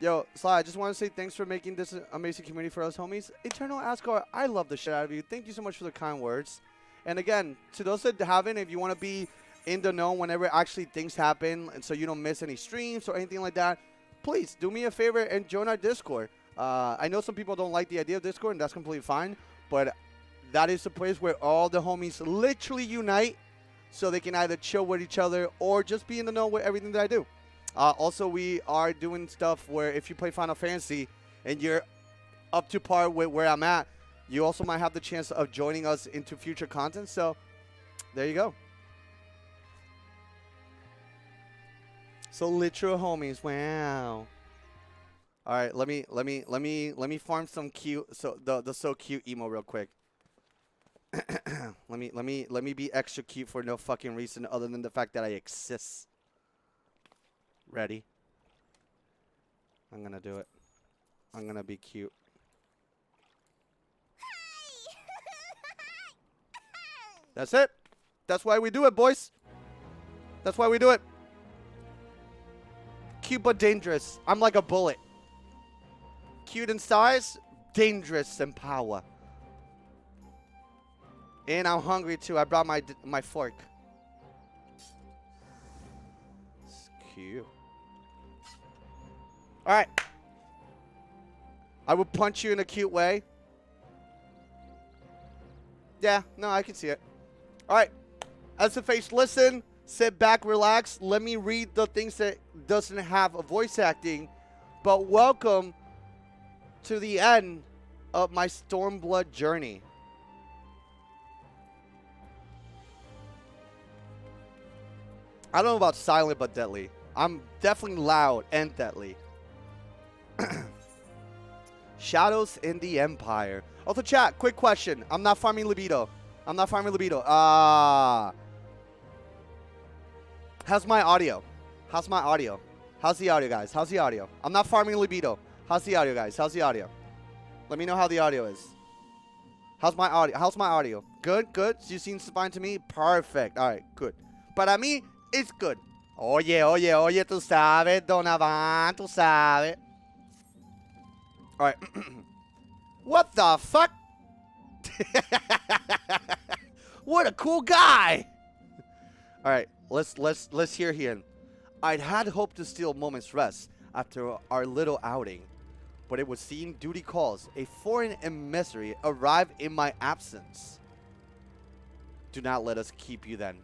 Yo, Sly, I just want to say thanks for making this an amazing community for us, homies. Eternal Asgard, I love the shit out of you. Thank you so much for the kind words. And again, to those that haven't, if you want to be in the know whenever actually things happen, and so you don't miss any streams or anything like that, please do me a favor and join our Discord. I know some people don't like the idea of Discord, and that's completely fine. But that is the place where all the homies literally unite, so they can either chill with each other or just be in the know with everything that I do. Also, we are doing stuff where if you play Final Fantasy and you're up to par with where I'm at, you also might have the chance of joining us into future content. So there you go. So literal homies, wow. All right, let me farm some cute the so cute emo real quick. let me be extra cute for no fucking reason other than the fact that I exist. Ready? I'm gonna do it. I'm gonna be cute. That's it. That's why we do it, boys. That's why we do it. Cute but dangerous. I'm like a bullet. Cute in size, dangerous in power. And I'm hungry too. I brought my fork. It's cute. All right. I will punch you in a cute way. Yeah, no, I can see it. All right. As a face, listen, sit back, relax. Let me read the things that doesn't have a voice acting. But welcome to the end of my Stormblood journey. I don't know about silent but deadly. I'm definitely loud and deadly. Shadows in the Empire. Also, chat, quick question. I'm not farming libido. I'm not farming libido. How's my audio? How's my audio? How's the audio, guys? How's the audio? I'm not farming libido. How's the audio, guys? How's the audio? Let me know how the audio is. How's my audio? How's my audio? Good, good. You seem fine to me? Perfect. All right, good. Para mí, it's good. Oye, oye, oye, tú sabes, Donovan, tú sabes. All right. What the fuck? What a cool guy. All right, let's hear him. I'd had hoped to steal a moment's rest after our little outing, but it would seem duty calls. A foreign emissary arrived in my absence. Do not let us keep you then.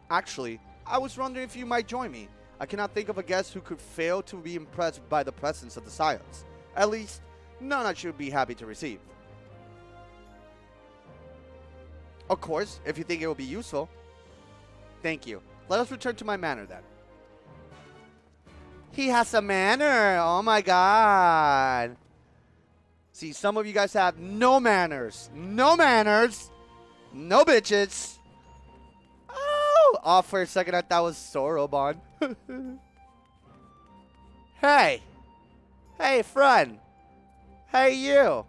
Actually, I was wondering if you might join me. I cannot think of a guest who could fail to be impressed by the presence of the Scions. At least, none I should be happy to receive. Of course, if you think it will be useful. Thank you. Let us return to my manor then. He has a manor. Oh my god. See, some of you guys have no manners. No manners. No bitches. Oh, for a second I thought it was Sorobon. Hey. Hey, friend. Hey, you.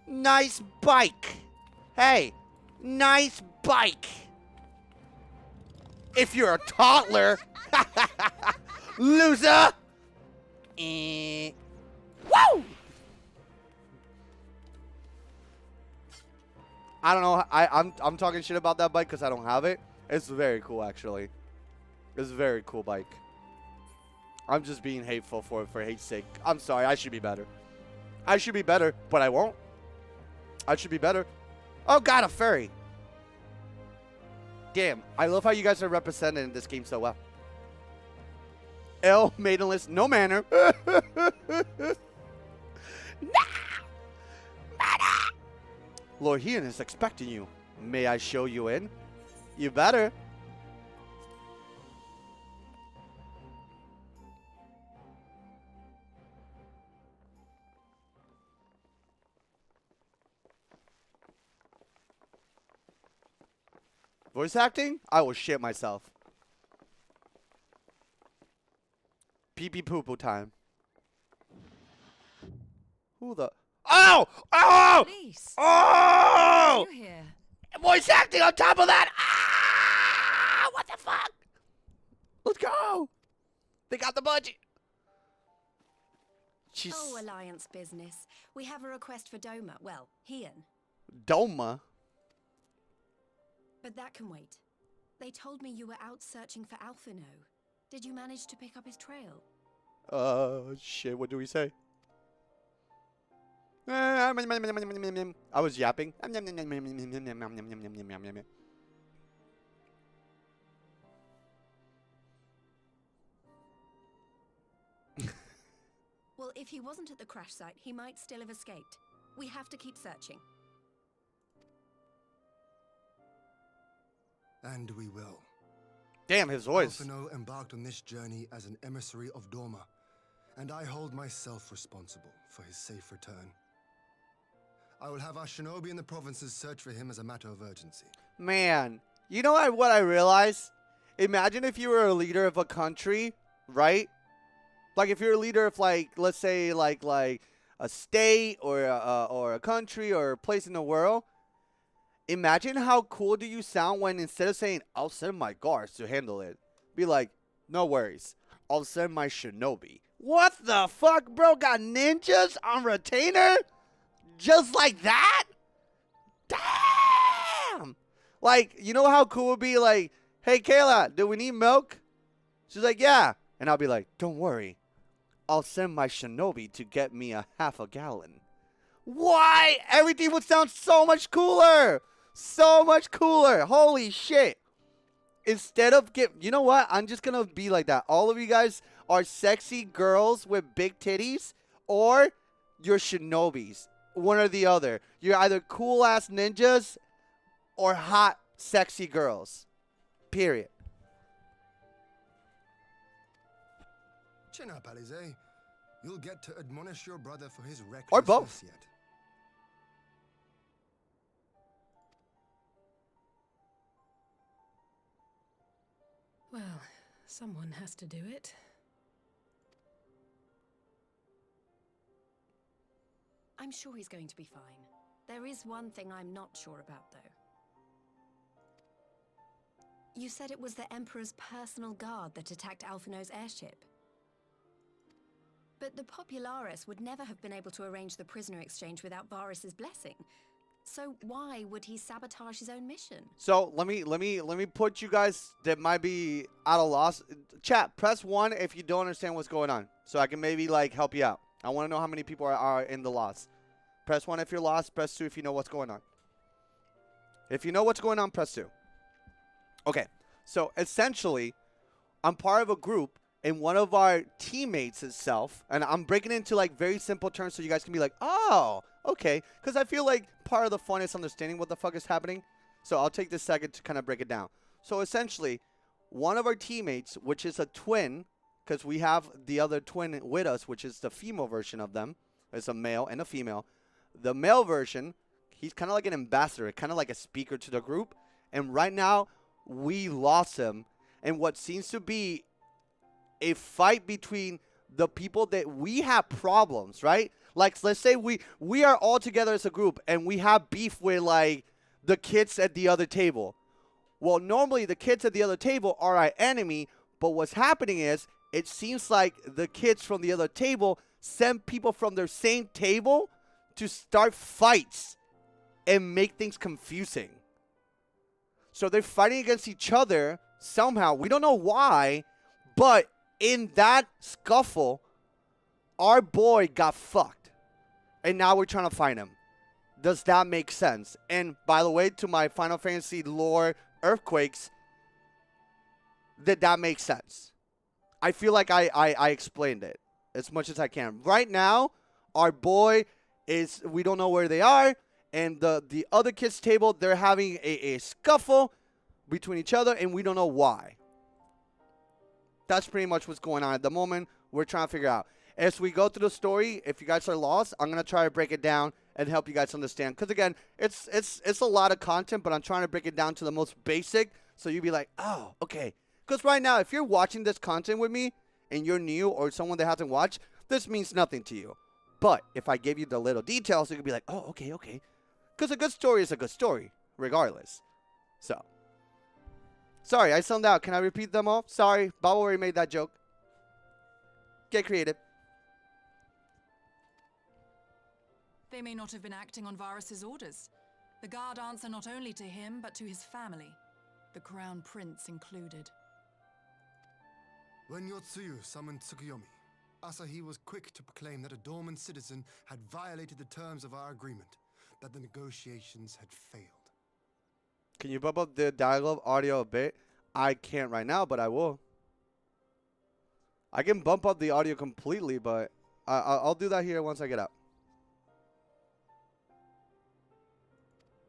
Nice bike. Hey. Nice bike. If you're a toddler. Loser. Woo! I don't know. I'm talking shit about that bike because I don't have it. It's very cool, actually. It's a very cool bike. I'm just being hateful for hate's sake. I'm sorry. I should be better. I should be better, but I won't. I should be better. Oh, God, a fairy. Damn. I love how you guys are represented in this game so well. L, maidenless, no manner. Lord Heon is expecting you. May I show you in? You better. Voice acting? I will shit myself. Pee-pee poo-poo time. Who the... Oh! Oh! Police. Oh! You here? Voice acting on top of that! Ah! What the fuck? Let's go! They got the budget. She's... Oh, alliance business. We have a request for Doma. Well, Hian. Doma? But that can wait. They told me you were out searching for Alphino. Did you manage to pick up his trail? Shit, what do we say? I was yapping. Well, if he wasn't at the crash site, he might still have escaped. We have to keep searching. And we will. Damn, his voice. Alphino embarked on this journey as an emissary of Doma, and I hold myself responsible for his safe return. I will have our shinobi in the provinces search for him as a matter of urgency. Man, you know what I realized? Imagine if you were a leader of a country, right? Like if you're a leader of, like, let's say like a state or a country or a place in the world. Imagine how cool do you sound when instead of saying, I'll send my guards to handle it, be like, no worries, I'll send my shinobi. What the fuck, bro? Got ninjas on retainer? Just like that? Damn! Like, you know how cool it would be like, hey, Kayla, do we need milk? She's like, yeah. And I'll be like, don't worry, I'll send my shinobi to get me a half a gallon. Why? Everything would sound so much cooler. So much cooler. Holy shit. Instead of you know what? I'm just going to be like that. All of you guys are sexy girls with big titties or you're shinobis. One or the other. You're either cool ass ninjas or hot, sexy girls. Period. Chin up, Alize. You'll get to admonish your brother for his recklessness or both. Yet. Well, someone has to do it. I'm sure he's going to be fine. There is one thing I'm not sure about, though. You said it was the Emperor's personal guard that attacked Alphino's airship. But the Popularis would never have been able to arrange the prisoner exchange without Varus's blessing. So why would he sabotage his own mission? So let me put you guys that might be out of loss. Chat, press 1 if you don't understand what's going on, so I can maybe like help you out. I want to know how many people are in the loss. Press 1 if you're lost. Press 2 if you know what's going on. If you know what's going on, press 2. Okay, so essentially, I'm part of a group. And one of our teammates itself, and I'm breaking it into like very simple terms so you guys can be like, oh, okay. Because I feel like part of the fun is understanding what the fuck is happening. So I'll take this second to kind of break it down. So essentially, one of our teammates, which is a twin, because we have the other twin with us, which is the female version of them. It's a male and a female. The male version, he's kind of like an ambassador, kind of like a speaker to the group. And right now, we lost him. And what seems to be a fight between the people that we have problems, right? Like, let's say we are all together as a group and we have beef with, like, the kids at the other table. Well, normally the kids at the other table are our enemy, but what's happening is it seems like the kids from the other table send people from their same table to start fights and make things confusing. So they're fighting against each other somehow. We don't know why, but in that scuffle, our boy got fucked. And now we're trying to find him. Does that make sense? And by the way, to my Final Fantasy lore earthquakes, did that make sense? I feel like I explained it as much as I can. Right now, our boy is, we don't know where they are. And the other kids' table, they're having a scuffle between each other, and we don't know why. That's pretty much what's going on at the moment. We're trying to figure out. As we go through the story, if you guys are lost, I'm going to try to break it down and help you guys understand. Because, again, it's a lot of content, but I'm trying to break it down to the most basic so you'll be like, oh, okay. Because right now, if you're watching this content with me and you're new or someone that hasn't watched, this means nothing to you. But if I give you the little details, you can be like, oh, okay, okay. Because a good story is a good story, regardless. So. Sorry, I zoned out. Can I repeat them all? Sorry, Bob already made that joke. Get creative. They may not have been acting on Varus's orders. The guard answer not only to him, but to his family, the Crown Prince included. When Yotsuyu summoned Tsukuyomi, Asahi was quick to proclaim that a dormant citizen had violated the terms of our agreement, that the negotiations had failed. Can you bump up the dialogue audio a bit? I can't right now, but I will. I can bump up the audio completely, but I'll do that here once I get out.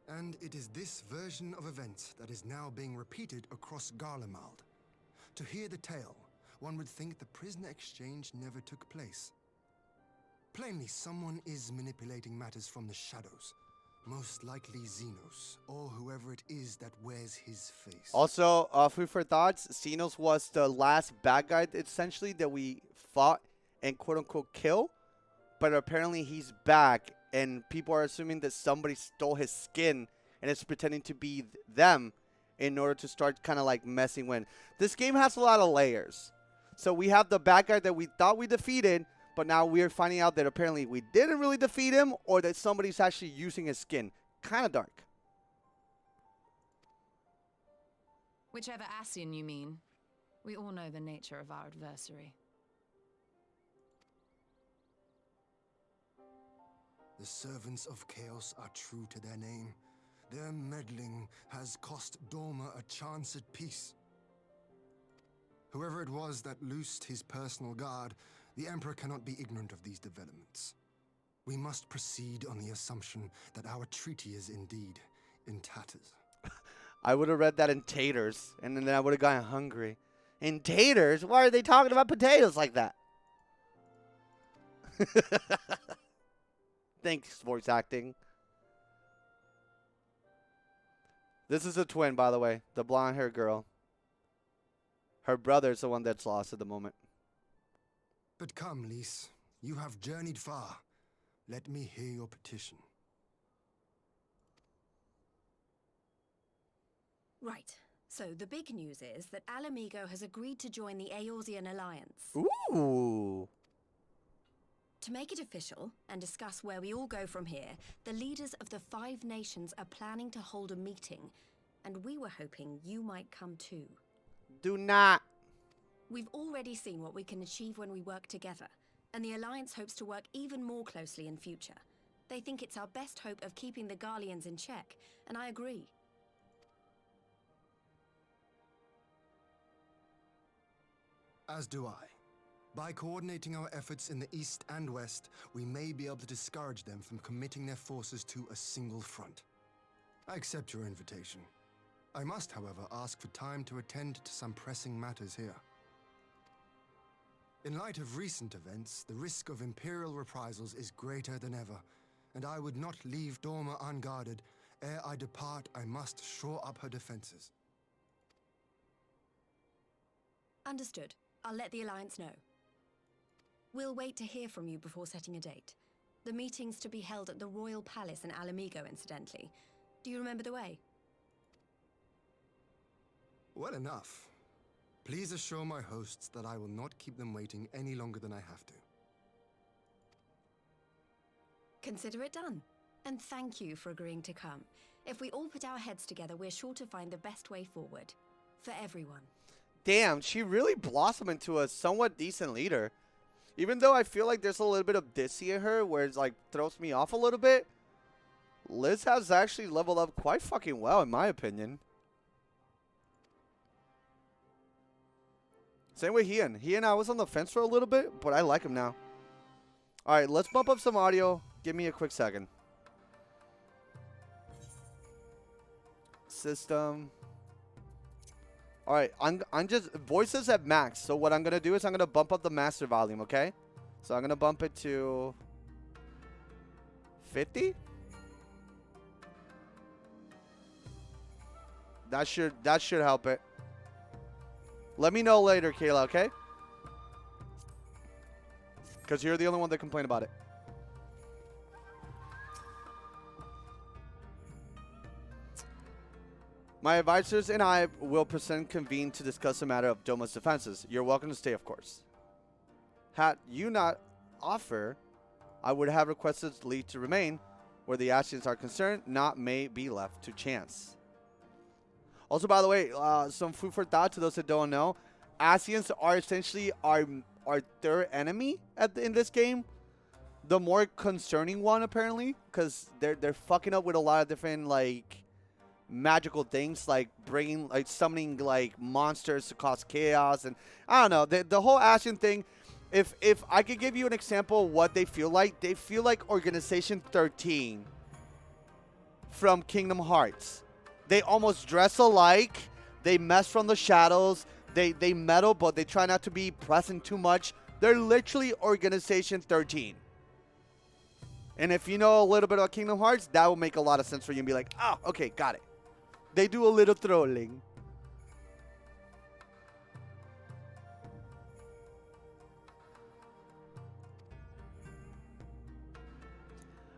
And it is this version of events that is now being repeated across Garlemald. To hear the tale, one would think the prisoner exchange never took place. Plainly, someone is manipulating matters from the shadows. Most likely Xenos, or whoever it is that wears his face. Also, food for thoughts, Xenos was the last bad guy, essentially, that we fought and quote-unquote kill. But apparently he's back, and people are assuming that somebody stole his skin and is pretending to be them in order to start kind of like messing with. This game has a lot of layers. So we have the bad guy that we thought we defeated, but now we're finding out that apparently we didn't really defeat him, or that somebody's actually using his skin. Kind of dark. Whichever Ascian you mean, we all know the nature of our adversary. The servants of chaos are true to their name. Their meddling has cost Dorma a chance at peace. Whoever it was that loosed his personal guard, the Emperor cannot be ignorant of these developments. We must proceed on the assumption that our treaty is indeed in tatters. I would have read that in taters, and then I would have gotten hungry. In taters? Why are they talking about potatoes like that? Thanks, voice acting. This is a twin, by the way. The blonde-haired girl. Her brother's the one that's lost at the moment. But come, Lys. You have journeyed far. Let me hear your petition. Right. So the big news is that Alamigo has agreed to join the Eorzean Alliance. Ooh. To make it official and discuss where we all go from here, the leaders of the 5 nations are planning to hold a meeting, and we were hoping you might come too. Do not. We've already seen what we can achieve when we work together, and the Alliance hopes to work even more closely in future. They think it's our best hope of keeping the Garleans in check, and I agree. As do I. By coordinating our efforts in the east and west, we may be able to discourage them from committing their forces to a single front. I accept your invitation. I must, however, ask for time to attend to some pressing matters here. In light of recent events, the risk of Imperial reprisals is greater than ever, and I would not leave Dorma unguarded. Ere I depart, I must shore up her defenses. Understood. I'll let the Alliance know. We'll wait to hear from you before setting a date. The meeting's to be held at the Royal Palace in Alamigo, incidentally. Do you remember the way? Well enough. Please assure my hosts that I will not keep them waiting any longer than I have to. Consider it done. And thank you for agreeing to come. If we all put our heads together, we're sure to find the best way forward. For everyone. Damn, she really blossomed into a somewhat decent leader. Even though I feel like there's a little bit of Dissy in her, where it's like throws me off a little bit, Liz has actually leveled up quite fucking well, in my opinion. Same with Hien. Hien, I was on the fence for a little bit, but I like him now. Alright, let's bump up some audio. Give me a quick second. System. Alright, I'm just voices at max. So what I'm gonna do is I'm gonna bump up the master volume, okay? So I'm gonna bump it to 50. That should help it. Let me know later, Kayla, okay? Because you're the only one that complained about it. My advisors and I will convene to discuss the matter of Doma's defenses. You're welcome to stay, of course. Had you not offer I would have requested leave to remain. Where the Ascians are concerned, not may be left to chance. Also, by the way, some food for thought to those that don't know. Ascians are essentially our third enemy in this game. The more concerning one, apparently, because they're fucking up with a lot of different, like, magical things, like summoning, like, monsters to cause chaos. And I don't know, the whole Ascian thing. If I could give you an example of what they feel like Organization 13 from Kingdom Hearts. They almost dress alike. They mess from the shadows. They meddle, but they try not to be present too much. They're literally Organization 13. And if you know a little bit about Kingdom Hearts, that will make a lot of sense for you and be like, oh, okay, got it. They do a little trolling.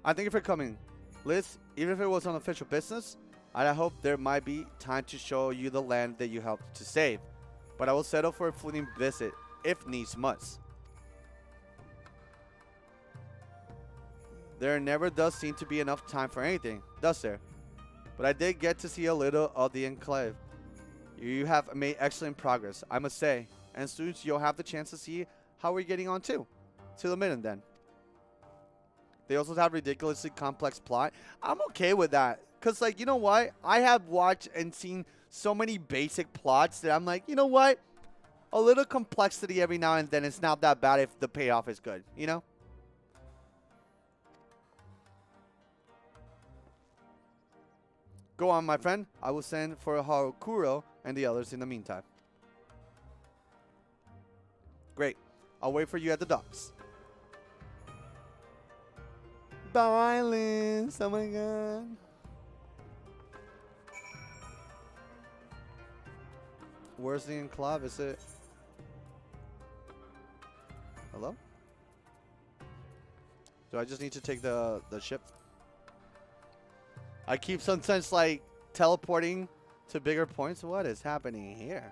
I thank you for coming. Liz, even if it was on official business, I hope there might be time to show you the land that you helped to save. But I will settle for a fleeting visit, if needs must. There never does seem to be enough time for anything, does there? But I did get to see a little of the enclave. You have made excellent progress, I must say. And soon you'll have the chance to see how we're getting on too. To the midden then. They also have ridiculously complex plot. I'm okay with that. Because, like, you know what? I have watched and seen so many basic plots that I'm like, you know what? A little complexity every now and then is not that bad if the payoff is good, you know? Go on, my friend. I will send for Harukuro and the others in the meantime. Great. I'll wait for you at the docks. Bye, Liz. Oh my god. Where's the enclave? Is it? Hello? Do I just need to take the ship? I keep sometimes like teleporting to bigger points. What is happening here?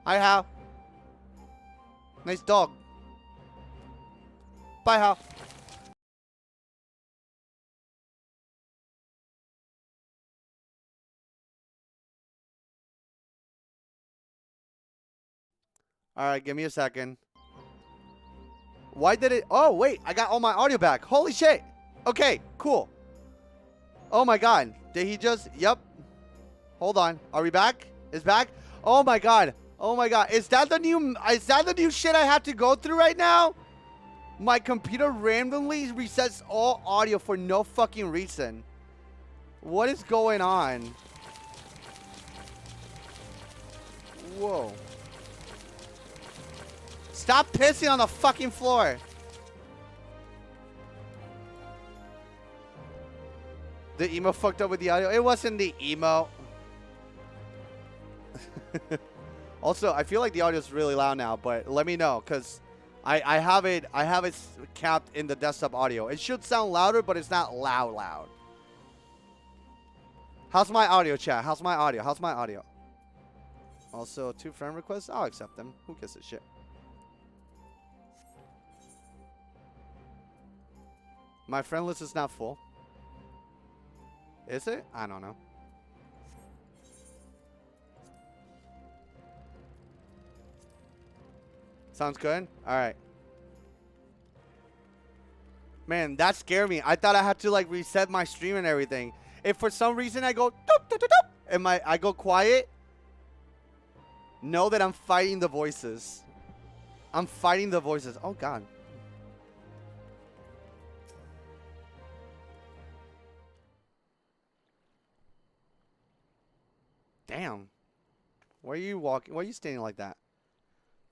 Hi, Hal. Nice dog. Bye, Hal. All right, give me a second. Why did it? Oh, wait. I got all my audio back. Holy shit. Okay, cool. Oh, my God. Did he just? Yep. Hold on. Are we back? Is back? Oh, my God. Oh, my God. Is that the new shit I have to go through right now? My computer randomly resets all audio for no fucking reason. What is going on? Whoa. Stop pissing on the fucking floor. The emo fucked up with the audio. It wasn't the emo. Also, I feel like the audio is really loud now, but let me know because I have it capped in the desktop audio. It should sound louder, but it's not loud. How's my audio, chat? How's my audio? How's my audio? Also, 2 friend requests. I'll accept them. Who gives a shit? My friend list is not full. Is it? I don't know. Sounds good? Alright. Man, that scared me. I thought I had to like reset my stream and everything. If for some reason I go doop, doop, doop, doop, and I go quiet, know that I'm fighting the voices. I'm fighting the voices. Oh god. Damn. Why are you walking? Why are you standing like that?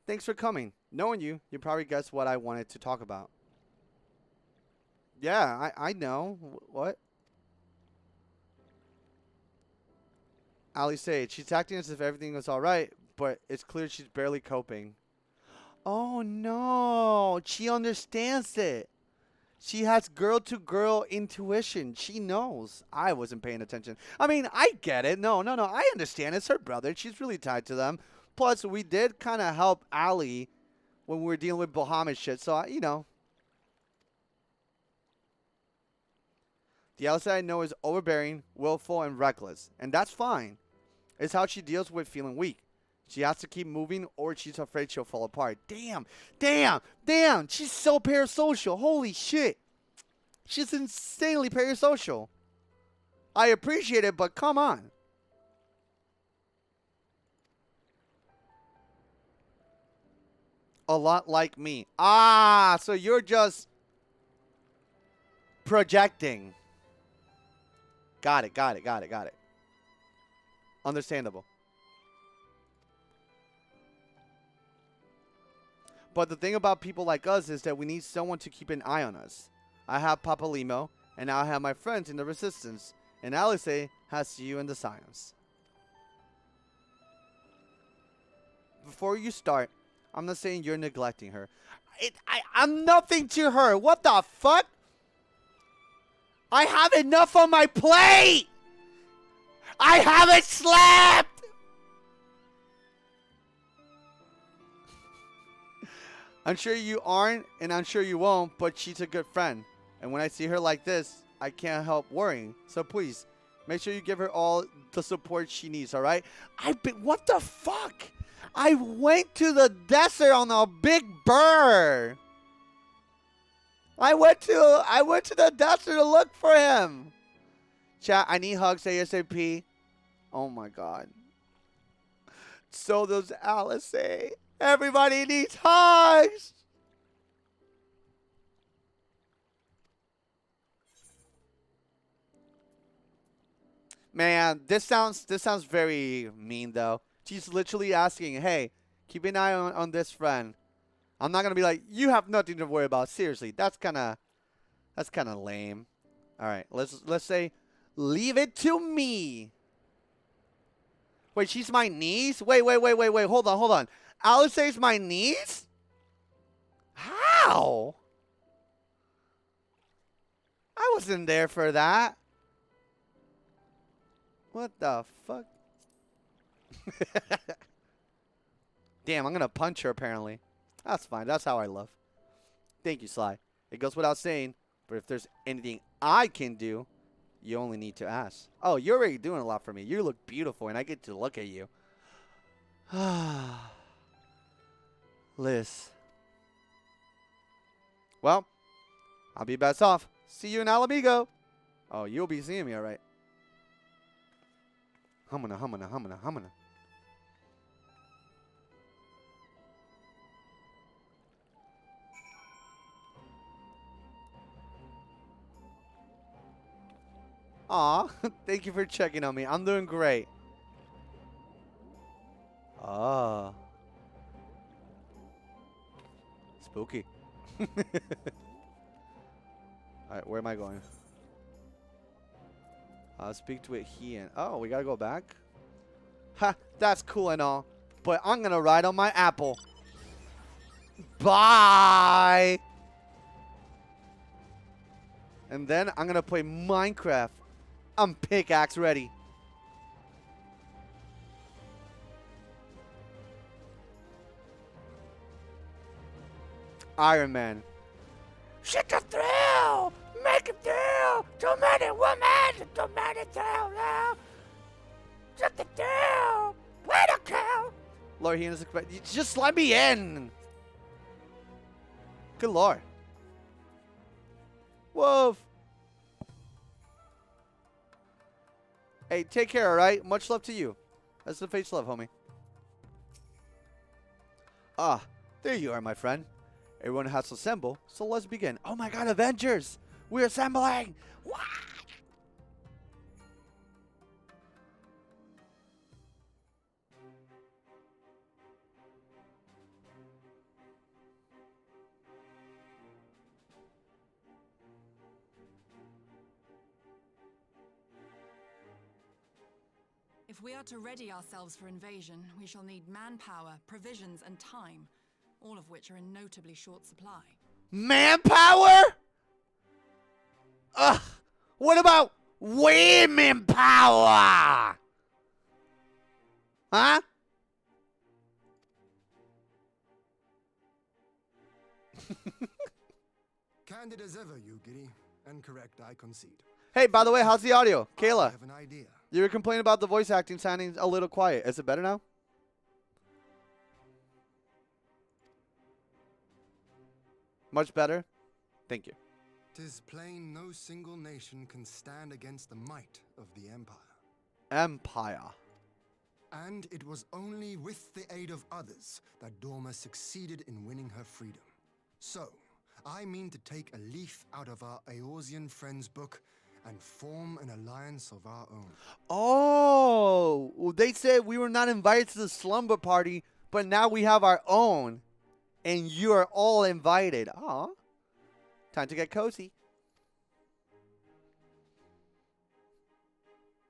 Thanks for coming. Knowing you probably guessed what I wanted to talk about. Yeah, I know. What? Ali Sage. She's acting as if everything was alright, but it's clear she's barely coping. Oh no. She understands it. She has girl-to-girl intuition. She knows. I wasn't paying attention. I mean, I get it. No. I understand. It's her brother. She's really tied to them. Plus, we did kind of help Allie when we were dealing with Bahamut shit. So, you know. The Alice I know is overbearing, willful, and reckless. And that's fine. It's how she deals with feeling weak. She has to keep moving or she's afraid she'll fall apart. Damn. She's so parasocial. Holy shit. She's insanely parasocial. I appreciate it, but come on. A lot like me. Ah, so you're just projecting. Got it. Understandable. But the thing about people like us is that we need someone to keep an eye on us. I have Papa Limo, and now I have my friends in the Resistance. And Alice has you in the Science. Before you start, I'm not saying you're neglecting her. I'm nothing to her. What the fuck? I have enough on my plate! I haven't slept! I'm sure you aren't, and I'm sure you won't, but she's a good friend. And when I see her like this, I can't help worrying. So please, make sure you give her all the support she needs, alright? What the fuck? I went to the desert on a big bird. I went to the desert to look for him. Chat, I need hugs ASAP. Oh my god. So does Alice. Everybody needs hugs. Man, this sounds very mean though. She's literally asking, "Hey, keep an eye on this friend." I'm not gonna be like, "You have nothing to worry about." Seriously, that's kind of lame. All right, let's say, "Leave it to me." Wait, she's my niece? Wait. Hold on. Alice is my niece? How? I wasn't there for that. What the fuck? Damn, I'm gonna punch her apparently. That's fine. That's how I love. Thank you, Sly. It goes without saying, but if there's anything I can do, you only need to ask. Oh, you're already doing a lot for me. You look beautiful, and I get to look at you. Liz. Well, I'll be best off. See you in Alamigo. Oh, you'll be seeing me, all right. Humana. Aw, thank you for checking on me. I'm doing great. Ah. Spooky. Alright, where am I going? I'll speak to it here. Oh, we gotta go back? Ha, that's cool and all. But I'm gonna ride on my apple. Bye! And then I'm gonna play Minecraft. I'm pickaxe ready. Iron Man. Shit the thrill! Make a deal! Too many women! Too many thrill now! Shit the thrill! Play the kill! Lord, he is just let me in! Good lord. Woof! Hey, take care, alright? Much love to you. That's the face love, homie. Ah, there you are, my friend. Everyone has to assemble, so let's begin. Oh my god, Avengers! We're assembling! What? If we are to ready ourselves for invasion, we shall need manpower, provisions, and time, all of which are in notably short supply. Manpower? Ugh! What about women power? Huh? Candid as ever, you giddy. And correct, I concede. Hey, by the way, how's the audio? I Kayla, have an idea. you were complaining about the voice acting sounding a little quiet. Is it better now? Much better? Thank you. 'Tis plain no single nation can stand against the might of the Empire. Empire. And it was only with the aid of others that Dorma succeeded in winning her freedom. So, I mean to take a leaf out of our Eorzean friends' book and form an alliance of our own. Oh, well, they said we were not invited to the slumber party, but now we have our own, and you are all invited. Aw, time to get cozy.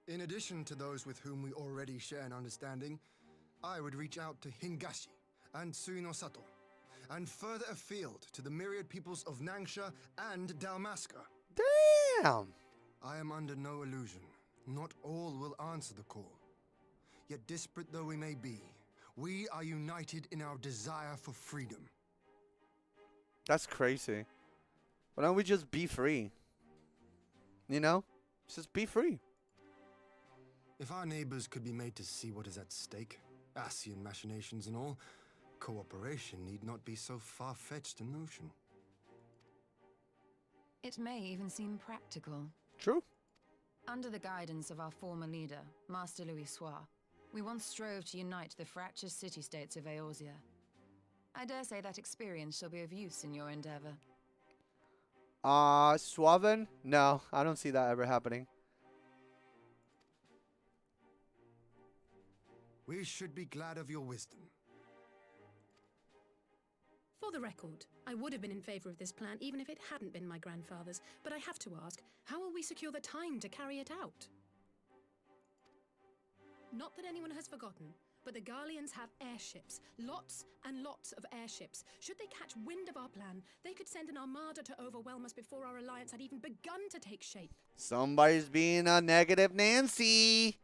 In addition to those with whom we already share an understanding, I would reach out to Hingashi and Suinosato, and further afield to the myriad peoples of Nangsha and Dalmasca. Damn. I am under no illusion. Not all will answer the call. Yet disparate though we may be, we are united in our desire for freedom. That's crazy. Why don't we just be free? You know? Just be free. If our neighbors could be made to see what is at stake, Ascian machinations and all, cooperation need not be so far-fetched a notion. It may even seem practical. True. Under the guidance of our former leader, Master Louis Soir, we once strove to unite the fractious city-states of Eorzea. I dare say that experience shall be of use in your endeavor. Suaven? No, I don't see that ever happening. We should be glad of your wisdom. For the record, I would have been in favor of this plan even if it hadn't been my grandfather's, but I have to ask, how will we secure the time to carry it out? Not that anyone has forgotten, but the Garleans have airships. Lots and lots of airships. Should they catch wind of our plan, they could send an armada to overwhelm us before our alliance had even begun to take shape. Somebody's being a negative Nancy.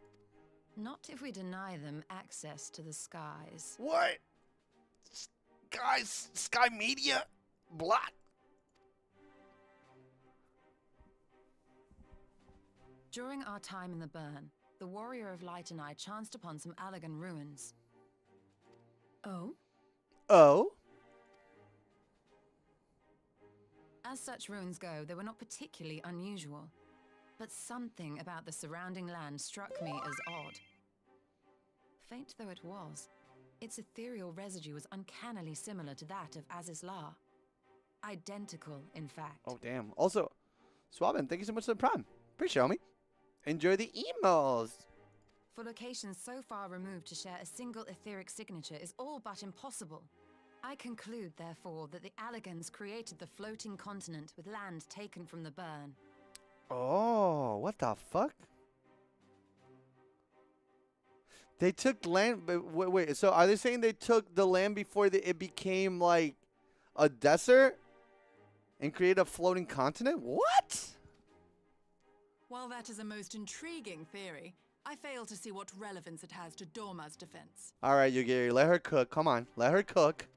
Not if we deny them access to the skies. What? Guys, Sky Media? Black. During our time in the burn, the Warrior of Light and I chanced upon some Allagan ruins. Oh? Oh? As such ruins go, they were not particularly unusual. But something about the surrounding land struck me as odd. Faint though it was, its ethereal residue was uncannily similar to that of Azizlar. Identical, in fact. Oh, damn. Also, Swabin, thank you so much for the prime. Appreciate it, homie. Enjoy the emails. For locations so far removed to share a single etheric signature is all but impossible. I conclude, therefore, that the Allagans created the floating continent with land taken from the burn. Oh, what the fuck? They took land, but wait, so are they saying they took the land before it became like a desert and created a floating continent? What? While that is a most intriguing theory, I fail to see what relevance it has to Dorma's defense. All right, Yugiri, let her cook. Come on, let her cook.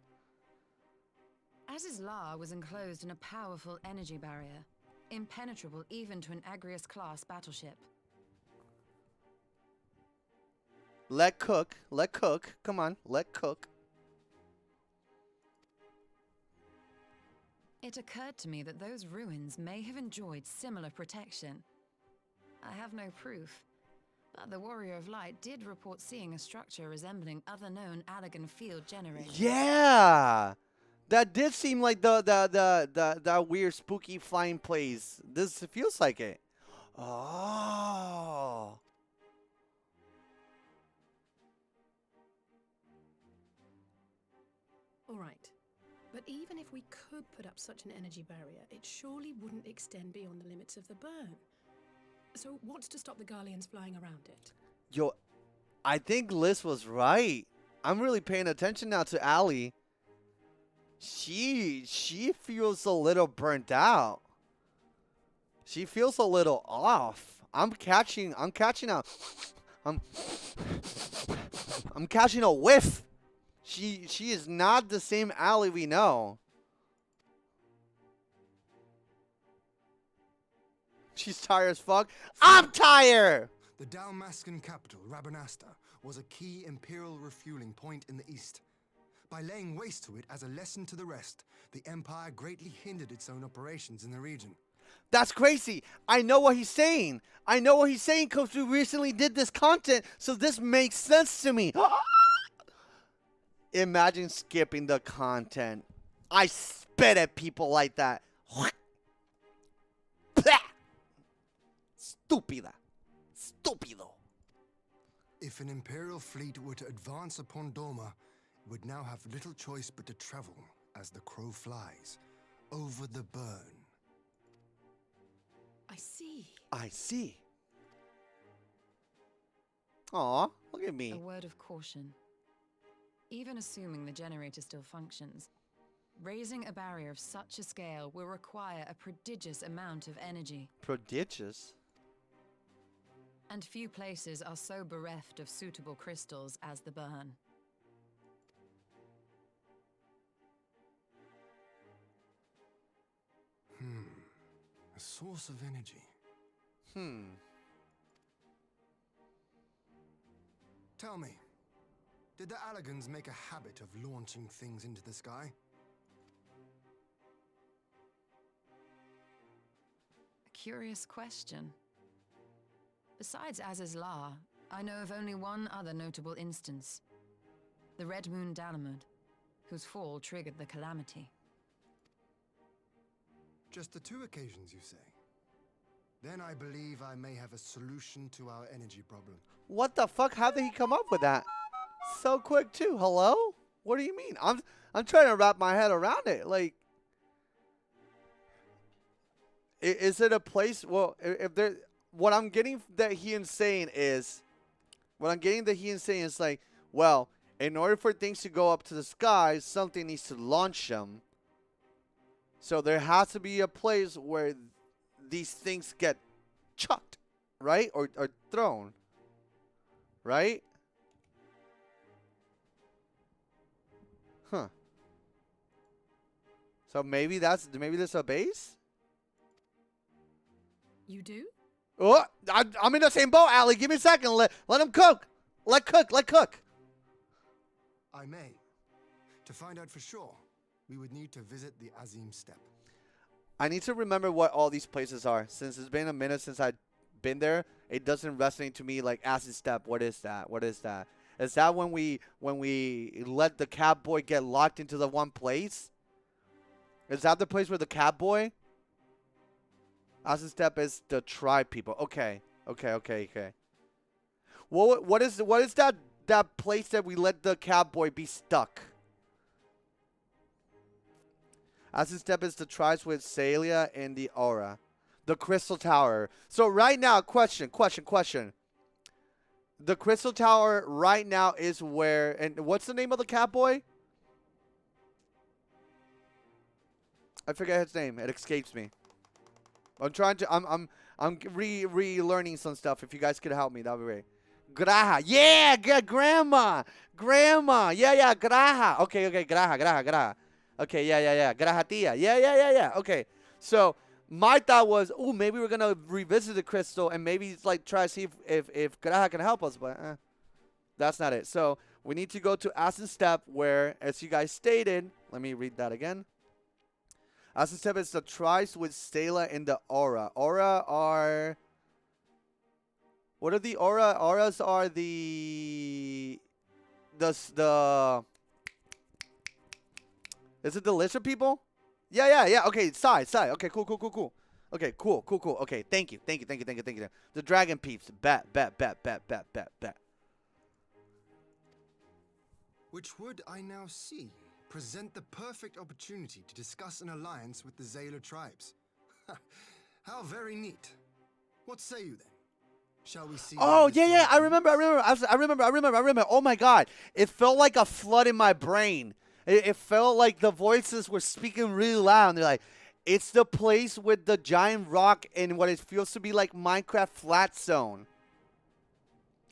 Azizlar was enclosed in a powerful energy barrier, impenetrable even to an Agrius-class battleship. Let cook. Let cook. Come on. Let cook. It occurred to me that those ruins may have enjoyed similar protection. I have no proof, but the Warrior of Light did report seeing a structure resembling other known Allagan field generators. Yeah! That did seem like that weird spooky flying place. This feels like it. Oh. All right. But even if we could put up such an energy barrier, it surely wouldn't extend beyond the limits of the burn. So what's to stop the Garleans flying around it? Yo, I think Liz was right. I'm really paying attention now to Allie. She feels a little burnt out. She feels a little off. I'm catching a whiff. She is not the same Allie we know. She's tired as fuck. I'm tired! The Dalmascan capital, Rabanasta, was a key imperial refueling point in the east. By laying waste to it as a lesson to the rest, the Empire greatly hindered its own operations in the region. That's crazy. I know what he's saying. I know what he's saying because we recently did this content, so this makes sense to me. Imagine skipping the content. I spit at people like that. Estúpida. Estúpido. If an Imperial fleet were to advance upon Doma, it would now have little choice but to travel, as the crow flies, over the burn. I see. I see. Aw, look at me. A word of caution. Even assuming the generator still functions, raising a barrier of such a scale will require a prodigious amount of energy. Prodigious? And few places are so bereft of suitable crystals as the burn. A source of energy. Tell me, did the Allagans make a habit of launching things into the sky? A curious question. Besides Aziz's Law, I know of only one other notable instance. The Red Moon Dalamud, whose fall triggered the calamity. Just the 2 occasions, you say? Then I believe I may have a solution to our energy problem. What the fuck? How did he come up with that? So quick too. Hello? What do you mean? I'm trying to wrap my head around it. Like, is it a place? Well, if there, what I'm getting that he is saying is, like, well, in order for things to go up to the sky, something needs to launch them. So there has to be a place where these things get chucked, right? Or thrown, right? Huh. So maybe there's a base? You do? Oh, I'm in the same boat, Allie. Give me a second. Let him cook. Let cook. I may. To find out for sure, we would need to visit the Azim Steppe. I need to remember what all these places are. Since it's been a minute since I've been there, it doesn't resonate to me like Acid Steppe. What is that? What is that? Is that when we let the cab boy get locked into the one place? Is that the place where the cab boy? Acid Steppe is the tribe people. Okay. What is that place that we let the cab boy be stuck? Acid Steppe is the tribes with Salia and the Aura. The Crystal Tower. So right now, question. The Crystal Tower right now is where, and what's the name of the cat boy? I forget his name. It escapes me. I'm relearning some stuff. If you guys could help me, that would be great. Graha. Yeah, grandma. Yeah, Graha. Okay, Graha. Okay, yeah. Grahatia. Yeah. Okay. So my thought was, ooh, maybe we're gonna revisit the crystal and maybe like try to see if Graha can help us, but that's not it. So we need to go to Acid Steppe, where, as you guys stated, let me read that again. Acid Steppe is the tribes with Stela and the Aura. Aura are, what are the Aura? Auras are the is it the lizard people? Yeah. Okay, Sai. Okay, cool. Okay, cool. Okay, thank you. The dragon peeps. Bet. Which would, I now see, present the perfect opportunity to discuss an alliance with the Zayla tribes. How very neat. What say you then? Shall we see? Oh, yeah. I remember. Oh my God. It felt like a flood in my brain. It felt like the voices were speaking really loud. And they're like, it's the place with the giant rock in what it feels to be like Minecraft flat zone.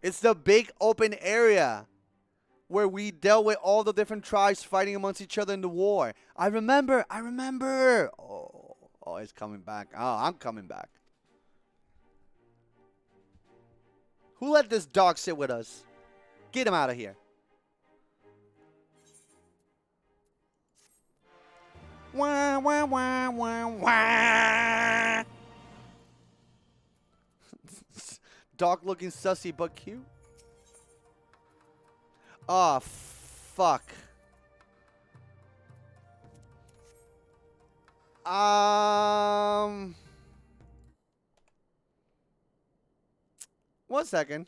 It's the big open area where we dealt with all the different tribes fighting amongst each other in the war. I remember. Oh, it's coming back. Oh, I'm coming back. Who let this dog sit with us? Get him out of here. Wah, wah, wah, wah, wah. Dog looking sussy but cute. Oh, fuck. One second.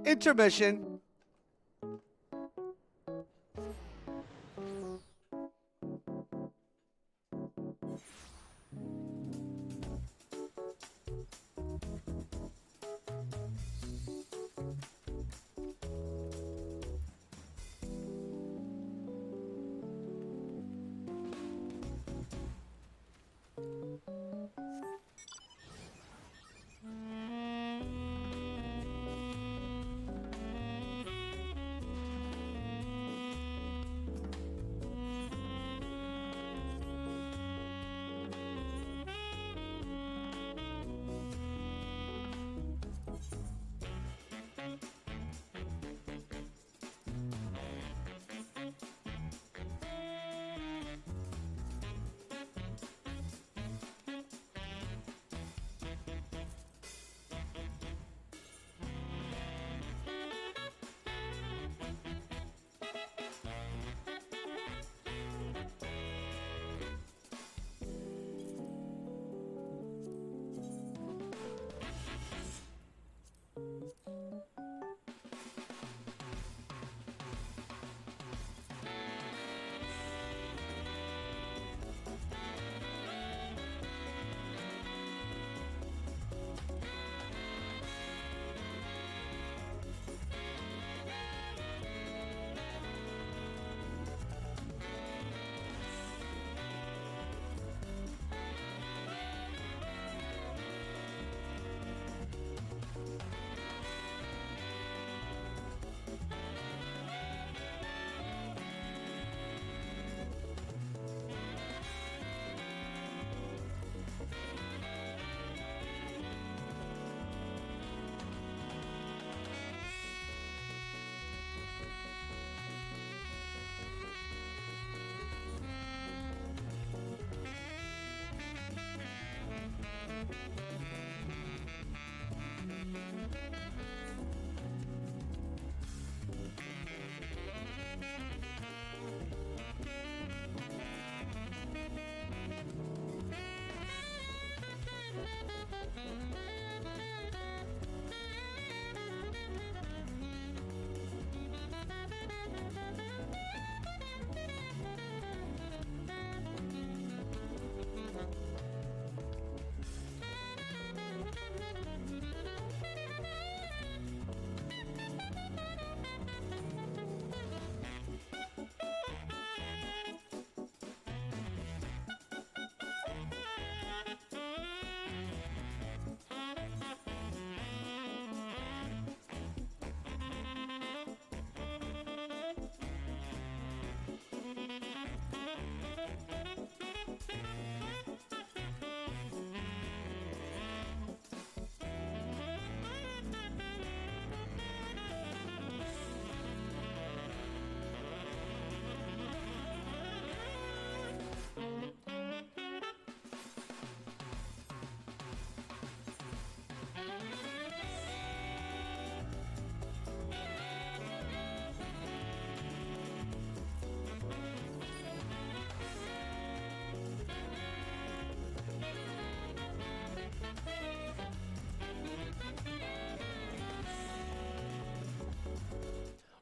Intermission.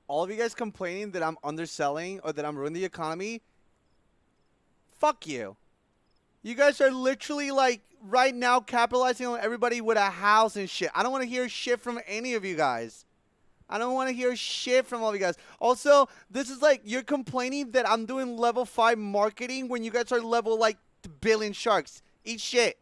All of you guys complaining that I'm underselling or that I'm ruining the economy, fuck you. You guys are literally, like, right now capitalizing on everybody with a house and shit. I don't want to hear shit from any of you guys. I don't want to hear shit from all of you guys. Also, this is like, you're complaining that I'm doing level 5 marketing when you guys are level, like, billion sharks. Eat shit.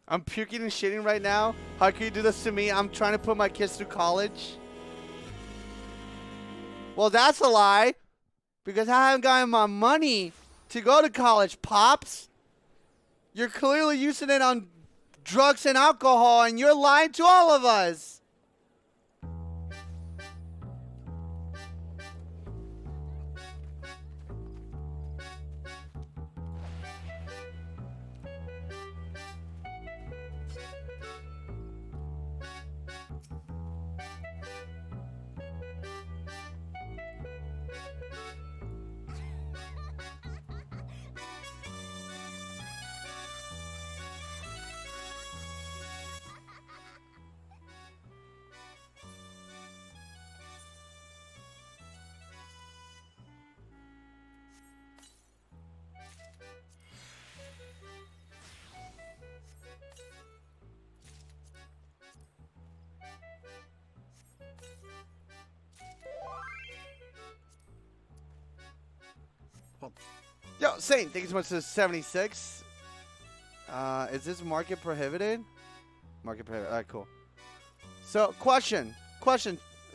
I'm puking and shitting right now. How can you do this to me? I'm trying to put my kids through college. Well, that's a lie. Because I haven't gotten my money to go to college, Pops. You're clearly using it on drugs and alcohol, and you're lying to all of us. Yo, Saint, thank you so much for 76. Is this market prohibited? Market prohibited. All right, cool. So, question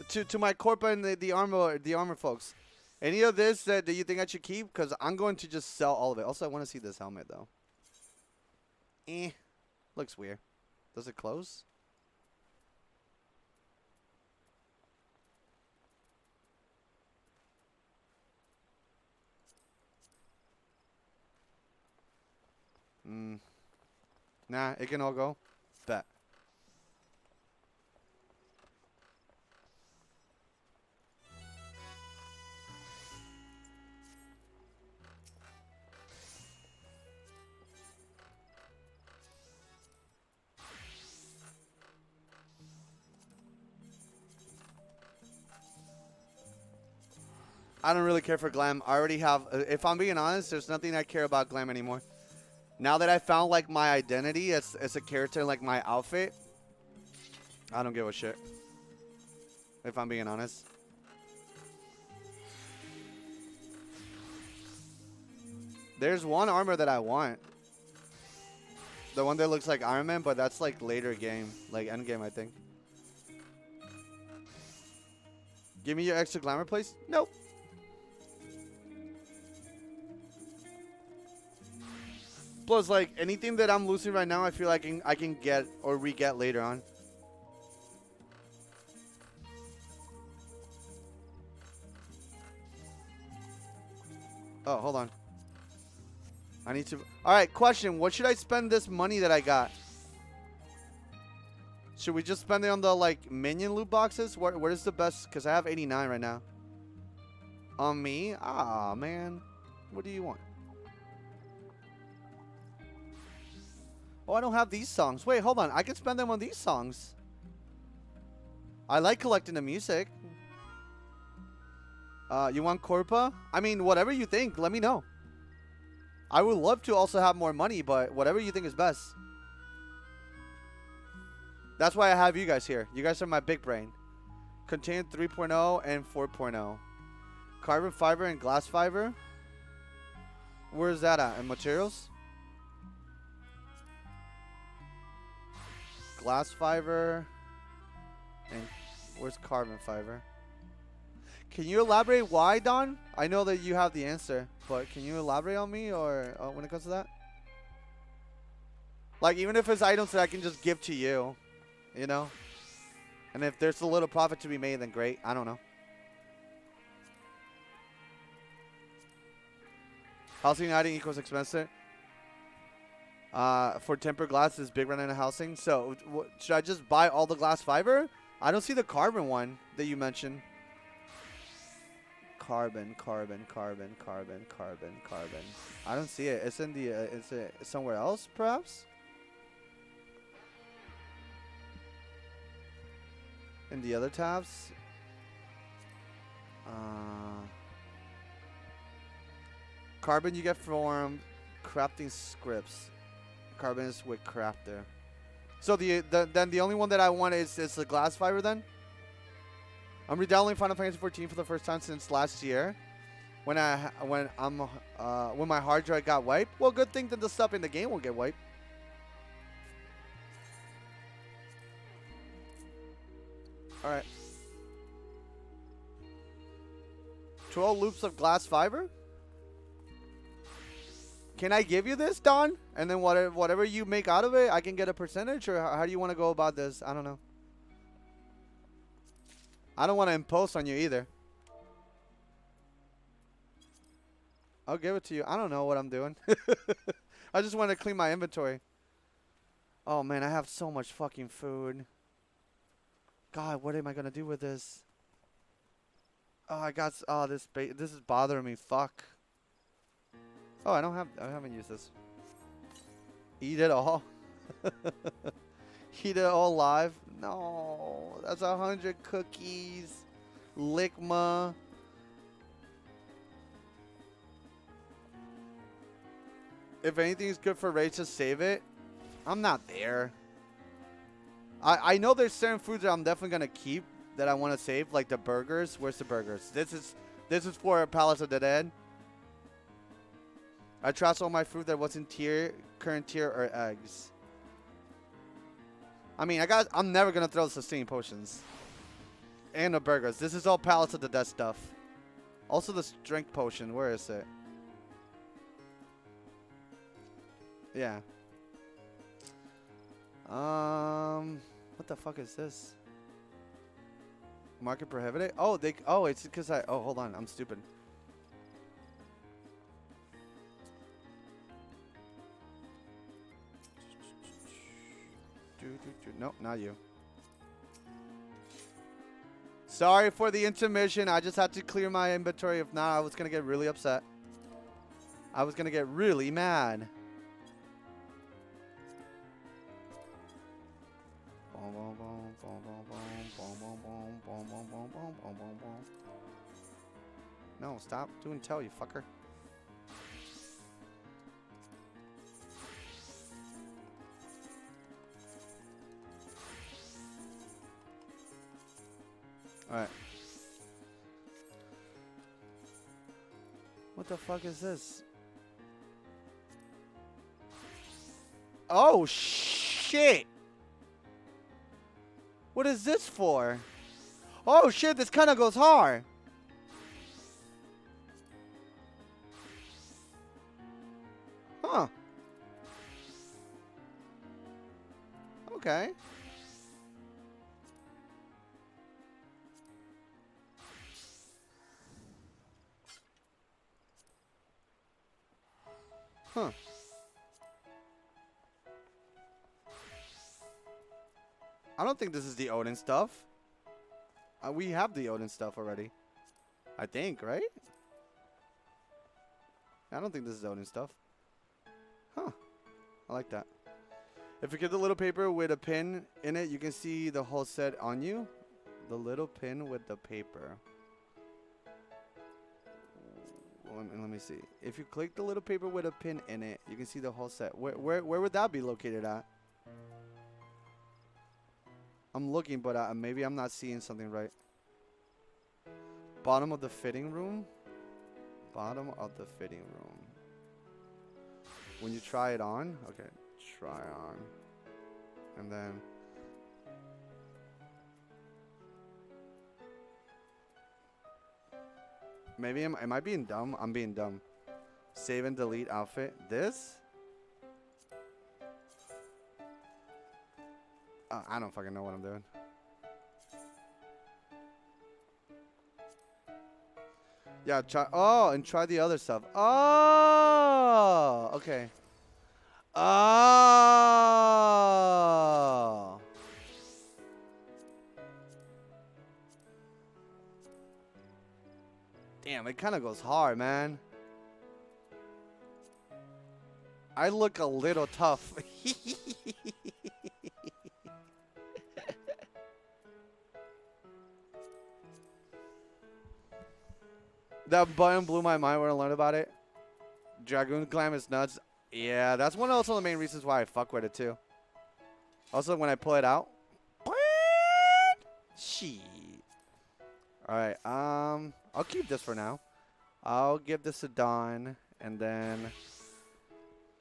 to my corpa and the armor folks. Any of this that you think I should keep? Because I'm going to just sell all of it. Also, I want to see this helmet though. Looks weird. Does it close? Nah, it can all go. Bet. I don't really care for glam. I already have, if I'm being honest, there's nothing I care about glam anymore. Now that I found like my identity as a character, like my outfit, I don't give a shit. If I'm being honest. There's one armor that I want. The one that looks like Iron Man, but that's like later game, like end game, I think. Give me your extra glamour, please. Nope. Plus, like, anything that I'm losing right now, I feel like I can get or re-get later on. Oh, hold on. I need to... Alright, question. What should I spend this money that I got? Should we just spend it on the, like, minion loot boxes? What is the best? Because I have 89 right now. On me? Ah, man. What do you want? Oh, I don't have these songs. Wait, hold on. I can spend them on these songs. I like collecting the music. You want Corpa? I mean, whatever you think, let me know. I would love to also have more money, but whatever you think is best. That's why I have you guys here. You guys are my big brain. Contain 3.0 and 4.0. Carbon fiber and glass fiber. Where is that at? In materials? Glass fiber. And where's carbon fiber? Can you elaborate why, Don? I know that you have the answer, but can you elaborate on me or when it comes to that? Like, even if it's items that I can just give to you, you know? And if there's a little profit to be made, then great. I don't know. Housing item equals expensive. For tempered glass is big run into housing. So, should I just buy all the glass fiber? I don't see the carbon one that you mentioned. Carbon. I don't see it. It's in the. Is it somewhere else, perhaps? In the other tabs. Carbon you get from crafting scripts. Carbon is with crafter. So then the only one that I want is the glass fiber then. I'm redownloading Final Fantasy 14 for the first time since last year, when my hard drive got wiped. Well, good thing that the stuff in the game will get wiped. Alright. 12 loops of glass fiber? Can I give you this, Don? And then whatever you make out of it, I can get a percentage? Or how do you want to go about this? I don't know. I don't want to impose on you either. I'll give it to you. I don't know what I'm doing. I just want to clean my inventory. Oh, man, I have so much fucking food. God, what am I going to do with this? Oh, I got... Oh, this is bothering me. Fuck. Oh, I haven't used this. Eat it all. Eat it all live. No, that's 100 cookies. Ligma. If anything's good for Rage, just save it. I'm not there. I know there's certain foods that I'm definitely gonna keep that I want to save, like the burgers. Where's the burgers? This is for Palace of the Dead. I trust all my food that wasn't current tier or eggs. I mean, I'm never gonna throw sustaining potions. And the burgers. This is all Palace of the Dead stuff. Also the strength potion. Where is it? Yeah. What the fuck is this? Market prohibited? Oh, it's because hold on. I'm stupid. Nope, not you. Sorry for the intermission. I just had to clear my inventory. If not, I was going to get really upset. I was going to get really mad. No, stop doing tell, you fucker. Alright. What the fuck is this? Oh, shit! What is this for? Oh, shit, this kind of goes hard. Huh. Okay. Huh. I don't think this is the Odin stuff. We have the Odin stuff already. I think, right? I don't think this is Odin stuff. Huh. I like that. If you get the little paper with a pin in it, you can see the whole set on you. The little pin with the paper. Let me see. If you click the little paper with a pin in it, you can see the whole set. Where would that be located at? I'm looking, but maybe I'm not seeing something right. Bottom of the fitting room. Bottom of the fitting room. When you try it on. Okay, try on. And then. Maybe am I being dumb? I'm being dumb. Save and delete outfit. This? I don't fucking know what I'm doing. Yeah, try. Oh, and try the other stuff. Oh, okay. Oh. Damn, it kind of goes hard, man. I look a little tough. That button blew my mind when I learned about it. Dragoon Glam is nuts. Yeah, that's one also the main reasons why I fuck with it too. Also, when I pull it out. Shit. Alright, I'll keep this for now. I'll give this to Dawn. And then...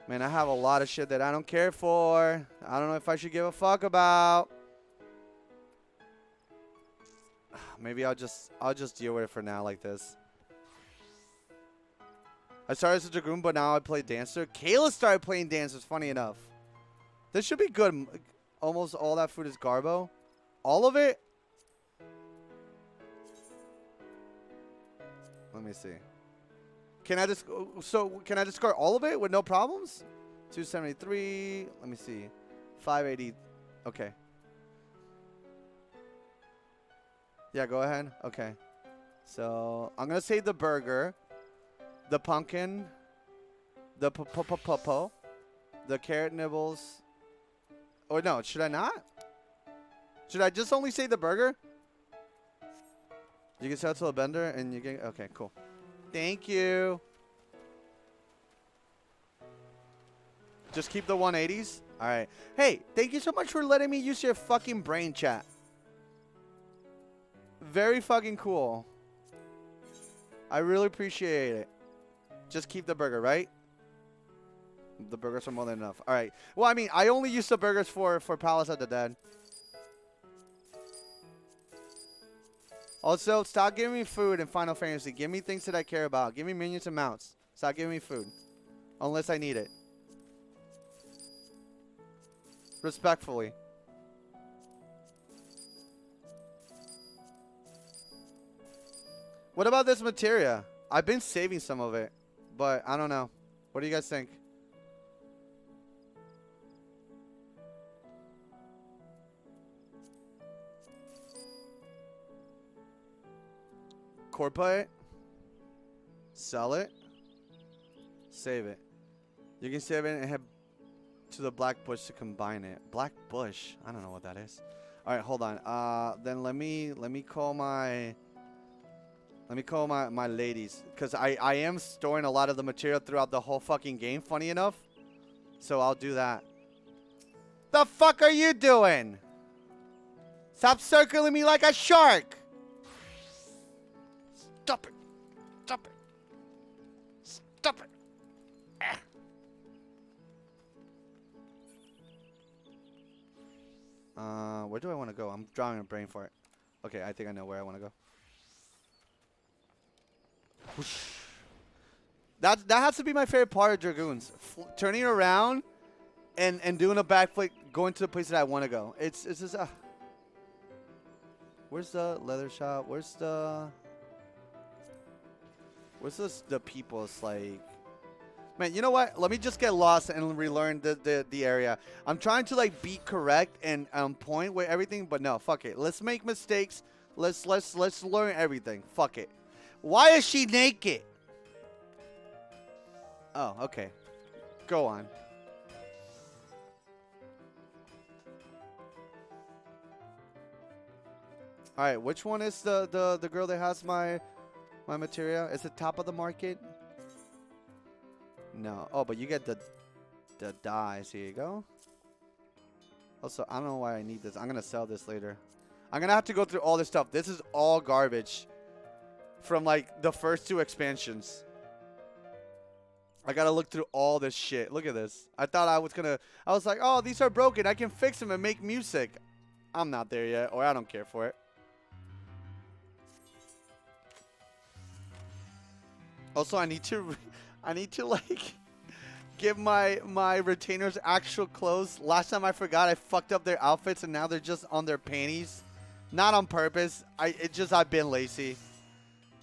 Man, I have a lot of shit that I don't care for. I don't know if I should give a fuck about. Maybe I'll just deal with it for now like this. I started as a dragoon, but now I play dancer. Kayla started playing dancers, funny enough. This should be good. Almost all that food is garbo. All of it? Let me see. Can I just can I discard all of it with no problems? 273. Let me see. 580. Okay. Yeah, go ahead. Okay. So I'm gonna save the burger, the pumpkin, the po, the carrot nibbles. Or no, should I not? Should I just only save the burger? You can sell it to a vendor and you get. Okay, cool. Thank you. Just keep the 180s. All right. Hey, thank you so much for letting me use your fucking brain chat. Very fucking cool. I really appreciate it. Just keep the burger, right? The burgers are more than enough. All right. Well, I mean, I only use the burgers for Palace of the Dead. Also, stop giving me food in Final Fantasy. Give me things that I care about. Give me minions and mounts. Stop giving me food. Unless I need it. Respectfully. What about this materia? I've been saving some of it, but I don't know. What do you guys think? Corpa it. Sell it. Save it. You can save it and head to the black bush to combine it. Black bush? I don't know what that is. All right, hold on. Then let me call my ladies, because I am storing a lot of the material throughout the whole fucking game, funny enough. So I'll do that. The fuck are you doing? Stop circling me like a shark. Stop it. Stop it. Stop it. Where do I want to go? I'm drawing a brain for it. Okay, I think I know where I want to go. Whoosh. That has to be my favorite part of Dragoons. Turning around and doing a backflip, going to the place that I want to go. It's just where's the leather shop? Where's the people? It's like, man, you know what? Let me just get lost and relearn the area. I'm trying to like be correct and on point with everything, but no, fuck it. Let's make mistakes. Let's learn everything. Fuck it. Why is she naked? Oh, okay. Go on. All right, which one is the girl that has my materia? Is it top of the market? No. Oh, but you get the dyes. Here you go. Also, I don't know why I need this. I'm gonna sell this later. I'm gonna have to go through all this stuff. This is all garbage from like the first 2 expansions. I gotta look through all this shit. Look at this. I thought I was like, oh, these are broken. I can fix them and make music. I'm not there yet, or I don't care for it. Also, I need to like give my retainers actual clothes. Last time I forgot, I fucked up their outfits and now they're just on their panties. Not on purpose. I've been lazy.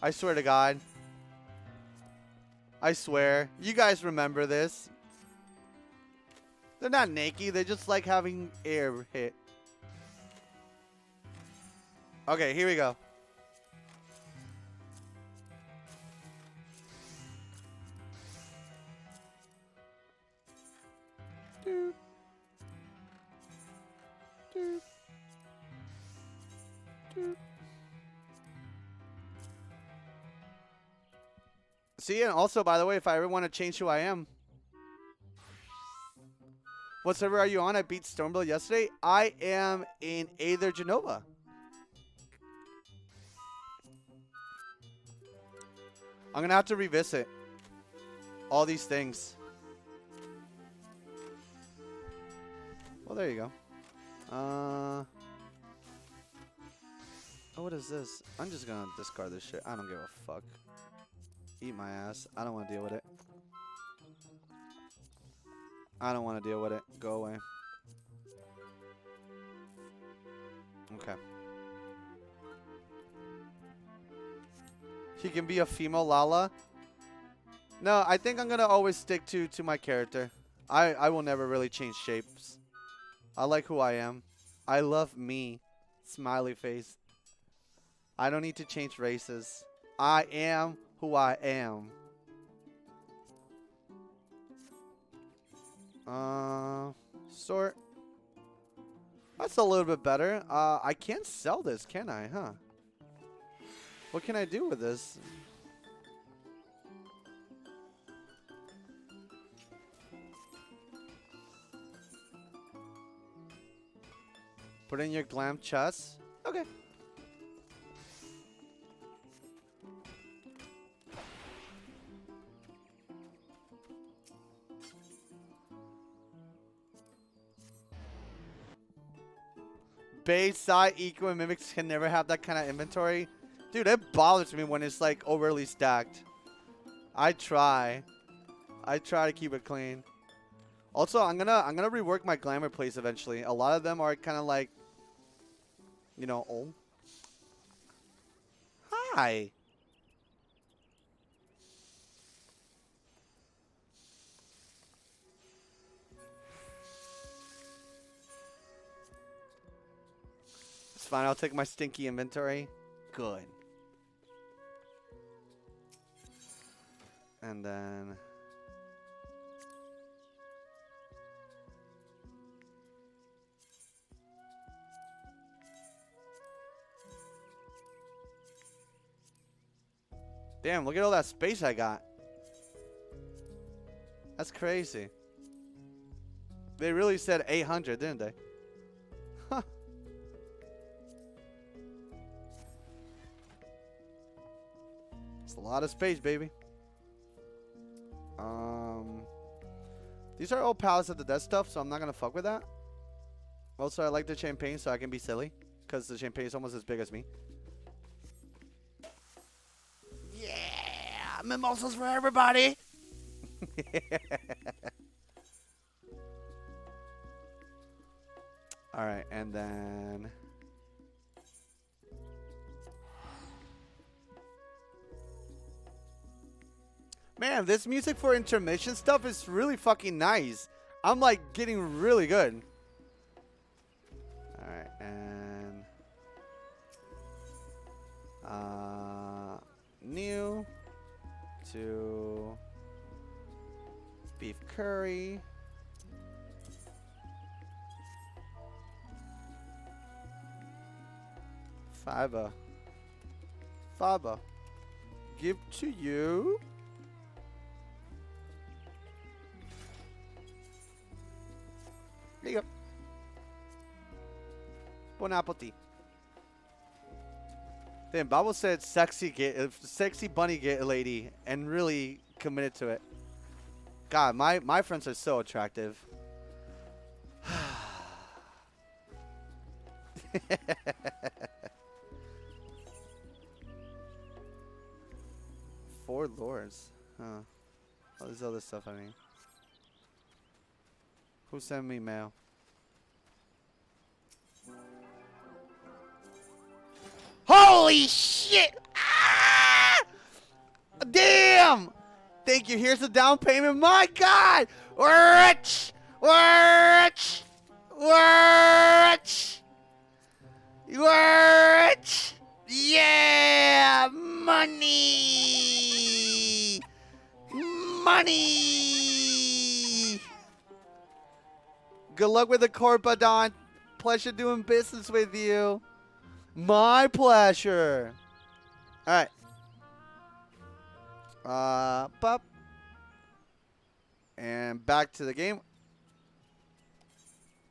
I swear to God. I swear. You guys remember this. They're not naked. They just like having air hit. Okay, here we go. Doop. Doop. Doop. See, and also, by the way, if I ever want to change who I am. What server are you on? I beat Stormville yesterday. I am in Aether Genova. I'm going to have to revisit all these things. Well, there you go. Oh, what is this? I'm just gonna discard this shit. I don't give a fuck. Eat my ass. I don't want to deal with it. I don't want to deal with it. Go away. Okay. He can be a female Lala. No, I think I'm gonna always stick to my character. I will never really change shapes. I like who I am. I love me. Smiley face. I don't need to change races. I am who I am. Sort. That's a little bit better. I can't sell this, can I? Huh? What can I do with this? Put in your glam chest. Okay. Base, Psy, Eco, and Mimics can never have that kind of inventory. Dude, it bothers me when it's like overly stacked. I try to keep it clean. Also, I'm gonna rework my glamour plays eventually. A lot of them are kind of like, you know, old. Hi. It's fine. I'll take my stinky inventory. Good. And then damn, look at all that space I got. That's crazy. They really said 800, didn't they? Huh. It's a lot of space, baby. These are all pallets of the dead stuff, so I'm not gonna fuck with that. Also, I like the champagne, so I can be silly, because the champagne is almost as big as me. Yeah, mimosas for everybody. All right, and then man, this music for intermission stuff is really fucking nice. I'm like getting really good. All right, and new to beef curry. Fiber. Give to you. There you go. Bon appetit. Then Babo said sexy bunny lady and really committed to it. God, my friends are so attractive. Four lords. Huh. All this other stuff, I mean. Who sent me mail? Holy shit! Ah! Damn! Thank you. Here's the down payment. My God! Rich! Rich! Rich! Rich! Yeah! Money! Money! Good luck with the Corpadon. Pleasure doing business with you. My pleasure. All right. Pop. And back to the game.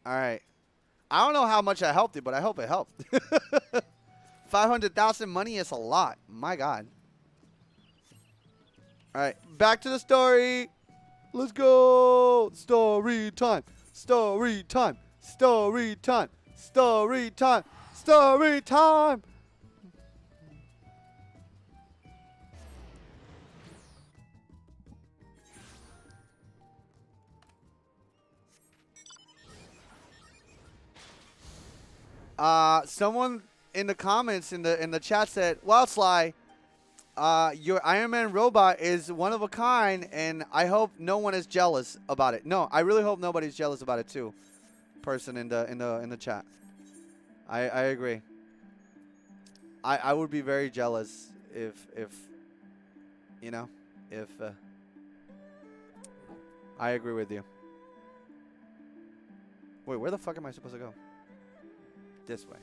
All right. I don't know how much I helped you, but I hope it helped. 500,000 money is a lot. My God. All right. Back to the story. Let's go. Story time. Story time. Story time. Story time. Story time. Someone in the comments in the chat said, "Well, Sly, your Iron Man robot is one of a kind, and I hope no one is jealous about it." No, I really hope nobody's jealous about it too. Person in the chat, I agree. I would be very jealous if you know, if I agree with you. Wait, where the fuck am I supposed to go? This way.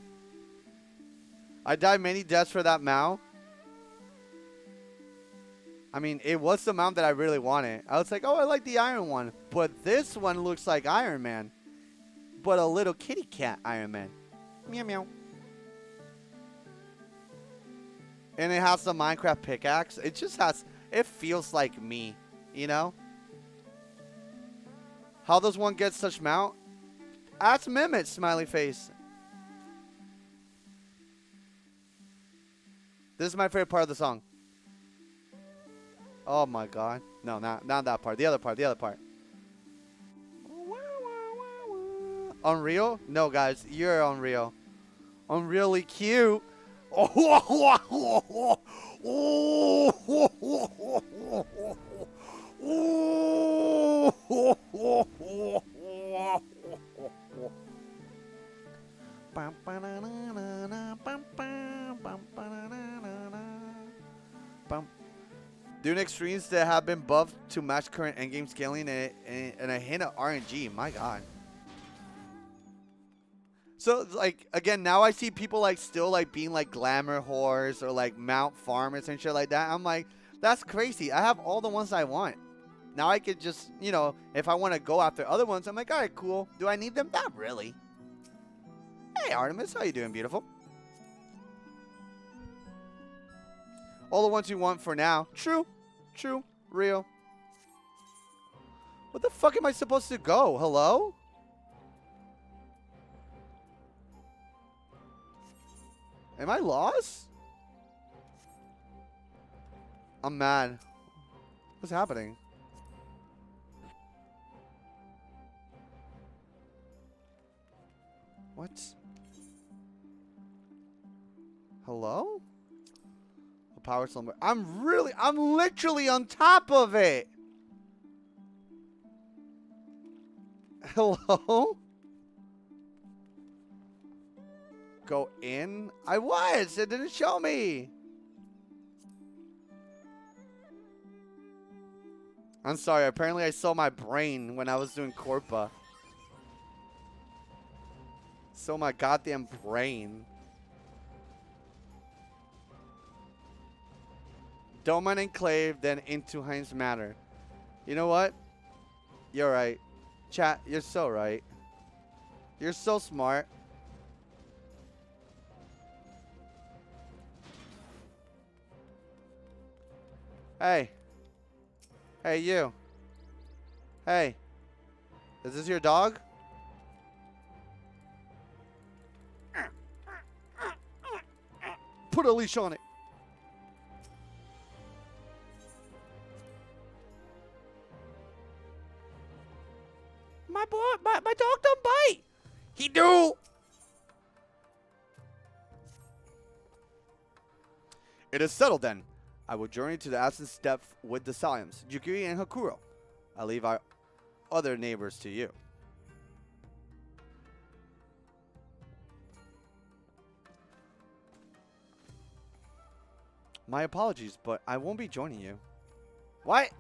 I died many deaths for that mount. I mean, it was the mount that I really wanted. I was like, oh, I like the iron one. But this one looks like Iron Man. But a little kitty cat Iron Man. Meow, meow. And it has the Minecraft pickaxe. It just has, it feels like me, you know? How does one get such mount? Ask Mimit, smiley face. This is my favorite part of the song. Oh my god. No, not that part. The other part. The other part. Unreal? No, guys. You're unreal. I'm really cute. Doing extremes that have been buffed to match current endgame scaling and a hint of RNG. My god. So, like, again, now I see people, like, still, like, being, like, glamour whores or, like, mount farmers and shit like that. I'm like, that's crazy. I have all the ones I want. Now I could just, you know, if I want to go after other ones, I'm like, all right, cool. Do I need them? Not really. Hey, Artemis. How you doing, beautiful? All the ones you want for now. True. True. Real. What the fuck am I supposed to go? Hello? Am I lost? I'm mad. What's happening? What? Hello? A power slumber. I'm literally on top of it. Hello? Go in? I was. It didn't show me. I'm sorry. Apparently, I saw my brain when I was doing Corpa. Saw my goddamn brain. Doman Enclave, then into Heinz Manor. You know what? You're right. Chat, you're so right. You're so smart. Hey. Hey, you. Hey. Is this your dog? Put a leash on it. My boy, my dog don't bite. He do. It is settled then. I will journey to the Ascent Step with the Saliams, Yukiri and Hakuro. I leave our other neighbors to you. My apologies, but I won't be joining you. What?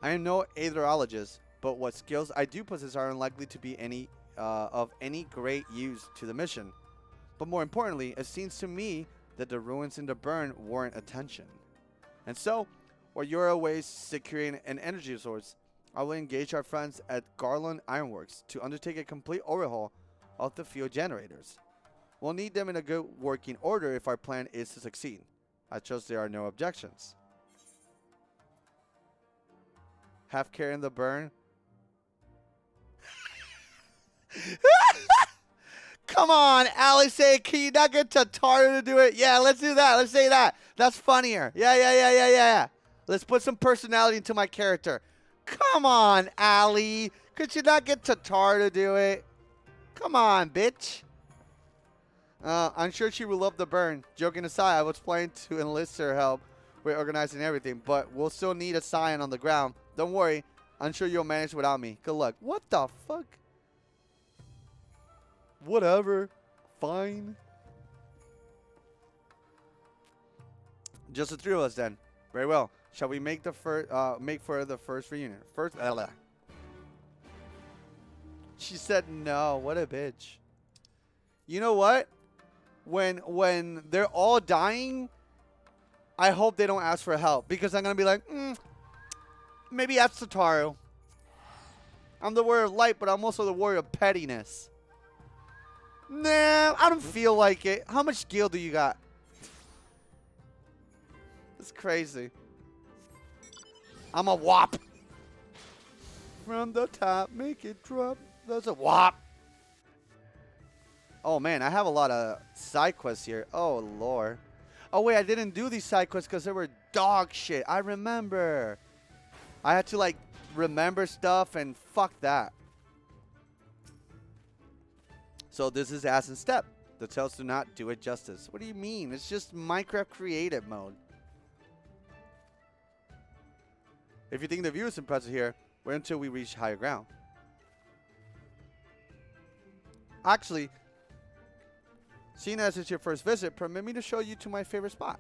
I am no aetherologist, but what skills I do possess are unlikely to be of any great use to the mission. But more importantly, it seems to me that the ruins in the burn warrant attention. And so, while you're away securing an energy source, I will engage our friends at Garland Ironworks to undertake a complete overhaul of the fuel generators. We'll need them in a good working order if our plan is to succeed. I trust there are no objections. Have care in the burn. Come on, Alex, say, can you not get Tataru to do it? Yeah, let's do that. Let's say that. That's funnier. Yeah. Let's put some personality into my character. Come on, Ali. Could you not get Tataru to do it? Come on, bitch. I'm sure she will love the burn. Joking aside, I was planning to enlist her help with organizing everything, but we'll still need a scion on the ground. Don't worry. I'm sure you'll manage without me. Good luck. What the fuck? Whatever. Fine. Just the three of us then. Very well. Shall we make the make for the first reunion? First. She said no. What a bitch. You know what? When they're all dying, I hope they don't ask for help, because I'm gonna be like, maybe ask Tataru. I'm the warrior of light, but I'm also the warrior of pettiness. Nah, I don't feel like it. How much skill do you got? It's crazy. I'm a whop. From the top, make it drop. That's a whop. Oh, man, I have a lot of side quests here. Oh, Lord. Oh, wait, I didn't do these side quests because they were dog shit. I remember. I had to, like, remember stuff, and fuck that. So this is Ass and Step. The tales do not do it justice. What do you mean? It's just Minecraft creative mode. If you think the view is impressive here, wait until we reach higher ground. Actually, seeing as it's your first visit, permit me to show you to my favorite spot.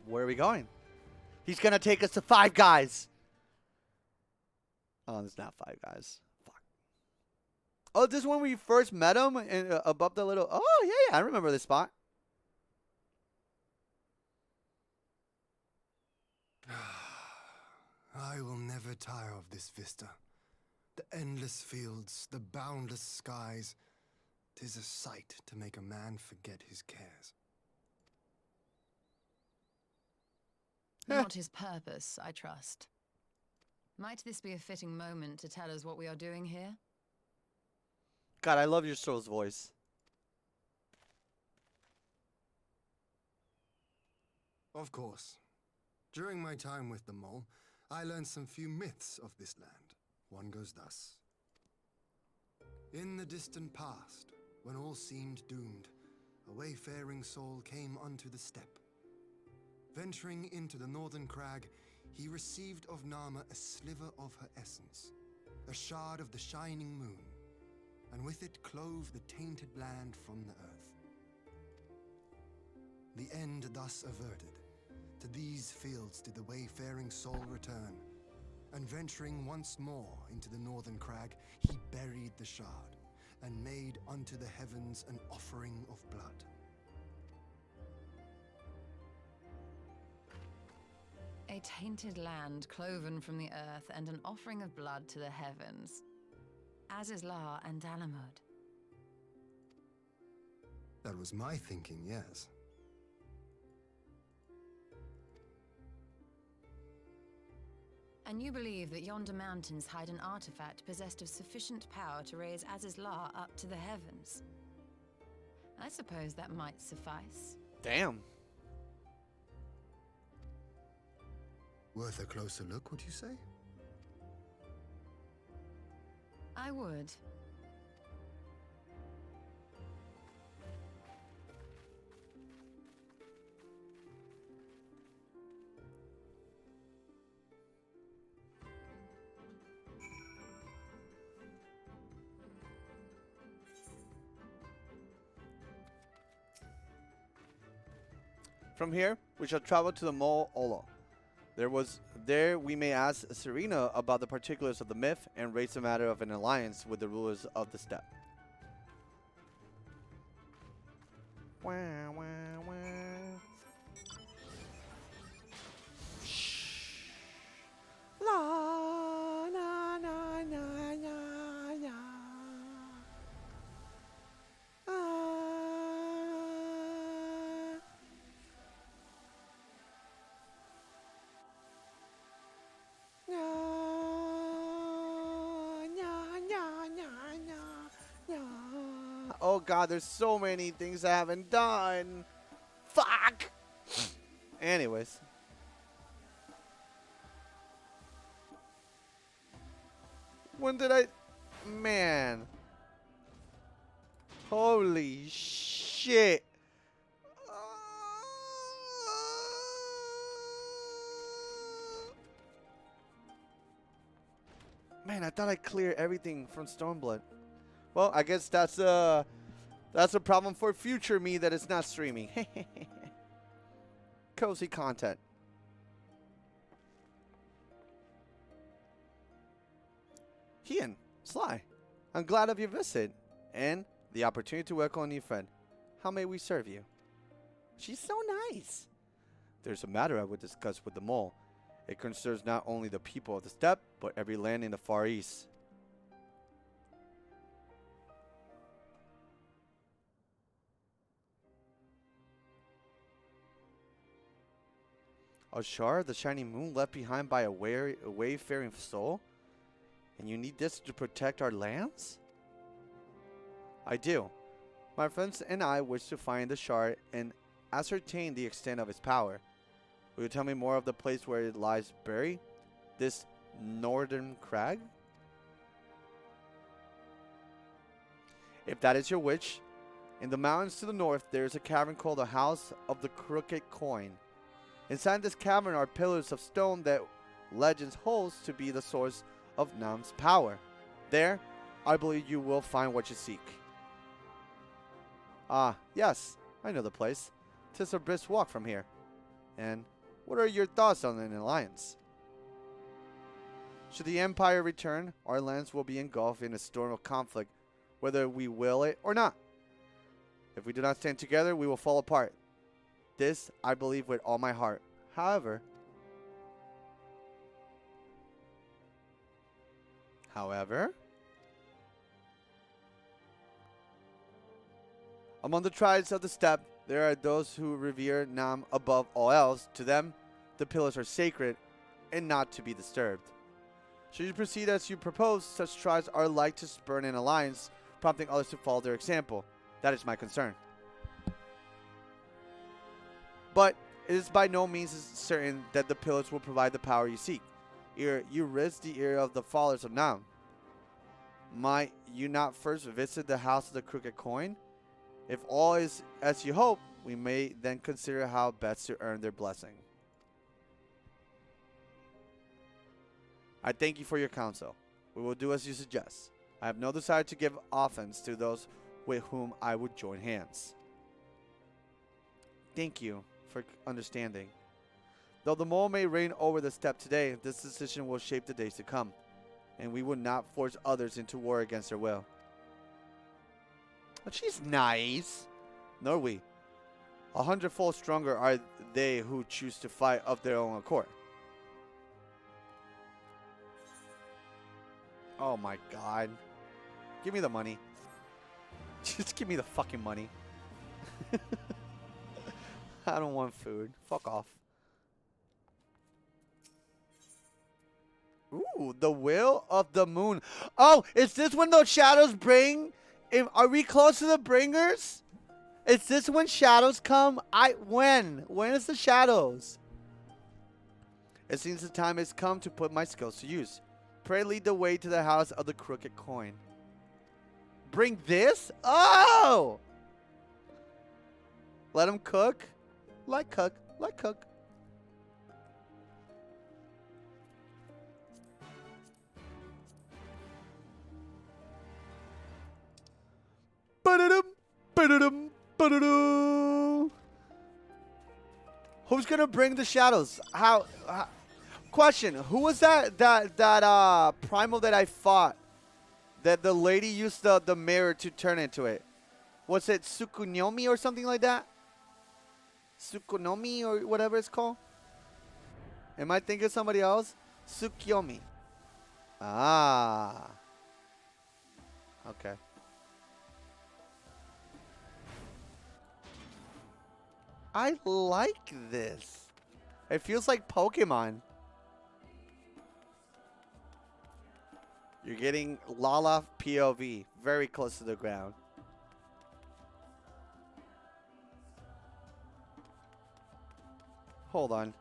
Where are we going? He's going to take us to Five Guys. Oh, it's not Five Guys. Fuck. Oh, this is when we first met him in, above the little... Oh, yeah, I remember this spot. I will never tire of this vista. The endless fields, the boundless skies. 'Tis a sight to make a man forget his cares. Not his purpose, I trust. Might this be a fitting moment to tell us what we are doing here? God, I love your soul's voice. Of course. During my time with the mole, I learned some few myths of this land. One goes thus. In the distant past, when all seemed doomed, a wayfaring soul came unto the steppe. Venturing into the northern crag, he received of Nama a sliver of her essence, a shard of the shining moon, and with it clove the tainted land from the earth. The end thus averted, to these fields did the wayfaring soul return, and venturing once more into the northern crag, he buried the shard, and made unto the heavens an offering of blood. A tainted land cloven from the earth, and an offering of blood to the heavens. Azizlar and Dalamud. That was my thinking, yes. And you believe that yonder mountains hide an artifact possessed of sufficient power to raise Azizlar up to the heavens? I suppose that might suffice. Damn. Worth a closer look, would you say? I would. From here, we shall travel to the Mole Olo. There we may ask Serena about the particulars of the myth and raise the matter of an alliance with the rulers of the steppe. Wah, wah, wah. Shh. La, na, na, na, na, na. Oh god, there's so many things I haven't done. Fuck. Anyways. When did I... Man. Holy shit. Man, I thought I cleared everything from Stormblood. Well, I guess that's a problem for future me that it's not streaming. Cozy content. Kian, Sly, I'm glad of your visit and the opportunity to welcome a new friend. How may we serve you? She's so nice. There's a matter I would discuss with the mole. It concerns not only the people of the steppe, but every land in the Far East. A shard of the shining moon left behind by a wayfaring soul? And you need this to protect our lands? I do. My friends and I wish to find the shard and ascertain the extent of its power. Will you tell me more of the place where it lies buried? This northern crag? If that is your wish, in the mountains to the north there is a cavern called the House of the Crooked Coin. Inside this cavern are pillars of stone that legends holds to be the source of Nam's power. There, I believe you will find what you seek. Ah, yes, I know the place. 'Tis a brisk walk from here. And what are your thoughts on an alliance? Should the Empire return, our lands will be engulfed in a storm of conflict, whether we will it or not. If we do not stand together, we will fall apart. This I believe with all my heart. However, among the tribes of the steppe, there are those who revere Nam above all else. To them, the pillars are sacred and not to be disturbed. Should you proceed as you propose, such tribes are like to spurn an alliance, prompting others to follow their example. That is my concern. But it is by no means certain that the pillars will provide the power you seek. You risk the ear of the followers of Nam. Might you not first visit the House of the Crooked Coin? If all is as you hope, we may then consider how best to earn their blessing. I thank you for your counsel. We will do as you suggest. I have no desire to give offense to those with whom I would join hands. Thank you for understanding. Though the mole may reign over the steppe today, this decision will shape the days to come, and we will not force others into war against their will. But she's nice. Nor we. 100-fold stronger are they who choose to fight of their own accord. Oh my god. Give me the money. Just give me the fucking money. I don't want food. Fuck off. Ooh, the Will of the Moon. Oh, is this when those shadows bring? Are we close to the bringers? Is this when shadows come? When? When is the shadows? It seems the time has come to put my skills to use. Pray lead the way to the House of the Crooked Coin. Bring this? Oh! Let him cook. Like cook. Like cook. Ba-da-dum, ba-da-dum, ba-da-dum. Who's gonna bring the shadows? How question, who was that primal that I fought? That the lady used the mirror to turn into it. Was it Tsukunomi or something like that? Tsukunomi or whatever it's called? Am I thinking of somebody else? Tsukuyomi. Ah. Okay. I like this. It feels like Pokemon. You're getting Lala POV. Very close to the ground. Hold on.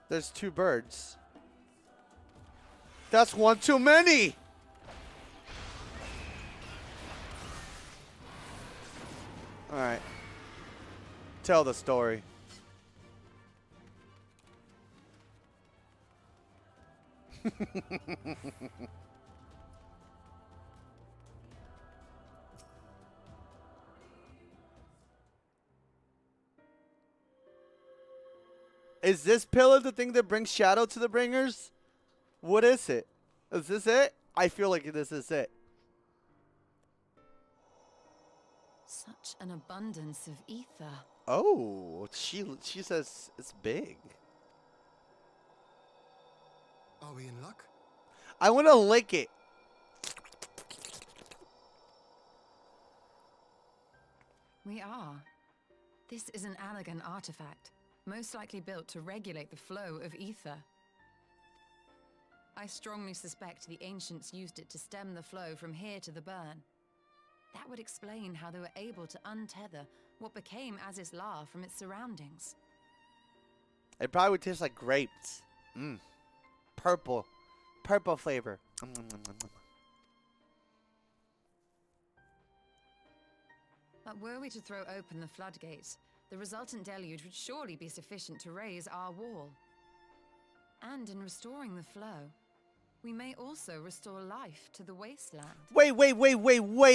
There's 2 birds. That's one too many! All right. Tell the story. Is this pillar the thing that brings shadow to the bringers? What is it? Is this it? I feel like this is it. Such an abundance of ether. Oh, she says it's big. Are we in luck? I want to lick it. We are. This is an elegant artifact, most likely built to regulate the flow of ether. I strongly suspect the ancients used it to stem the flow from here to the burn. That would explain how they were able to untether what became Azizlar from its surroundings. It probably would taste like grapes. Purple. Purple flavor. But were we to throw open the floodgates, the resultant deluge would surely be sufficient to raise our wall. And in restoring the flow, we may also restore life to the wasteland. Wait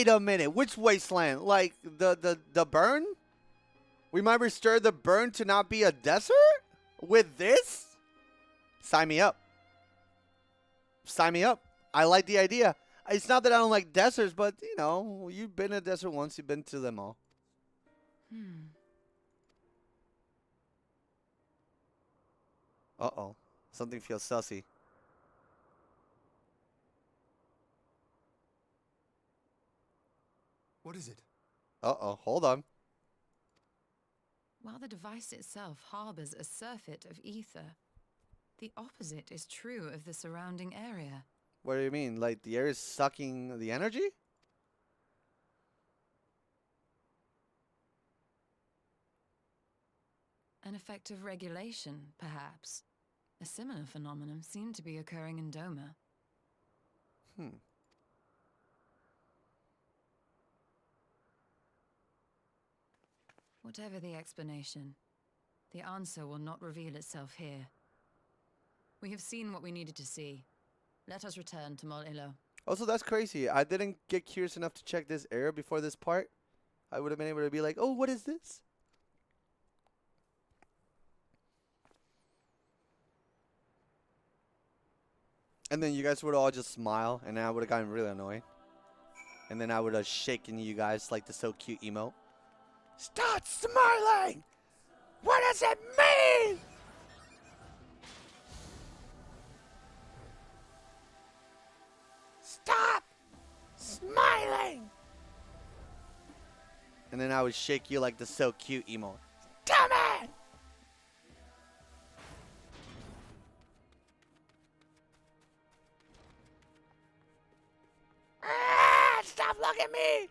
a minute. Which wasteland? Like the burn? We might restore the burn to not be a desert? With this? Sign me up. Sign me up. I like the idea. It's not that I don't like deserts, but, you know, you've been in a desert once. You've been to them all. Uh-oh. Something feels sussy. What is it? Uh-oh. Hold on. While the device itself harbors a surfeit of ether, the opposite is true of the surrounding area. What do you mean? Like the air is sucking the energy? An effect of regulation, perhaps. A similar phenomenon seemed to be occurring in Doma. Whatever the explanation, the answer will not reveal itself here. We have seen what we needed to see. Let us return to Mol Ilo. Also, that's crazy. I didn't get curious enough to check this area before this part. I would have been able to be like, oh, what is this? And then you guys would all just smile, and then I would have gotten really annoyed. And then I would have shaken you guys like the so cute emote. Stop smiling! What does it mean? Stop smiling! And then I would shake you like the so cute emote. Damn it! Stop looking at me!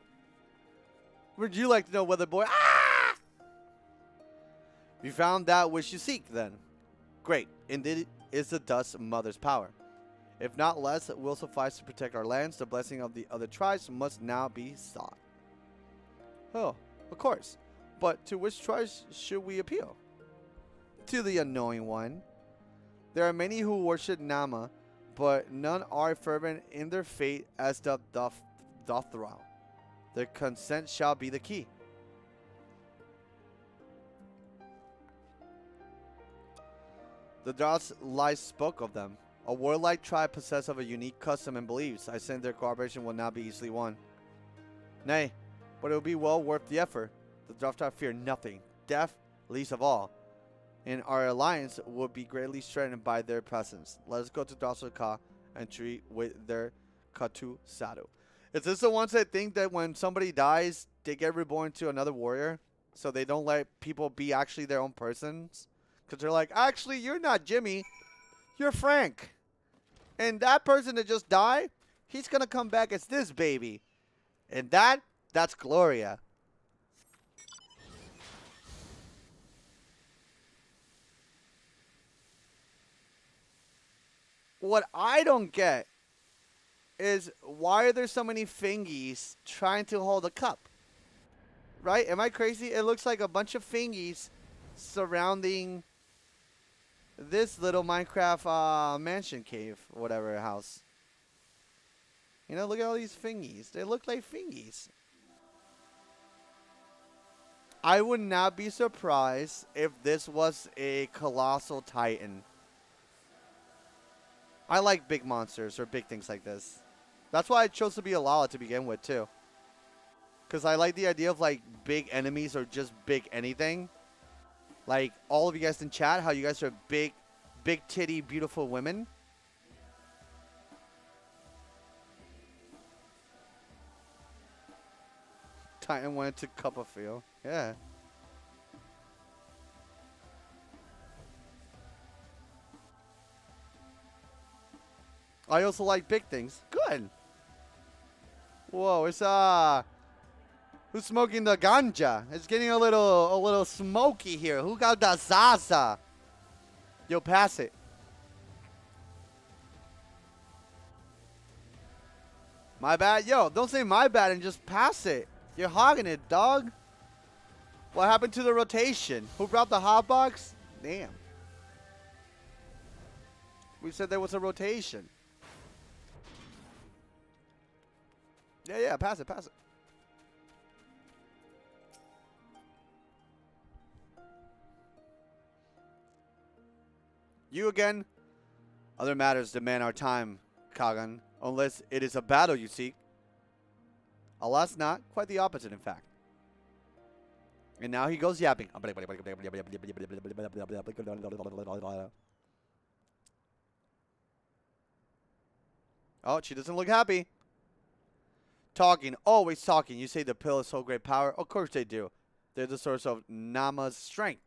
Would you like to know whether boy? Ah! You found that which you seek, then. Great. Indeed, is the dust mother's power. If not less, it will suffice to protect our lands. The blessing of the other tribes must now be sought. Oh, of course. But to which tribes should we appeal? To the annoying one. There are many who worship Nama, but none are fervent in their faith as the Dothral. Their consent shall be the key. The Dross lies spoke of them. A warlike tribe possessed of a unique custom and beliefs. I sense their cooperation will not be easily won. Nay, but it will be well worth the effort. The Dross fear nothing, death least of all. And our alliance will be greatly strengthened by their presence. Let us go to Dross and treat with their Katu Sadu. Is this the ones that think that when somebody dies, they get reborn to another warrior? So they don't let people be actually their own persons? Because they're like, actually, you're not Jimmy. You're Frank. And that person that just died, he's going to come back as this baby. And that's Gloria. What I don't get is why are there so many fingies trying to hold a cup? Right? Am I crazy? It looks like a bunch of thingies surrounding this little Minecraft mansion cave, whatever house. You know, look at all these thingies. They look like thingies. I would not be surprised if this was a colossal titan. I like big monsters or big things like this. That's why I chose to be a Lala to begin with, too. Because I like the idea of, like, big enemies or just big anything. Like, all of you guys in chat, how you guys are big titty, beautiful women. Titan went to Copperfield. Yeah. I also like big things. Good. Whoa, it's who's smoking the ganja? It's getting a little smoky here. Who got the Zaza? Yo, pass it. My bad. Yo, don't say my bad and just pass it. You're hogging it, dog. What happened to the rotation? Who brought the hot box? Damn. We said there was a rotation. Yeah, pass it, pass it. You again? Other matters demand our time, Kagan. Unless it is a battle you seek. Alas not. Quite the opposite, in fact. And now he goes yapping. Oh, she doesn't look happy. Talking. Always talking. You say the pill is so great power. Of course they do. They're the source of Nama's strength.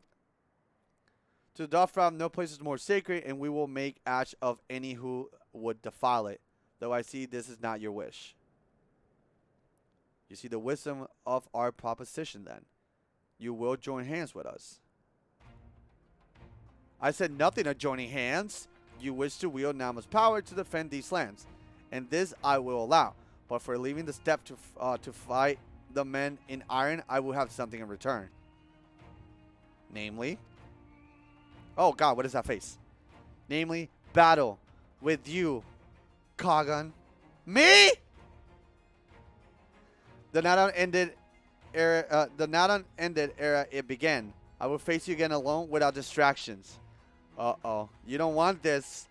To the Dothram, no place is more sacred, and we will make ash of any who would defile it. Though I see this is not your wish. You see the wisdom of our proposition then. You will join hands with us. I said nothing of joining hands. You wish to wield Nama's power to defend these lands. And this I will allow. But for leaving the step to fight the men in iron, I will have something in return. Namely... Oh god, what is that face? Namely, battle with you, Kagan. Me? The not unended era, it began. I will face you again alone without distractions. Uh-oh. You don't want this.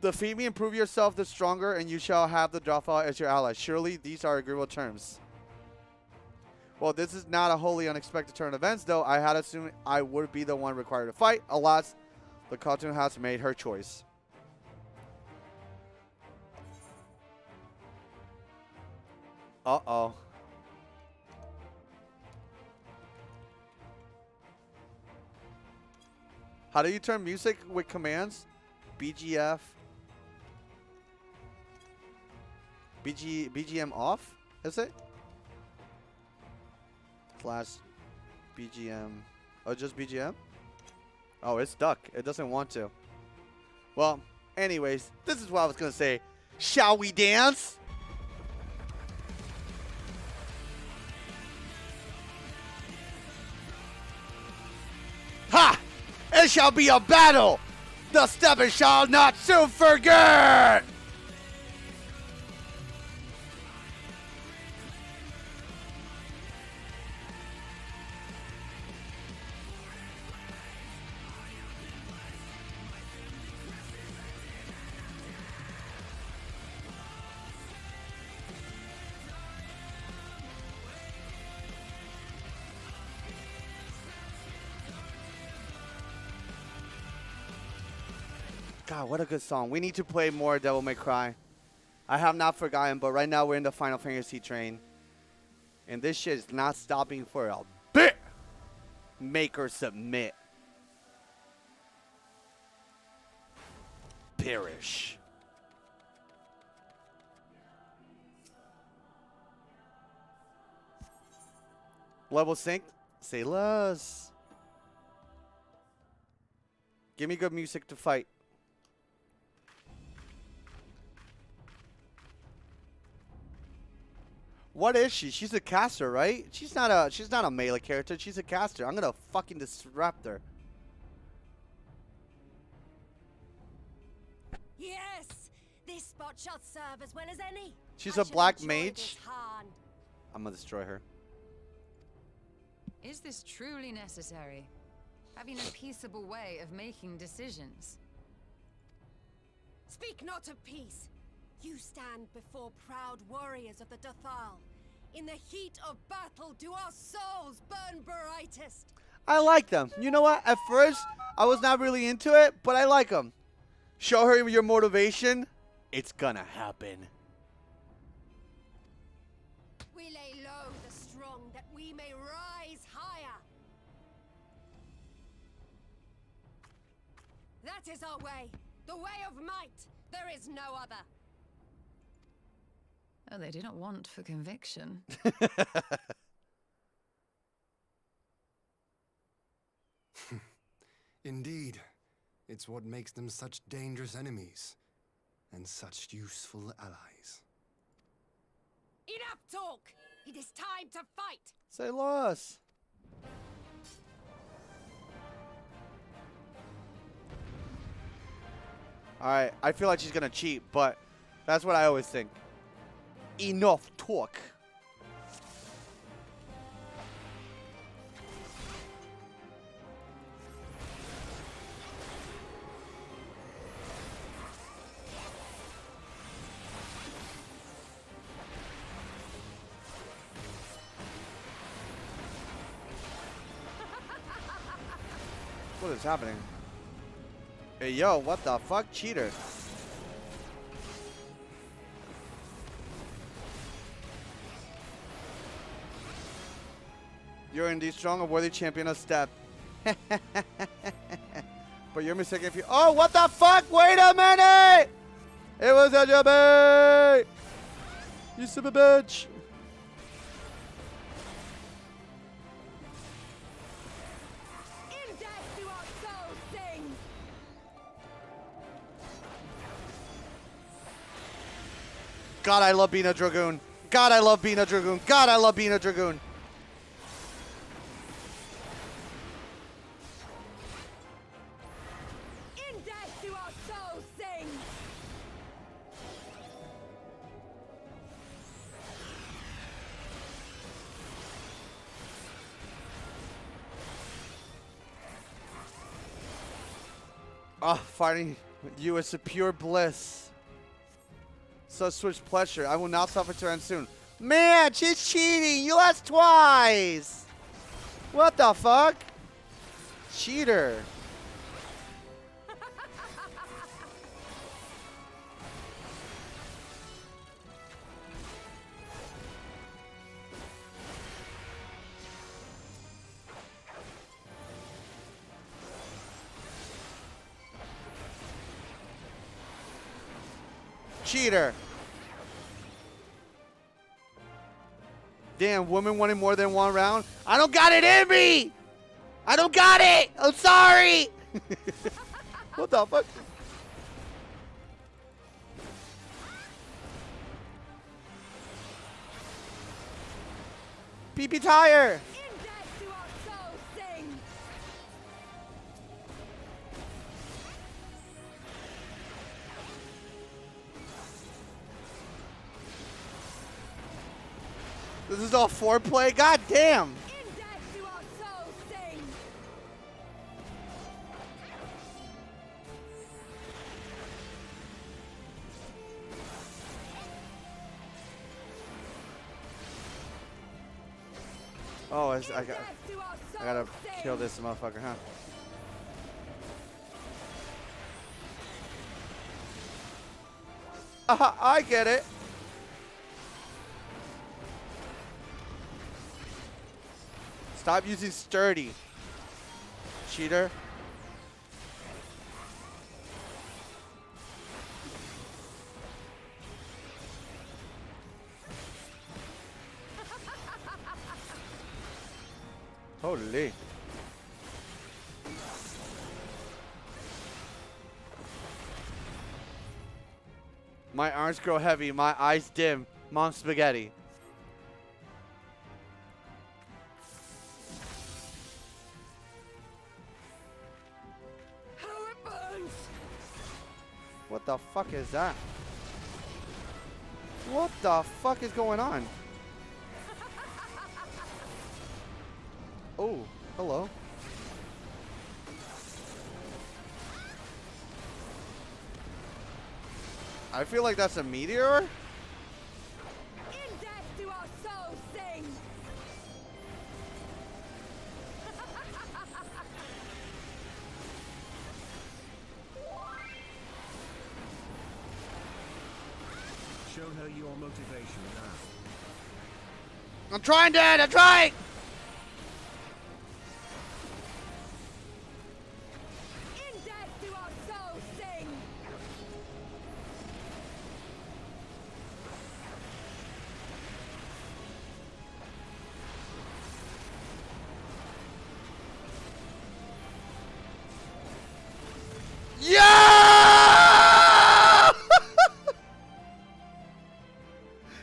Defeat me and prove yourself the stronger, and you shall have the Drothal as your ally. Surely these are agreeable terms. Well, this is not a wholly unexpected turn of events, though. I had assumed I would be the one required to fight. Alas, the cartoon has made her choice. Uh-oh. How do you turn music with commands? BGF. BGM off? Is it? Slash BGM. Oh, just BGM? Oh, it's stuck. It doesn't want to. Well, anyways, this is what I was going to say. Shall we dance? Ha! It shall be a battle! The stepper shall not soon forget! God, what a good song. We need to play more Devil May Cry. I have not forgotten, but right now we're in the Final Fantasy train. And this shit is not stopping for a bit. Make her submit. Perish. Level sync. Say less. Give me good music to fight. What is she? She's a caster, right? She's not a melee character. She's a caster. I'm gonna fucking disrupt her. Yes, this spot shall serve as well as any. She's I a shall black enjoy mage. this harn. I'm gonna destroy her. Is this truly necessary? Having a peaceable way of making decisions? Speak not of peace. You stand before proud warriors of the Dathal. In the heat of battle do our souls burn brightest. I like them. You know what? At first, I was not really into it, but I like them. Show her your motivation. It's gonna happen. We lay low the strong that we may rise higher. That is our way. The way of might. There is no other. Oh, they do not want for conviction. Indeed, it's what makes them such dangerous enemies and such useful allies. Enough talk! It is time to fight! Say loss. Alright, I feel like she's gonna cheat, but that's what I always think. Enough talk. What is happening? Hey, yo, what the fuck? Cheater. You're indeed strong, a worthy champion of step. But you're mistaken if you... Oh, what the fuck? Wait a minute! It was a jabby! You son of a bitch! In death do our souls sing! God, I love being a Dragoon. God, I love being a Dragoon. God, I love being a Dragoon. In death do our souls sing! Oh, fighting you is a pure bliss. Such switch pleasure. I will not suffer to end soon. Man, she's cheating. You lost twice. What the fuck? Cheater. Cheater. Damn, woman wanted more than one round. I don't got it in me. I don't got it. I'm sorry. What the fuck? PP tire. In death do our souls sing! This is all foreplay. God damn. In death do our souls sing! Oh, In I death do our souls gotta sing! kill this motherfucker, huh? I get it. Stop using sturdy. Cheater. Holy. My arms grow heavy, my eyes dim. Mom spaghetti. What the fuck is that? What the fuck is going on? Oh, hello. I feel like that's a meteor. In death do our souls sing! Show her your motivation now. I'm trying, Dad. I'm trying. In death do our souls sing! Yeah!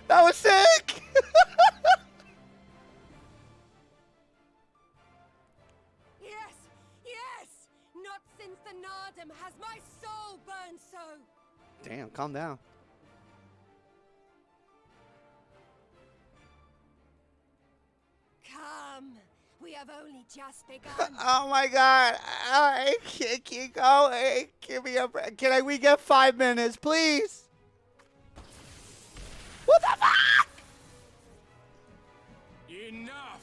That was sick. Yes! Yes! Not since the Nardum has my soul burned so! Damn, calm down. Come! We have only just begun. Oh my God! I can't keep going. Give me a break. We get 5 minutes, please? What the fuck? Enough!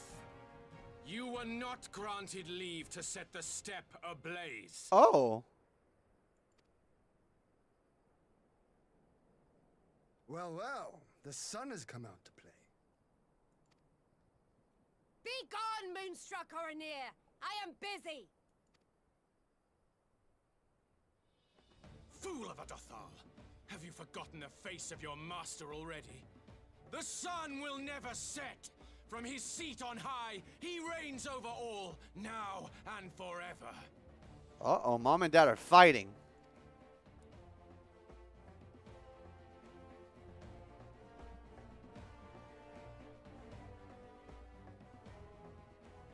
You were not granted leave to set the steppe ablaze. Oh. Well, well, the sun has come out to play. Be gone, Moonstruck Oranir! I am busy! Fool of a Dothal! Have you forgotten the face of your master already? The sun will never set! From his seat on high, he reigns over all, now and forever. Uh-oh, Mom and Dad are fighting.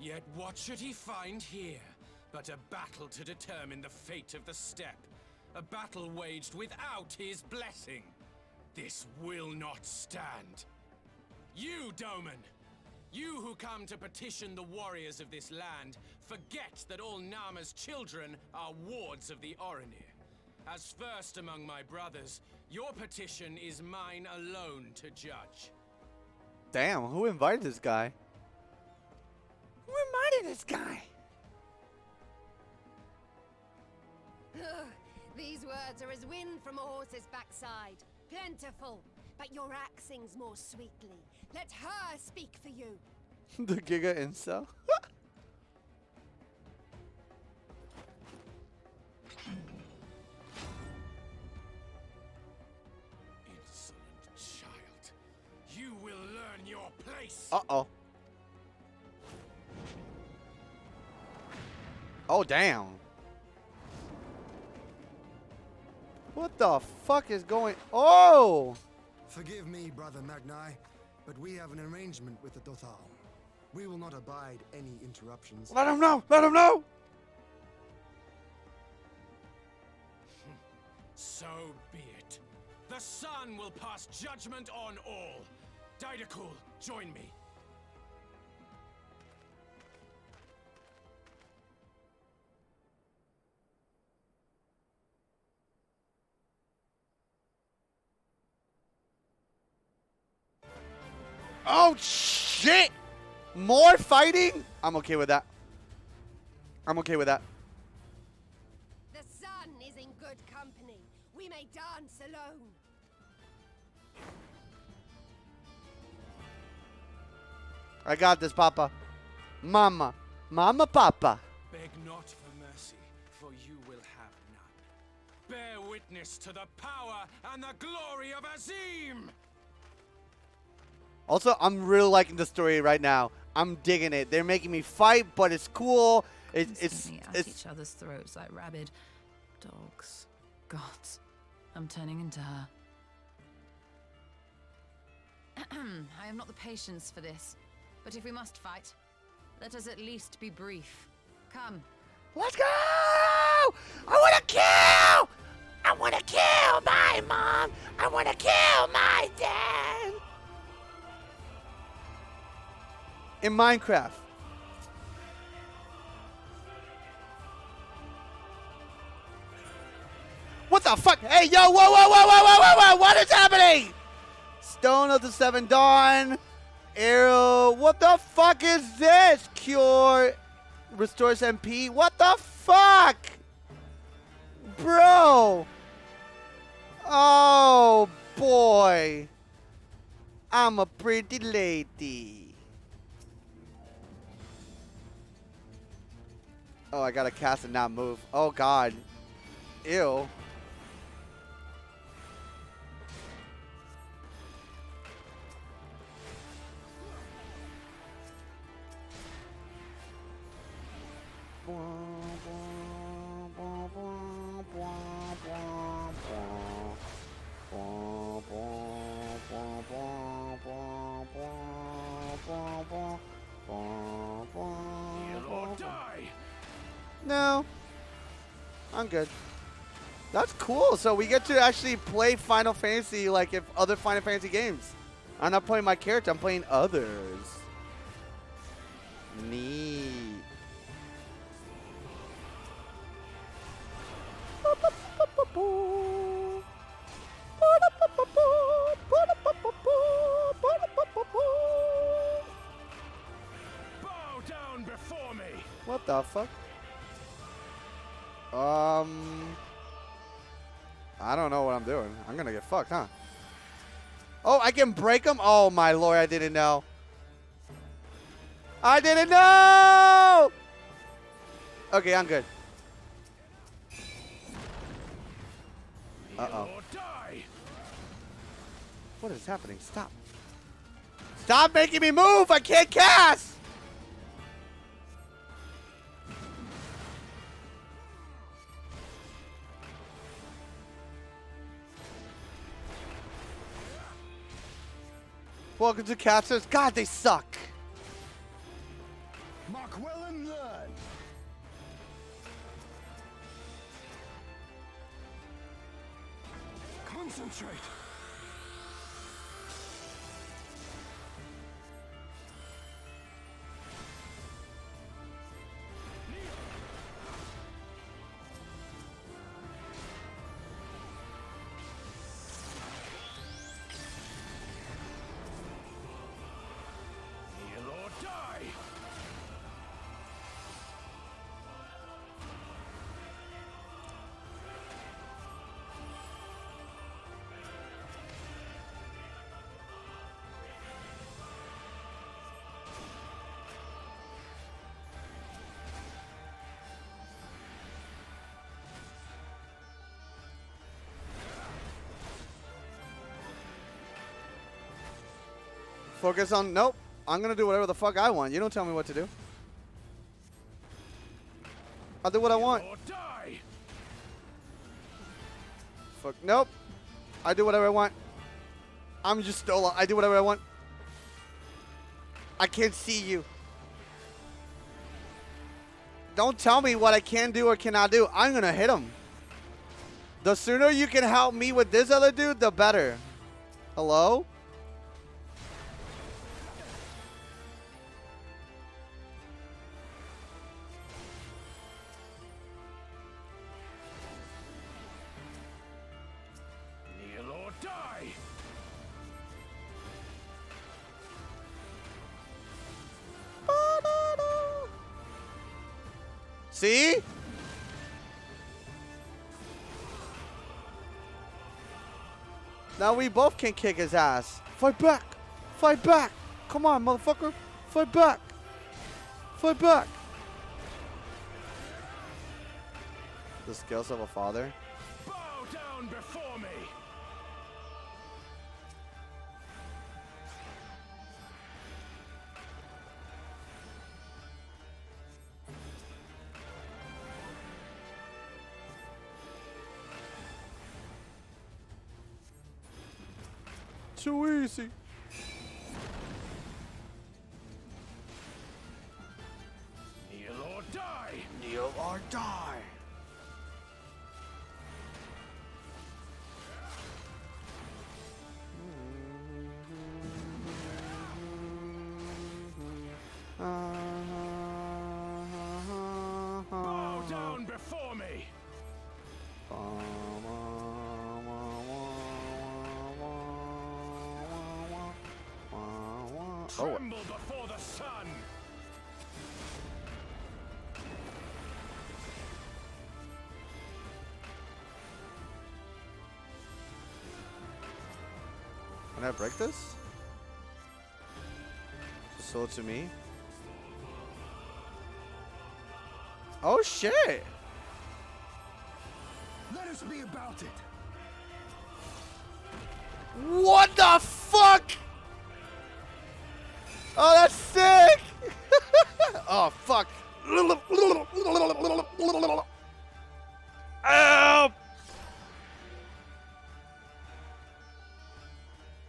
Yet what should he find here but a battle to determine the fate of the steppe? A battle waged without his blessing. This will not stand. You, Doman! You who come to petition the warriors of this land, forget that all Nama's children are wards of the Oranir. As first among my brothers, your petition is mine alone to judge. Damn, who invited this guy? Who invited this guy? These words are as wind from a horse's backside. Plentiful, but your axe sings more sweetly. Let her speak for you. The Giga Incel? Insolent child. You will learn your place. Uh-oh. Oh, damn. What the fuck is going... Oh! Forgive me, Brother Magni, but we have an arrangement with the Dothal. We will not abide any interruptions. Let him know! Let him know! So be it. The sun will pass judgment on all. Didakul, join me. Oh, shit! More fighting? I'm okay with that. I'm okay with that. The sun is in good company. We may dance alone. I got this, Papa. Mama. Mama, Papa. Beg not for mercy, for you will have none. Bear witness to the power and the glory of Azim! Also, I'm really liking the story right now. I'm digging it. They're making me fight, but it's cool. It's at each other's throats like rabid dogs. Gods, I'm turning into her. I have not the patience for this, but if we must fight, let us at least be brief. Come. Let's go! I want to kill! I want to kill! my mom. I want to kill my dad. In Minecraft. What the fuck? Hey, yo, whoa, whoa, whoa, whoa, whoa, whoa, whoa, what is happening? Stone of the Seven Dawn. Arrow. What the fuck is this? Cure. Restores MP. What the fuck? Bro. Oh, boy. I'm a pretty lady. Oh, I gotta cast and not move. Oh, God. Ew. No, I'm good. That's cool. So we get to actually play Final Fantasy like if other Final Fantasy games. I'm not playing my character. I'm playing others. Neat. Bow down before me. What the fuck? I don't know what I'm doing. I'm gonna get fucked, huh? Oh, I can break them? Oh, my lord, I didn't know. I didn't know! Okay, I'm good. Uh-oh. What is happening? Stop. Stop making me move! I can't cast! Welcome to casters. God, they suck. Mark well and learn. Concentrate. Focus on, nope. I'm gonna do whatever the fuck I want. You don't tell me what to do. I'll do what I want. Fuck, nope. I do whatever I want. I'm just Stola. I do whatever I want. I can't see you. Don't tell me what I can do or cannot do. I'm gonna hit him. The sooner you can help me with this other dude, the better. Hello? See? Now we both can kick his ass. Fight back. Fight back. Come on, motherfucker. Fight back. Fight back. The skills of a father. Bow down before me. Too easy. Kneel or die. Kneel or die. Tremble before the sun! Can I break this? Sold to me. Oh shit! Let us be about it. What the fuck? Oh, that's sick! Oh fuck! Help!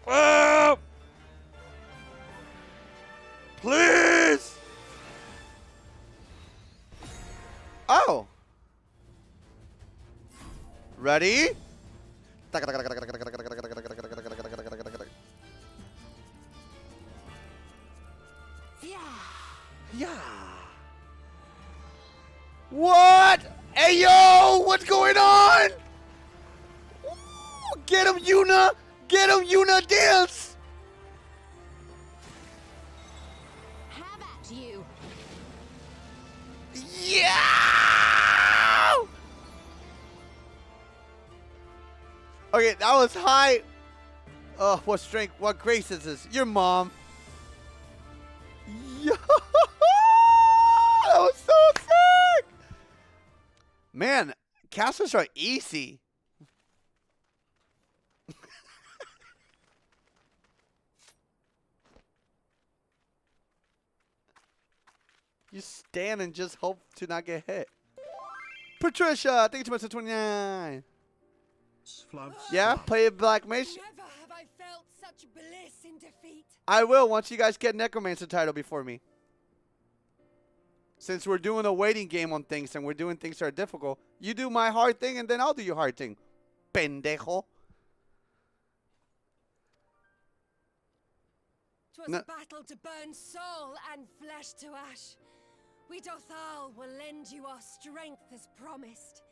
Help! Please! Oh! Ready? Yeah. What? Hey yo, what's going on? Ooh, get him, Yuna! Get him, Yuna! Dance! Have at you. Yeah! Okay, that was high. Oh, what strength, what grace is this? Your mom. Yo! That was so sick! Man, casters are easy. You stand and just hope to not get hit. Patricia, thank you so much for 29. Yeah, play a black mage. Never have I felt such bliss in defeat. I will once you guys get Necromancer title before me. Since we're doing a waiting game on things and we're doing things that are difficult, you do my hard thing and then I'll do your hard thing. Pendejo. 'Twas No. a battle to burn soul and flesh to ash. We Dothal will lend you our strength as promised.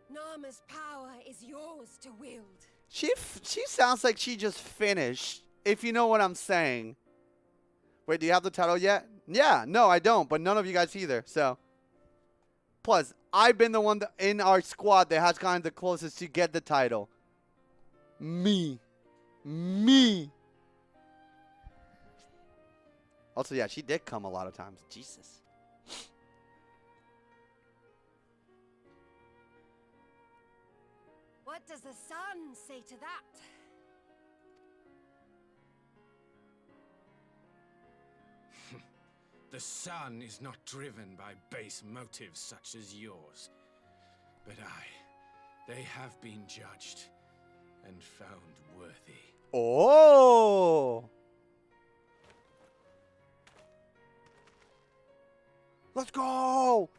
Nama's power is yours to wield. She sounds like she just finished, if you know what I'm saying. Wait, do you have the title yet? Yeah, no, I don't, but none of you guys either, so. Plus, I've been the one in our squad that has gotten the closest to get the title. Me. Also, yeah, she did come a lot of times. Jesus. What does the sun say to that? The sun is not driven by base motives such as yours. But they have been judged and found worthy. Oh! Let's go!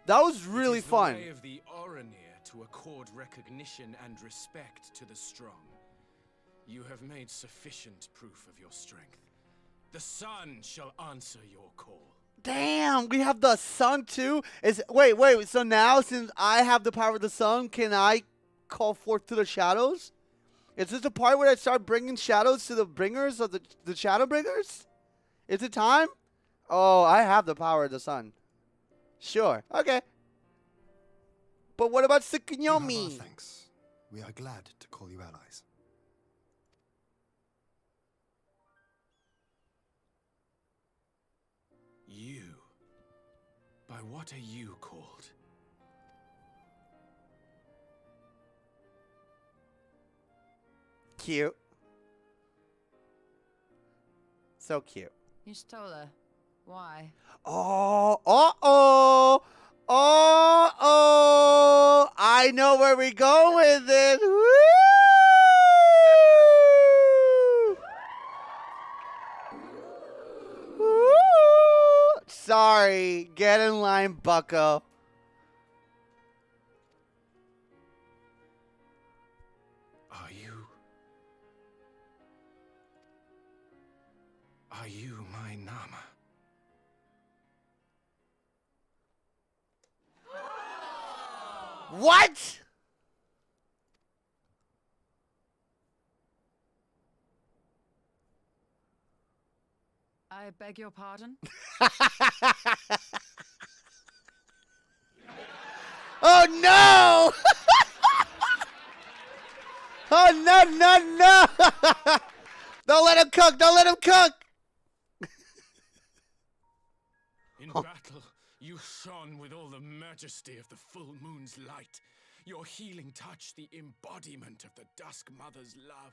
That was really fun. It is the way of the Oranir to accord recognition and respect to the strong. You have made sufficient proof of your strength. The sun shall answer your call. Damn, we have the sun too? Wait, so now since I have the power of the sun, can I call forth to the shadows? Is this the part where I start bringing shadows to the bringers of the Shadowbringers? Is it time? Oh, I have the power of the sun. Sure, okay. But what about You have our Tsukuyomi? thanks. We are glad to call you allies. You? By what are you called? Cute. So cute. You stole her. Why? Oh, I know where we go with this. Woo! Woo! Sorry, get in line, bucko. Are you my Nama? What? I beg your pardon? Oh no! Oh no, no, no! Don't let him cook! Don't let him cook! In battle, you shone with all the majesty of the full moon's light. Your healing touch, the embodiment of the Dusk Mother's love.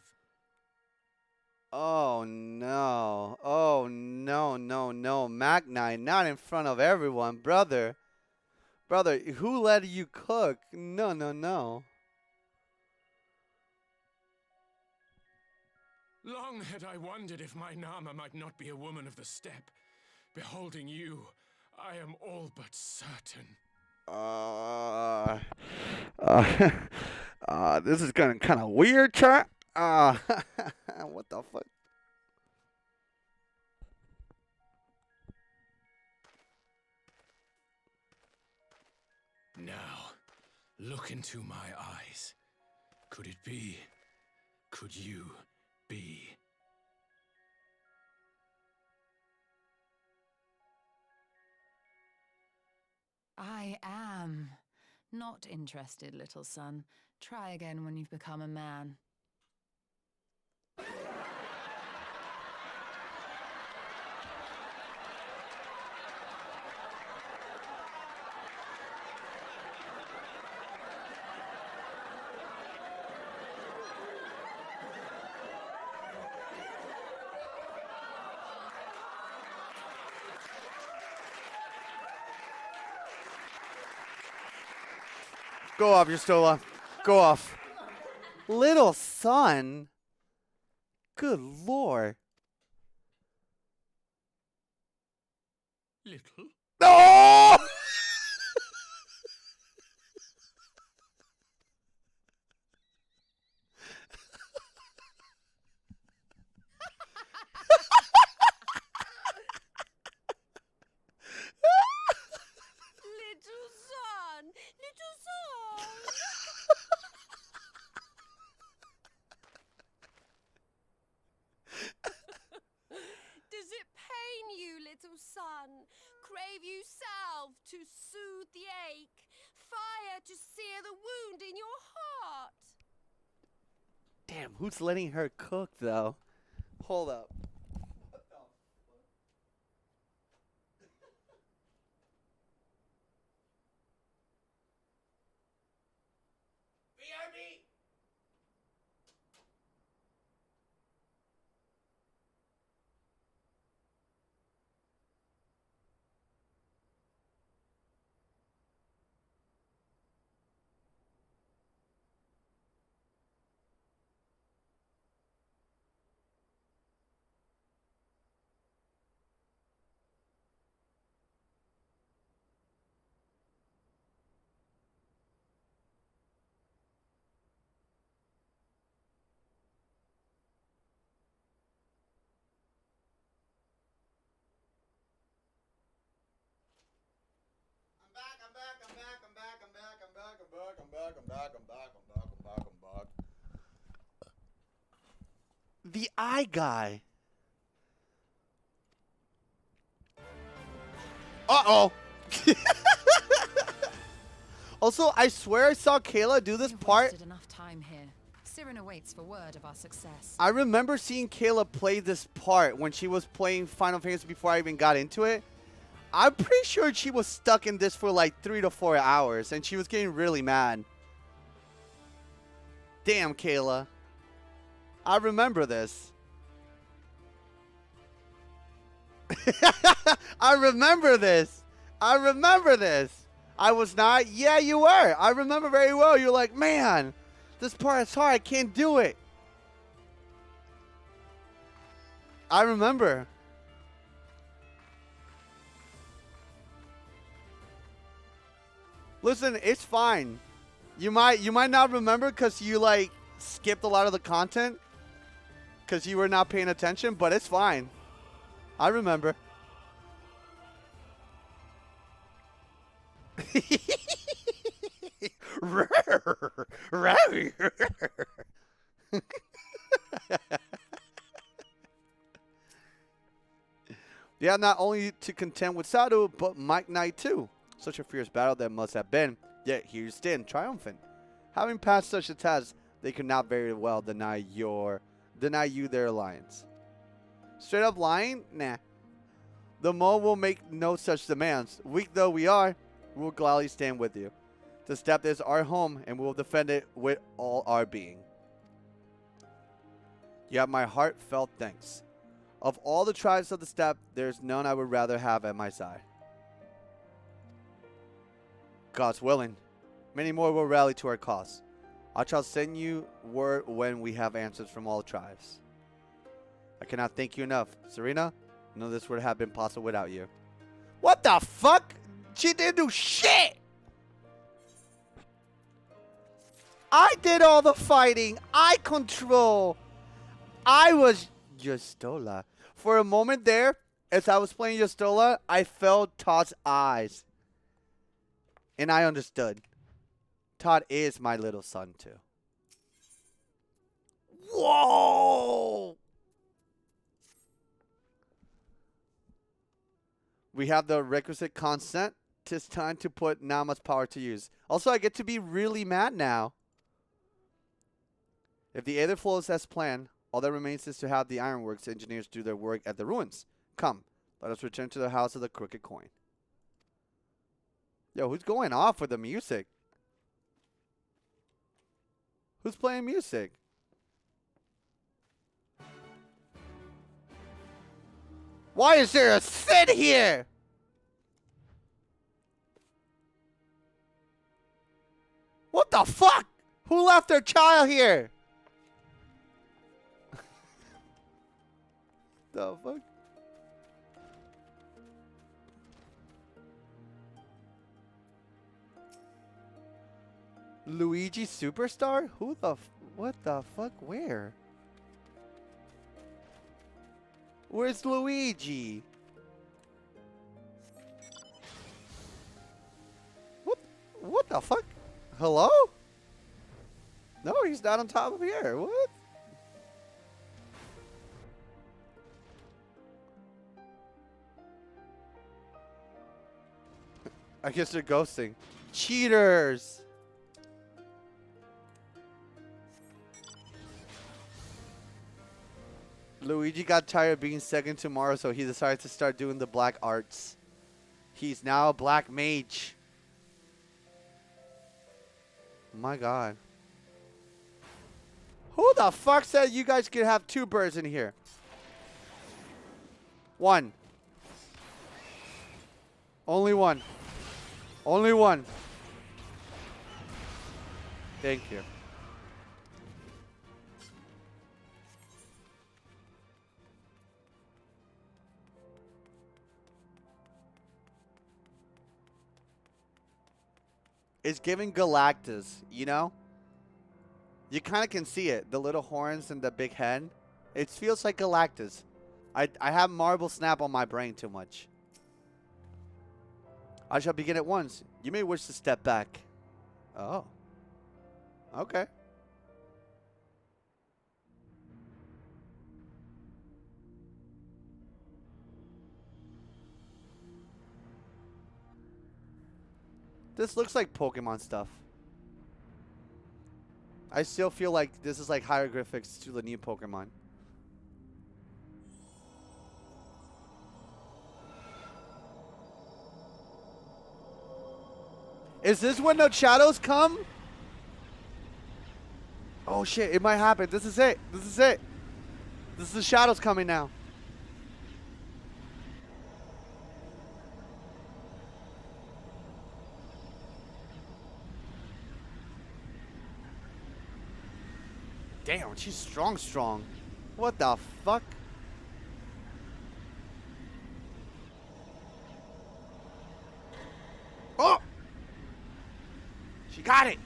Oh no. Oh no, no, no. Mac 9, not in front of everyone, brother. Brother, who let you cook? No, no, no. Long had I wondered if my Nama might not be a woman of the steppe. Beholding you, I am all but certain. This is kind of weird, chat. What the fuck? Now, look into my eyes. Could it be? Could you be? I am not interested, little son. Try again when you've become a man. Go off, Yustola. Go off. Little son? Good lord. Little? No! Little son! Little son! Does it pain you, little son? Crave you salve to soothe the ache? Fire to sear the wound in your heart? Damn, who's letting her cook, though? Hold up. I'm back. The eye guy. Uh-oh. Also, I swear I saw Kayla do this We've part. wasted enough time here. Siren awaits for word of our success. I remember seeing Kayla play this part when she was playing Final Fantasy before I even got into it. I'm pretty sure she was stuck in this for like 3 to 4 hours, and she was getting really mad. Damn, Kayla. I remember this. I remember this. I remember this. I was not. Yeah, you were. I remember very well. You're like, man, this part is hard. I can't do it. I remember. Listen, it's fine. You might not remember because you like skipped a lot of the content because you were not paying attention, but it's fine. I remember. They had not only to contend with Sadu, but Mike Knight too. Such a fierce battle that must have been, yet here you stand, triumphant. Having passed such a test, they could not very well deny you their alliance. Straight up lying? Nah. The Mo will make no such demands. Weak though we are, we will gladly stand with you. The steppe is our home, and we will defend it with all our being. You have my heartfelt thanks. Of all the tribes of the steppe, there is none I would rather have at my side. God's willing, many more will rally to our cause. I shall send you word when we have answers from all tribes. I cannot thank you enough. Serena, none of this would have been possible without you. What the fuck? She didn't do shit! I did all the fighting. I control. I was Justola. For a moment there, as I was playing Justola, I felt Todd's eyes. And I understood. Todd is my little son, too. Whoa! We have the requisite consent. 'Tis time to put Nama's power to use. Also, I get to be really mad now. If the Aether flows as planned, all that remains is to have the Ironworks engineers do their work at the ruins. Come, let us return to the House of the Crooked Coin. Yo, who's going off with the music? Who's playing music? Why is there a Sid here? What the fuck? Who left their child here? The fuck? Luigi Superstar? Who the what the fuck? Where? Where's Luigi? What the fuck? Hello? No, he's not on top of here. What? I guess they're ghosting. Cheaters! Luigi got tired of being second to Mario, so he decided to start doing the black arts. He's now a black mage. My god. Who the fuck said you guys could have two birds in here? One. Only one. Only one. Thank you. It's giving Galactus, you know? You kind of can see it. The little horns and the big head. It feels like Galactus. I have Marble Snap on my brain too much. I shall begin at once. You may wish to step back. Oh. Okay. This looks like Pokemon stuff. I still feel like this is like hieroglyphics to the new Pokemon. Is this when the shadows come? Oh shit, it might happen. This is it. This is it. This is the shadows coming now. Damn, she's strong. What the fuck? Oh! She got it!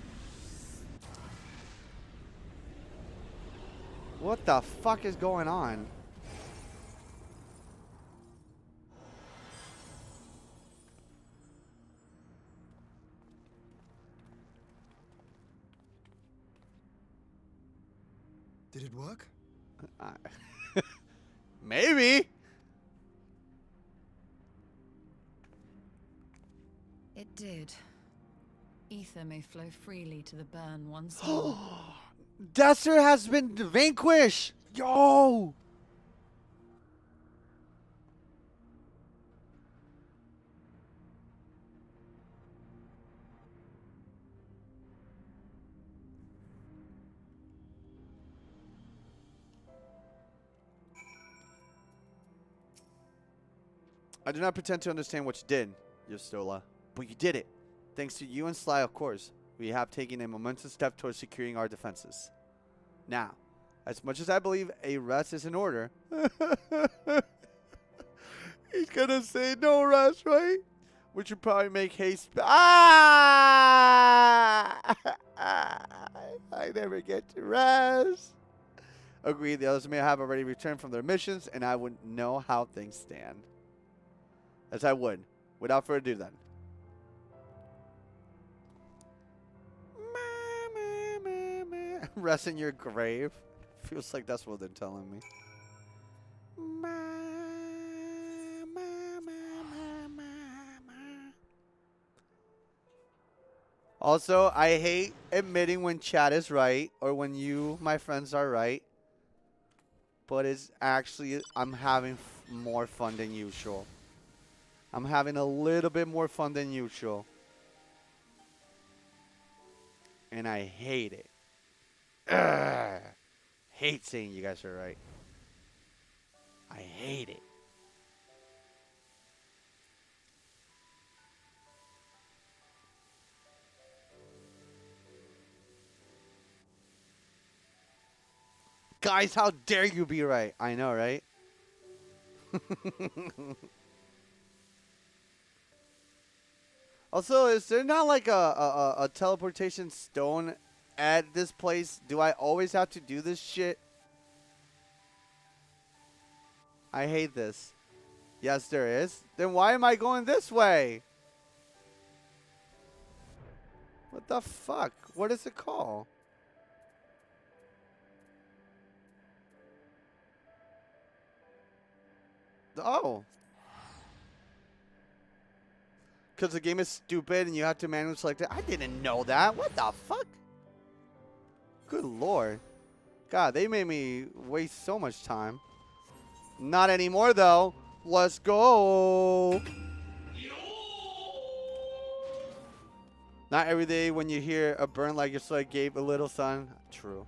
What the fuck is going on? Did it work? Maybe. did. Ether may flow freely to the burn once more. Desert has been vanquished! Yo! I do not pretend to understand what you did, Yostola, but you did it. Thanks to you and Sly, of course, we have taken a momentous step towards securing our defenses. Now, as much as I believe a rest is in order, he's gonna say no rest, right? Which would probably make haste. I never get to rest. Agreed, the others may have already returned from their missions, and I wouldn't know how things stand. As I would. Without further ado then. Rest in your grave. Feels like that's what they're telling me. Also, I hate admitting when chat is right or when you, my friends, are right. But it's actually, I'm having more fun than usual. I'm having a little bit more fun than usual. And I hate it. Ugh. Hate saying you guys are right. I hate it. Guys, how dare you be right? I know, right? Also, is there not like a teleportation stone at this place? Do I always have to do this shit? I hate this. Yes, there is. Then why am I going this way? What the fuck? What is it called? Oh. Because the game is stupid and you have to manually select it. I didn't know that. What the fuck? Good lord. God, they made me waste so much time. Not anymore, though. Let's go. Not every day when you hear a burn like your soul gave a little son. True.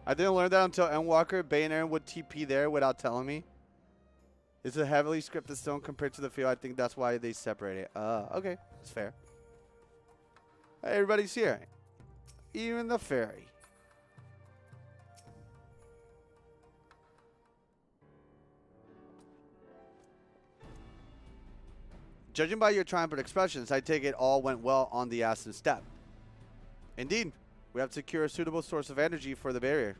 I didn't learn that until Endwalker. Bayoneer would TP there without telling me. It's a heavily scripted stone compared to the field. I think that's why they separate it. Okay. That's fair. Hey, everybody's here. Even the fairy. Judging by your triumphant expressions, I take it all went well on the Ascent step. Indeed. We have to secure a suitable source of energy for the barrier.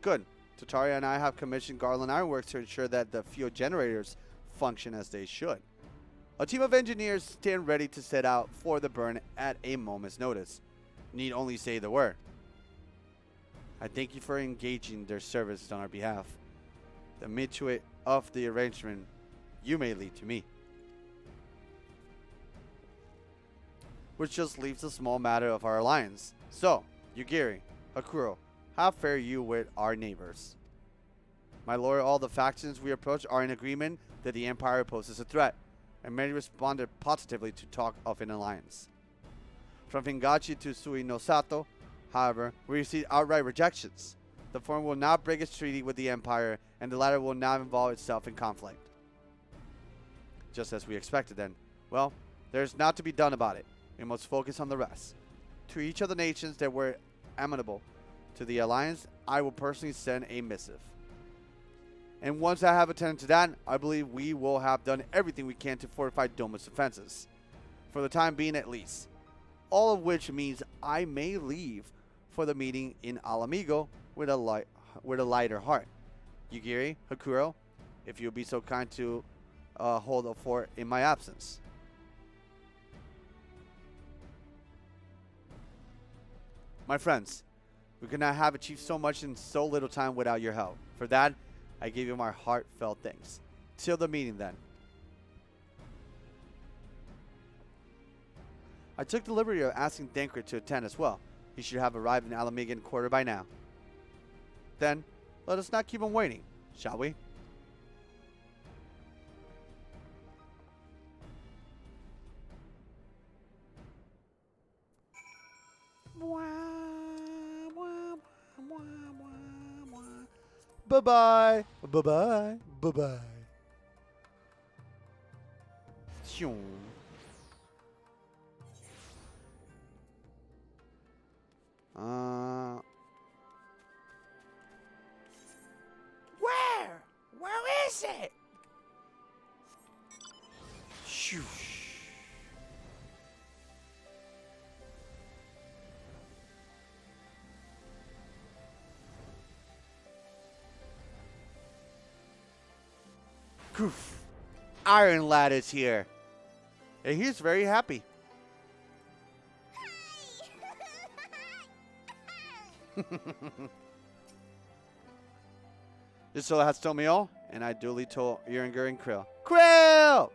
Good. Tataria and I have commissioned Garland Ironworks to ensure that the fuel generators function as they should. A team of engineers stand ready to set out for the burn at a moment's notice. Need only say the word. I thank you for engaging their services on our behalf. The midway of the arrangement you may lead to me. Which just leaves the small matter of our alliance. So, Yugiri, Hakuro, how fare you with our neighbors? My lord, all the factions we approach are in agreement that the Empire poses a threat, and many responded positively to talk of an alliance. From Hingachi to Sui no Sato, however, we received outright rejections. The former will not break its treaty with the Empire, and the latter will not involve itself in conflict. Just as we expected then. Well, there's not to be done about it. We must focus on the rest. To each of the nations that were amenable to the alliance, I will personally send a missive. And once I have attended to that, I believe we will have done everything we can to fortify Doma's defenses. For the time being at least. All of which means I may leave for the meeting in Alamigo with a lighter heart. Yugiri, Hakuro, if you'll be so kind to hold a fort in my absence. My friends, we could not have achieved so much in so little time without your help. For that, I give you my heartfelt thanks. Till the meeting then. I took the liberty of asking Dankert to attend as well. He should have arrived in Alamigan Quarter by now. Then, let us not keep him waiting, shall we? Bye-bye. Bye-bye. Bye-bye. Where? Where is it? Shoosh. Goof. Iron Lad is here. And he's very happy. This soul has told me all, and I duly told Uringer and Krill. Krill!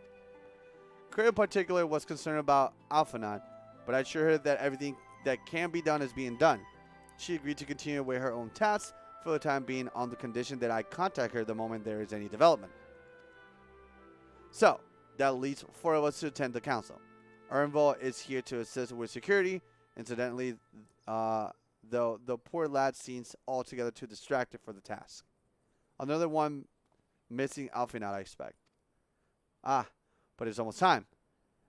Krill in particular was concerned about Alphanod, but I assured her that everything that can be done is being done. She agreed to continue with her own tasks for the time being on the condition that I contact her the moment there is any development. So, that leaves 4 of us to attend the council. Ernvald is here to assist with security. Incidentally, though the poor lad seems altogether too distracted for the task. Another one missing Alphanod, I expect. Ah, but it's almost time.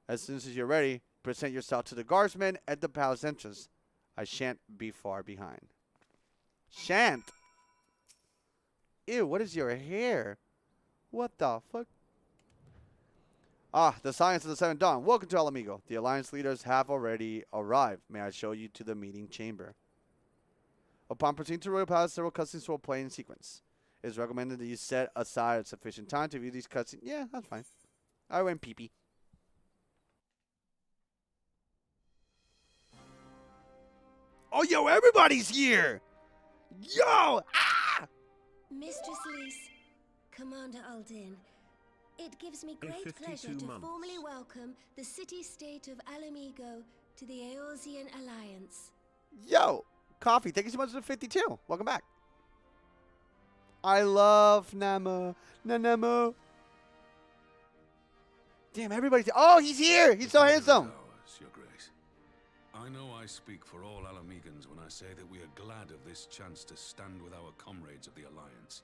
As soon as you're ready, present yourself to the guardsmen at the palace entrance. I shan't be far behind. Shan't? Ew, what is your hair? What the fuck? Ah, the Science of the Seventh Dawn. Welcome to Alamigo. The Alliance leaders have already arrived. May I show you to the meeting chamber? Upon proceeding to Royal Palace, several cutscenes will play in sequence. It is recommended that you set aside sufficient time to view these cutscenes. Yeah, that's fine. I went pee-pee. Oh, yo, everybody's here! Yo! Ah! Mistress Lys, Commander Aldin, it gives me great pleasure to formally welcome the city-state of Alamigo to the Eorzean Alliance. Yo! Coffee, thank you so much for the 52. Welcome back. I love Namo. Nanamo. Damn, everybody's... Oh, he's here! He's so handsome! Your Grace. I know I speak for all Alamegans when I say that we are glad of this chance to stand with our comrades of the Alliance.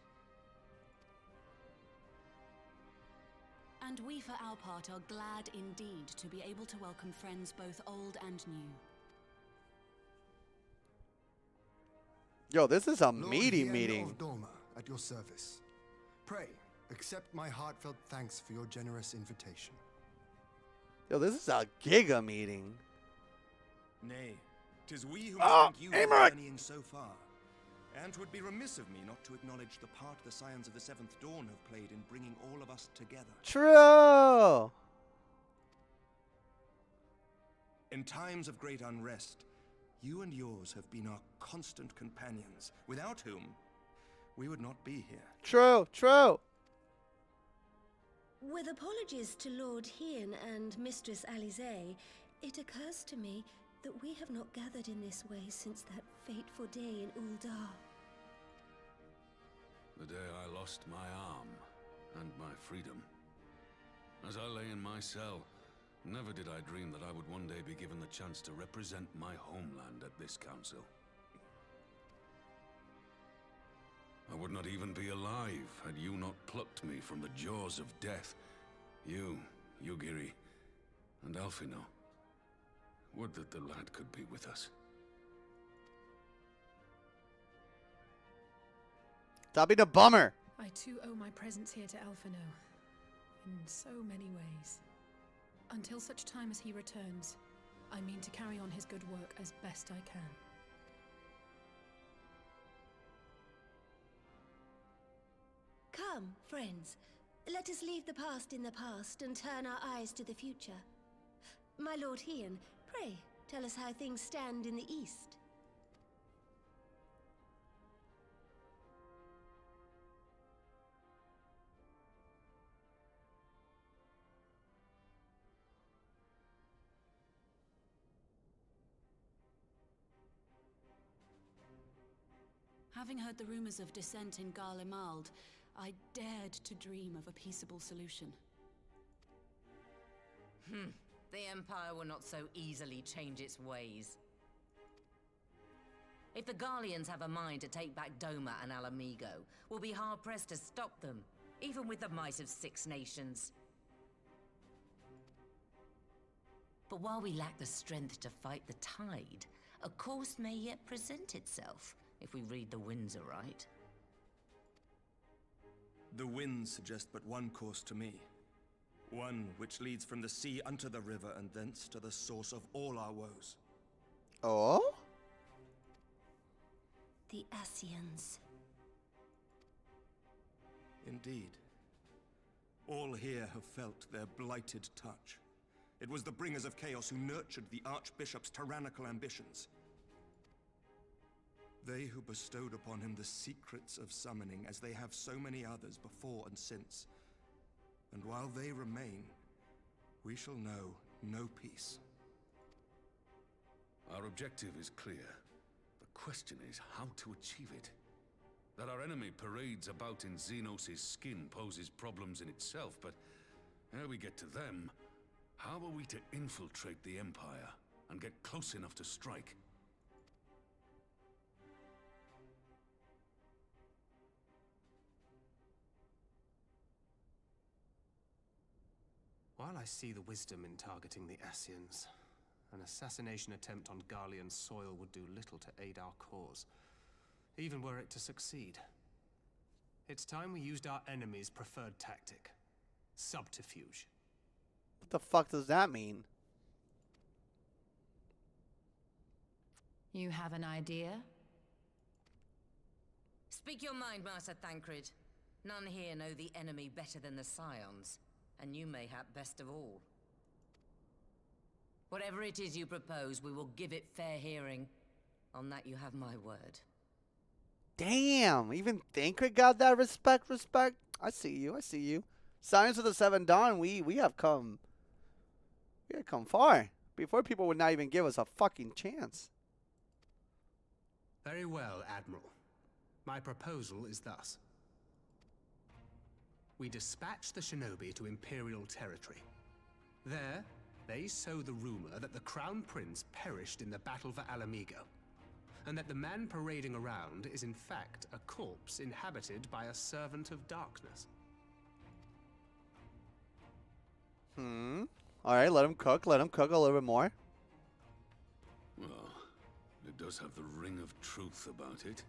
And we for our part are glad indeed to be able to welcome friends both old and new. Yo, this is a Lord meaty Hien meeting. of Dorma, at your service. Pray, accept my heartfelt thanks for your generous invitation. Yo, this is a giga meeting. Nay, 'tis we who Oh, thank you Amrik! for journeying so far. And 'twould be remiss of me not to acknowledge the part the Scions of the Seventh Dawn have played in bringing all of us together. True! In times of great unrest, you and yours have been our constant companions, without whom we would not be here. True, true. With apologies to Lord Hien and Mistress Alize, it occurs to me that we have not gathered in this way since that fateful day in Uldar. The day I lost my arm and my freedom. As I lay in my cell, never did I dream that I would one day be given the chance to represent my homeland at this council. I would not even be alive had you not plucked me from the jaws of death. You, Yugiri, and Alphino. Would that the lad could be with us. Stop being a bummer. I too owe my presence here to Alphino, in so many ways. Until such time as he returns, I mean to carry on his good work as best I can. Come, friends. Let us leave the past in the past and turn our eyes to the future. My Lord Hien, pray, tell us how things stand in the east. Having heard the rumors of dissent in Ghimlyt, I dared to dream of a peaceable solution. The Empire will not so easily change its ways. If the Garleans have a mind to take back Doma and Alamigo, we'll be hard-pressed to stop them, even with the might of 6 nations. But while we lack the strength to fight the tide, a course may yet present itself, if we read the winds aright. The winds suggest but one course to me. One which leads from the sea unto the river and thence to the source of all our woes. Oh? The Ascians. Indeed. All here have felt their blighted touch. It was the bringers of chaos who nurtured the Archbishop's tyrannical ambitions. They who bestowed upon him the secrets of summoning, as they have so many others before and since. And while they remain, we shall know no peace. Our objective is clear. The question is how to achieve it. That our enemy parades about in Xenos' skin poses problems in itself, but ere we get to them, how are we to infiltrate the Empire and get close enough to strike? While I see the wisdom in targeting the Ascians, an assassination attempt on Garlean soil would do little to aid our cause, even were it to succeed. It's time we used our enemy's preferred tactic: subterfuge. What the fuck does that mean? You have an idea? Speak your mind, Master Thancred. None here know the enemy better than the Scions, and you mayhap best of all. Whatever it is you propose, we will give it fair hearing. On that you have my word. Damn, even Thancred got that respect. I see you. Science of the Seven Dawn, we have come far. Before people would not even give us a fucking chance. Very well, Admiral. My proposal is thus. We dispatch the shinobi to Imperial territory. There, they sow the rumor that the Crown Prince perished in the battle for Alamigo, and that the man parading around is in fact a corpse inhabited by a servant of darkness. Alright, let him cook a little bit more. Well, it does have the ring of truth about it.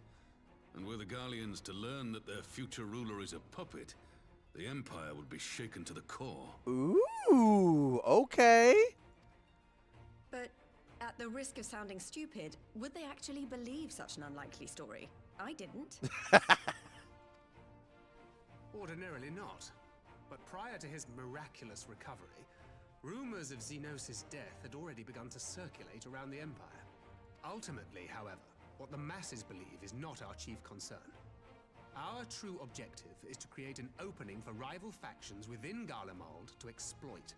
And were the Garleans to learn that their future ruler is a puppet, the Empire would be shaken to the core. Ooh, okay. But at the risk of sounding stupid, would they actually believe such an unlikely story? I didn't. Ordinarily not. But prior to his miraculous recovery, rumors of Xenos' death had already begun to circulate around the Empire. Ultimately, however, what the masses believe is not our chief concern. Our true objective is to create an opening for rival factions within Ghimlyt to exploit.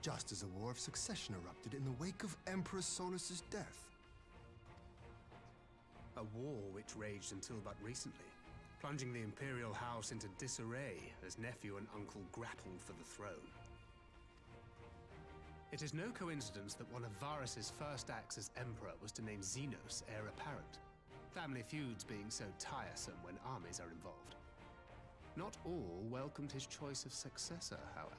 Just as a war of succession erupted in the wake of Emperor Solus's death. A war which raged until but recently, plunging the Imperial House into disarray as nephew and uncle grappled for the throne. It is no coincidence that one of Varus's first acts as Emperor was to name Xenos heir apparent, family feuds being so tiresome when armies are involved. Not all welcomed his choice of successor, however.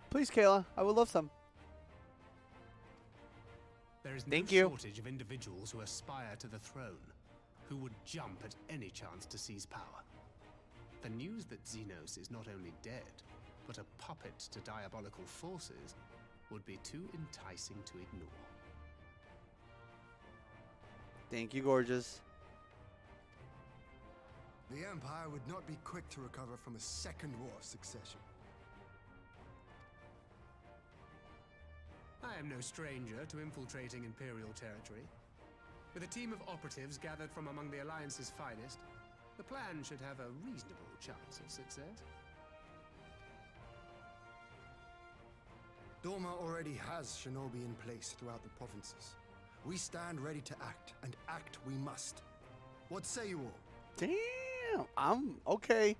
Please, Kayla, I would love some. There is no shortage of individuals who aspire to the throne, who would jump at any chance to seize power. The news that Xenos is not only dead, but a puppet to diabolical forces would be too enticing to ignore. Thank you, gorgeous. The Empire would not be quick to recover from a second war of succession. I am no stranger to infiltrating Imperial territory. With a team of operatives gathered from among the Alliance's finest, the plan should have a reasonable chance of success. Doma already has shinobi in place throughout the provinces. We stand ready to act, and act we must. What say you all? Damn, I'm okay.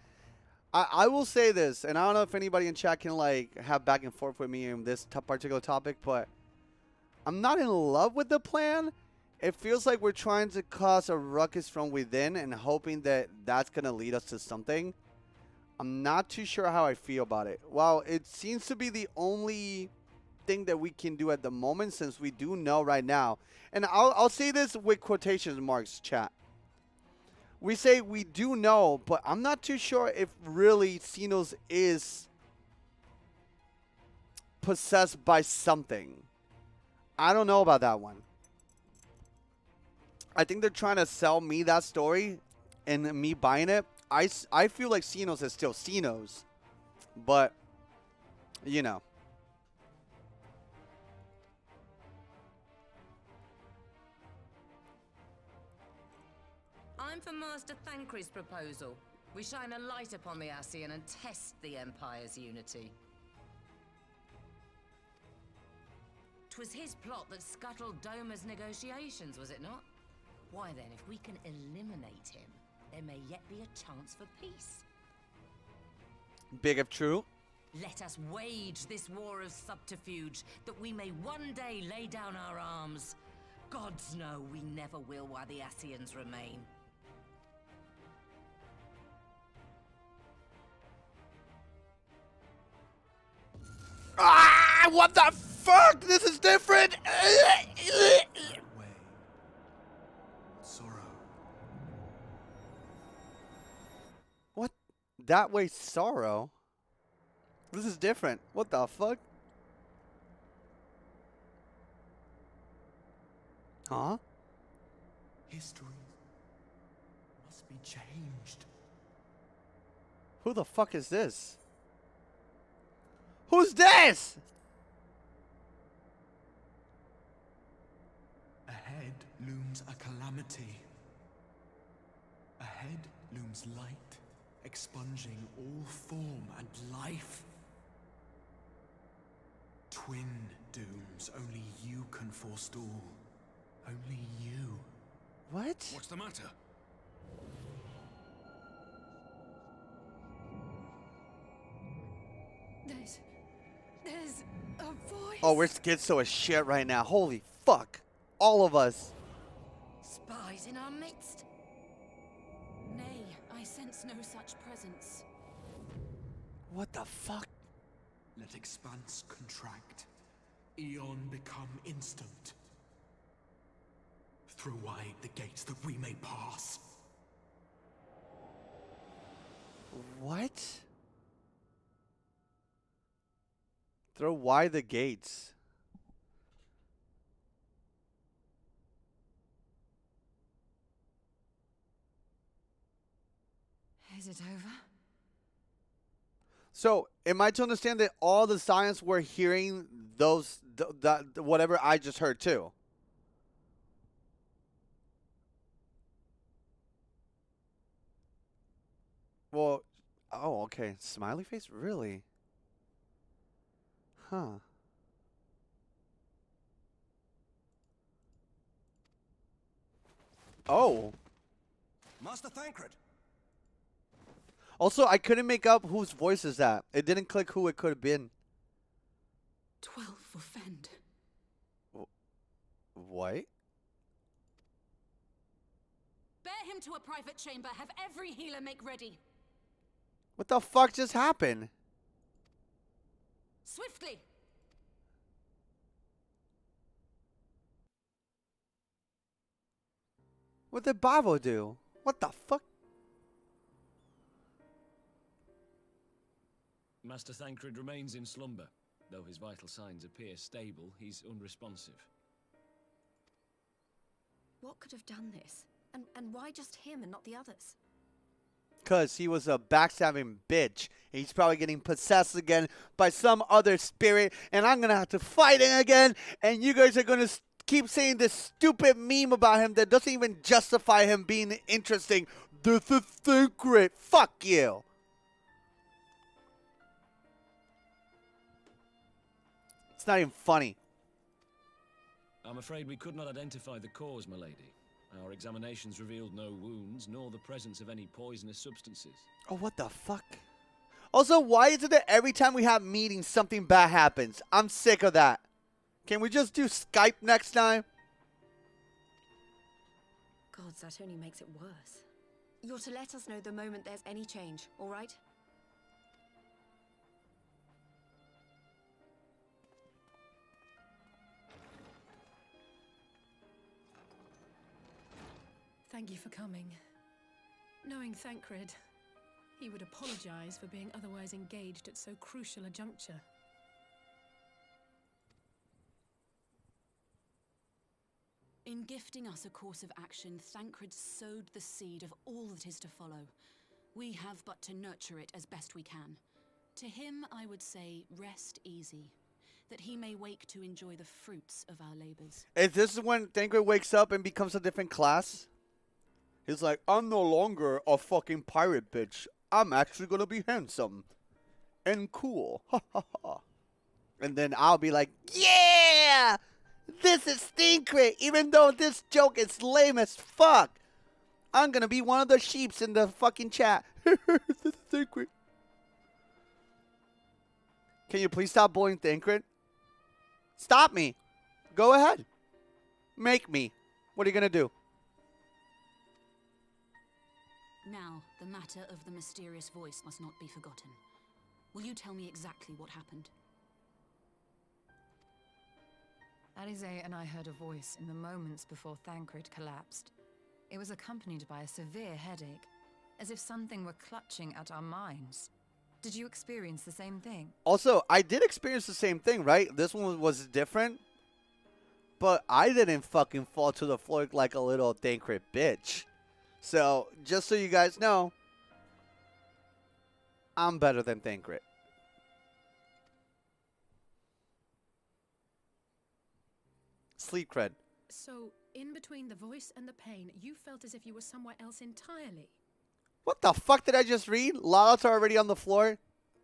I will say this, and I don't know if anybody in chat can like have back and forth with me in this particular topic, but I'm not in love with the plan. It feels like we're trying to cause a ruckus from within and hoping that that's going to lead us to something. I'm not too sure how I feel about it. Well, it seems to be the only thing that we can do at the moment, since we do know right now. And I'll say this with quotation marks, chat. We say we do know, but I'm not too sure if really Xenos is possessed by something. I don't know about that one. I think they're trying to sell me that story and me buying it. I feel like Xenos is still Xenos, but, you know. I'm for Master Thancred's proposal. We shine a light upon the Ascian and test the Empire's unity. 'Twas his plot that scuttled Doma's negotiations, was it not? Why then, if we can eliminate him, there may yet be a chance for peace. Big if true. Let us wage this war of subterfuge, that we may one day lay down our arms. Gods know we never will while the Ascians remain. Ah, what the fuck? This is different. Sorrow. What? That way, sorrow? This is different. What the fuck? Huh? History must be changed. Who the fuck is this? Who's this? Ahead looms a calamity. Ahead looms light, expunging all form and life. Twin dooms only you can forestall. Only you. What? What's the matter? There's a voice. Oh, we're schizo as shit right now. Holy fuck. All of us. Spies in our midst? Nay, I sense no such presence. What the fuck? Let expanse contract. Eon become instant. Throw wide the gates that we may pass. What? Throw wide the gates. Is it over? So, am I to understand that all the science we're hearing those that whatever I just heard too? Well, oh, okay. Smiley face? Really? Huh. Oh. Master Thancred. Also, I couldn't make up whose voice is that. It didn't click who it could have been. 12 for Fend. What? Bear him to a private chamber. Have every healer make ready. What the fuck just happened? Swiftly. What did Bavo do? What the fuck? Master Thancred remains in slumber. Though his vital signs appear stable, he's unresponsive. What could have done this? And why just him and not the others? Because he was a backstabbing bitch. He's probably getting possessed again by some other spirit. And I'm going to have to fight him again. And you guys are going to keep saying this stupid meme about him that doesn't even justify him being interesting. This is secret. Fuck you. It's not even funny. I'm afraid we could not identify the cause, my lady. Our examinations revealed no wounds, nor the presence of any poisonous substances. Oh, what the fuck? Also, why is it that every time we have meetings, something bad happens? I'm sick of that. Can we just do Skype next time? Gods, that only makes it worse. You're to let us know the moment there's any change, all right? Thank you for coming. Knowing Thancred, he would apologize for being otherwise engaged at so crucial a juncture. In gifting us a course of action, Thancred sowed the seed of all that is to follow. We have but to nurture it as best we can. To him, I would say, rest easy, that he may wake to enjoy the fruits of our labors. Is this when Thancred wakes up and becomes a different class? He's like, I'm no longer a fucking pirate bitch. I'm actually gonna be handsome and cool. Ha ha ha. And then I'll be like, yeah! This is Thancred, even though this joke is lame as fuck. I'm gonna be one of the sheeps in the fucking chat. This is Thancred. Can you please stop bullying Thancred? Stop me. Go ahead. Make me. What are you gonna do? Now, the matter of the mysterious voice must not be forgotten. Will you tell me exactly what happened? Alizé and I heard a voice in the moments before Thancred collapsed. It was accompanied by a severe headache, as if something were clutching at our minds. Did you experience the same thing? Also, I did experience the same thing, right? This one was different. But I didn't fucking fall to the floor like a little Thancred bitch. So, just so you guys know, I'm better than Thancred. Sleep cred. So, in between the voice and the pain, you felt as if you were somewhere else entirely. What the fuck did I just read? Lala's already on the floor?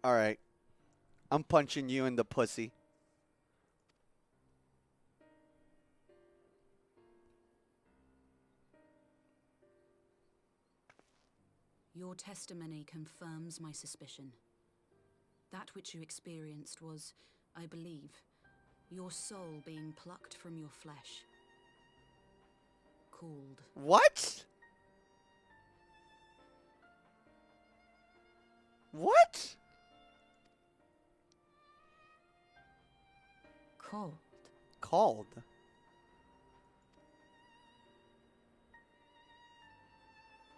Alright. I'm punching you in the pussy. Your testimony confirms my suspicion. That which you experienced was, I believe, your soul being plucked from your flesh. Called. What? What? Called. Called?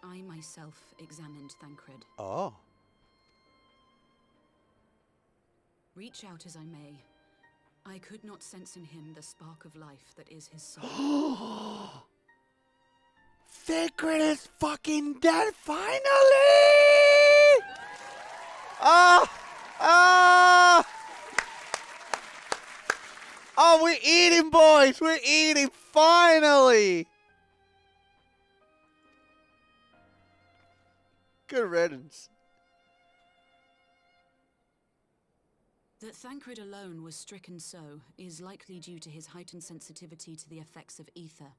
I myself examined Thancred. Oh. Reach out as I may, I could not sense in him the spark of life that is his soul. Thancred is fucking dead finally! Oh, we're eating, boys! We're eating, finally! Good riddance. That Thancred alone was stricken so is likely due to his heightened sensitivity to the effects of ether.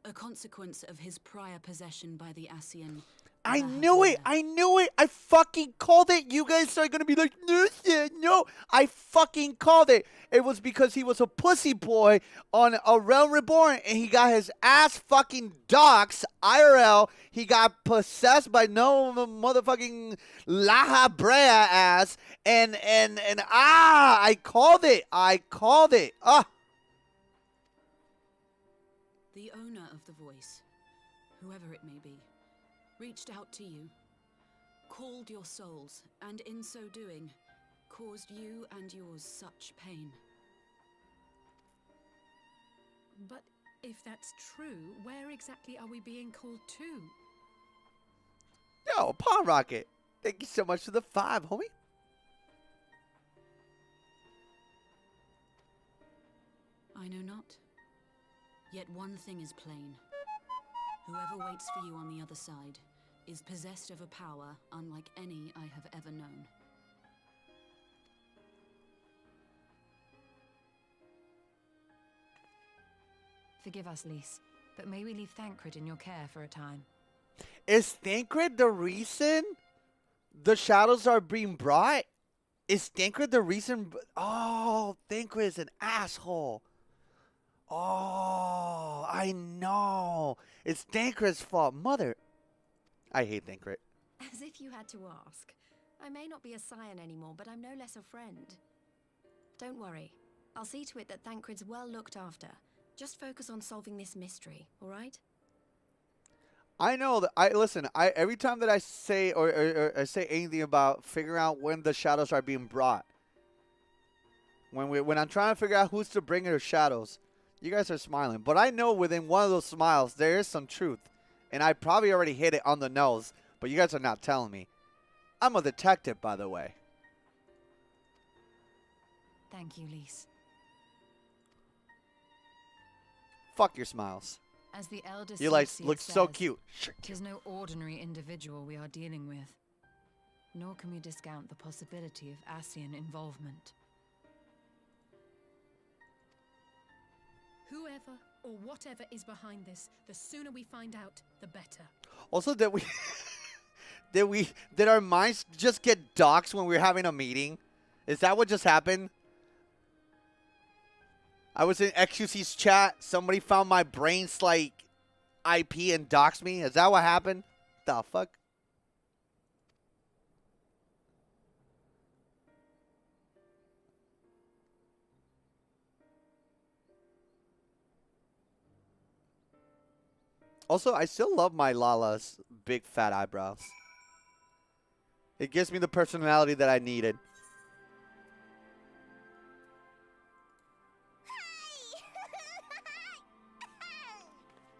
A consequence of his prior possession by the Ascian. I knew it! I knew it! I fucking called it! You guys are gonna be like, no! I fucking called it! It was because he was a pussy boy on A Realm Reborn and he got his ass fucking doxxed, IRL. He got possessed by no motherfucking Laja Brea ass and I called it! I called it! The owner of the voice, whoever it may be, reached out to you, called your souls, and in so doing, caused you and yours such pain. But if that's true, where exactly are we being called to? Yo, Pawn Rocket, thank you so much for the 5, homie. I know not. Yet one thing is plain. Whoever waits for you on the other side is possessed of a power unlike any I have ever known. Forgive us, Lys, but may we leave Thancred in your care for a time? Is Thancred the reason the shadows are being brought? Is Thancred the reason? Oh, Thancred is an asshole. Oh, I know. It's Thancred's fault. Mother. I hate Thancred. As if you had to ask. I may not be a scion anymore, but I'm no less a friend. Don't worry. I'll see to it that Thancred's well looked after. Just focus on solving this mystery, all right? I know that every time that I say or I say anything about figuring out when the shadows are being brought, when I'm trying to figure out who's to bring the shadows, you guys are smiling. But I know within one of those smiles there is some truth, and I probably already hit it on the nose, but you guys are not telling me. I'm a detective, by the way. Thank you, Lys. Fuck your smiles. As the elder You like Celsius look so says, cute. Tis no ordinary individual we are dealing with. Nor can we discount the possibility of Ascian involvement. Whoever or whatever is behind this, the sooner we find out, the better. Also, did our minds just get doxxed when we were having a meeting? Is that what just happened? I was in XQC's chat. Somebody found my brain's like IP and doxed me. Is that what happened? The fuck? Also, I still love my Lala's big fat eyebrows. It gives me the personality that I needed.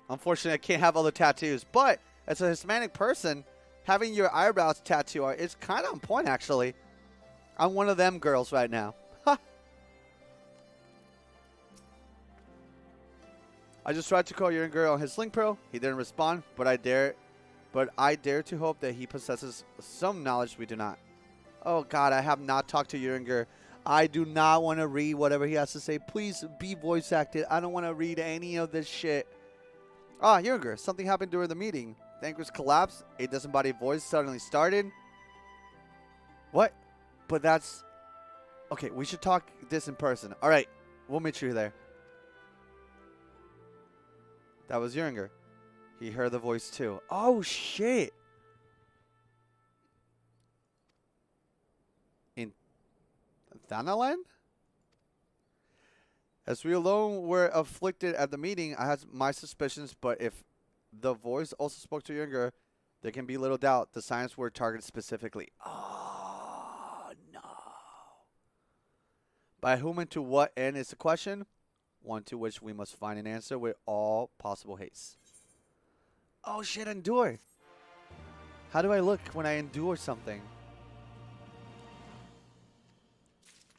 Unfortunately, I can't have all the tattoos, but as a Hispanic person, having your eyebrows tattoo art is kind of on point, actually. I'm one of them girls right now. I just tried to call Uringer on his Link Pro. He didn't respond, but I dare to hope that he possesses some knowledge we do not. Oh God, I have not talked to Uringer. I do not want to read whatever he has to say. Please be voice acted. I don't want to read any of this shit. Ah, Uringer, something happened during the meeting. Thancred's collapsed. A disembodied voice suddenly started. What? But that's... Okay, we should talk this in person. All right, we'll meet you there. That was Uringer. He heard the voice too. Oh, shit. In Thanaland? As we alone were afflicted at the meeting, I had my suspicions, but if the voice also spoke to Uringer, there can be little doubt the science were targeted specifically. Oh, no. By whom and to what end is the question? One to which we must find an answer with all possible haste. Oh shit, endure. How do I look when I endure something?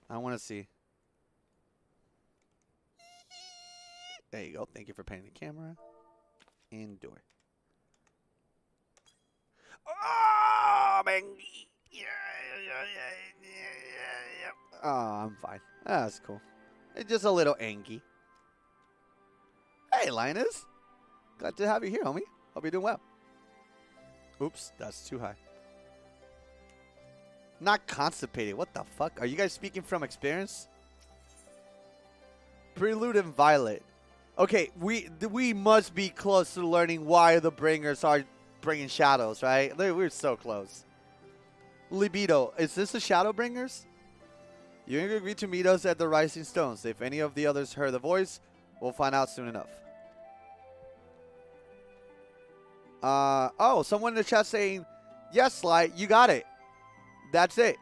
I want to see. There you go. Thank you for painting the camera. Endure. Oh, man. Oh, I'm fine. That's cool. It's just a little angy. Hey, Linus. Glad to have you here, homie. Hope you're doing well. Oops, that's too high. Not constipated. What the fuck? Are you guys speaking from experience? Prelude and Violet. Okay, we must be close to learning why the bringers are bringing shadows, right? We're so close. Libido. Is this the Shadowbringers? You agreed to meet us at the Rising Stones. If any of the others heard the voice, we'll find out soon enough. Oh, someone in the chat saying, yes, Sly, you got it. That's it.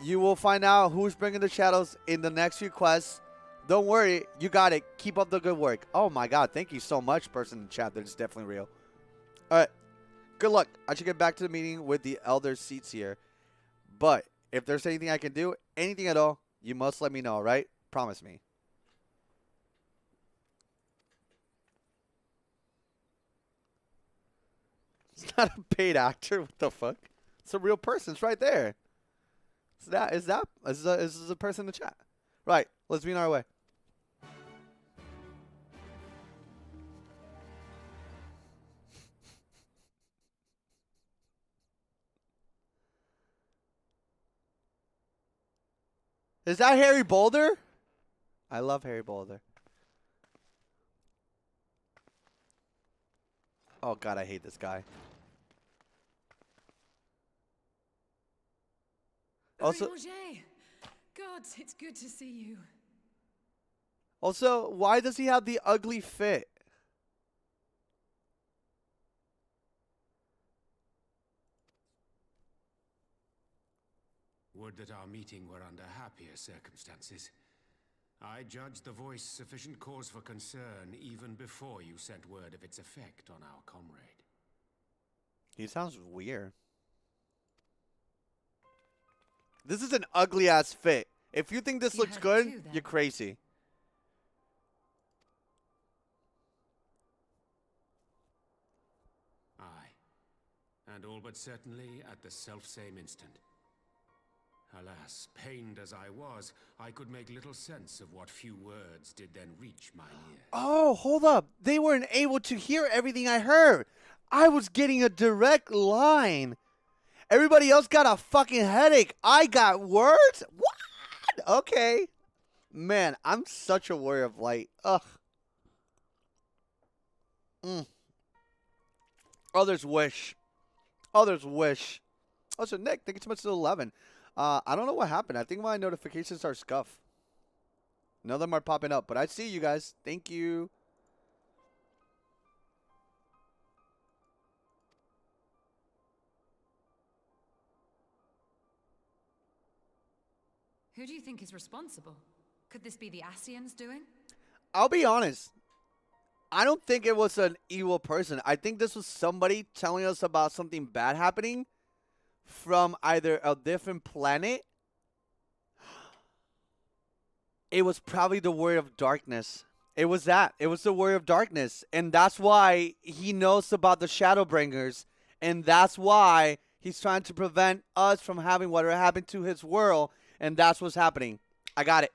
You will find out who's bringing the shadows in the next few quests. Don't worry, you got it. Keep up the good work. Oh my God, thank you so much, person in the chat. That is definitely real. All right, good luck. I should get back to the meeting with the elder seats here. But if there's anything I can do, anything at all, you must let me know, all right? Promise me. It's not a paid actor. What the fuck? It's a real person. It's right there. Is this a person in the chat? Right. Let's be on our way. Is that Harry Boulder? I love Harry Boulder. Oh god, I hate this guy. Also, Ranger. God, it's good to see you. also, why does he have the ugly fit? Would that our meeting were under happier circumstances. I judged the voice sufficient cause for concern even before you sent word of its effect on our comrade. He sounds weird. This is an ugly ass fit. If you think this looks good, you're crazy. Aye, and all but certainly at the selfsame instant. Alas, pained as I was, I could make little sense of what few words did then reach my ear. Oh, hold up. They weren't able to hear everything I heard. I was getting a direct line. Everybody else got a fucking headache. I got words? What? Okay. Man, I'm such a warrior of light. Ugh. Others wish. Others wish. Oh, so Nick, thank you so much to 11. I don't know what happened. I think my notifications are scuffed. None of them are popping up, but I see you guys. Thank you. Who do you think is responsible? Could this be the Ascians doing? I'll be honest. I don't think it was an evil person. I think this was somebody telling us about something bad happening from either a different planet. It was probably the Warrior of Darkness. It was that. It was the Warrior of Darkness. And that's why he knows about the Shadowbringers. And that's why he's trying to prevent us from having whatever happened to his world. And that's what's happening. I got it.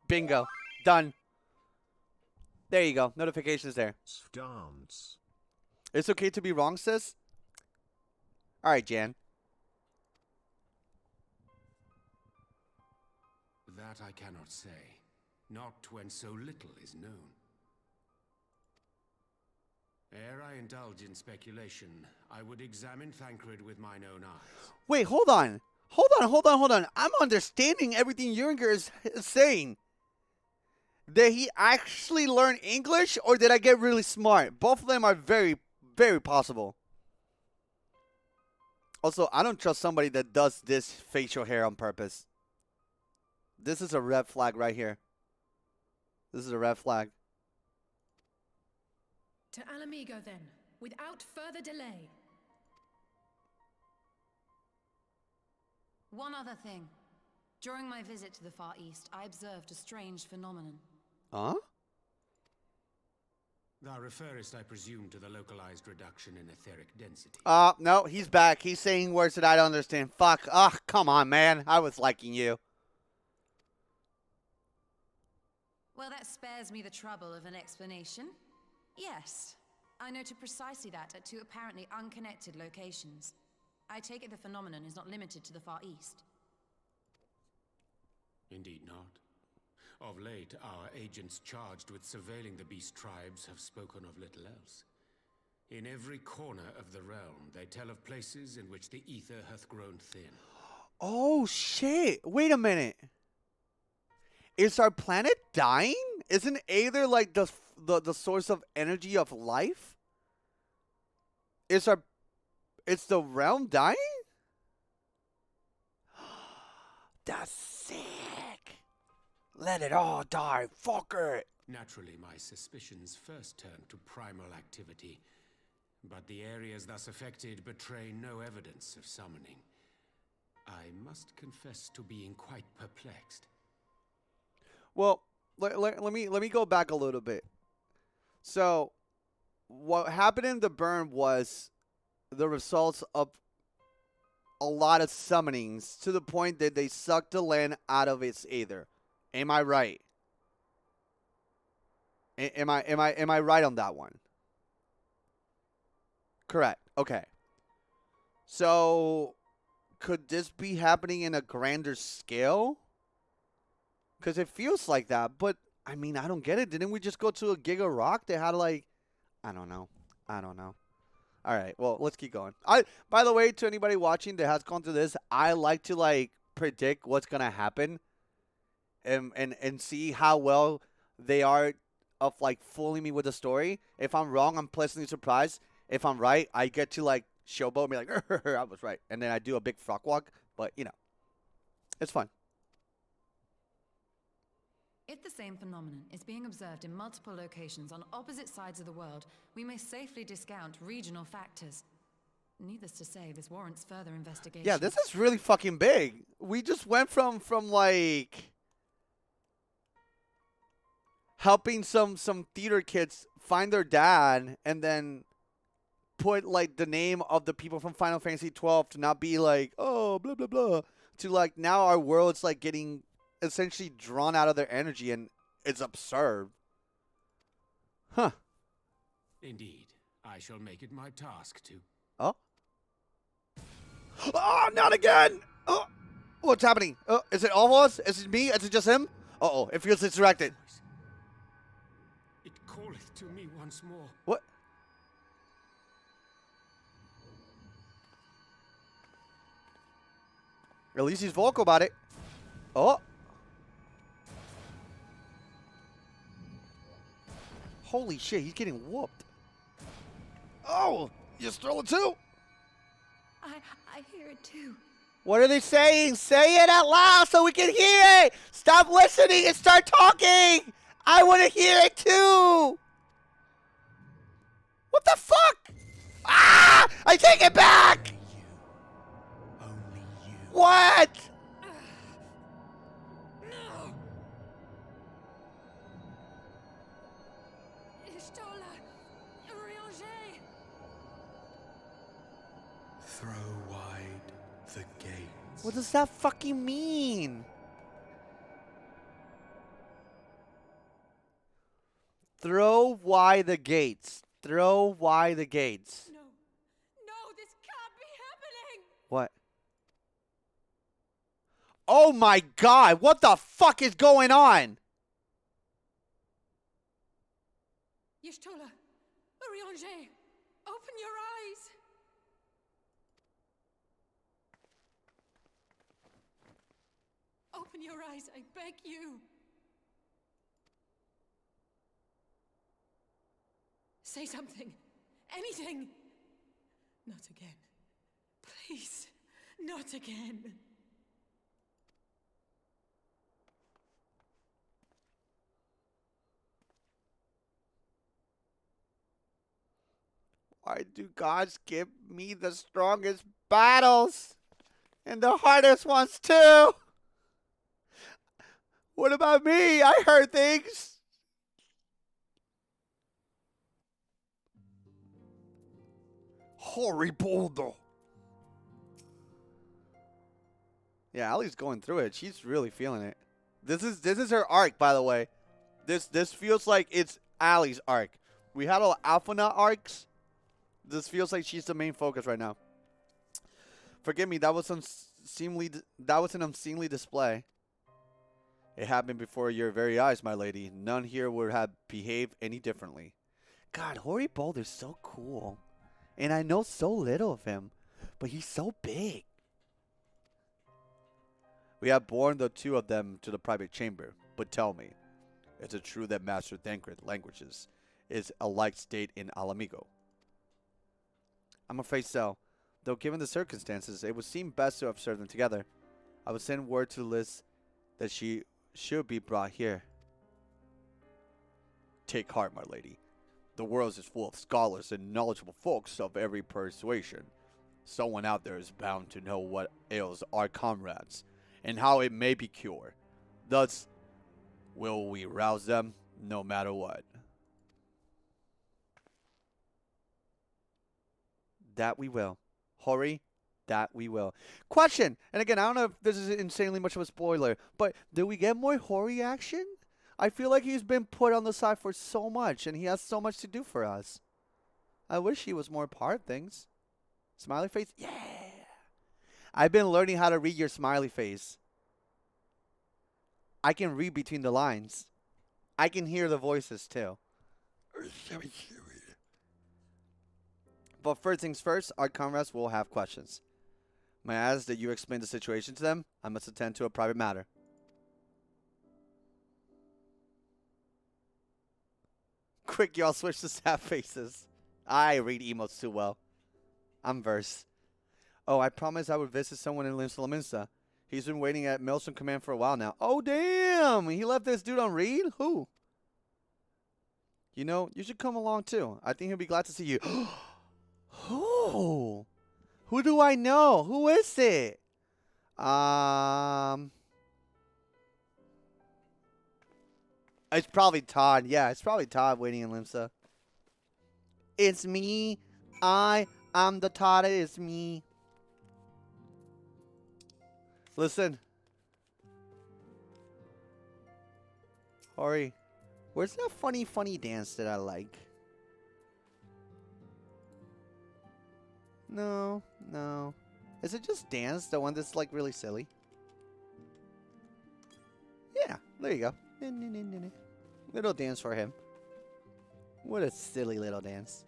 Bingo. Done. There you go. Notifications there. Dance. It's okay to be wrong, sis? Alright, Jan. That I cannot say, not when so little is known. Ere I indulge in speculation, I would examine Thancred with mine own eyes. Wait, hold on. Hold on. I'm understanding everything Uringer is saying. Did he actually learn English, or did I get really smart? Both of them are very, very possible. Also, I don't trust somebody that does this facial hair on purpose. This is a red flag right here. This is a red flag. To Alamigo, then, without further delay. One other thing. During my visit to the Far East, I observed a strange phenomenon. Huh? Thou referrest, I presume, to the localized reduction in etheric density. No, he's back. He's saying words that I don't understand. Fuck. Come on, man. I was liking you. Well, that spares me the trouble of an explanation. Yes, I noted precisely that at two apparently unconnected locations. I take it the phenomenon is not limited to the Far East. Indeed not. Of late, our agents charged with surveilling the beast tribes have spoken of little else. In every corner of the realm, they tell of places in which the ether hath grown thin. Oh, shit. Wait a minute. Is our planet dying? Isn't Aether like the source of energy of life? Is the realm dying? That's sick. Let it all die. Fuck it. Naturally, my suspicions first turned to primal activity, but the areas thus affected betray no evidence of summoning. I must confess to being quite perplexed. Well, let me go back a little bit. So, what happened in the burn was the results of a lot of summonings to the point that they sucked the land out of its aether. Am I right? Am I right on that one? Correct. Okay. So, could this be happening in a grander scale? Because it feels like that. But, I mean, I don't get it. Didn't we just go to a Giga Rock? They had, like, I don't know. All right, well, let's keep going. By the way, to anybody watching that has gone through this, I like to, like, predict what's going to happen and see how well they are of, like, fooling me with the story. If I'm wrong, I'm pleasantly surprised. If I'm right, I get to, like, showboat and be like, I was right. And then I do a big frog walk. But, you know, it's fun. If the same phenomenon is being observed in multiple locations on opposite sides of the world, we may safely discount regional factors. Needless to say, this warrants further investigation. Yeah, this is really fucking big. We just went from like helping some theater kids find their dad and then put like the name of the people from Final Fantasy 12 to not be like, oh, blah blah blah, to like now our world's like getting essentially drawn out of their energy, and it's absurd. Huh. Indeed. I shall make it my task to. Oh. Oh, not again! Oh, what's happening? Oh, is it all of us? Is it me? Is it just him? Uh-oh, it feels distracted. It calleth to me once more. What? At least he's vocal about it. Oh. Holy shit, he's getting whooped. Oh, you stole it too? I hear it too. What are they saying? Say it out loud so we can hear it. Stop listening and start talking. I want to hear it too. What the fuck? Ah! I take it back. Only you. What? Throw wide the gates. What does that fucking mean? Throw wide the gates. Throw wide the gates. No, this can't be happening. What? Oh my god, what the fuck is going on? Y'shtola, Urianger, open your eyes. Open your eyes, I beg you. Say something. Anything. Not again. Please, not again. Why do gods give me the strongest battles? And the hardest ones too? What about me? I heard things. Horrible. Yeah, Allie's going through it. She's really feeling it. This is her arc, by the way. This feels like it's Allie's arc. We had all Alphana arcs. This feels like she's the main focus right now. Forgive me, that was an unseemly display. It happened before your very eyes, my lady. None here would have behaved any differently. God, Hori Boulder's so cool. And I know so little of him, but he's so big. We have borne the two of them to the private chamber, but tell me, is it true that Master Thancred languages is a like state in Alamigo? I'm afraid so. Though given the circumstances, it would seem best to observe them together. I would send word to Liz that she should be brought here. Take heart, my lady. The world is full of scholars and knowledgeable folks of every persuasion. Someone out there is bound to know what ails our comrades, and how it may be cured. Thus, will we rouse them, no matter what. That we will. Hori, that we will. Question, and again, I don't know if this is insanely much of a spoiler, but do we get more Hori action? I feel like he's been put on the side for so much, and he has so much to do for us. I wish he was more part of things. Smiley face? Yeah! I've been learning how to read your smiley face. I can read between the lines. I can hear the voices too. But first things first, our comrades will have questions. May I ask that you explain the situation to them? I must attend to a private matter. Quick, y'all switch to sad faces. I read emotes too well. I'm verse. Oh, I promised I would visit someone in Limsa. He's been waiting at Maelstrom Command for a while now. Oh, damn! He left this dude on read? Who? You know, you should come along too. I think he'll be glad to see you. Who? Who do I know? Who is it? It's probably Todd. Yeah, it's probably Todd waiting in Limsa. It's me. I'm the Todd. It's me. Listen. Hori, where's that funny dance that I like? No. Is it just dance? The one that's like really silly? Yeah, there you go. Little dance for him. What a silly little dance.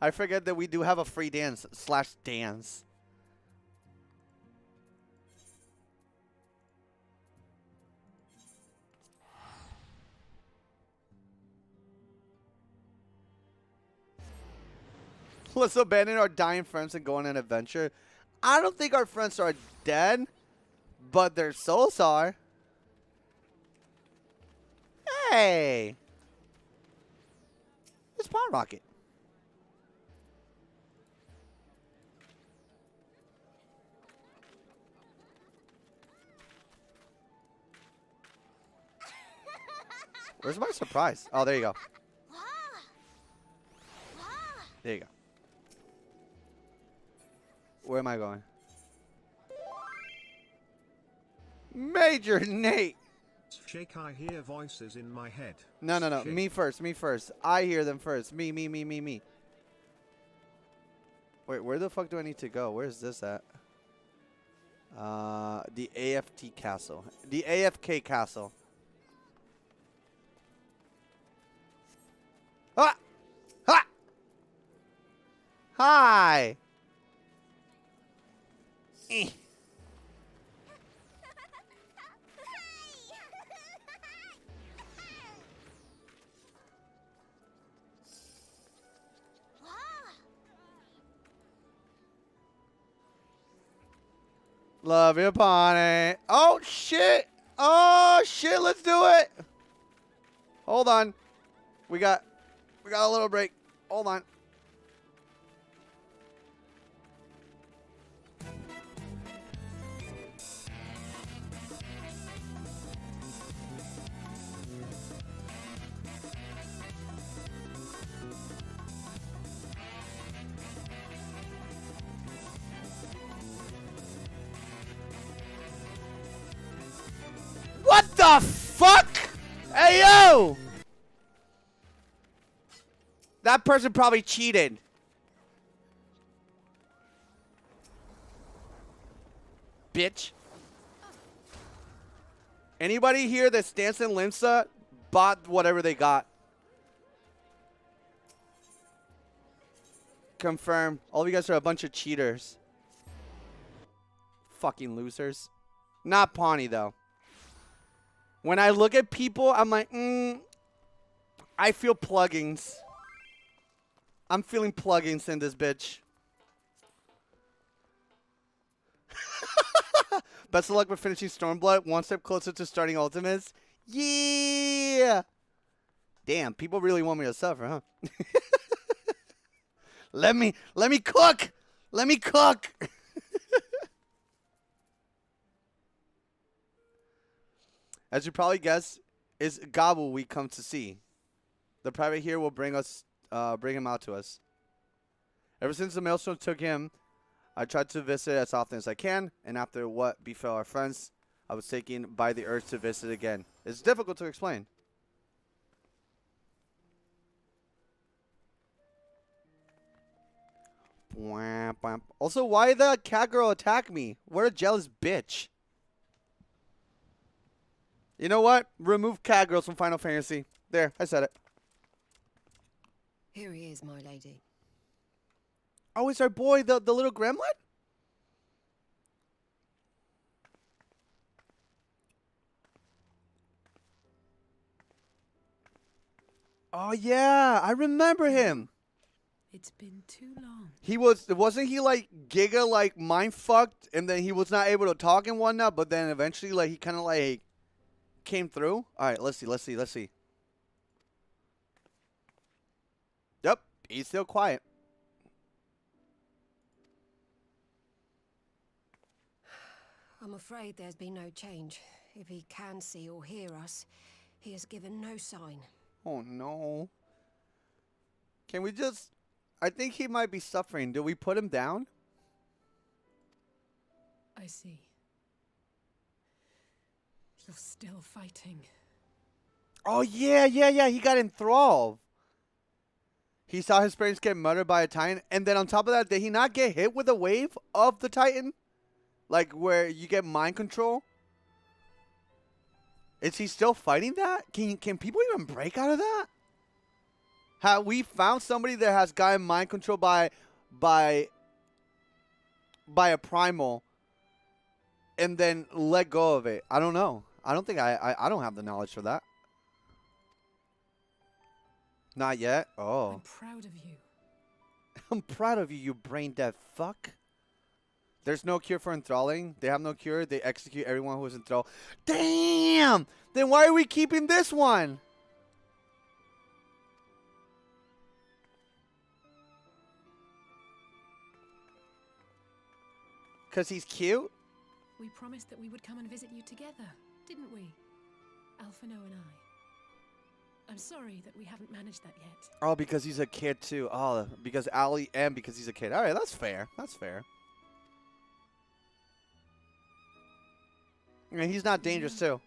I forget that we do have a free dance / dance. Let's abandon our dying friends and go on an adventure. I don't think our friends are dead, but their souls are. Hey! It's Pond Rocket. Where's my surprise? Oh, there you go. There you go. Where am I going? Major Nate! Shake, I hear voices in my head. No. Shake. Me first. I hear them first. Me. Wait, where the fuck do I need to go? Where is this at? The AFT castle. The AFK castle. Ah! Ha! Hi! Eh. Love you, Bonnie. Oh, shit. Oh, shit. Let's do it. Hold on. We got a little break. Hold on. What the fuck? Hey, yo! That person probably cheated. Bitch. Anybody here that's dancing Limsa bought whatever they got? Confirm. All of you guys are a bunch of cheaters. Fucking losers. Not Pawnee, though. When I look at people, I'm like, I feel plugins. I'm feeling plugins in this bitch. Best of luck with finishing Stormblood. One step closer to starting Ultimates. Yeah! Damn, people really want me to suffer, huh? Let me cook! Let me cook! As you probably guess, is Gabu we come to see. The private here will bring him out to us. Ever since the Maelstrom took him, I tried to visit as often as I can, and after what befell our friends, I was taken by the urge to visit again. It's difficult to explain. Wham, wham. Also, why the cat girl attack me? What a jealous bitch. You know what? Remove cat girls from Final Fantasy. There, I said it. Here he is, my lady. Oh, it's our boy, the little gremlin? Oh yeah, I remember him. It's been too long. Wasn't he like Giga like mind fucked, and then he was not able to talk and whatnot, but then eventually like he kind of like came through. All right, let's see. Yep, he's still quiet. I'm afraid there's been no change. If he can see or hear us, he has given no sign. Oh no. Can we just... I think he might be suffering. Do we put him down? I see. You're still fighting. Oh yeah. He got enthralled. He saw his parents get murdered by a Titan, and then on top of that, did he not get hit with a wave of the Titan? Like where you get mind control? Is he still fighting that? Can people even break out of that? Have we found somebody that has gotten mind control by a primal and then let go of it? I don't know. I don't think I don't have the knowledge for that. Not yet. Oh. I'm proud of you. I'm proud of you, you brain dead fuck. There's no cure for enthralling. They have no cure. They execute everyone who is enthralled. Damn! Then why are we keeping this one? Because he's cute? We promised that we would come and visit you together, didn't we? Alphino and I. I'm sorry that we haven't managed that yet. Oh, because he's a kid too. Oh, because Ali and because he's a kid. All right, that's fair. That's fair. I mean, he's not dangerous too.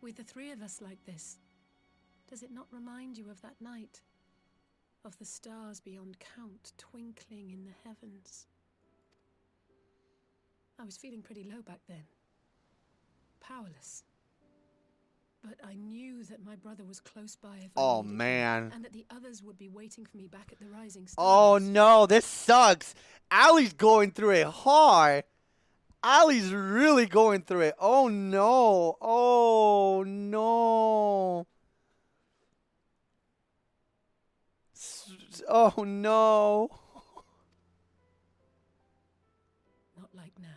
With the three of us like this, does it not remind you of that night? Of the stars beyond count twinkling in the heavens? I was feeling pretty low back then. Powerless. But I knew that my brother was close by if I needed him, and that the others would be waiting for me back at the rising stars. Oh no, this sucks. Ali's going through it hard. Ali's really going through it. Oh no. Oh no. Oh no. Not like now.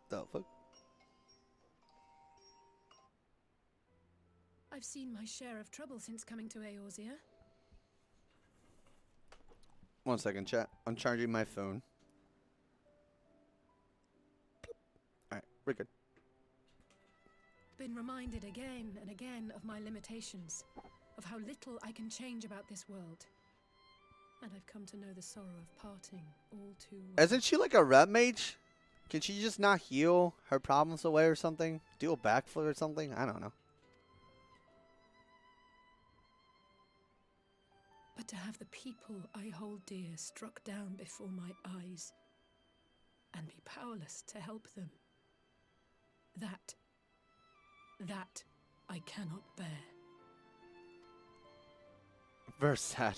The fuck? I've seen my share of trouble since coming to Eorzea. 1 second, chat. I'm charging my phone. Alright, we're good. Been reminded again and again of my limitations, of how little I can change about this world. And I've come to know the sorrow of parting all too well. Isn't she like a red mage? Can she just not heal her problems away or something? Do a backflip or something? I don't know. But to have the people I hold dear struck down before my eyes, and be powerless to help them, that I cannot bear. Very sad.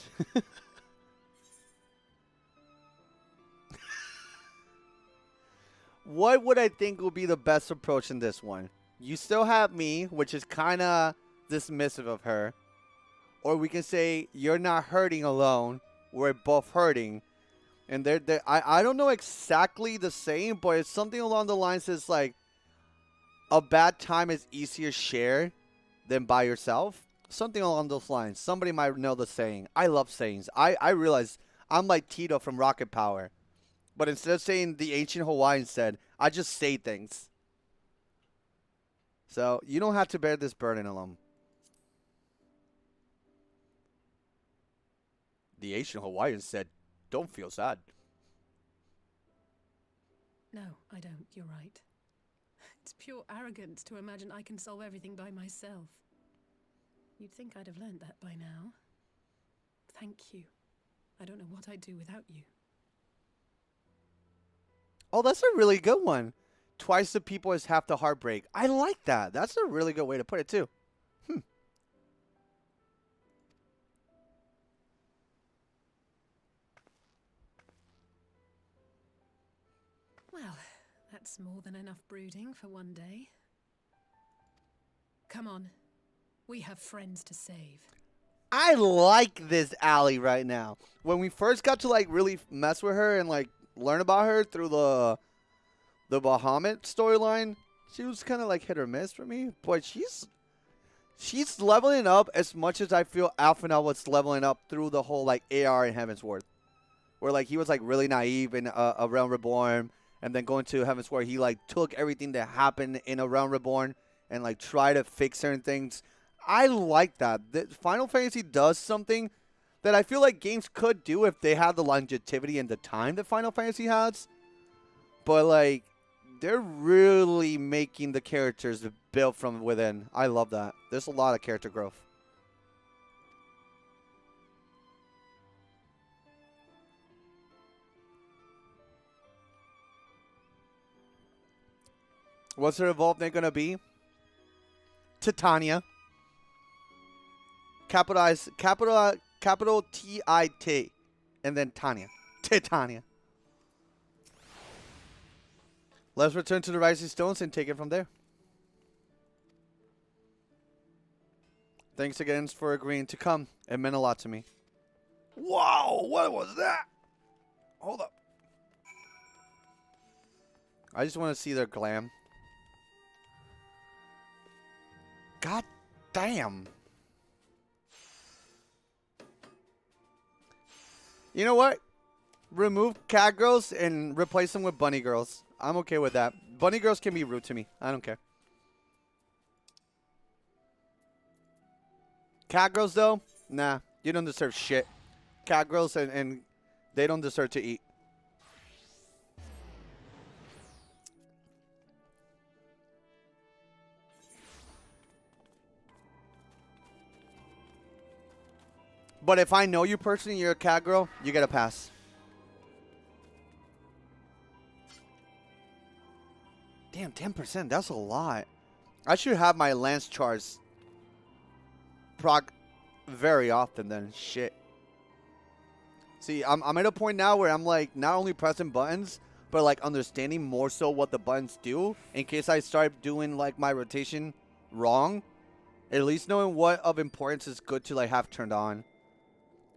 What would I think will be the best approach in this one? You still have me, which is kind of dismissive of her. Or we can say, you're not hurting alone. We're both hurting. And I don't know exactly the same, but it's something along the lines that's like, a bad time is easier shared than by yourself. Something along those lines. Somebody might know the saying. I love sayings. I realize I'm like Tito from Rocket Power. But instead of saying the ancient Hawaiian said, I just say things. So you don't have to bear this burden alone. The ancient Hawaiian said, don't feel sad. No, I don't. You're right. It's pure arrogance to imagine I can solve everything by myself. You'd think I'd have learned that by now. Thank you. I don't know what I'd do without you. Oh, that's a really good one. Twice the people is half the heartbreak. I like that. That's a really good way to put it, too. Well, that's more than enough brooding for one day. Come on. We have friends to save. I like this Allie right now. When we first got to, like, really mess with her and, like, learn about her through the Bahamut storyline, she was kind of, like, hit or miss for me. But she's leveling up as much as I feel Alphinaud was leveling up through the whole, like, AR in Heavensward. Where, like, he was, like, really naive in A Realm Reborn. And then going to Heavensward, he, like, took everything that happened in A Realm Reborn and, like, tried to fix certain things. I like that. Final Fantasy does something that I feel like games could do if they had the longevity and the time that Final Fantasy has. But, like, they're really making the characters build from within. I love that. There's a lot of character growth. What's her evolved name gonna be? Titania. Capital T-I-T. And then Tanya. Titania. Let's return to the Rising Stones and take it from there. Thanks again for agreeing to come. It meant a lot to me. Wow, what was that? Hold up. I just want to see their glam. God damn. You know what? Remove cat girls and replace them with bunny girls. I'm okay with that. Bunny girls can be rude to me. I don't care. Cat girls, though? Nah. You don't deserve shit. Cat girls, and they don't deserve to eat. But if I know you personally, you're a cat girl, you get a pass. Damn, 10%. That's a lot. I should have my lance charts proc very often then. Shit. See, I'm at a point now where I'm like not only pressing buttons, but like understanding more so what the buttons do in case I start doing like my rotation wrong. At least knowing what of importance is good to like have turned on.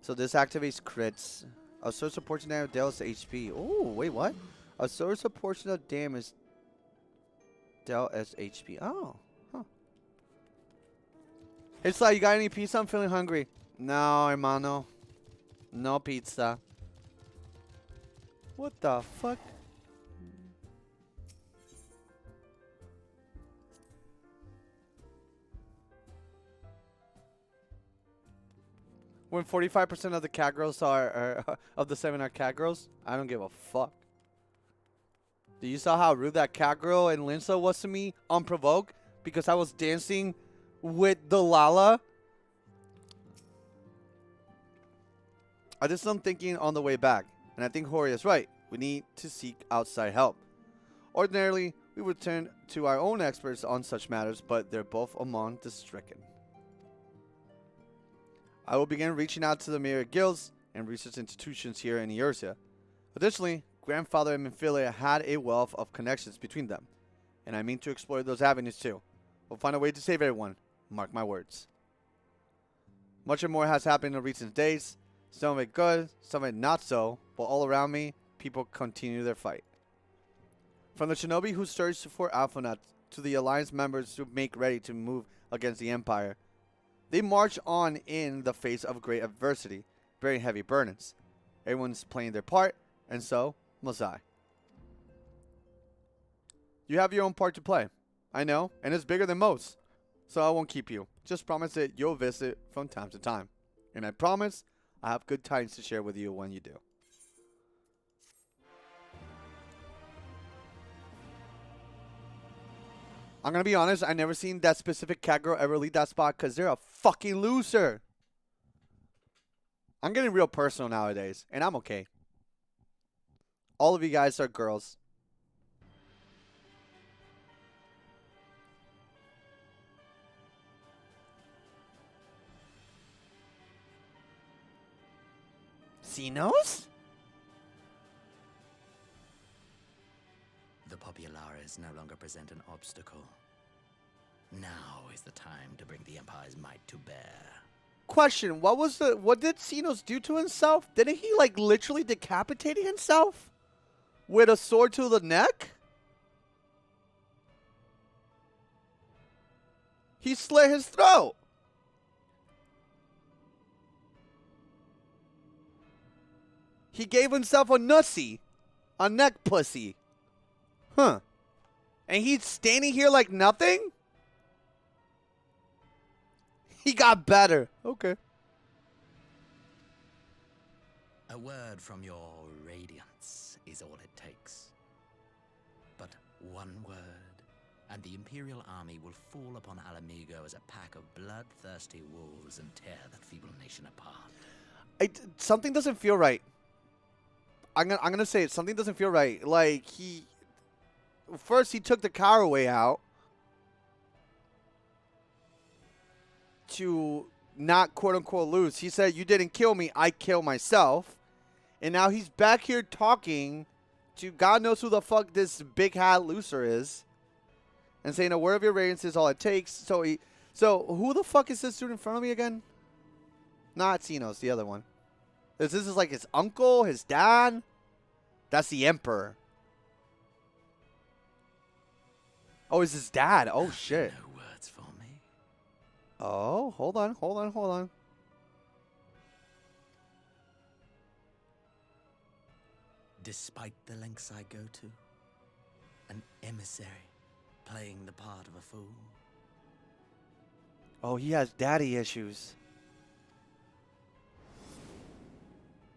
So this activates crits. A source of portion damage deals HP. Oh, wait, what? A source of portion of damage dealt as HP. Oh, huh. It's like, you got any pizza? I'm feeling hungry. No, hermano. No pizza. What the fuck? When 45% of the cat girls are of the 7 are cat girls, I don't give a fuck. Do you saw how rude that cat girl in Linsa was to me unprovoked because I was dancing with the Lala? I did some thinking on the way back, and I think Hori is right. We need to seek outside help. Ordinarily, we would turn to our own experts on such matters, but they're both among the stricken. I will begin reaching out to the myriad guilds and research institutions here in Eorzea. Additionally, Grandfather and Minfilia had a wealth of connections between them, and I mean to explore those avenues too. We'll find a way to save everyone, mark my words. Much more has happened in recent days, some of it good, some of it not so, but all around me, people continue their fight. From the shinobi who searched for Alphinaud to the Alliance members who make ready to move against the Empire, they march on in the face of great adversity, bearing heavy burdens. Everyone's playing their part, and so must I. You have your own part to play. I know, and it's bigger than most. So I won't keep you. Just promise that you'll visit from time to time. And I promise I have good tidings to share with you when you do. I'm gonna be honest. I never seen that specific cat girl ever lead that spot because they're a fucking loser. I'm getting real personal nowadays, and I'm okay. All of you guys are girls. Xenos? The Populares no longer present an obstacle. Now is the time to bring the Empire's might to bear. Question, what did Xenos do to himself? Didn't he like literally decapitate himself? With a sword to the neck? He slit his throat. He gave himself a nussy. A neck pussy. Huh. And he's standing here like nothing? He got better. Okay. A word from your radiance is all it takes. But one word, and the Imperial army will fall upon Alamigo as a pack of bloodthirsty wolves and tear that feeble nation apart. Something doesn't feel right. I'm gonna say it. Something doesn't feel right. Like first he took the Caraway out to not quote unquote lose. He said, "You didn't kill me. I killed myself." And now he's back here talking to God knows who the fuck this big hat loser is, and saying a word of your radiance is all it takes. So who the fuck is this dude in front of me again? Not Xenos, the other one. This is like his uncle, his dad. That's the Emperor. Oh, it's his dad. Oh, shit. No words for me. Oh, hold on. Despite the lengths I go to, an emissary playing the part of a fool. Oh, he has daddy issues.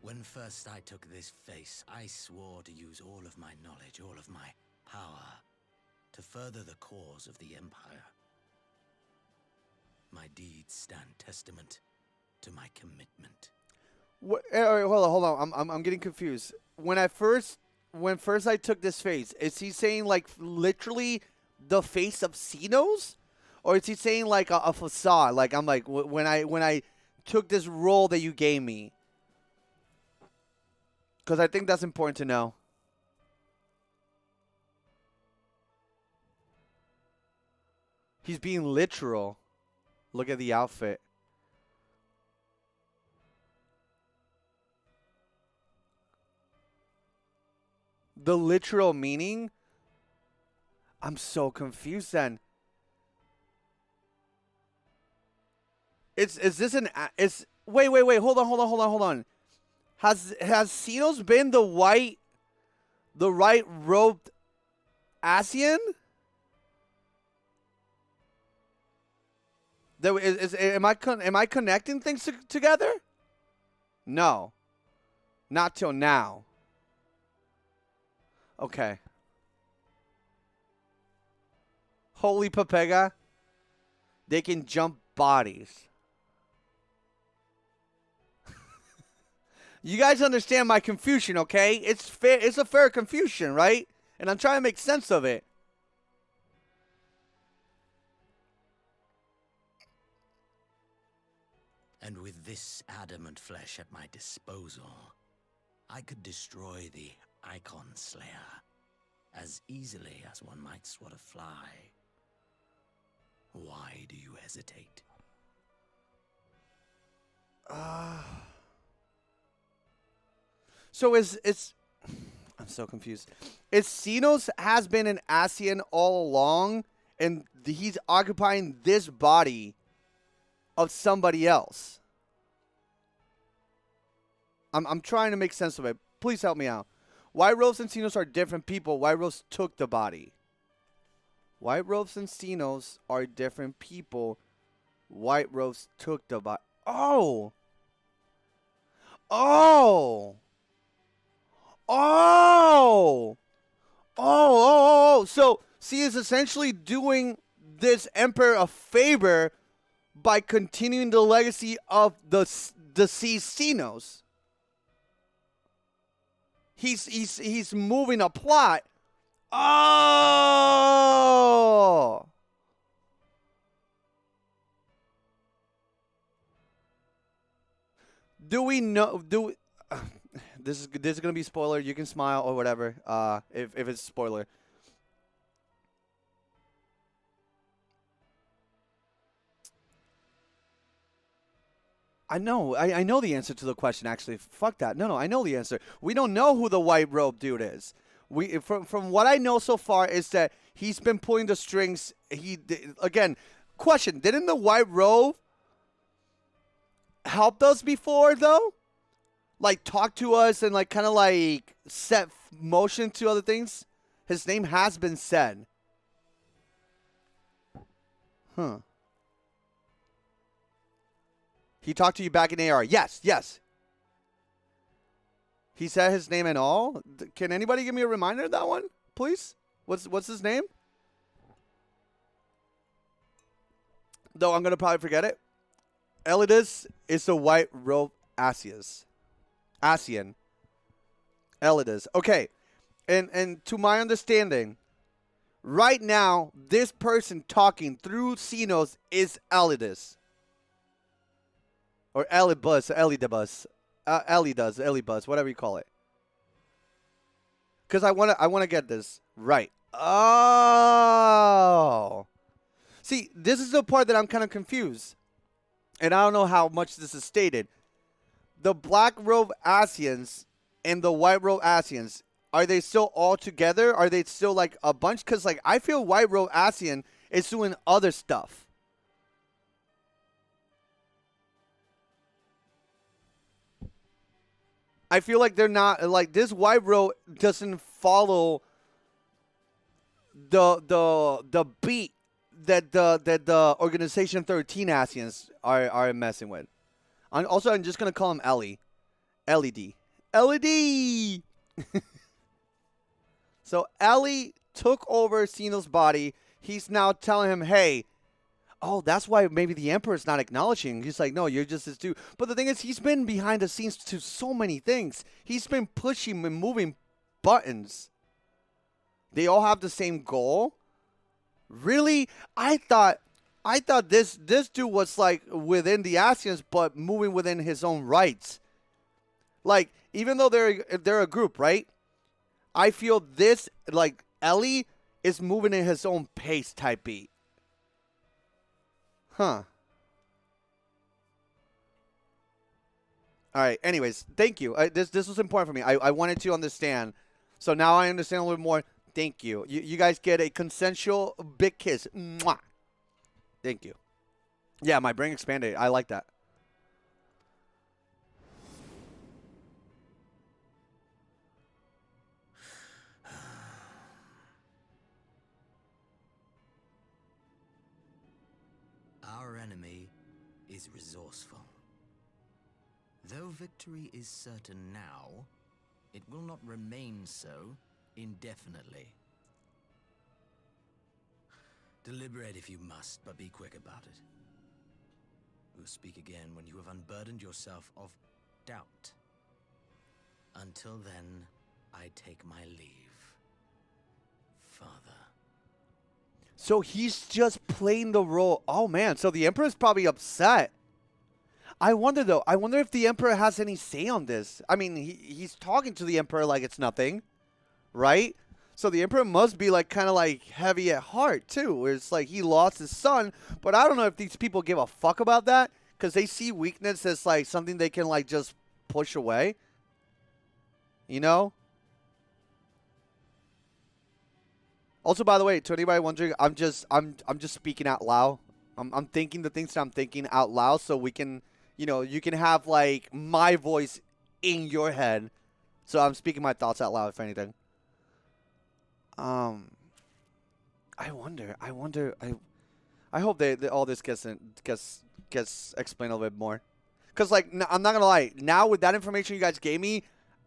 When first I took this face, I swore to use all of my knowledge, all of my power, to further the cause of the Empire. My deeds stand testament to my commitment. What, all right, hold on. I'm getting confused. When first I took this face, is he saying like literally the face of Xenos, or is he saying like a facade? Like I'm like when I took this role that you gave me. Because I think that's important to know. He's being literal. Look at the outfit. The literal meaning? I'm so confused then. Is this an... Wait. Hold on. Has Xenos been the white robed Asian? Am I connecting things together? No. Not till now. Okay. Holy Papega. They can jump bodies. You guys understand my confusion, okay? It's fair. It's a fair confusion, right? And I'm trying to make sense of it. And with this adamant flesh at my disposal, I could destroy the Icon Slayer as easily as one might swat a fly. Why do you hesitate? So I'm so confused. Is Xenos has been an Asian all along, and he's occupying this body of somebody else? I'm trying to make sense of it. Please help me out. White Robes and Xenos are different people. White Robes took the body. White Robes and Xenos are different people. White Robes took the body. Oh! Oh! Oh! Oh! she is essentially doing this emperor a favor by continuing the legacy of the deceased Xenos. He's moving a plot. Oh. Do we know? This is gonna be spoiler. You can smile or whatever. If it's spoiler. I know the answer to the question. Actually, fuck that. No, I know the answer. We don't know who the white robe dude is. From what I know so far is that he's been pulling the strings. Again, question: didn't the white robe helped us before though? Like talk to us and like kind of like set motion to other things. His name has been said. Huh. He talked to you back in AR. Yes. He said his name and all. Can anybody give me a reminder of that one, please? What's his name? Though I'm gonna probably forget it. Elidus is the white robe Asian. Elidus. Okay. And to my understanding, right now, this person talking through Xenos is Elidus. Or Elidus, whatever you call it. Because I wanna get this right. Oh. See, this is the part that I'm kind of confused. And I don't know how much this is stated. The black robe Asians and the white robe Asians, are they still all together? Are they still like a bunch? Because like I feel white robe Asian is doing other stuff. I feel like they're not like this white robe doesn't follow the beat that the Organization 13 Asians are messing with. I'm just gonna call him Ellie. LED. LED. So Ellie took over Xeno's body. He's now telling him, hey, oh, that's why maybe the Emperor's not acknowledging. He's like, no, you're just this dude. But the thing is, he's been behind the scenes to so many things. He's been pushing and moving buttons. They all have the same goal. Really? I thought this dude was like within the Asians, but moving within his own rights. Like, even though they're a group, right? I feel this, like, Ellie is moving in his own pace type beat. Huh. All right. Anyways, thank you. This was important for me. I wanted to understand. So now I understand a little more. Thank you. You guys get a consensual big kiss. Mwah. Thank you. Yeah, my brain expanded. I like that. Our enemy is resourceful. Though victory is certain now, it will not remain so indefinitely. Deliberate if you must, but be quick about it. We'll speak again when you have unburdened yourself of doubt. Until then, I take my leave. Father. So he's just playing the role. Oh, man. So the Emperor's probably upset. I wonder, though. I wonder if the Emperor has any say on this. I mean, he's talking to the Emperor like it's nothing, right? So the Emperor must be, like, kind of, like, heavy at heart, too. Where it's like he lost his son. But I don't know if these people give a fuck about that. Because they see weakness as, like, something they can, like, just push away. You know? Also, by the way, to anybody wondering, I'm just speaking out loud. I'm thinking the things that I'm thinking out loud, so we can, you know, you can have like my voice in your head. So I'm speaking my thoughts out loud, if anything. I wonder. I hope they all this gets explained a little bit more. Cause like I'm not gonna lie, now with that information you guys gave me,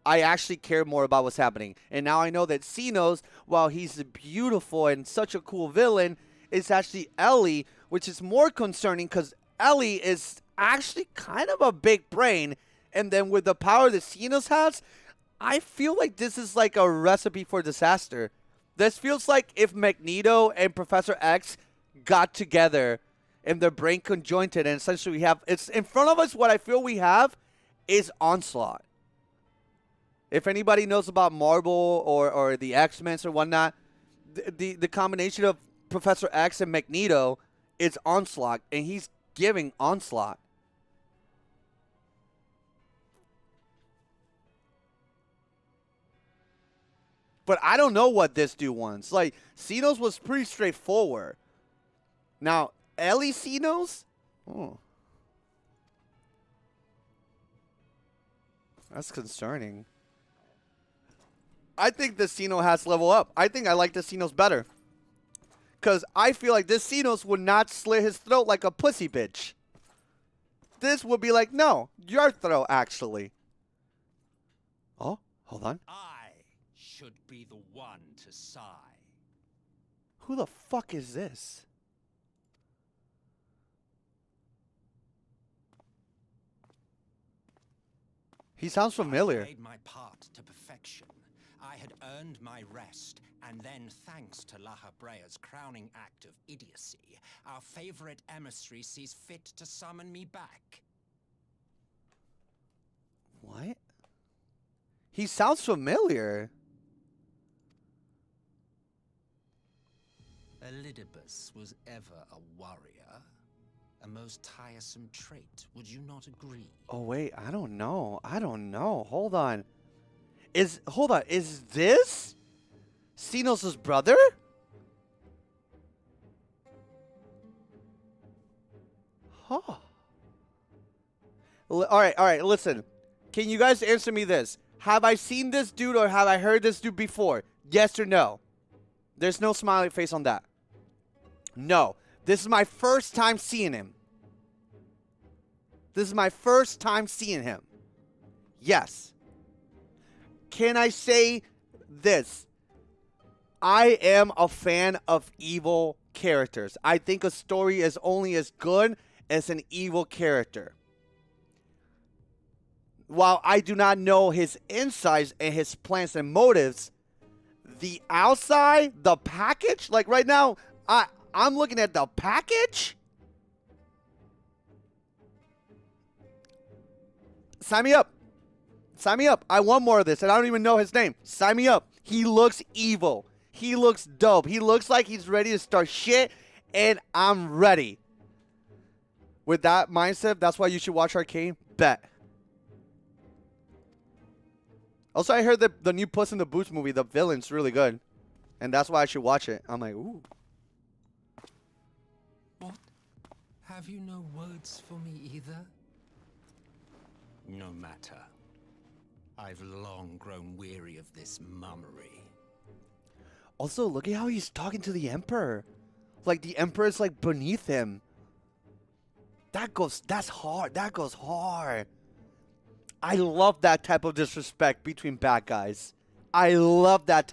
I actually care more about what's happening. And now I know that Xenos, while he's beautiful and such a cool villain, is actually Ellie, which is more concerning because Ellie is actually kind of a big brain. And then with the power that Xenos has, I feel like this is like a recipe for disaster. This feels like if Magneto and Professor X got together and their brain conjointed, and essentially we have, it's in front of us, what I feel we have is Onslaught. If anybody knows about Marvel or the X-Men or whatnot, the combination of Professor X and Magneto is Onslaught, and he's giving Onslaught. But I don't know what this dude wants. Like, Xenos was pretty straightforward. Now, Ellie Xenos? Oh. That's concerning. I think this Xeno has to level up. I think I like this Xenos better. Because I feel like this Xenos would not slit his throat like a pussy bitch. This would be like, no, your throat, actually. Oh, hold on. I should be the one to sigh. Who the fuck is this? He sounds familiar. I played my part to perfection. I had earned my rest, and then, thanks to La Habrea's crowning act of idiocy, our favorite emissary sees fit to summon me back. What? He sounds familiar. Elidibus was ever a warrior. A most tiresome trait, would you not agree? Oh, wait, I don't know. Hold on. Is this Xenos' brother? Huh. All right, listen. Can you guys answer me this? Have I seen this dude or have I heard this dude before? Yes or no? There's no smiley face on that. No. This is my first time seeing him. Yes. Can I say this? I am a fan of evil characters. I think a story is only as good as an evil character. While I do not know his insides and his plans and motives, the outside, the package, like right now, I'm looking at the package. Sign me up. I want more of this, and I don't even know his name. Sign me up. He looks evil. He looks dope. He looks like he's ready to start shit, and I'm ready. With that mindset, that's why you should watch Arcane. Bet. Also, I heard the new Puss in the Boots movie, the villain's really good. And that's why I should watch it. I'm like, ooh. What? Have you no words for me either? No matter. I've long grown weary of this mummery. Also, look at how he's talking to the Emperor. Like, the Emperor's, like, beneath him. That's hard. That goes hard. I love that type of disrespect between bad guys. I love that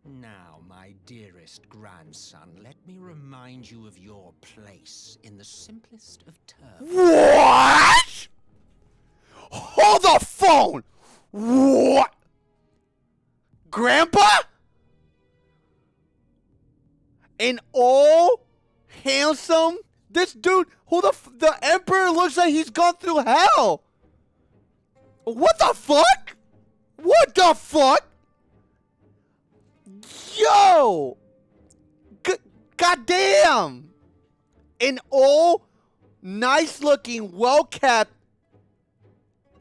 Now, my dearest grandson, let me remind you of your place in the simplest of terms. What? Hold the phone! What? Grandpa? An old, handsome, this dude, the Emperor looks like he's gone through hell. What the fuck? Yo! Goddamn! An old, nice-looking, well-kept,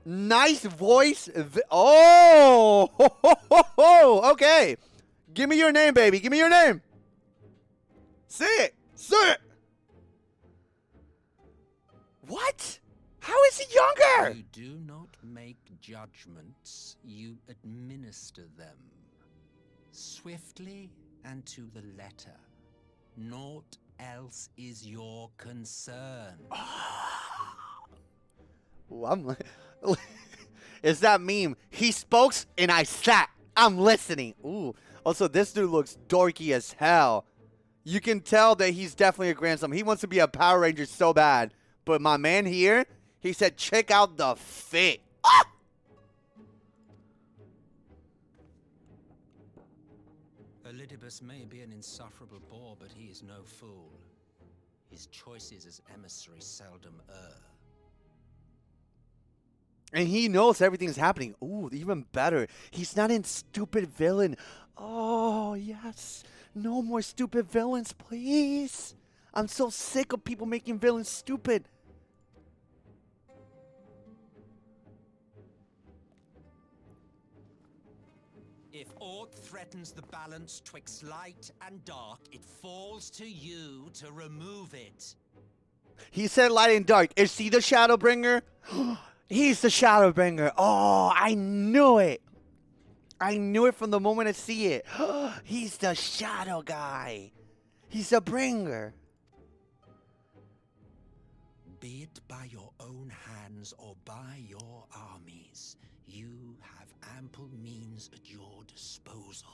nice voice. Oh! Okay. Give me your name, baby. Give me your name. Say it. What? How is he younger? You do not make judgments, you administer them. Swiftly and to the letter. Naught else is your concern? Ooh, it's that meme. He spoke and I sat. I'm listening. Ooh. Also, this dude looks dorky as hell. You can tell that he's definitely a grandson. He wants to be a Power Ranger so bad. But my man here, he said, check out the fit. Ah! Elidibus may be an insufferable bore, but he is no fool. His choices as emissary seldom err. And he knows everything's happening. Ooh, even better. He's not in stupid villain. Oh, yes. No more stupid villains, please. I'm so sick of people making villains stupid. If aught threatens the balance twixt light and dark, it falls to you to remove it. He said light and dark. Is he the Shadowbringer? He's the Shadowbringer. Oh, I knew it. I knew it from the moment I see it. He's the Shadow guy. He's the bringer. Be it by your own hands or by your armies, you have ample means at your disposal.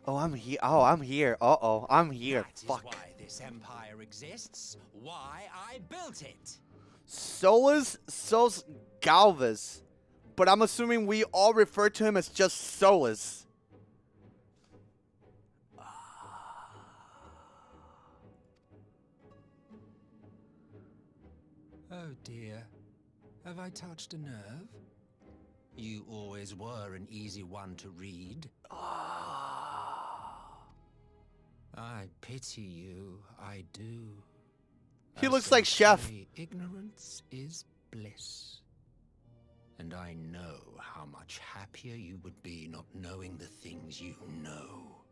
Oh, I'm here. Oh, I'm here. Uh-oh, I'm here. Fuck. That is why this empire exists, why I built it. Solus Sos Galvas. But I'm assuming we all refer to him as just Solus. Oh dear. Have I touched a nerve? You always were an easy one to read. I pity you, I do. He As looks they like Chef. say, ignorance is bliss. And I know how much happier you would be not knowing the things you know.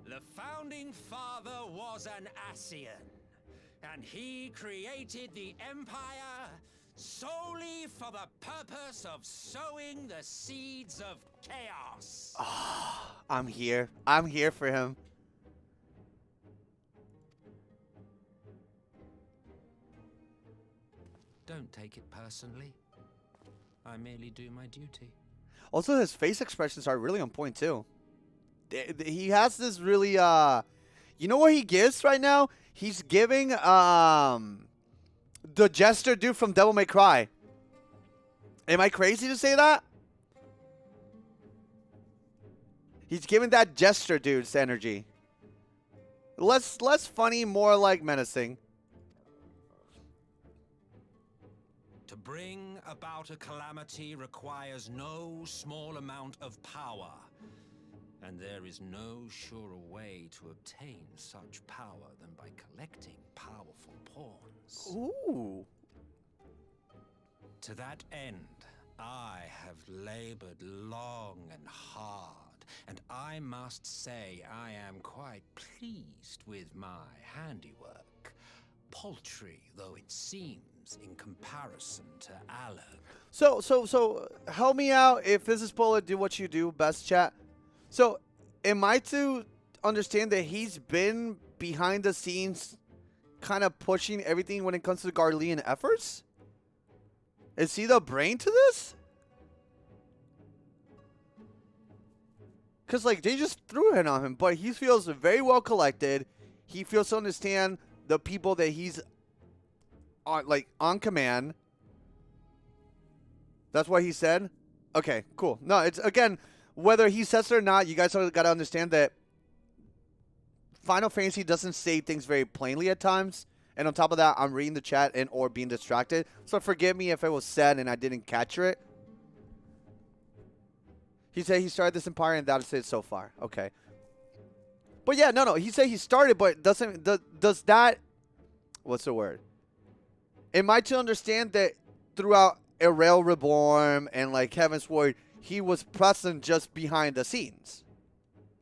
The founding father was an Ascian, and he created the Empire solely for the purpose of sowing the seeds of chaos. I'm here. I'm here for him. Don't take it personally. I merely do my duty. Also, his face expressions are really on point, too. He has this really, you know what he gives right now? He's giving, the Jester dude from Devil May Cry. Am I crazy to say that? He's giving that Jester dude's energy. Less funny, more like menacing. To bring about a calamity requires no small amount of power. And there is no surer way to obtain such power than by collecting powerful pawns. Ooh. To that end, I have labored long and hard, and I must say I am quite pleased with my handiwork, paltry though it seems in comparison to Alan. So help me out. If this is spoiler, do what you do best, chat. So, am I to understand that he's been behind the scenes kind of pushing everything when it comes to the Garlean efforts? Is he the brain to this? Because, like, they just threw it on him, but he feels very well collected. He feels to understand the people that he's on, like, on command. That's what he said? Okay, cool. No, it's, again, whether he says it or not, you guys got to understand that Final Fantasy doesn't say things very plainly at times. And on top of that, I'm reading the chat and or being distracted. So forgive me if it was said and I didn't catch it. He said he started this empire and that's it so far. Okay. But yeah, no. He said he started, but does that... What's the word? Am I to understand that throughout Erail Reborn and like Heaven's Ward, he was present just behind the scenes?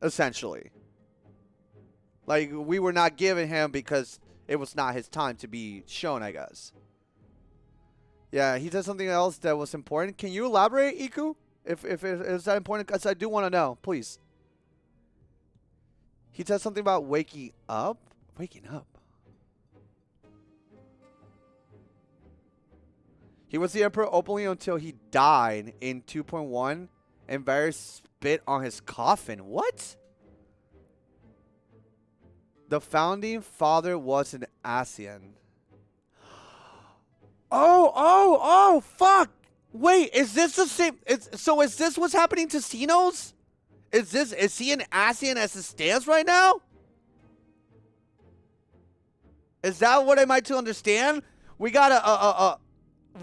Essentially. Like, we were not giving him because it was not his time to be shown, I guess. Yeah, he said something else that was important. Can you elaborate, Iku? If is that important? Because I do want to know, please. He said something about waking up. Waking up. He was the emperor openly until he died in 2.1, and Varys spit on his coffin. What? The founding father was an Ascian. Oh, fuck. Wait, is this the same? So is this what's happening to Xenos? Is he an Ascian as it stands right now? Is that what am I to understand? We got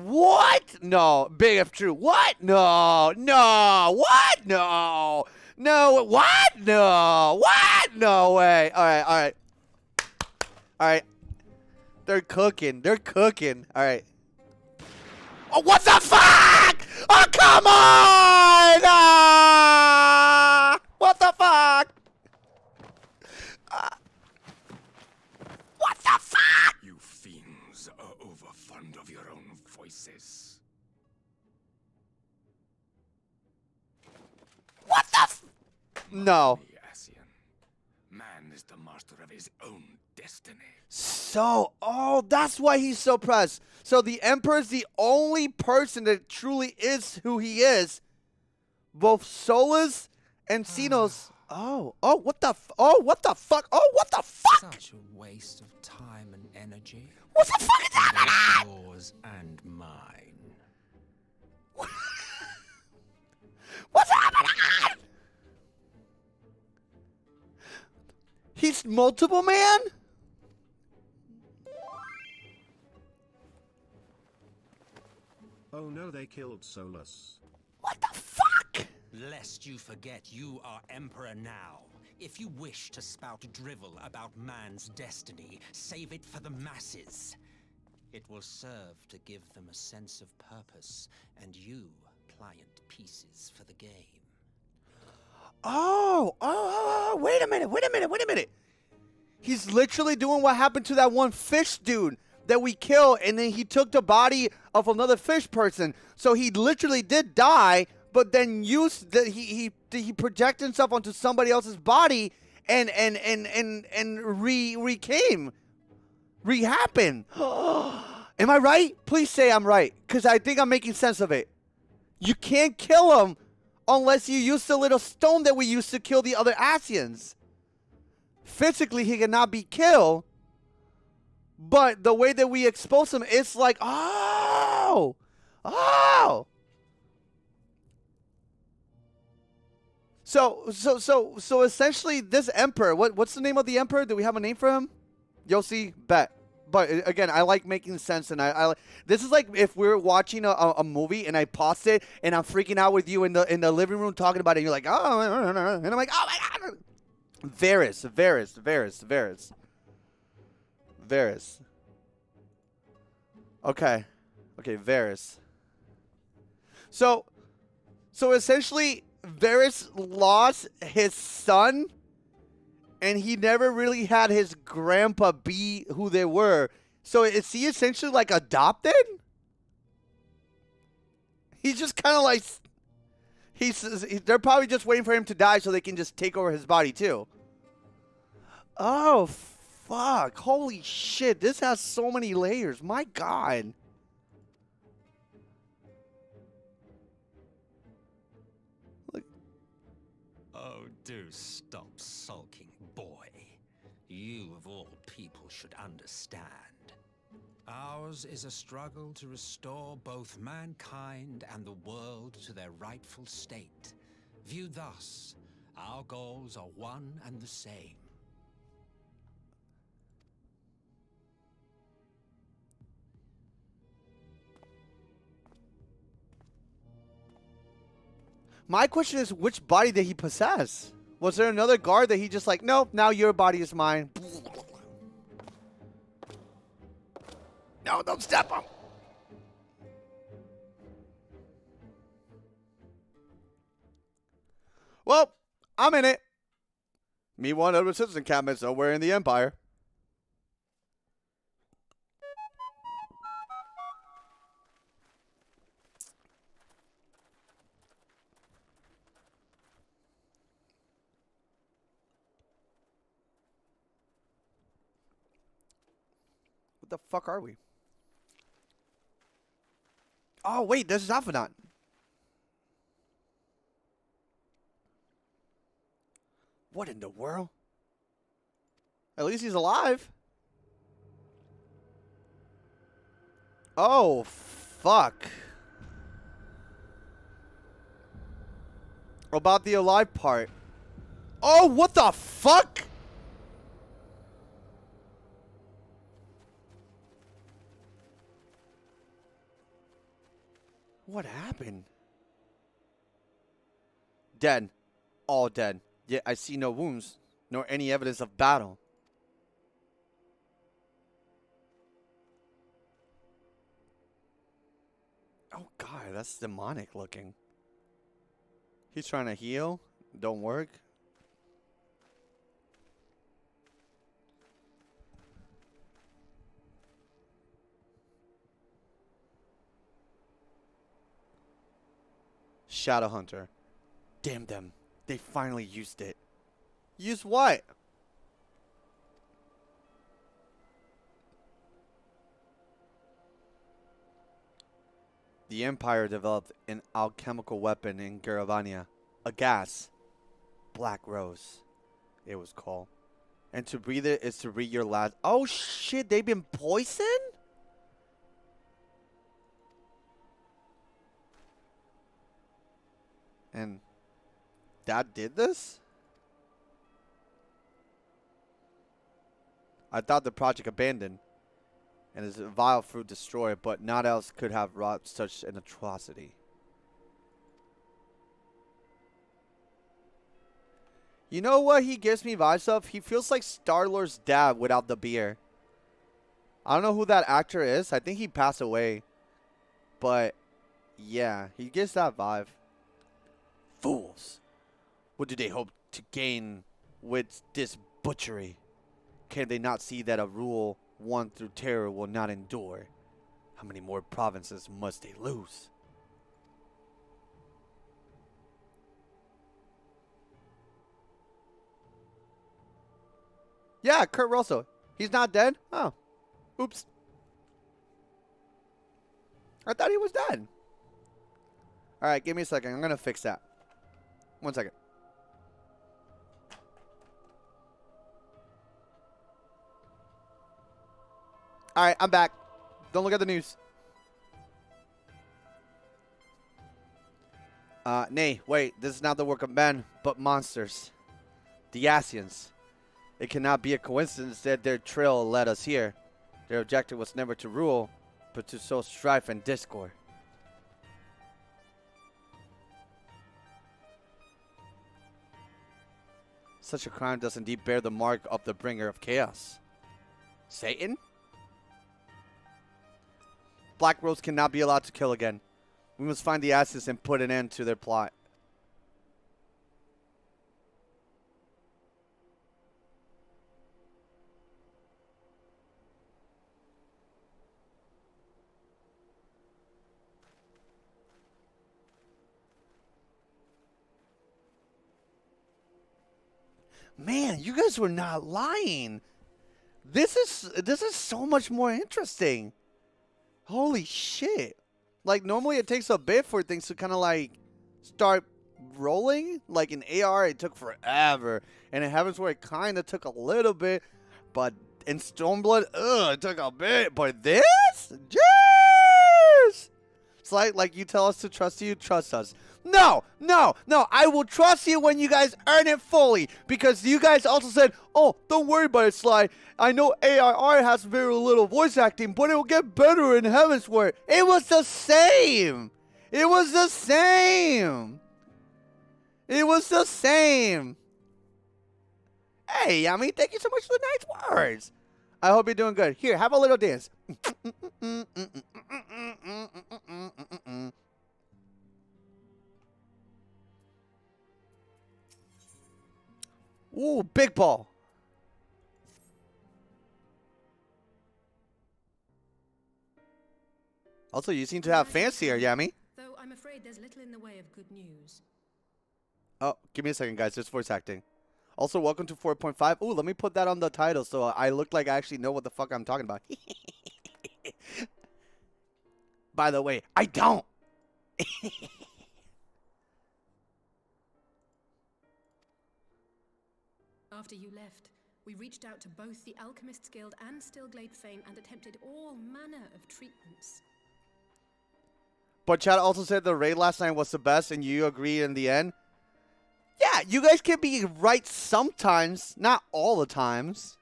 what? No, big if true. What? No. What? No. What? No. What? No way. All right. They're cooking. All right. Oh, what the fuck? Oh, come on! What the fuck? What the fuck? You fiends are overfond of your own voices. What the No. Man is the master of his own destiny. So, that's why he's so pressed. So the Emperor's the only person that truly is who he is. Both Solas and Xenos. What the fuck? Oh, what the fuck? Such a waste of time and energy. What the fuck is happening? Yours and mine. What's happening? He's multiple man? Oh no, they killed Solus. What the fuck? Lest you forget, you are Emperor now. If you wish to spout drivel about man's destiny, save it for the masses. It will serve to give them a sense of purpose, and you pliant pieces for the game. Wait a minute. He's literally doing what happened to that one fish dude that we killed, and then he took the body of another fish person. So he literally did die, but then used he projected himself onto somebody else's body and re-happened. Am I right? Please say I'm right, because I think I'm making sense of it. You can't kill him unless you use the little stone that we used to kill the other Ascians. Physically, he cannot be killed, but the way that we expose him, it's like, oh. So essentially, this emperor, what's the name of the emperor? Do we have a name for him? Yossi, bet. But again, I like making sense, and I this is like if we were watching a movie and I paused it and I'm freaking out with you in the living room talking about it. And you're like, oh, and I'm like, oh my god, Varys. Okay, Varys. So essentially, Varys lost his son. And he never really had his grandpa be who they were. So is he essentially like adopted? He's just kind of like... They're probably just waiting for him to die so they can just take over his body too. Oh, fuck. Holy shit. This has so many layers. My God. Look. Oh, do stop sulking, boy. You, of all people, should understand. Ours is a struggle to restore both mankind and the world to their rightful state. Viewed thus, our goals are one and the same. My question is, which body did he possess? Was there another guard that he just like, nope, now your body is mine. No, don't step him. Well, I'm in it. Me one of the citizen cabinets somewhere in the Empire. What the fuck are we? Oh, wait, this is Alphanot. What in the world? At least he's alive. Oh, fuck. About the alive part. Oh, what the fuck? What happened? Dead. All dead. Yet I see no wounds, nor any evidence of battle. Oh god, that's demonic looking. He's trying to heal. Don't work. Shadowhunter. Damn them. They finally used it. Use what? The Empire developed an alchemical weapon in Garavania. A gas. Black Rose, it was called. And to breathe it is to read your last... Oh shit, they've been poisoned? And that did this? I thought the project abandoned and its vile fruit destroyed, but not else could have wrought such an atrocity. You know what he gives me vibes of? He feels like Star-Lord's dad without the beer. I don't know who that actor is. I think he passed away. But, yeah, he gives that vibe. Fools. What do they hope to gain with this butchery? Can they not see that a rule won through terror will not endure? How many more provinces must they lose? Yeah, Kurt Russell. He's not dead? Oh. Oops. I thought he was dead. Alright, give me a second. I'm going to fix that. 1 second. Alright, I'm back. Don't look at the news. Nay, wait. This is not the work of men, but monsters. The Asians. It cannot be a coincidence that their trail led us here. Their objective was never to rule, but to sow strife and discord. Such a crime does indeed bear the mark of the bringer of chaos. Satan? Black Rose cannot be allowed to kill again. We must find the Asians and put an end to their plot. Man, you guys were not lying. This is so much more interesting. Holy shit. Like, normally it takes a bit for things to kind of like start rolling. Like in AR, it took forever. And in Heavens where it kind of took a little bit. But in Stormblood, it took a bit. But this? Jeez! It's like you tell us to trust you, trust us. No, no, no. I will trust you when you guys earn it fully. Because you guys also said, oh, don't worry about it, Sly. I know ARR has very little voice acting, but it will get better in Heavensward. It was the same. It was the same. It was the same. Hey, Yami, thank you so much for the nice words. I hope you're doing good. Here, have a little dance. Ooh, big ball. Also, you seem to have fans here, Yami. Though I'm afraid there's little in the way of good news. Oh, give me a second, guys. There's voice acting. Also, welcome to 4.5. Ooh, let me put that on the title so I look like I actually know what the fuck I'm talking about. by the way. I don't. After you left, we reached out to both the Alchemists Guild and Stillglade Fane and attempted all manner of treatments. But Chad also said the raid last night was the best, and you agree in the end. Yeah, you guys can be right sometimes, not all the times.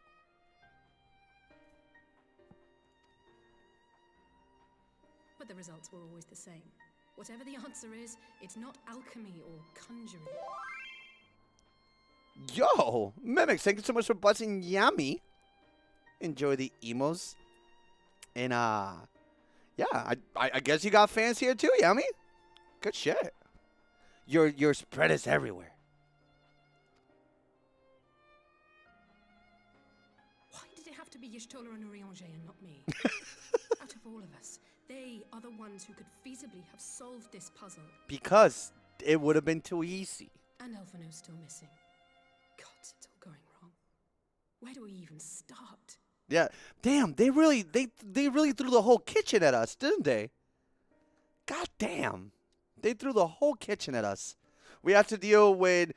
But the results were always the same. Whatever the answer is, it's not alchemy or conjuring. Yo, Mimics, thank you so much for blessing Yami. Enjoy the emos. And, yeah, I guess you got fans here too, Yami. Good shit. Your spread is everywhere. Why did it have to be Y'shtola and Urianger and not me? Out of all of us, they are the ones who could feasibly have solved this puzzle. Because it would have been too easy. And Elfino's still missing. Gods, it's all going wrong. Where do we even start? Yeah, damn, they really threw the whole kitchen at us, didn't they? God damn. They threw the whole kitchen at us. We had to deal with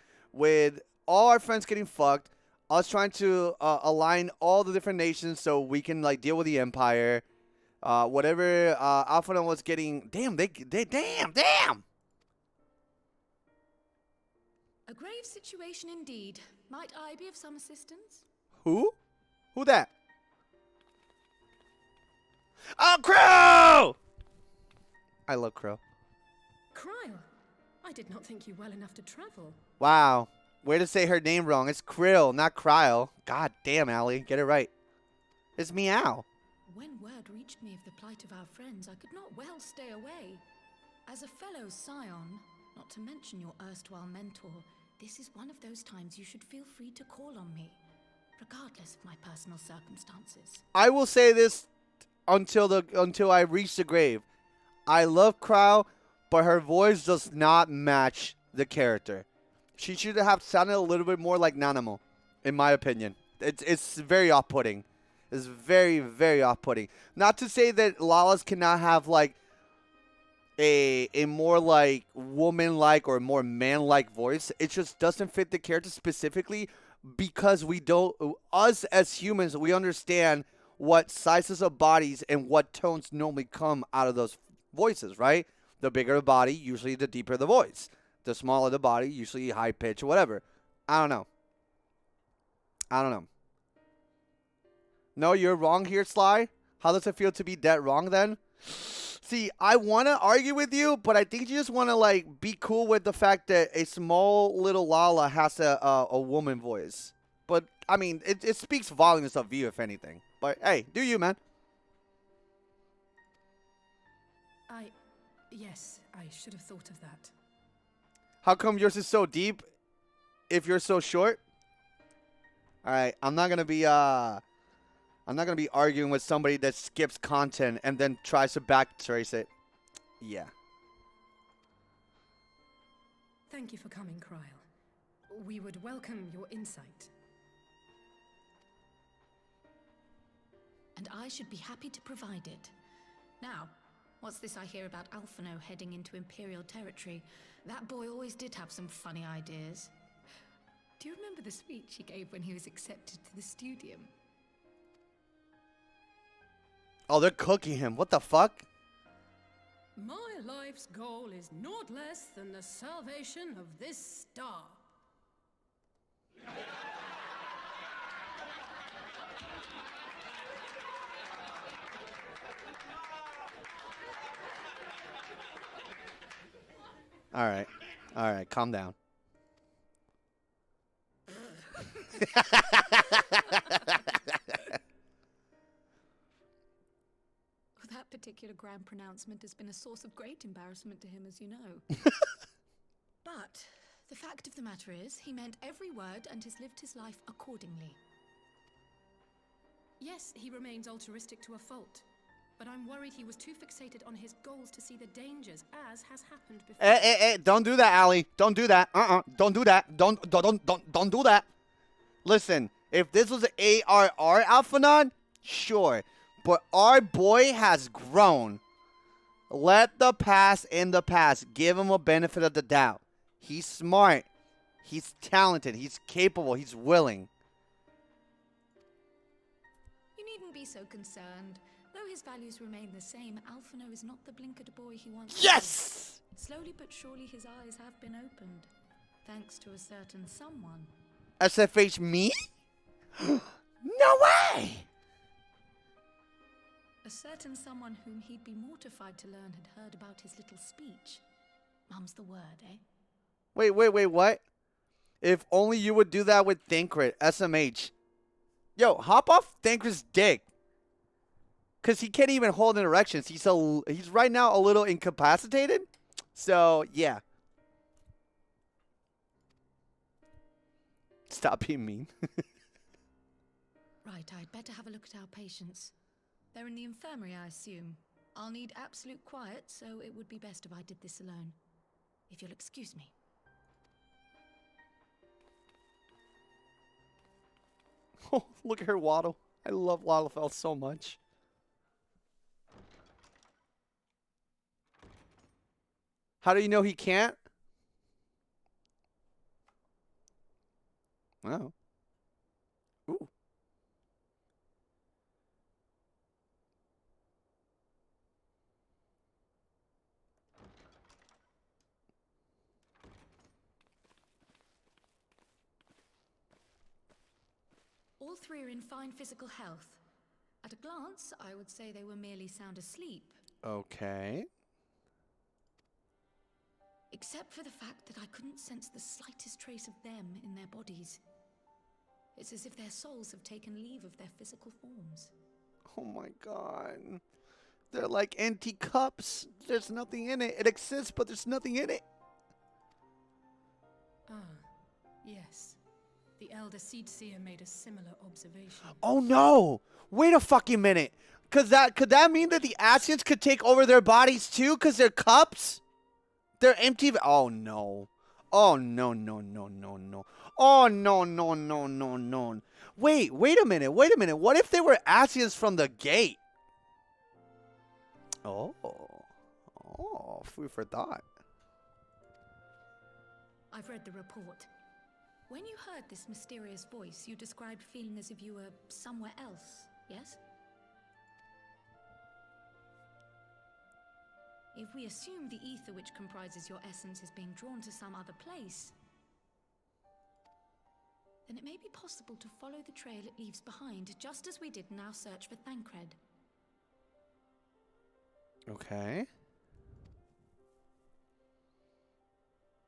all our friends getting fucked, us trying to align all the different nations so we can like deal with the Empire. Whatever Alpha was getting, damn. A grave situation indeed. Might I be of some assistance? Who that? Oh, Crow! I love Crow. Cryle, I did not think you well enough to travel. Wow. Way to say her name wrong. It's Krill, not Cryle. God damn, Allie. Get it right. It's Meow. When word reached me of the plight of our friends, I could not well stay away. As a fellow scion, not to mention your erstwhile mentor, this is one of those times you should feel free to call on me, regardless of my personal circumstances. I will say this until I reach the grave. I love Crow, but her voice does not match the character. She should have sounded a little bit more like Nanamo, in my opinion. It's very off-putting. It's very, very off-putting. Not to say that Lalas cannot have like a more like woman-like or more man-like voice. It just doesn't fit the character specifically because us as humans, we understand what sizes of bodies and what tones normally come out of those voices, right? The bigger the body, usually the deeper the voice. The smaller the body, usually high pitch or whatever. I don't know. No, you're wrong here, Sly. How does it feel to be that wrong then? See, I want to argue with you, but I think you just want to like be cool with the fact that a small little Lala has a woman voice. But, I mean, it speaks volumes of you, if anything. But, hey, do you, man? Yes, I should have thought of that. How come yours is so deep if you're so short? All right, I'm not gonna be arguing with somebody that skips content and then tries to backtrace it. Yeah. Thank you for coming, Cryle. We would welcome your insight. And I should be happy to provide it. Now, what's this I hear about Alphino heading into Imperial territory? That boy always did have some funny ideas. Do you remember the speech he gave when he was accepted to the Studium? Oh, they're cooking him. What the fuck? My life's goal is naught less than the salvation of this star. All right, calm down. That particular grand pronouncement has been a source of great embarrassment to him, as you know. But the fact of the matter is, he meant every word and has lived his life accordingly. Yes, he remains altruistic to a fault. But I'm worried he was too fixated on his goals to see the dangers, as has happened before. Hey, don't do that, Allie. Don't do that. Don't do that. Don't do that. Listen, if this was an ARR Alphanon, sure. But our boy has grown. Let the past in the past. Give him a benefit of the doubt. He's smart. He's talented. He's capable. He's willing. You needn't be so concerned. Though his values remain the same, Alphino is not the blinkered boy he once Yes! was. Slowly but surely his eyes have been opened. Thanks to a certain someone. SFH me? No way! A certain someone whom he'd be mortified to learn had heard about his little speech. Mum's the word, eh? Wait, what? If only you would do that with Thancred, SMH. Yo, hop off Thancred's dick. Because he can't even hold an erection. He's right now a little incapacitated. So, yeah. Stop being mean. Right, I'd better have a look at our patients. They're in the infirmary, I assume. I'll need absolute quiet, so it would be best if I did this alone. If you'll excuse me. Oh, look at her waddle. I love Lalafell so much. How do you know he can't? Wow. Ooh. All three are in fine physical health. At a glance, I would say they were merely sound asleep. Okay. Except for the fact that I couldn't sense the slightest trace of them in their bodies. It's as if their souls have taken leave of their physical forms. Oh my god. They're like empty cups. There's nothing in it. It exists, but there's nothing in it. Ah, yes. The Elder Seedseer made a similar observation. Oh no! Wait a fucking minute. Could that mean that the Asians could take over their bodies too? Cause they're cups? They're empty. Oh no. Oh no. Oh no. Wait a minute. What if they were Asians from the gate? Oh, food for thought. I've read the report. When you heard this mysterious voice, you described feeling as if you were somewhere else, yes? If we assume the ether which comprises your essence is being drawn to some other place, then it may be possible to follow the trail it leaves behind, just as we did in our search for Thancred. Okay.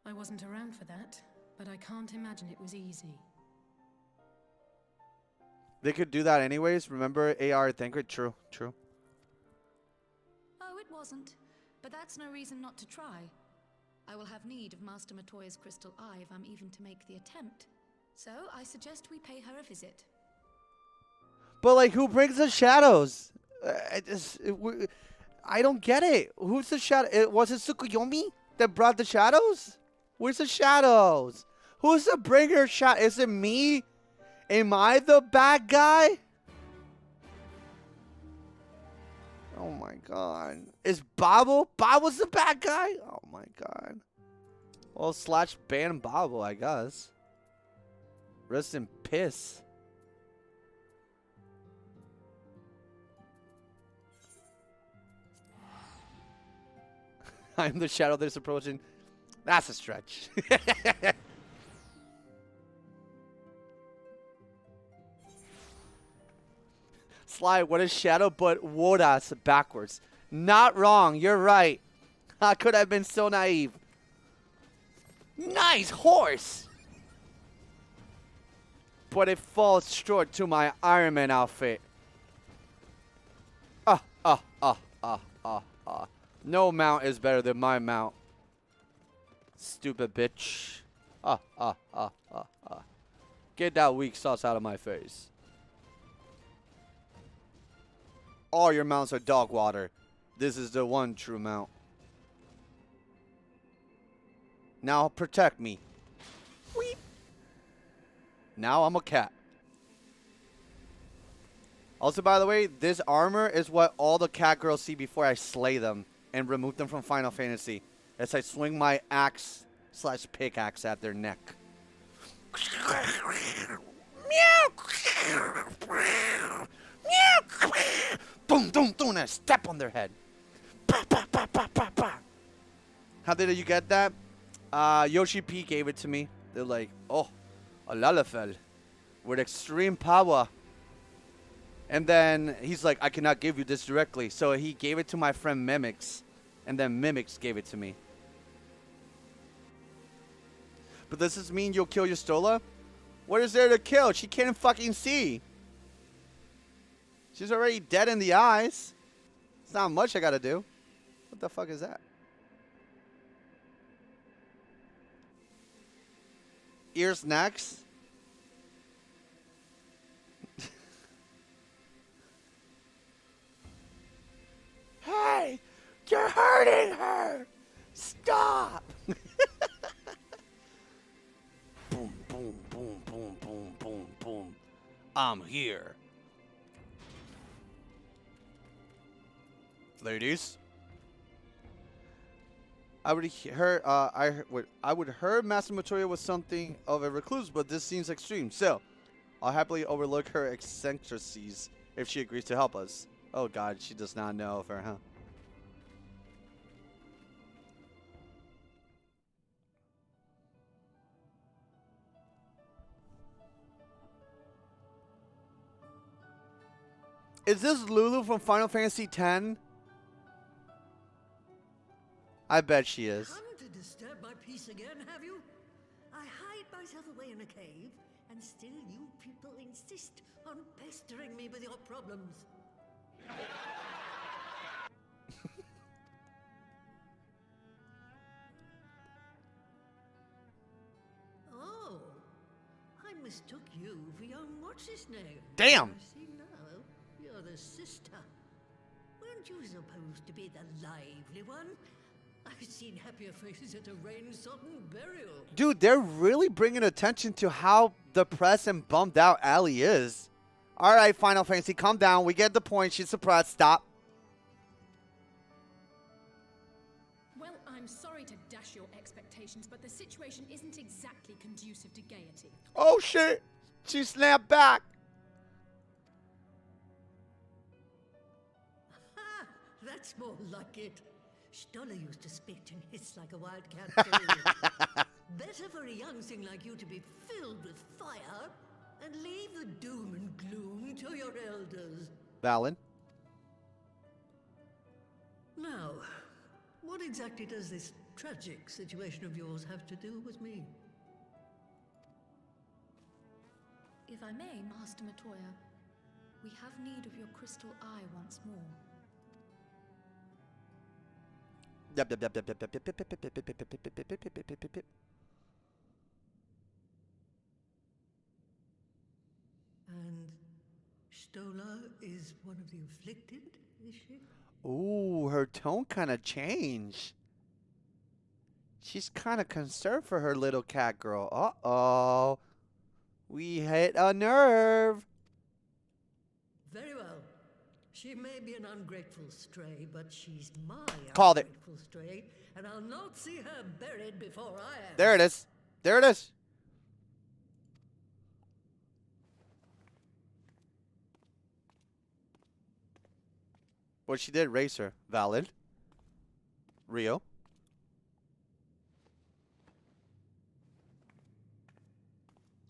I wasn't around for that, but I can't imagine it was easy. They could do that anyways. Remember AR Thancred? True. Oh, it wasn't. But that's no reason not to try. I will have need of Master Matoya's crystal eye if I'm even to make the attempt. So I suggest we pay her a visit. But like, who brings the shadows? I don't get it. Who's the shadow? Was it Tsukuyomi that brought the shadows? Where's the shadows? Who's the bringer shot? Is it me? Am I the bad guy? Oh my god. Is Babel? Babel's the bad guy? Oh my god. Well, slash ban Babel, I guess. Rest in piss. I'm the shadow that's approaching. That's a stretch. Sly, what is shadow but Wodas backwards? Not wrong. You're right. How could I have been so naive? Nice horse. But it falls short to my Iron Man outfit. No mount is better than my mount. Stupid bitch. Get that weak sauce out of my face. All your mounts are dog water. This is the one true mount. Now protect me. Weep. Now I'm a cat. Also, by the way, this armor is what all the cat girls see before I slay them. and remove them from Final Fantasy as I swing my axe / pickaxe at their neck. Boom, boom, boom, and I step on their head. How did you get that? Yoshi P gave it to me. They're like, oh, a Lalafell with extreme power. And then he's like, I cannot give you this directly. So he gave it to my friend Mimix. And then Mimix gave it to me. But does this mean you'll kill Yustola? What is there to kill? She can't fucking see. She's already dead in the eyes. It's not much I gotta do. What the fuck is that? Ears next. Hey, you're hurting her. Stop. Boom, boom, boom, boom, boom, boom, boom. I'm here. Ladies, I would heard Master Matoya was something of a recluse, but this seems extreme. So, I'll happily overlook her eccentricities if she agrees to help us. Oh God, she does not know of her, huh? Is this Lulu from Final Fantasy X? I bet she is. Come to disturb my peace again, have you? I hide myself away in a cave, and still you people insist on pestering me with your problems. Oh, I mistook you for young what's-his-name. Damn! I see now, you're the sister. Weren't you supposed to be the lively one? I've seen happier faces at a rain-sodden burial. Dude, they're really bringing attention to how depressed and bummed out Allie is. All right, Final Fantasy, calm down. We get the point. She's suppressed. Stop. Well, I'm sorry to dash your expectations, but the situation isn't exactly conducive to gaiety. Oh, shit. She snapped back. Ha! That's more like it. Stoller used to spit and hiss like a wildcat. Better for a young thing like you to be filled with fire and leave the doom and gloom to your elders. Valid. Now, what exactly does this tragic situation of yours have to do with me? If I may, Master Matoya, we have need of your crystal eye once more. And Stola is one of the afflicted, is she? Ooh, her tone kind of changed. She's kind of concerned for her little cat girl. Uh-oh. We hit a nerve. Very well. She may be an ungrateful stray, but she's my Called it. ungrateful stray, and I'll not see her buried before I am. There it is. There it is. What she did, race her. Valid. Rio.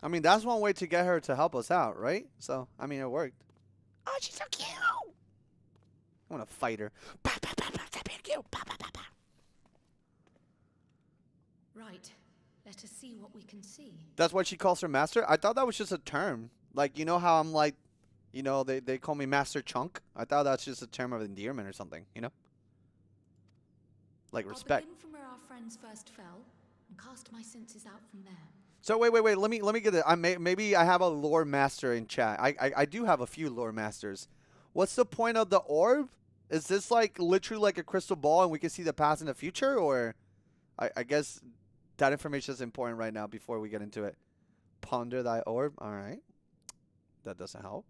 I mean, that's one way to get her to help us out, right? So, I mean, it worked. Oh, she's so cute. I want to fight her. Right. Let us see what we can see. That's what she calls her master? I thought that was just a term. Like, you know how I'm like, you know, they call me Master Chunk? I thought that's just a term of endearment or something, you know? Like respect. I'll begin from where our friends first fell and cast my senses out from there. So wait. Let me get it. Maybe I have a lore master in chat. I do have a few lore masters. What's the point of the orb? Is this like literally like a crystal ball and we can see the past and the future, or I guess that information is important right now before we get into it. Ponder thy orb. All right, that doesn't help.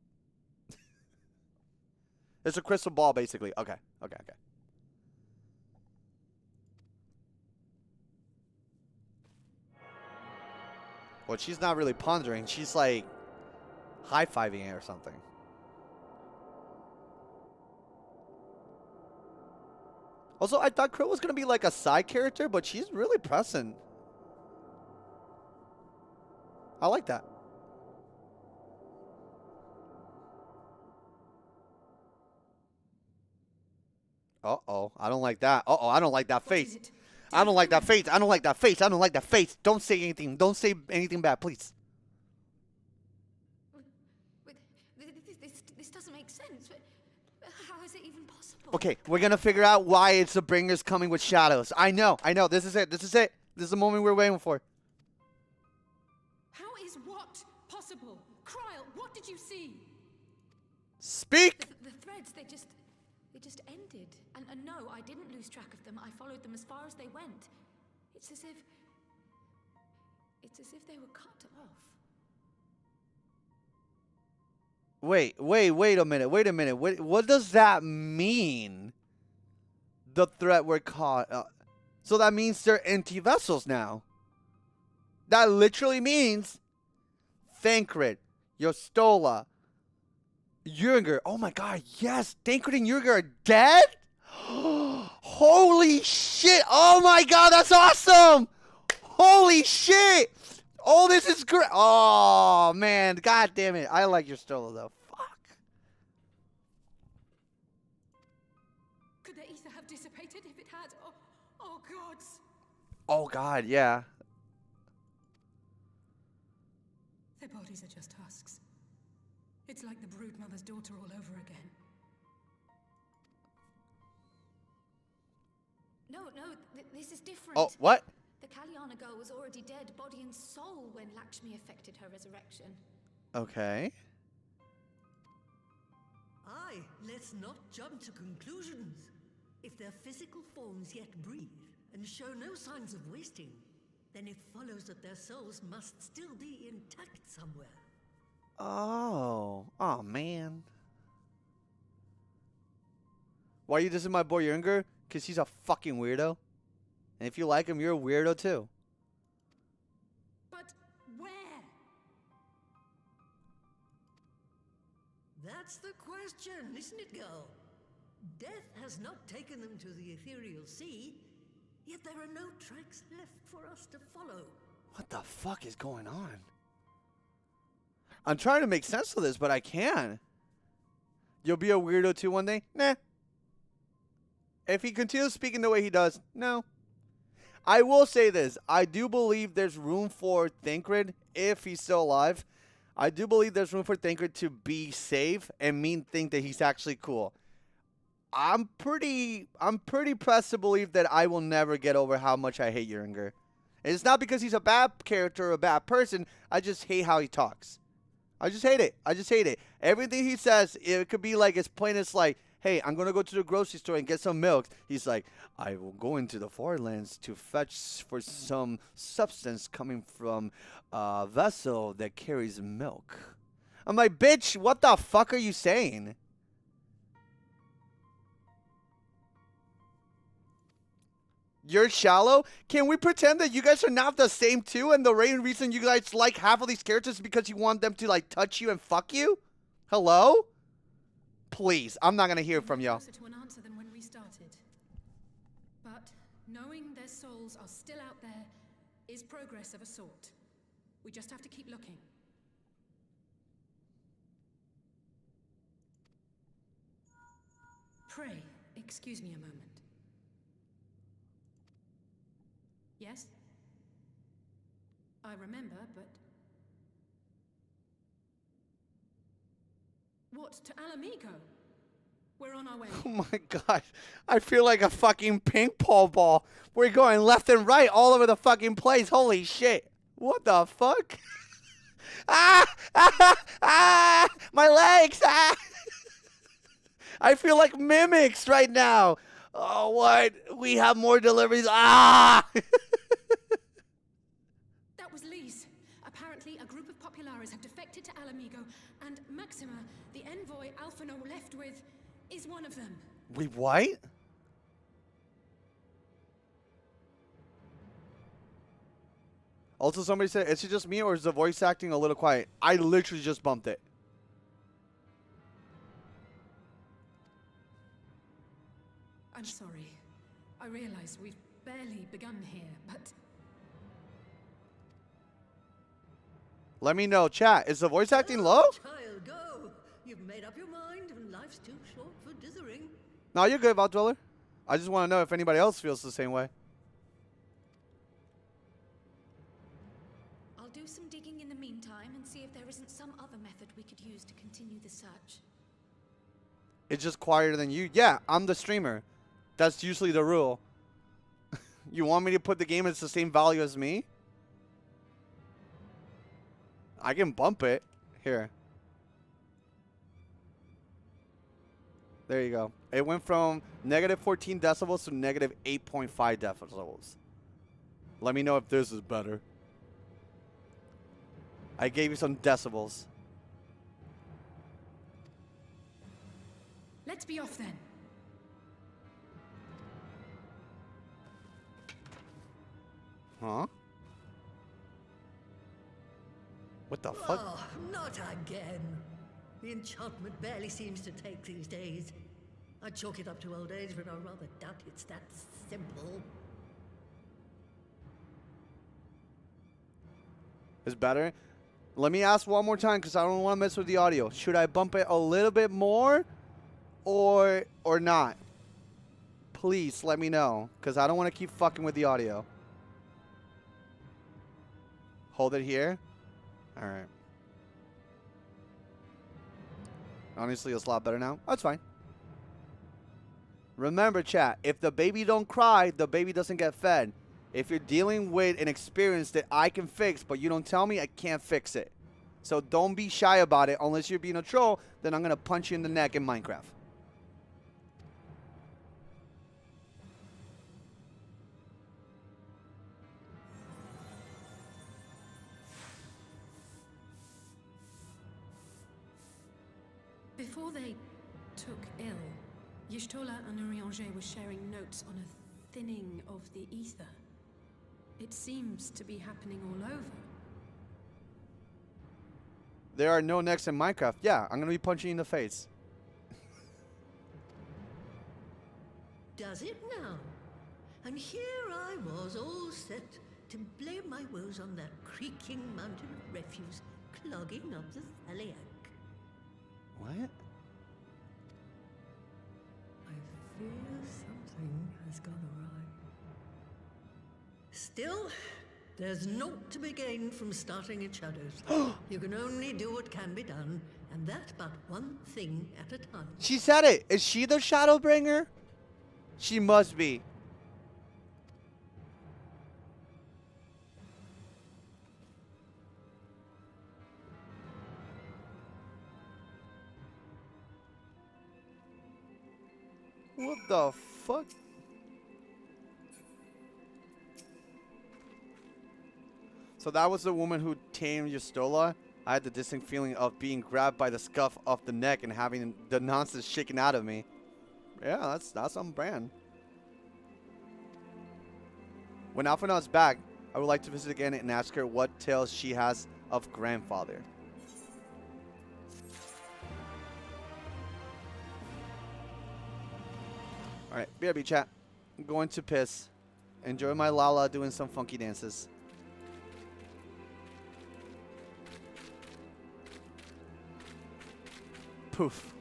It's a crystal ball basically. Okay. Well, she's not really pondering. She's like high-fiving it or something. Also, I thought Krill was going to be like a side character, but she's really present. I like that. Uh-oh. I don't like that. Uh-oh. I don't like that face. I don't like that face. I don't like that face. I don't like that face. Don't say anything. Don't say anything bad, please. This doesn't make sense. How is it even possible? Okay, we're going to figure out why it's the Bringers coming with shadows. I know. This is it. This is it. This is the moment we're waiting for. How is what possible? Kryl, what did you see? Speak! The threads, they just ended. And no, I didn't lose track of them. I followed them as far as they went. It's as if they were cut off. Wait a minute. What does that mean? The threat were caught. So that means they're empty vessels now. That literally means Thancred, Yostola, Jürger. Oh my god, yes. Thancred and Jürger are dead? Holy shit. Oh my god, that's awesome. Holy shit. Oh, this is great. Oh, man. God damn it. I like Yostola, though. Fuck. Could the ether have dissipated if it had? Oh gods. Oh, God, yeah. Their bodies are just husks. It's like the brood mother's daughter all over again. No, this is different. Oh, what? The Kalyana girl was already dead, body and soul, when Lakshmi affected her resurrection. Okay. Aye, let's not jump to conclusions. If their physical forms yet breathe and show no signs of wasting, then it follows that their souls must still be intact somewhere. Oh, man. Why are you dissing my boy Jürger? Because he's a fucking weirdo. And if you like him, you're a weirdo too. But where? That's the question, isn't it, girl? Death has not taken them to the ethereal sea, yet there are no tracks left for us to follow. What the fuck is going on? I'm trying to make sense of this, but I can't. You'll be a weirdo too one day? Nah. If he continues speaking the way he does, no. I will say this. I do believe there's room for Thancred, if he's still alive. I do believe there's room for Thancred to be safe and think that he's actually cool. I'm pretty pressed to believe that I will never get over how much I hate Jürger. And it's not because he's a bad character or a bad person. I just hate how he talks. I just hate it. Everything he says, it could be like as plain as like, hey, I'm going to go to the grocery store and get some milk. He's like, I will go into the foreign lands to fetch for some substance coming from a vessel that carries milk. I'm like, bitch, what the fuck are you saying? You're shallow? Can we pretend that you guys are not the same too, and the main reason you guys like half of these characters is because you want them to like touch you and fuck you? Hello? Please, I'm not gonna hear from y'all. Closer to an answer than when we started. But knowing their souls are still out there is progress of a sort. We just have to keep looking. Pray, excuse me a moment. Yes? I remember, but... What, to Alamigo? We're on our way. Oh my god. I feel like a fucking ping pong ball. We're going left and right all over the fucking place. Holy shit. What the fuck? My legs. I feel like mimics right now. Oh, what? We have more deliveries. That was Lee's. Apparently, a group of Populares have defected to Alamigo, and Maxima, the envoy Alphino left with, is one of them. Wait, what? Also, somebody said, is it just me or is the voice acting a little quiet? I literally just bumped it. I'm sorry. I realize we've barely begun here, but... Let me know, chat. Is the voice acting low? Child, go. You've made up your mind, and life's too short for dithering. No, you're good, Vault Dweller. I just want to know if anybody else feels the same way. I'll do some digging in the meantime and see if there isn't some other method we could use to continue the search. It's just quieter than you. Yeah, I'm the streamer. That's usually the rule. You want me to put the game at the same value as me? I can bump it. Here. There you go. It went from negative 14 decibels to negative 8.5 decibels. Let me know if this is better. I gave you some decibels. Let's be off then. Huh? What the fuck? Oh, not again. The enchantment barely seems to take these days. I chalk it up to old age, but I rather doubt it's that simple. Is better? Let me ask one more time because I don't want to mess with the audio. Should I bump it a little bit more or not? Please let me know because I don't want to keep fucking with the audio. Hold it here. All right. Honestly, it's a lot better now. That's fine. Remember, chat, if the baby don't cry, the baby doesn't get fed. If you're dealing with an experience that I can fix, but you don't tell me, I can't fix it. So don't be shy about it. Unless you're being a troll, then I'm going to punch you in the neck in Minecraft. Before they took ill, Y'shtola and Urianger were sharing notes on a thinning of the ether. It seems to be happening all over. There are no necks in Minecraft. Yeah, I'm going to be punching you in the face. Does it now? And here I was all set to blame my woes on that creaking mountain of refuse clogging up the Thaliac. What? I fear something has gone awry. Still, there's naught to be gained from starting in shadows. You can only do what can be done, and that but one thing at a time. She said it. Is she the Shadowbringer? She must be. What the fuck? So that was the woman who tamed Y'shtola. I had the distinct feeling of being grabbed by the scuff of the neck and having the nonsense shaken out of me. Yeah, that's on brand. When Alphinaud's back, I would like to visit again and ask her what tales she has of grandfather. Alright, BRB chat. I'm going to piss. Enjoy my Lala doing some funky dances. Poof.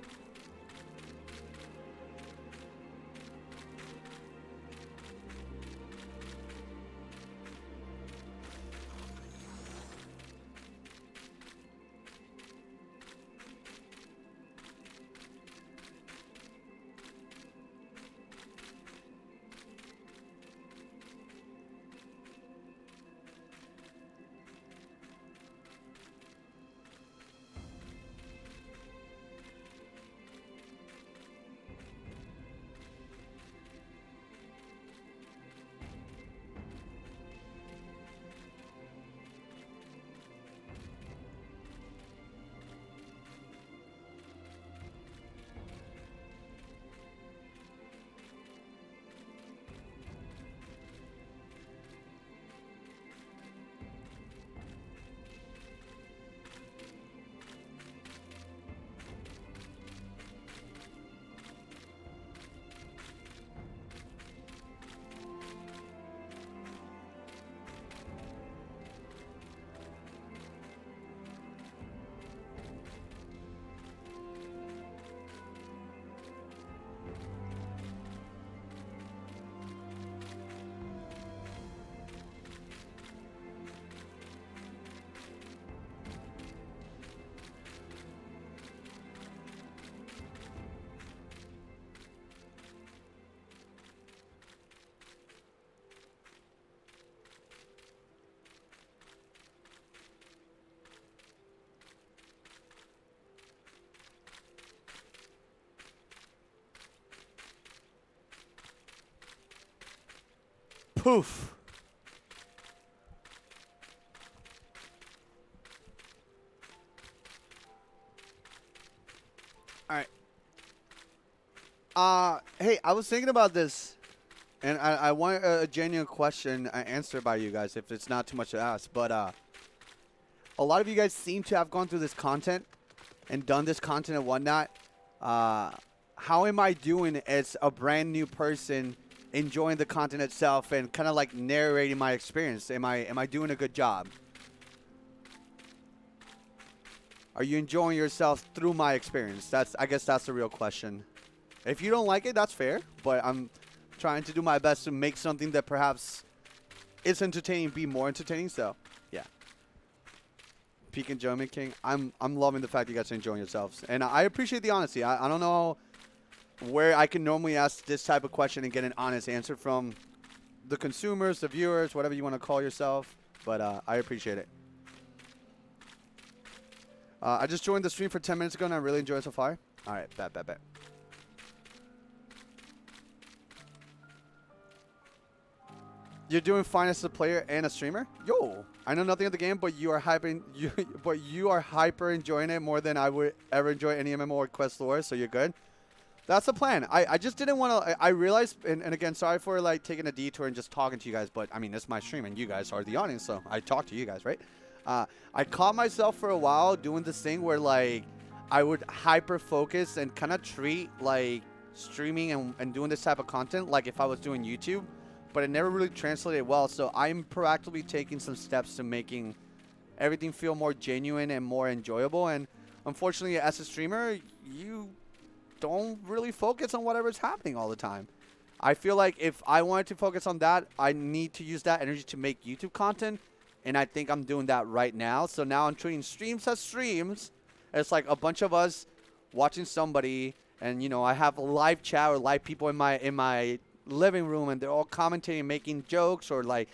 Poof. All right. Hey, I was thinking about this, and I want a genuine question answered by you guys, if it's not too much to ask. But a lot of you guys seem to have gone through this content and done this content and whatnot. How am I doing as a brand new person, enjoying the content itself and kind of like narrating my experience? Am I doing a good job? Are you enjoying yourself through my experience? I guess that's the real question. If you don't like it, that's fair. But I'm trying to do my best to make something that perhaps is entertaining be more entertaining. So, yeah. Peak enjoyment, King. I'm loving the fact you guys are enjoying yourselves. And I appreciate the honesty. I don't know where I can normally ask this type of question and get an honest answer from the consumers, the viewers, whatever you want to call yourself. But I appreciate it. I just joined the stream for 10 minutes ago, and I really enjoyed it so far. All right, bet. You're doing fine as a player and a streamer? Yo, I know nothing of the game, but you are hyper enjoying it more than I would ever enjoy any MMO or quest lore, so you're good. That's the plan. I just didn't want to. I realized, and again, sorry for like taking a detour and just talking to you guys, but I mean, it's my stream, and you guys are the audience, so I talk to you guys, right? I caught myself for a while doing this thing where like I would hyper focus and kind of treat like streaming and doing this type of content like if I was doing YouTube, but it never really translated well. So I'm proactively taking some steps to making everything feel more genuine and more enjoyable. And unfortunately, as a streamer, you don't really focus on whatever's happening all the time. I feel like if I wanted to focus on that, I need to use that energy to make YouTube content. And I think I'm doing that right now. So now I'm treating streams as streams. It's like a bunch of us watching somebody. And, you know, I have a live chat or live people in my living room. And they're all commentating, making jokes or, like,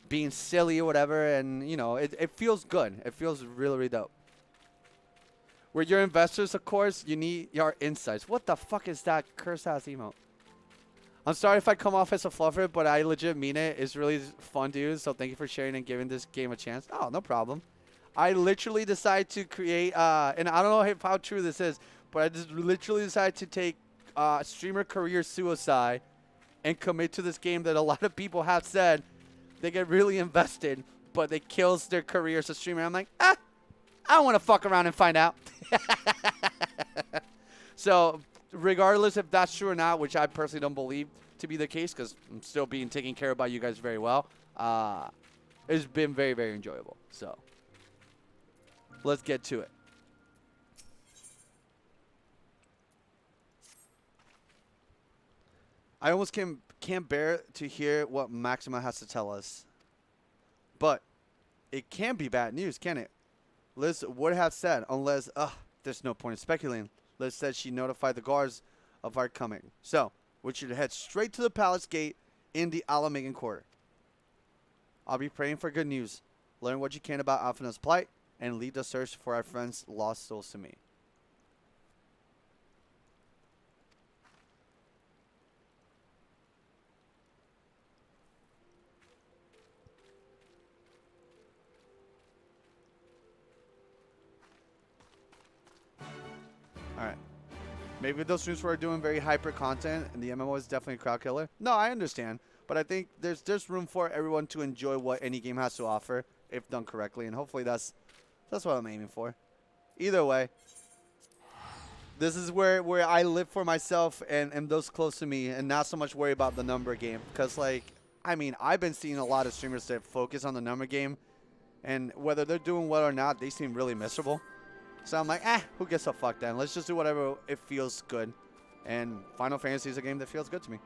being silly or whatever. And, you know, it feels good. It feels really, really dope. We're your investors, of course. You need your insights. What the fuck is that curse-ass emote? I'm sorry if I come off as a fluffer, but I legit mean it. It's really fun to use, so thank you for sharing and giving this game a chance. Oh, no problem. I literally decided to create, and I don't know how true this is, but I just literally decided to take streamer career suicide and commit to this game that a lot of people have said they get really invested, but they kills their career as a streamer. I'm like, I don't want to fuck around and find out. So regardless if that's true or not, which I personally don't believe to be the case because I'm still being taken care of by you guys very well, it's been very, very enjoyable. So let's get to it. I almost can't bear to hear what Maxima has to tell us. But it can be bad news, can it? Liz would have said, unless, there's no point in speculating. Liz said she notified the guards of our coming. So, we should head straight to the palace gate in the Alamegan Quarter. I'll be praying for good news. Learn what you can about Alphina's plight, and lead the search for our friends' lost souls to me. Alright. Maybe those streams were doing very hyper content and the MMO is definitely a crowd killer. No, I understand. But I think there's room for everyone to enjoy what any game has to offer if done correctly. And hopefully that's what I'm aiming for. Either way, this is where I live for myself and those close to me and not so much worry about the number game. Because, like, I mean, I've been seeing a lot of streamers that focus on the number game. And whether they're doing well or not, they seem really miserable. So I'm like, who gives a fuck then? Let's just do whatever it feels good. And Final Fantasy is a game that feels good to me.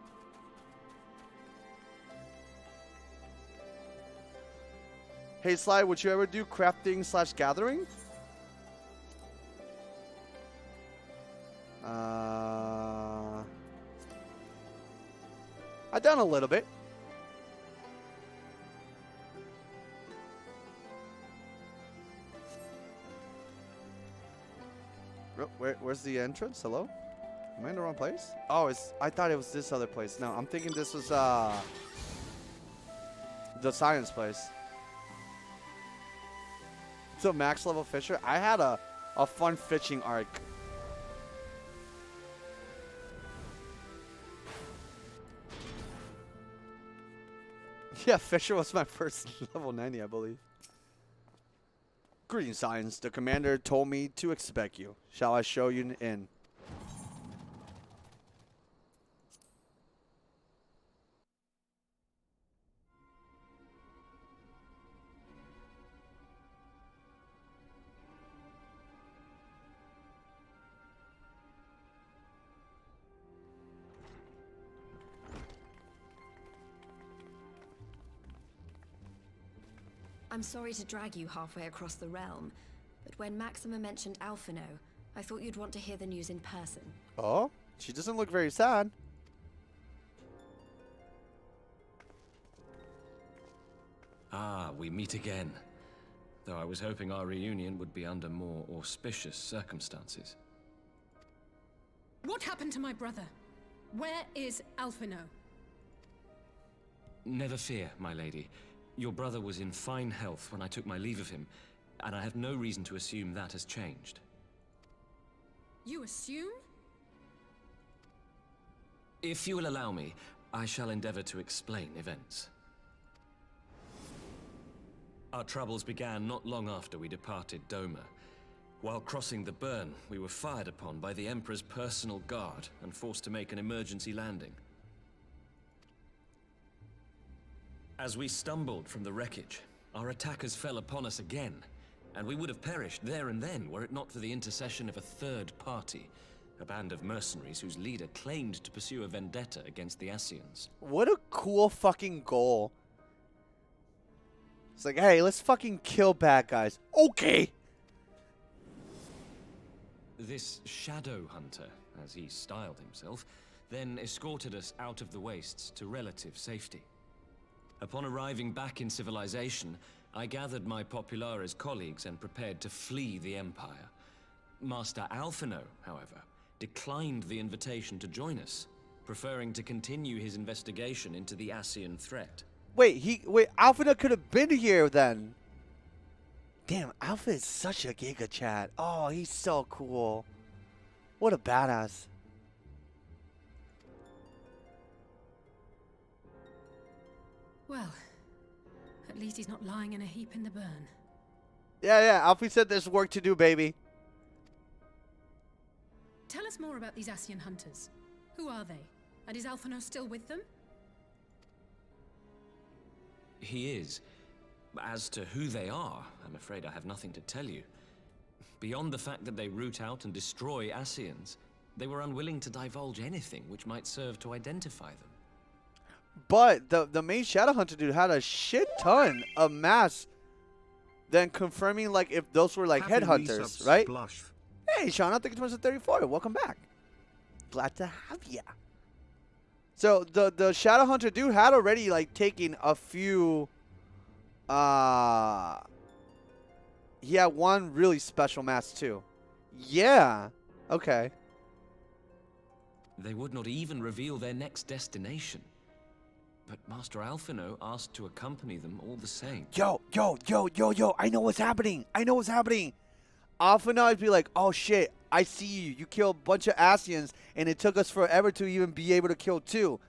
Hey, Sly, would you ever do crafting/gathering? I've done a little bit. Where's the entrance? Hello? Am I in the wrong place? Oh, I thought it was this other place. No, I'm thinking this was the science place. So max level fisher. I had a fun fishing arc. Yeah, Fisher was my first level 90, I believe. Greetings, Science. The commander told me to expect you. Shall I show you in? I'm sorry to drag you halfway across the realm, but when Maxima mentioned Alphino, I thought you'd want to hear the news in person. Oh? She doesn't look very sad. Ah, we meet again. Though I was hoping our reunion would be under more auspicious circumstances. What happened to my brother? Where is Alphino? Never fear, my lady. Your brother was in fine health when I took my leave of him, and I have no reason to assume that has changed. You assume? If you will allow me, I shall endeavor to explain events. Our troubles began not long after we departed Doma. While crossing the burn, we were fired upon by the Emperor's personal guard and forced to make an emergency landing. As we stumbled from the wreckage, our attackers fell upon us again, and we would have perished there and then were it not for the intercession of a third party, a band of mercenaries whose leader claimed to pursue a vendetta against the Ascians. What a cool fucking goal. It's like, hey, let's fucking kill bad guys. Okay. This Shadow Hunter, as he styled himself, then escorted us out of the wastes to relative safety. Upon arriving back in civilization, I gathered my Populares colleagues and prepared to flee the Empire. Master Alphino, however, declined the invitation to join us, preferring to continue his investigation into the Ascian threat. Wait, Alpha could have been here then. Damn, Alpha is such a giga chat. Oh, he's so cool. What a badass. Well, at least he's not lying in a heap in the burn. Yeah, Alfie said there's work to do, baby. Tell us more about these Ascian hunters. Who are they? And is Alphino still with them? He is. As to who they are, I'm afraid I have nothing to tell you. Beyond the fact that they root out and destroy Ascians, they were unwilling to divulge anything which might serve to identify them. But the main Shadowhunter dude had a shit ton of mass. Then confirming like if those were like headhunters, right? Blush. Hey, Shauna, thank you so much for 34. Welcome back. Glad to have ya. So the Shadowhunter dude had already like taken a few. He had one really special mass too. Yeah. Okay. They would not even reveal their next destination. But Master Alphino asked to accompany them all the same. Yo. I know what's happening. Alphino would be like, oh shit, I see you. You killed a bunch of Ascians, and it took us forever to even be able to kill two.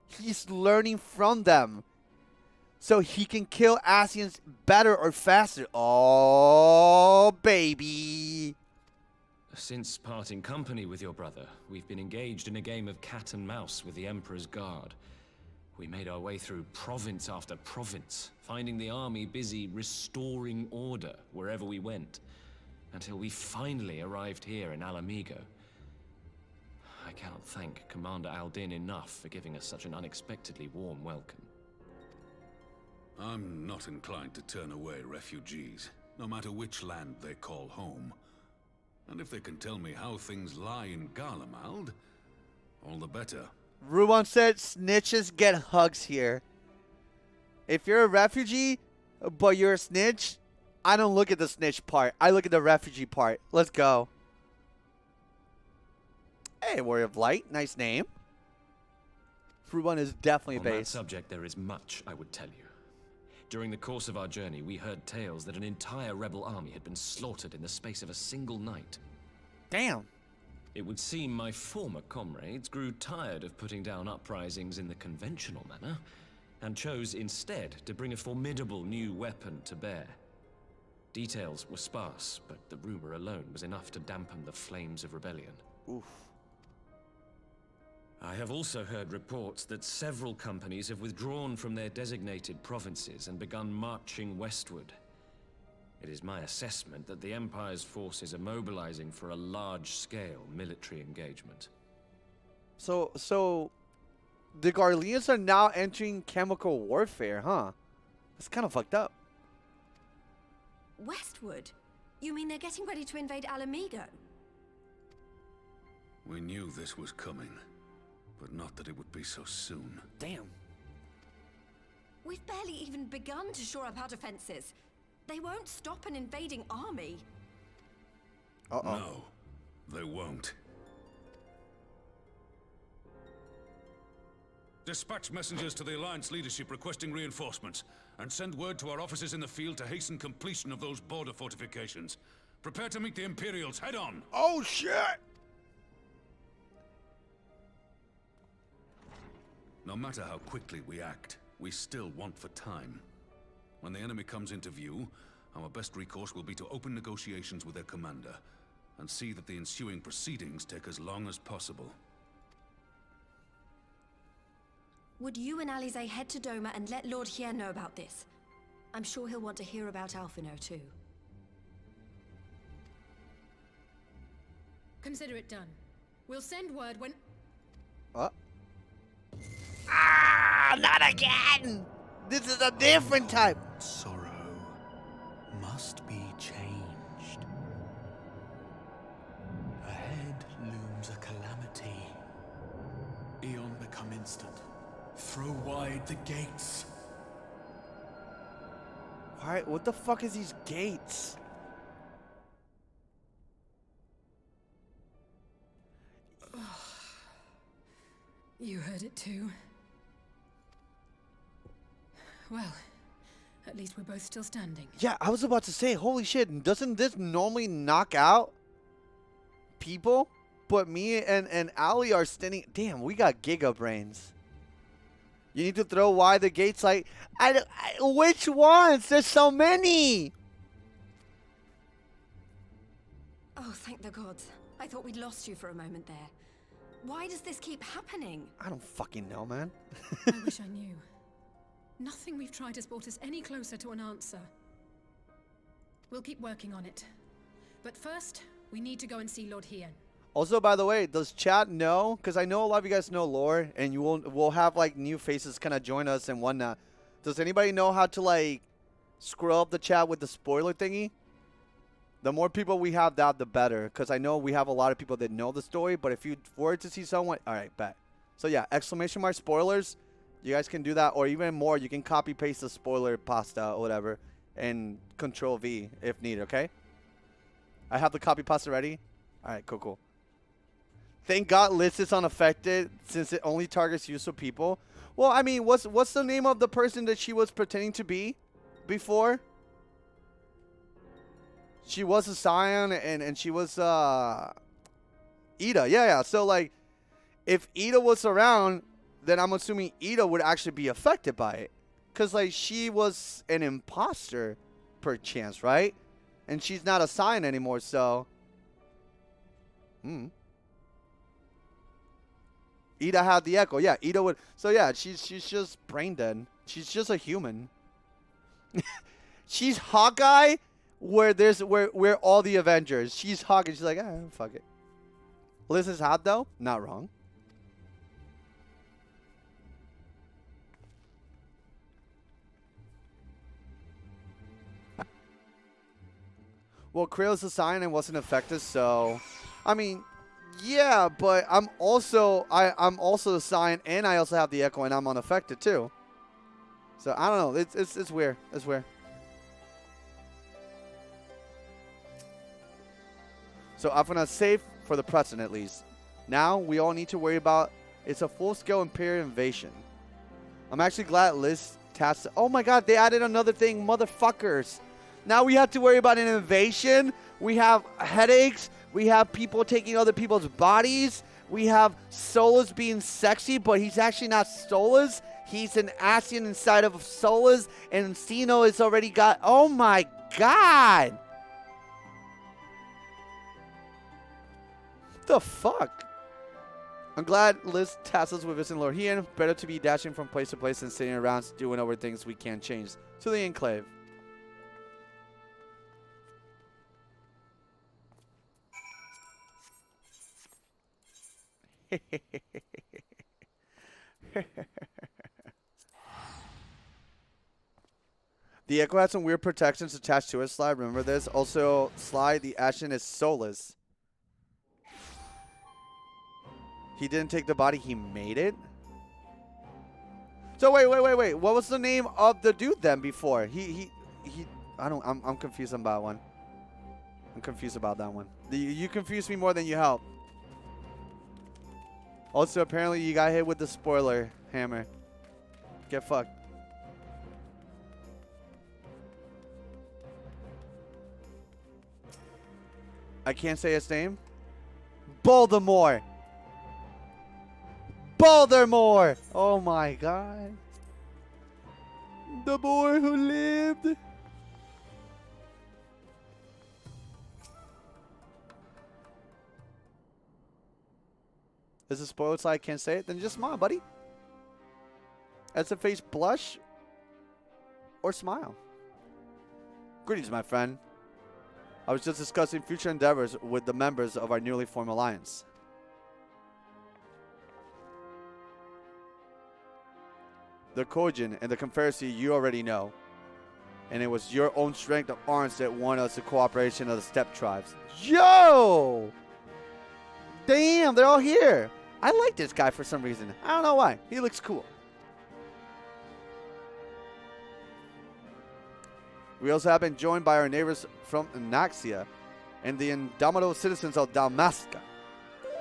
He's learning from them. So he can kill Ascians better or faster. Oh, baby. Since parting company with your brother, we've been engaged in a game of cat and mouse with the Emperor's Guard. We made our way through province after province, finding the army busy restoring order wherever we went, until we finally arrived here in Alamigo. I cannot thank Commander Aldin enough for giving us such an unexpectedly warm welcome. I'm not inclined to turn away refugees, no matter which land they call home. And if they can tell me how things lie in Garlemald, all the better. Ruban said snitches get hugs here. If you're a refugee, but you're a snitch, I don't look at the snitch part. I look at the refugee part. Let's go. Hey, Warrior of Light. Nice name. Ruban is definitely On based. that subject, there is much I would tell you. During the course of our journey, we heard tales that an entire rebel army had been slaughtered in the space of a single night. Damn. It would seem my former comrades grew tired of putting down uprisings in the conventional manner, and chose instead to bring a formidable new weapon to bear. Details were sparse, but the rumor alone was enough to dampen the flames of rebellion. Oof. I have also heard reports that several companies have withdrawn from their designated provinces and begun marching westward. It is my assessment that the Empire's forces are mobilizing for a large-scale military engagement. So the Garleans are now entering chemical warfare, huh? That's kind of fucked up. Westward? You mean they're getting ready to invade Alamigo? We knew this was coming, but not that it would be so soon. Damn. We've barely even begun to shore up our defenses. They won't stop an invading army. Uh-oh. No, they won't. Dispatch messengers to the Alliance leadership requesting reinforcements, and send word to our officers in the field to hasten completion of those border fortifications. Prepare to meet the Imperials head on! Oh, shit! No matter how quickly we act, we still want for time. When the enemy comes into view, our best recourse will be to open negotiations with their commander, and see that the ensuing proceedings take as long as possible. Would you and Alize head to Doma and let Lord Hien know about this? I'm sure he'll want to hear about Alphino too. Consider it done. We'll send word when... Ah, not again! This is a different type. Sorrow must be changed. Ahead looms a calamity. Eon become instant. Throw wide the gates. Alright, what the fuck is these gates? You heard it too. Well, at least we're both still standing. Yeah, I was about to say, holy shit, doesn't this normally knock out people? But me and Ali are standing. Damn, we got giga brains. You need to throw wide the gates like, which ones? There's so many. Oh, thank the gods. I thought we'd lost you for a moment there. Why does this keep happening? I don't fucking know, man. I wish I knew. Nothing we've tried has brought us any closer to an answer. We'll keep working on it. But first, we need to go and see Lord Hien. Also, by the way, does chat know? Because I know a lot of you guys know lore, and you will have like new faces kind of join us and whatnot. Does anybody know how to like scroll up the chat with the spoiler thingy? The more people we have, that the better. Because I know we have a lot of people that know the story. But if you were to see someone, all right, bet. So yeah, exclamation mark spoilers. You guys can do that, or even more, you can copy paste the spoiler pasta or whatever, and Control V if needed. Okay. I have the copy pasta ready. All right, cool. Thank God list is unaffected since it only targets useful people. Well, I mean, what's the name of the person that she was pretending to be before? She was a Scion and she was Ida. Yeah. So like, if Ida was around, then I'm assuming Ida would actually be affected by it, cause like she was an imposter, per chance, right? And she's not a Scion anymore, so. Ida had the echo. Yeah, Ida would. So yeah, she's just brain dead. She's just a human. She's Hawkeye, where all the Avengers. She's Hawkeye. She's like, fuck it. Liz is hot though. Not wrong. Well, Krail's a Scion and wasn't affected, so I mean, yeah, but I'm also a Scion and I also have the echo and I'm unaffected too. So I don't know. It's weird. It's weird. So Alphina's safe for the present at least. Now we all need to worry about it's a full-scale Imperial invasion. I'm actually glad Liz task. Oh my god, they added another thing, motherfuckers. Now we have to worry about an invasion. We have headaches. We have people taking other people's bodies. We have Solus being sexy, but he's actually not Solus. He's an Ascian inside of Solus, and Sino has already got... Oh my god! What the fuck? I'm glad Liz tasked us with visiting Lord Hien. Better to be dashing from place to place than sitting around doing over things we can't change. To the Enclave. The Echo had some weird protections attached to it, Sly. Remember this? Also, Sly, the Ashen is soulless. He didn't take the body, he made it? So wait. What was the name of the dude then before? I'm confused about one. I'm confused about that one. You confused me more than you help. Also, apparently you got hit with the spoiler hammer. Get fucked. I can't say his name. Baltimore. Baltimore. Oh my god. The boy who lived. Is it spoiled so I can't say it? Then just smile, buddy. As the face blush or smile. Greetings, my friend. I was just discussing future endeavors with the members of our newly formed alliance. The Kojin and the Confederacy you already know. And it was your own strength of arms that won us the cooperation of the Steppe tribes. Yo! Damn, they're all here. I like this guy for some reason. I don't know why. He looks cool. We also have been joined by our neighbors from Naxia and the indomitable citizens of Dalmasca.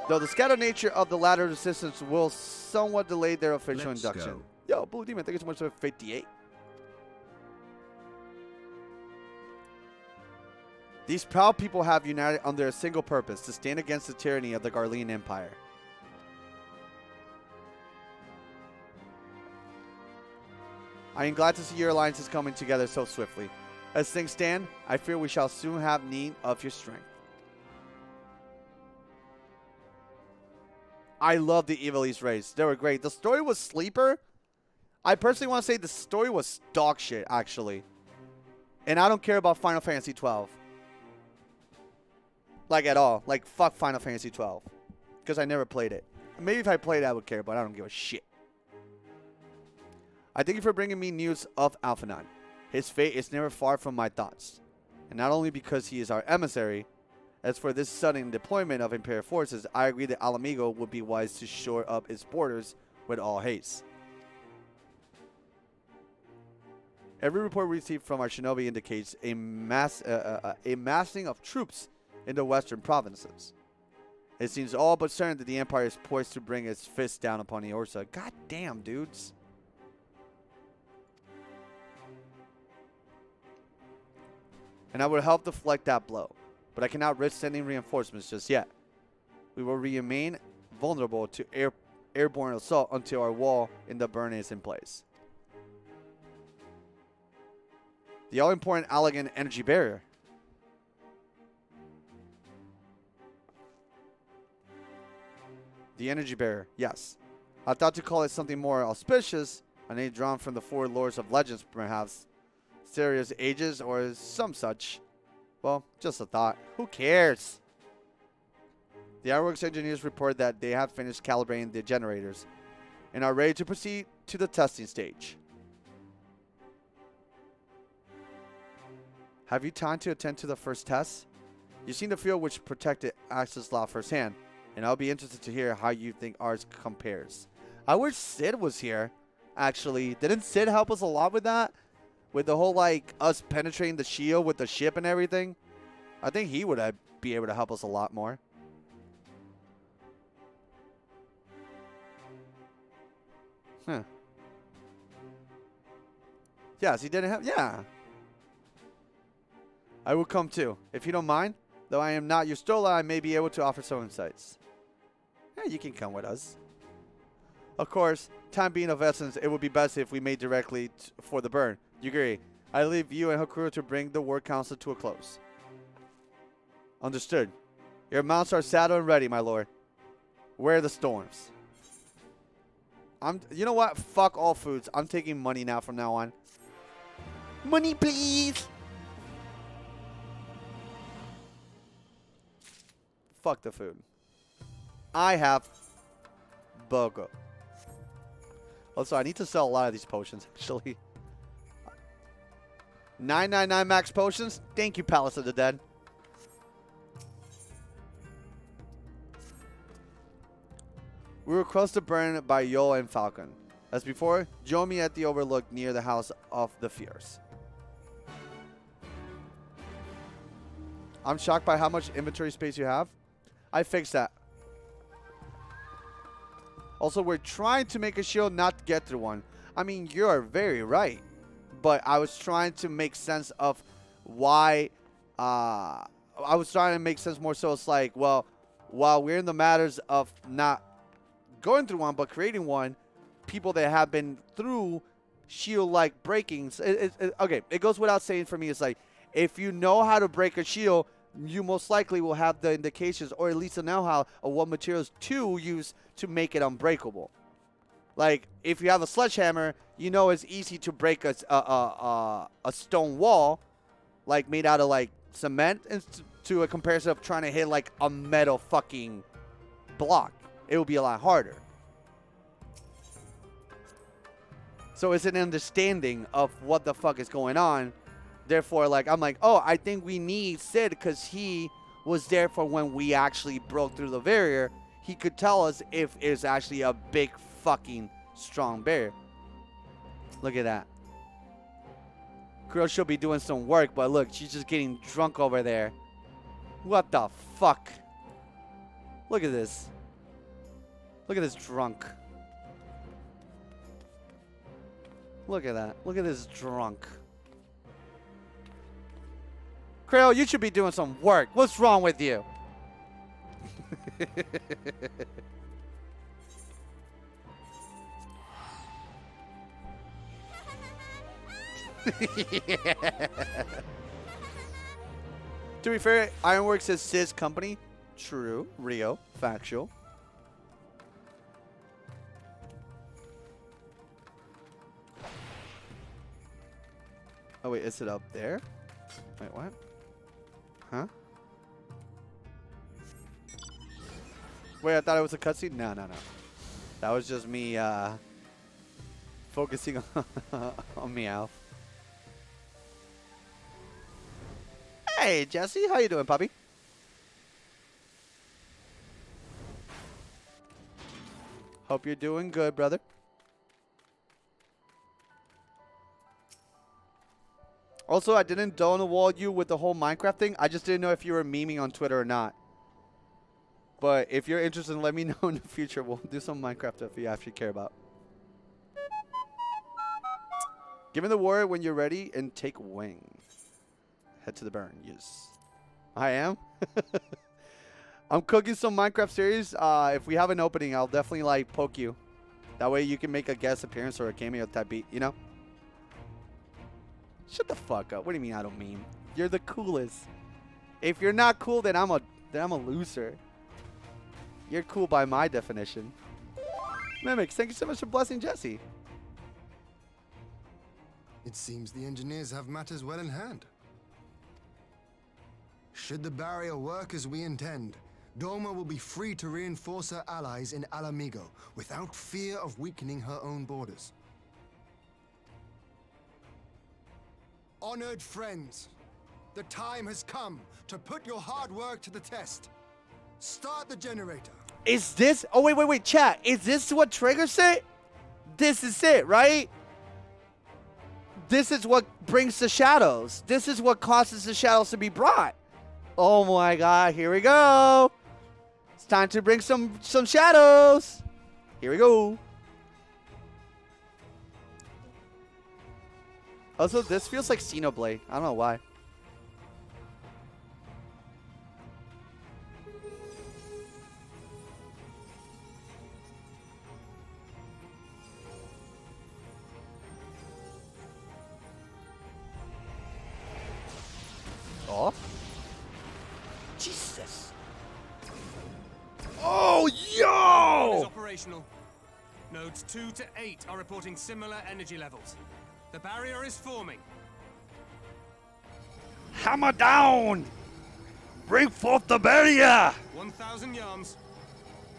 Though the scattered nature of the latter resistance will somewhat delay their official induction. Go. Yo, Blue Demon, thank you so much for 58. These proud people have united under a single purpose, to stand against the tyranny of the Garlean Empire. I am glad to see your alliance is coming together so swiftly. As things stand, I fear we shall soon have need of your strength. I love the Evilese race. They were great. The story was sleeper. I personally want to say the story was dog shit, actually. And I don't care about Final Fantasy XII. Like, at all. Like, fuck Final Fantasy XII. Because I never played it. Maybe if I played it, I would care, but I don't give a shit. I thank you for bringing me news of Alphanon. His fate is never far from my thoughts. And not only because he is our emissary, as for this sudden deployment of Imperial forces, I agree that Alamigo would be wise to shore up its borders with all haste. Every report we received from our shinobi indicates a massing of troops in the western provinces. It seems all but certain that the Empire is poised to bring its fist down upon Eorsa. God damn, dudes. And I would help deflect that blow, but I cannot risk sending reinforcements just yet. We will remain vulnerable to airborne assault until our wall in the burn is in place. The all-important Allegan energy barrier. The energy barrier, yes. I thought to call it something more auspicious, a name drawn from the four lords of legends, perhaps. Serious ages or some such. Well, just a thought. Who cares? The Ironworks engineers report that they have finished calibrating the generators and are ready to proceed to the testing stage. Have you time to attend to the first test? You've seen the field which protected Axis Law firsthand, and I'll be interested to hear how you think ours compares. I wish Sid was here, actually. Didn't Sid help us a lot with that? With the whole, like, us penetrating the shield with the ship and everything. I think he would be able to help us a lot more. Huh. Yes, he didn't have. Yeah. I will come too. If you don't mind, though I am not your Stola, I may be able to offer some insights. Yeah, you can come with us. Of course, time being of essence, it would be best if we made directly for the burn. You agree? I leave you and Hakuro to bring the War Council to a close. Understood. Your mounts are saddled and ready, my lord. Where are the storms? You know what? Fuck all foods. I'm taking money now from now on. Money, please. Fuck the food. I have Bogo. Also, I need to sell a lot of these potions, actually. 999 max potions. Thank you, Palace of the Dead. We were close to burn by Yola and Falcon. As before, join me at the overlook near the House of the Fears. I'm shocked by how much inventory space you have. I fixed that. Also, we're trying to make a shield, not get through one. I mean, you're very right. But I was trying to make sense of why... I was trying to make sense more so it's like, well, while we're in the matters of not going through one, but creating one, people that have been through shield-like breakings... okay, it goes without saying for me, it's like, if you know how to break a shield, you most likely will have the indications, or at least the know-how of what materials to use to make it unbreakable. Like, if you have a sledgehammer, you know it's easy to break a stone wall, like made out of like cement, to a comparison of trying to hit like a metal fucking block. It will be a lot harder. So it's an understanding of what the fuck is going on. Therefore, like, I'm like, oh, I think we need Sid because he was there for when we actually broke through the barrier. He could tell us if it's actually a big fucking strong bear. Look at that. Girl should be doing some work, but look, she's just getting drunk over there. What the fuck? Look at this. Look at this drunk. Look at that. Look at this drunk. Krill, you should be doing some work. What's wrong with you? To be fair, Ironworks is Sid's company. True. Rio. Factual. Oh, wait. Is it up there? Wait, what? Huh? Wait, I thought it was a cutscene? No, no, no. That was just me focusing on Meow. Hey, Jesse. How you doing, puppy? Hope you're doing good, brother. Also, I didn't Donawall you with the whole Minecraft thing. I just didn't know if you were memeing on Twitter or not. But if you're interested, let me know in the future. We'll do some Minecraft stuff you actually care about. Give me the word when you're ready and take wing. Head to the burn. Yes. I am. I'm cooking some Minecraft series. If we have an opening, I'll definitely like poke you. That way you can make a guest appearance or a cameo type beat, you know? Shut the fuck up. What do you mean I don't meme? You're the coolest. If you're not cool, then I'm a loser. You're cool by my definition. Mimics, thank you so much for blessing Jesse. It seems the engineers have matters well in hand. Should the barrier work as we intend, Doma will be free to reinforce her allies in Alamigo without fear of weakening her own borders. Honored friends, the time has come to put your hard work to the test. Start the generator. Is this... Oh, wait, chat. Is this what triggers it? This is it, right? This is what brings the shadows. This is what causes the shadows to be brought. Oh my god, here we go. It's time to bring some shadows. Here we go. Also, this feels like Xenoblade. I don't know why. Oh. Jesus. Oh, yo! Is operational. Nodes 2 to 8 are reporting similar energy levels. The barrier is forming. Hammer down! Bring forth the barrier! 1,000 yards.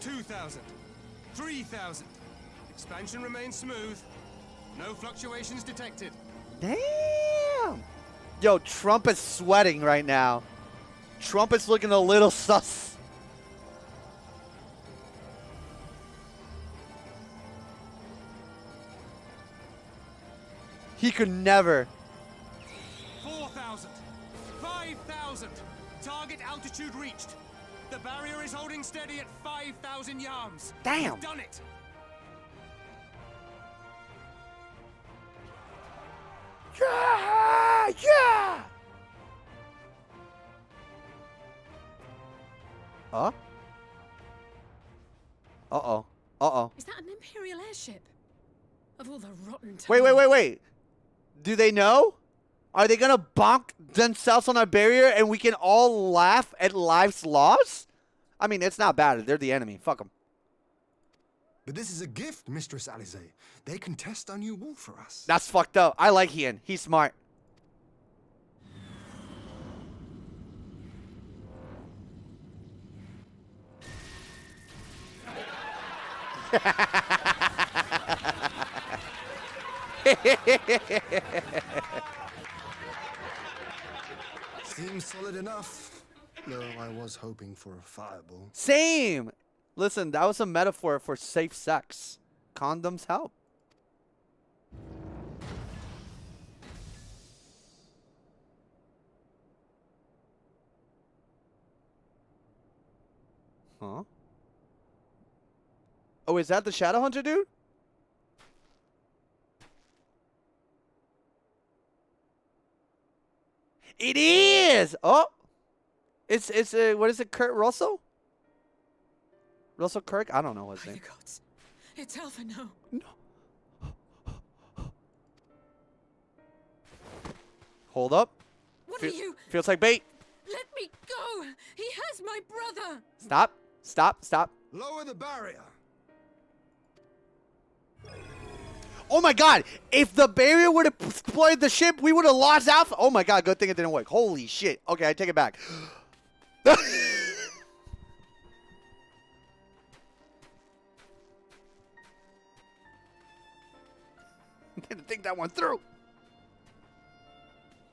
2,000. 3,000. Expansion remains smooth. No fluctuations detected. Damn! Yo, Trump is sweating right now. Trump is looking a little sus. He could never. 4,000. 5,000. Target altitude reached. The barrier is holding steady at 5,000 yards. Damn. We've done it. Yeah! Yeah! Huh? Uh-oh. Uh-oh. Is that an Imperial airship? Of all the rotten Wait. Do they know? Are they gonna bonk themselves on a barrier and we can all laugh at life's loss? I mean, it's not bad. They're the enemy. Fuck them. But this is a gift, Mistress Alize. They can test our new wall for us. That's fucked up. I like Ian. He's smart. Seems solid enough. Though I was hoping for a fireball. Same. Listen, that was a metaphor for safe sex. Condoms help. Huh? Oh, is that the Shadowhunter dude? It is. Oh, it's what is it? Kurt Russell? Russell Kirk? I don't know his name. gods. It's Alphino. Hold up. What are you? Feels like bait. Let me go. He has my brother. Stop. Stop. Stop. Lower the barrier. Oh my god, if the barrier would have deployed the ship, we would have lost Alpha. Oh my god, good thing it didn't work. Holy shit. Okay, I take it back. Didn't think that one through.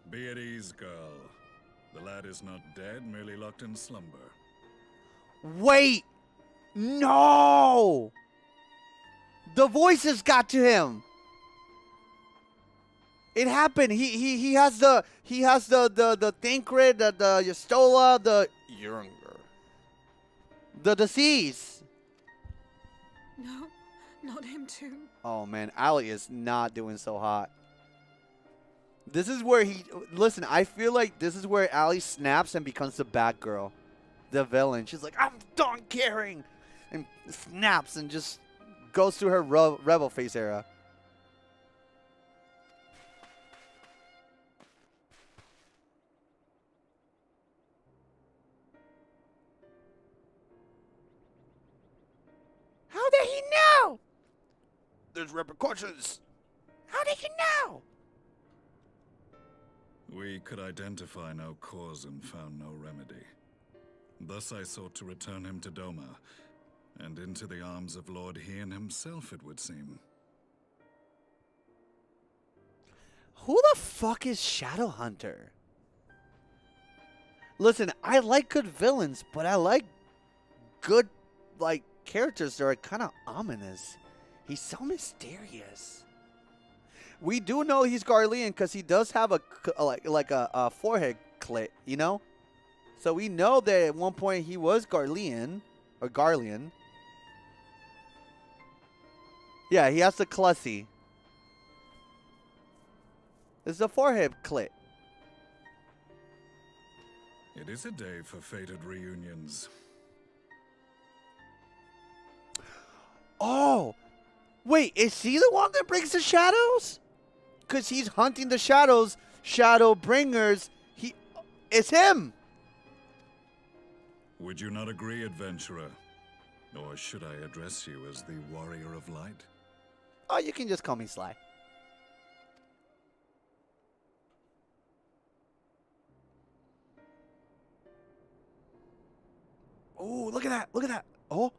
Be at ease, girl. The lad is not dead, merely locked in slumber. Wait. No. The voices got to him. It happened. He has the Thancred, the Yastola, the younger, the disease. No, not him too. Oh man, Ali is not doing so hot. This is where listen. I feel like this is where Ali snaps and becomes the bad girl, the villain. She's like, I'm done caring, and snaps and just goes through her rebel face era. How did he know? There's repercussions. How did he know? We could identify no cause and found no remedy. Thus I sought to return him to Doma, and into the arms of Lord Hien himself, it would seem. Who the fuck is Shadowhunter? Listen, I like good villains, but I like good, characters that are kind of ominous. He's so mysterious. We do know he's Garlean because he does have a forehead clit, you know? So we know that at one point he was Garlean, or Garlean. Yeah, he has the Clussy. This is a forehead clit. It is a day for fated reunions. Oh, wait, is he the one that brings the shadows? Because he's hunting the shadows, Shadowbringers. It's him. Would you not agree, adventurer? Or should I address you as the Warrior of Light? Oh, you can just call me Sly. Oh, look at that. Look at that. Oh.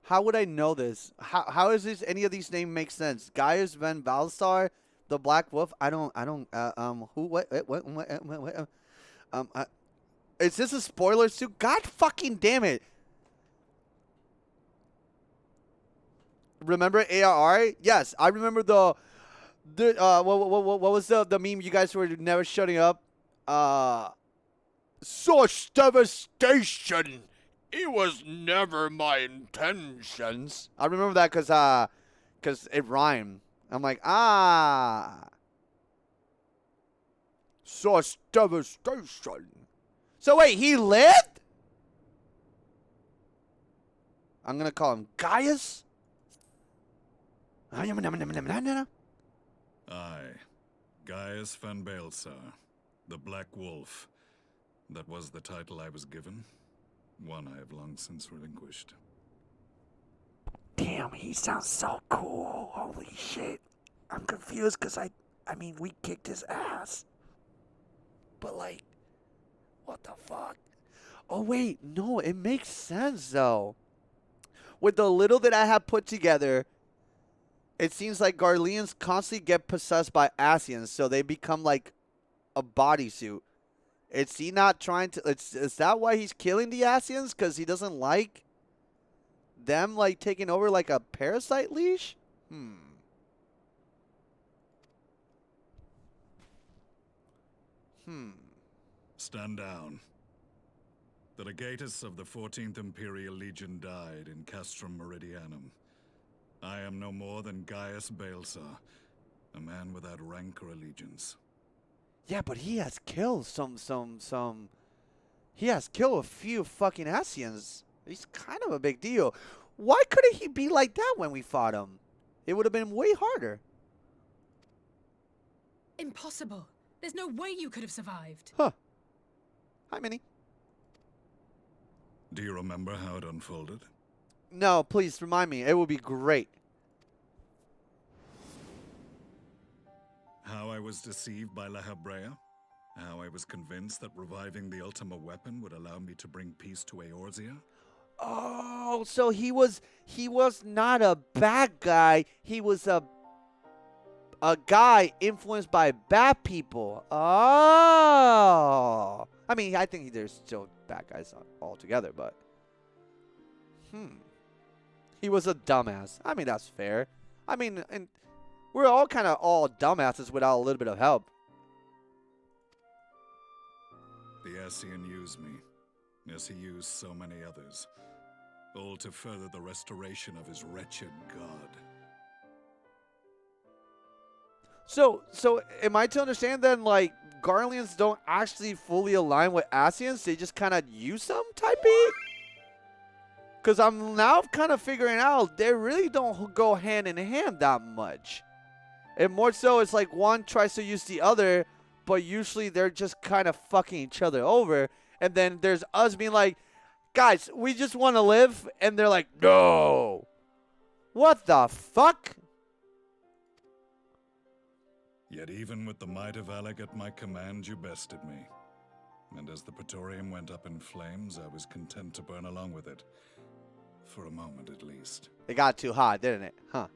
How would I know this? How is this? Any of these names make sense? Gaius Van Valsar, the Black Wolf. I don't. Who? What? Is this a spoiler suit? God fucking damn it! Remember ARR? Yes, I remember the what was the meme you guys were never shutting up? Such devastation. It was never my intentions. I remember that because it rhymed. I'm like, such devastation. So wait, he lived? I'm gonna call him Gaius. I, Gaius Van Baelsar, the Black Wolf. That was the title I was given. One I have long since relinquished. Damn, he sounds so cool. Holy shit. I'm confused because I mean, we kicked his ass. But like, what the fuck? Oh wait, no, it makes sense though. With the little that I have put together, it seems like Garleans constantly get possessed by Ascians, so they become like a bodysuit. Is he not trying to... Is that why he's killing the Ascians? Because he doesn't like them like taking over like a parasite leash? Stand down. The legatus of the 14th Imperial Legion died in Castrum Meridianum. I am no more than Gaius Baelsar, a man without rank or allegiance. Yeah, but he has killed he has killed a few fucking Ascians. He's kind of a big deal. Why couldn't he be like that when we fought him? It would have been way harder. Impossible. There's no way you could have survived. Huh. Hi, Minnie. Do you remember how it unfolded? No, please remind me. It would be great. How I was deceived by La Habrea? How I was convinced that reviving the Ultima weapon would allow me to bring peace to Eorzea? Oh, so he was not a bad guy. He was a guy influenced by bad people. Oh. I mean, I think there's still bad guys altogether, but he was a dumbass. I mean, that's fair. I mean, and we're all kind of all dumbasses without a little bit of help. The Ascian used me, as he used so many others, all to further the restoration of his wretched god. So am I to understand then, like, Garleans don't actually fully align with Ascians? They just kind of use them type beat? Because I'm now kind of figuring out they really don't go hand in hand that much. And more so, it's like one tries to use the other, but usually they're just kind of fucking each other over. And then there's us being like, guys, we just want to live. And they're like, no. What the fuck? Yet even with the might of Alec at my command, you bested me. And as the Praetorium went up in flames, I was content to burn along with it. For a moment, at least. It got too hot, didn't it? Huh.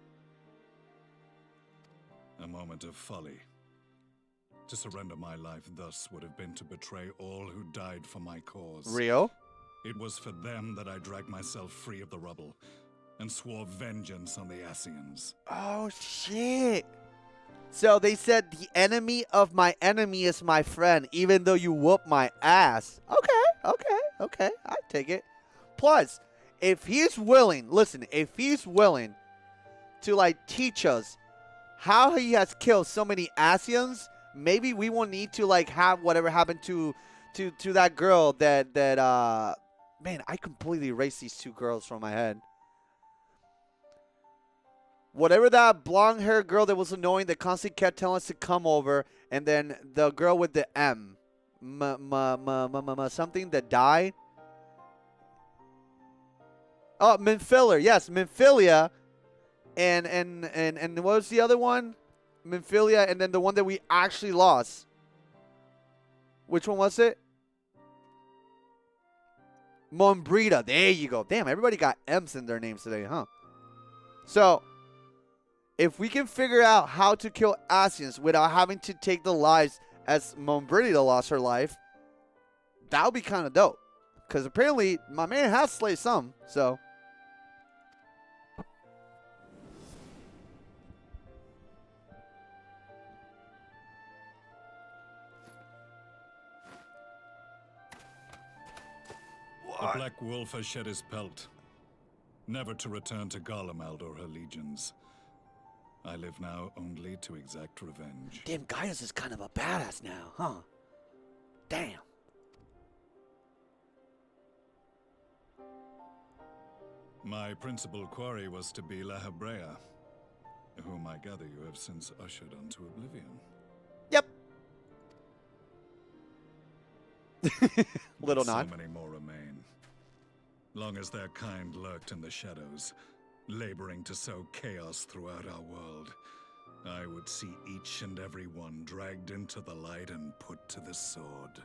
A moment of folly. To surrender my life thus would have been to betray all who died for my cause. Rio? It was for them that I dragged myself free of the rubble and swore vengeance on the Ascians. Oh, shit. So they said the enemy of my enemy is my friend, even though you whoop my ass. Okay. I take it. Plus, if he's willing, listen, if he's willing to like teach us how he has killed so many Asians, maybe we won't need to like have whatever happened to that girl that man, I completely erased these two girls from my head. Whatever that blonde hair girl that was annoying that constantly kept telling us to come over, and then the girl with the something that died. Oh, Minfiller, yes, Minfilia, and what was the other one? Minfilia, and then the one that we actually lost. Which one was it? Mombrita. There you go. Damn, everybody got M's in their names today, huh? So, if we can figure out how to kill Asians without having to take the lives as Mombrita lost her life, that would be kind of dope. Because apparently, my man has slayed some, so... The Black Wolf has shed his pelt, never to return to Garlemald or her legions. I live now only to exact revenge. Damn, Gaius is kind of a badass now, huh? Damn. My principal quarry was to be La Habrea, whom I gather you have since ushered onto oblivion. Yep. Little so nod. Many more remain. Long as their kind lurked in the shadows, laboring to sow chaos throughout our world, I would see each and every one dragged into the light and put to the sword.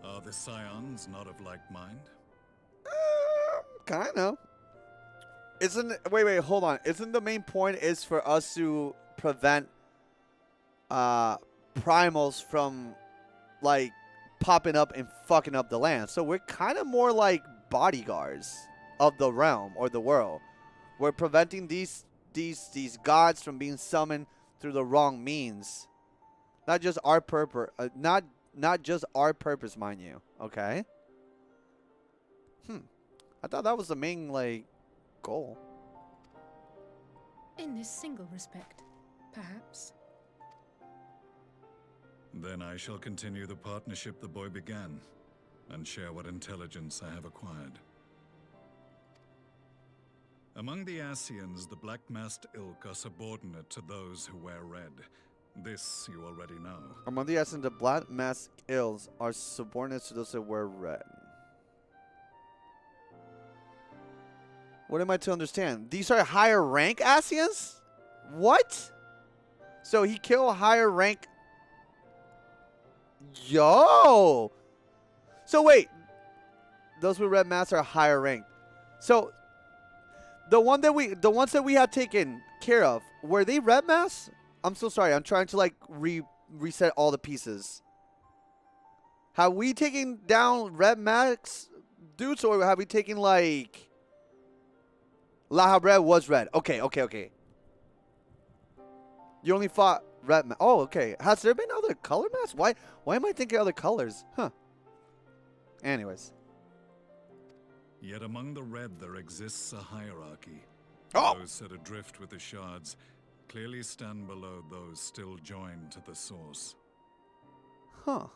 Are the Scions not of like mind? Kind of. Wait, hold on. Isn't the main point is for us to prevent primals from, like, popping up and fucking up the land? So we're kind of more like bodyguards of the realm or the world. We're preventing these gods from being summoned through the wrong means. Not just our purpose. Not just our purpose, mind you. Okay. I thought that was the main like goal. In this single respect, perhaps. Then I shall continue the partnership the boy began, and share what intelligence I have acquired. Among the Asians, the black-masked ilk are subordinate to those who wear red. This you already know. Among the Asians, the black masked ills are subordinate to those that wear red. What am I to understand? These are higher rank Asians? What? So he killed higher rank. Yo. So wait. Those with red masks are higher ranked. So the ones that we had taken care of, were they red masks? I'm so sorry. I'm trying to like reset all the pieces. Have we taken down red masks dudes, or have we taken like La Habrea was red? Okay. You only fought red masks. Oh, okay. Has there been other color masks? Why am I thinking other colors? Huh. Anyways. Yet among the red there exists a hierarchy. Oh! Those set adrift with the shards clearly stand below those still joined to the source. Huh.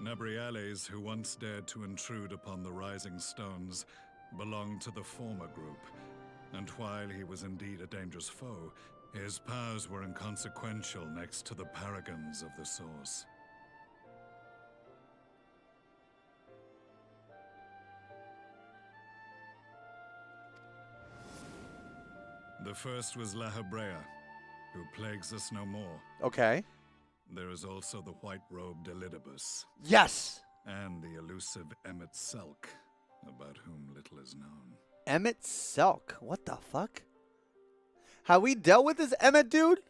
Nabriales, who once dared to intrude upon the Rising Stones, belonged to the former group, and while he was indeed a dangerous foe, his powers were inconsequential next to the paragons of the Source. The first was La Habrea, who plagues us no more. Okay. There is also the white-robed Elidibus. Yes! And the elusive Emmett Selk, about whom little is known. Emmett Selk? What the fuck? Have we dealt with this Emmett dude?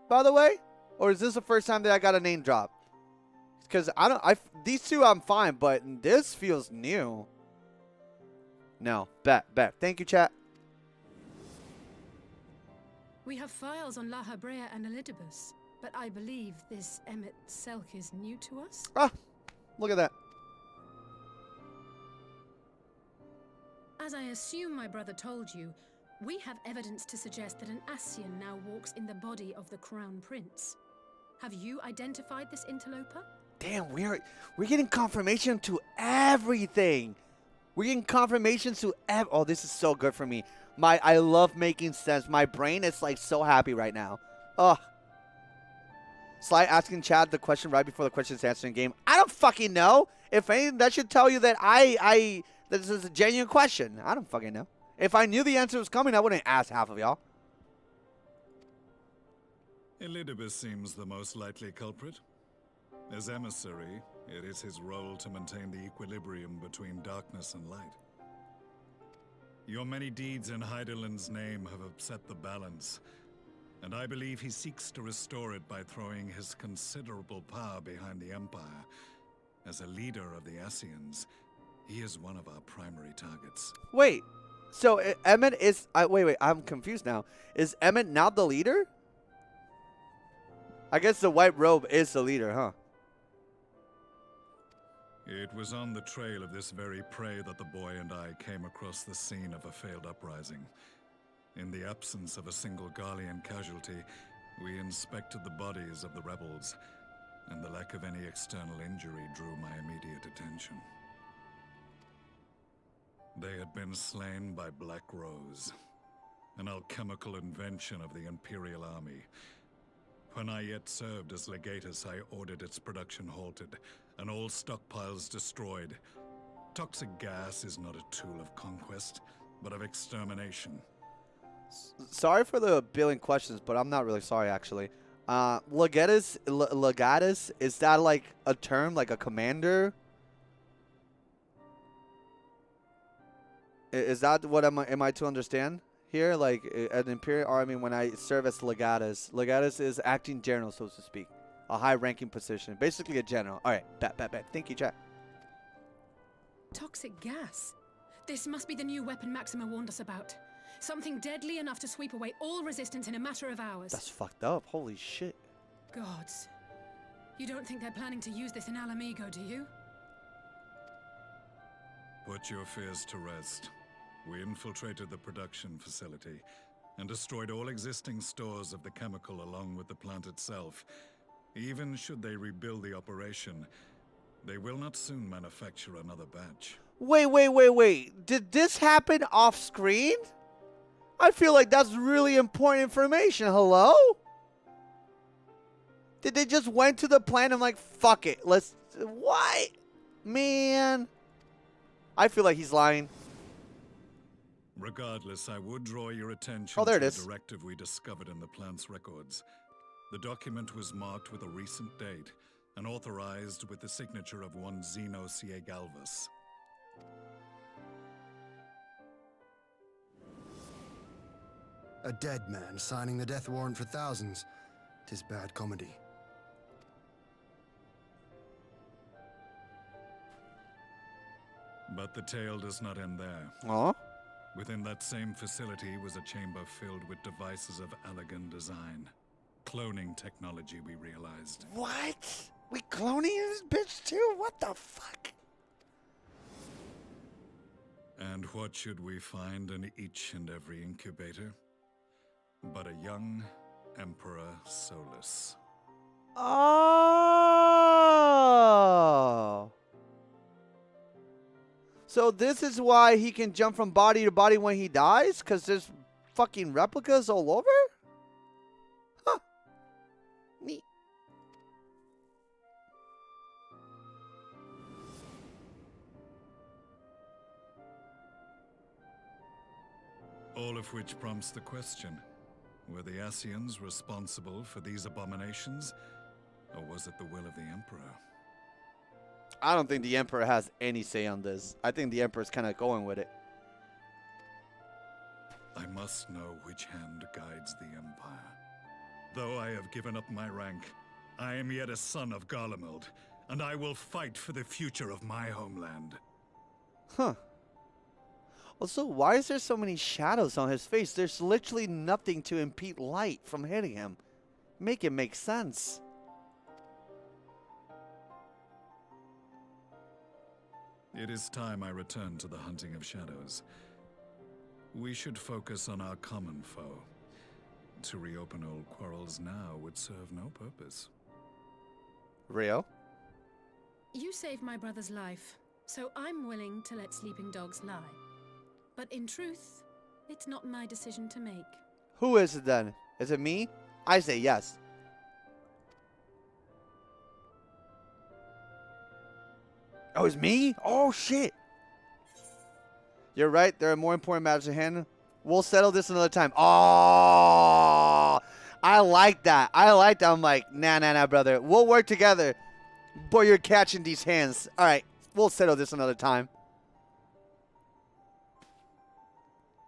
By the way? Or is this the first time that I got a name drop? Because these two I'm fine, but this feels new. No. Bet. Thank you, chat. We have files on La Habrea and Elidibus, but I believe this Emmett Selk is new to us. Ah, look at that. As I assume my brother told you, we have evidence to suggest that an Ascian now walks in the body of the Crown Prince. Have you identified this interloper? Damn, we're getting confirmation to everything. We're getting confirmations to oh, this is so good for me. I love making sense. My brain is like so happy right now. Oh. Sly asking Chad the question right before the question's answering game. I don't fucking know. If anything, that should tell you that this is a genuine question. I don't fucking know. If I knew the answer was coming, I wouldn't ask half of y'all. Elidibus seems the most likely culprit. As emissary, it is his role to maintain the equilibrium between darkness and light. Your many deeds in Hydaelyn's name have upset the balance, and I believe he seeks to restore it by throwing his considerable power behind the Empire. As a leader of the Ascians, he is one of our primary targets. Wait, so Emmett is... wait, I'm confused now. Is Emmett now the leader? I guess the white robe is the leader, huh? It was on the trail of this very prey that the boy and I came across the scene of a failed uprising. In the absence of a single Garlean casualty, we inspected the bodies of the rebels, and the lack of any external injury drew my immediate attention. They had been slain by Black Rose, an alchemical invention of the Imperial Army. When I yet served as legatus, I ordered its production halted, and all stockpiles destroyed. Toxic gas is not a tool of conquest, but of extermination. Sorry for the billion questions, but I'm not really sorry, actually. Legatus, is that like a term, like a commander? Is that what am I to understand here? Like an Imperial Army, when I serve as legatus. Legatus is acting general, so to speak. A high-ranking position. Basically a general. All right, bet. Thank you, chat. Toxic gas? This must be the new weapon Maxima warned us about. Something deadly enough to sweep away all resistance in a matter of hours. That's fucked up. Holy shit. Gods. You don't think they're planning to use this in Alamigo, do you? Put your fears to rest. We infiltrated the production facility and destroyed all existing stores of the chemical along with the plant itself. Even should they rebuild the operation, they will not soon manufacture another batch. Wait. Did this happen off screen? I feel like that's really important information. Hello? Did they just went to the plant and like, fuck it, let's... What? Man. I feel like he's lying. Regardless, I would draw your attention to the directive we discovered in the plant's records. The document was marked with a recent date and authorized with the signature of one Zeno Galvus. A dead man signing the death warrant for thousands. 'Tis bad comedy. But the tale does not end there. Huh? Within that same facility was a chamber filled with devices of elegant design. Cloning technology, we realized. What? We cloning this bitch too? What the fuck? And what should we find in each and every incubator? But a young Emperor Solus. Oh! So this is why he can jump from body to body when he dies? Because there's fucking replicas all over? Huh. Neat. All of which prompts the question. Were the Ascians responsible for these abominations? Or was it the will of the Emperor? I don't think the Emperor has any say on this. I think the Emperor's kind of going with it. I must know which hand guides the Empire. Though I have given up my rank, I am yet a son of Garlemald, and I will fight for the future of my homeland. Huh. Also, why is there so many shadows on his face? There's literally nothing to impede light from hitting him. Make it make sense. It is time I return to the hunting of shadows. We should focus on our common foe. To reopen old quarrels now would serve no purpose. Rio? You saved my brother's life, so I'm willing to let sleeping dogs lie. But in truth, it's not my decision to make. Who is it then? Is it me? I say yes. Oh, it's me? Oh, shit. You're right. There are more important matters at hand. We'll settle this another time. Oh, I like that. I like that. I'm like, nah, brother. We'll work together. Boy, you're catching these hands. All right. We'll settle this another time.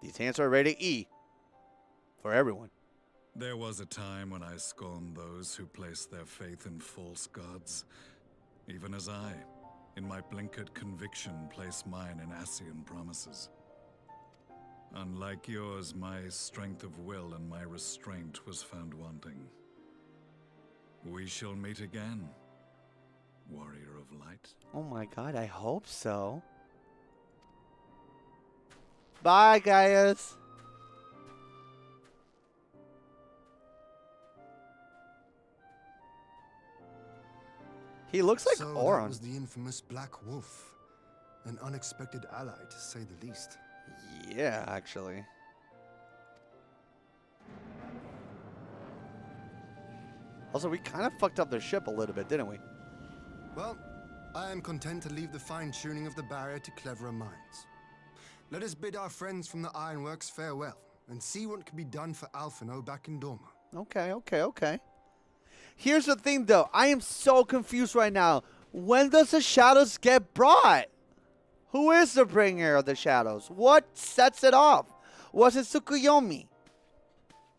These hands are ready to E. For everyone. There was a time when I scorned those who placed their faith in false gods. Even as I, in my blinkered conviction, place mine in Ascian promises. Unlike yours, my strength of will and my restraint was found wanting. We shall meet again, warrior of light. Oh my god, I hope so. Bye, guys. He looks like so Oron. That was the infamous Black Wolf. An unexpected ally, to say the least. Yeah, actually. Also, we kind of fucked up their ship a little bit, didn't we? Well, I am content to leave the fine-tuning of the barrier to cleverer minds. Let us bid our friends from the Ironworks farewell, and see what can be done for Alphino back in Dorma. Okay. Here's the thing, though. I am so confused right now. When does the shadows get brought? Who is the bringer of the shadows? What sets it off? Was it Tsukuyomi?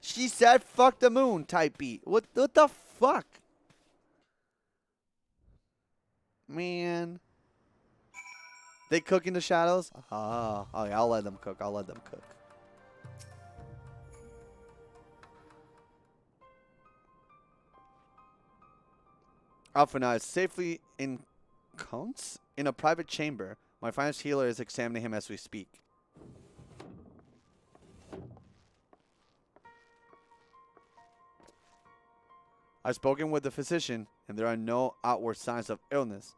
She said, fuck the moon type beat. What the fuck? Man. They cook in the shadows? Oh, yeah, I'll let them cook. Alphina is safely in Cones? In a private chamber. My finest healer is examining him as we speak. I've spoken with the physician, and there are no outward signs of illness.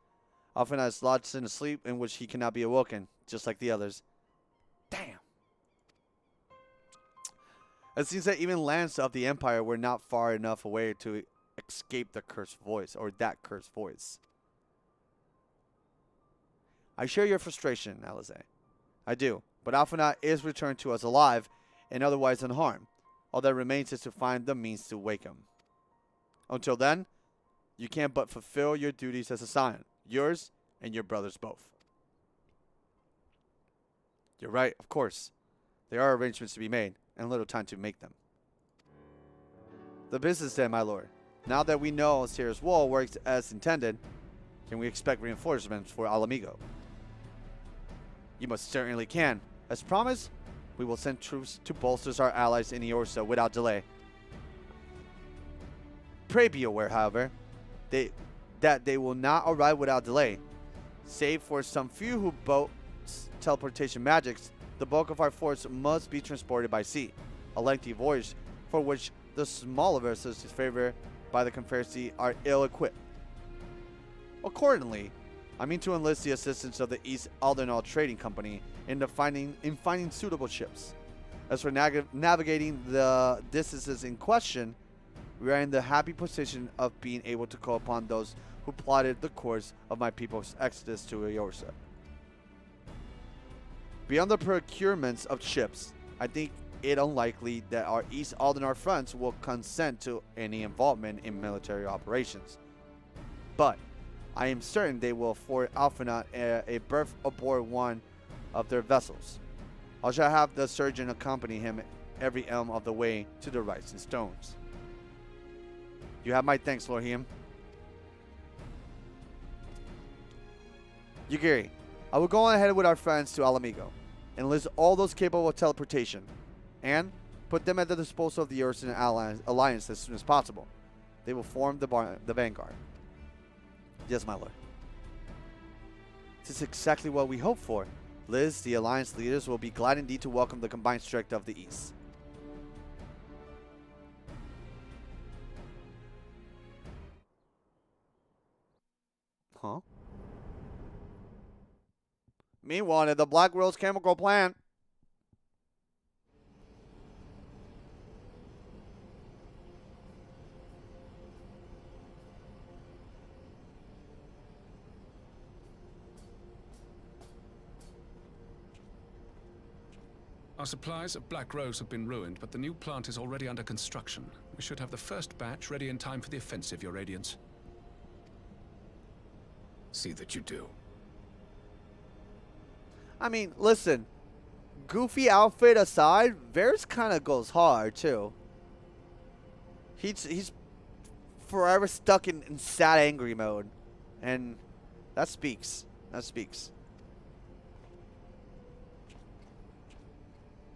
Alphina is lodged in a sleep in which he cannot be awoken, just like the others. Damn. It seems that even lands of the Empire were not far enough away to escape the cursed voice, or that cursed voice. I share your frustration, Alize. I do, but Alphina is returned to us alive and otherwise unharmed. All that remains is to find the means to wake him. Until then, you can't but fulfill your duties as a scion, yours and your brother's both. You're right, of course. There are arrangements to be made, and little time to make them. The business then, my lord. Now that we know Sierra's wall works as intended, can we expect reinforcements for Alamigo? You most certainly can. As promised, we will send troops to bolster our allies in Eorsa without delay. Pray be aware, however, that they will not arrive without delay. Save for some few who boast teleportation magics, the bulk of our force must be transported by sea, a lengthy voyage for which the smaller vessels favored by the Confederacy are ill-equipped. Accordingly, I mean to enlist the assistance of the East Aldenal Trading Company in finding suitable ships. As for navigating the distances in question, we are in the happy position of being able to call upon those who plotted the course of my people's exodus to Eorsa. Beyond the procurements of ships, I think it unlikely that our East Aldenar friends will consent to any involvement in military operations. But I am certain they will afford Alphina a berth aboard one of their vessels. I shall have the surgeon accompany him every elm of the way to the Rising Stones. You have my thanks, Lord Hiem. Yugiri, I will go on ahead with our friends to Alamigo, enlist all those capable of teleportation, and put them at the disposal of the Ursan Alliance as soon as possible. They will form the vanguard. Yes, my lord. This is exactly what we hoped for. Liz, the Alliance leaders, will be glad indeed to welcome the combined strength of the East. Huh? Meanwhile, at the Black Rose chemical plant. Our supplies of Black Rose have been ruined, but the new plant is already under construction. We should have the first batch ready in time for the offensive, Your Radiance. See that you do. I mean, listen. Goofy outfit aside, Varys kind of goes hard, too. He's forever stuck in sad, angry mode. And that speaks. That speaks.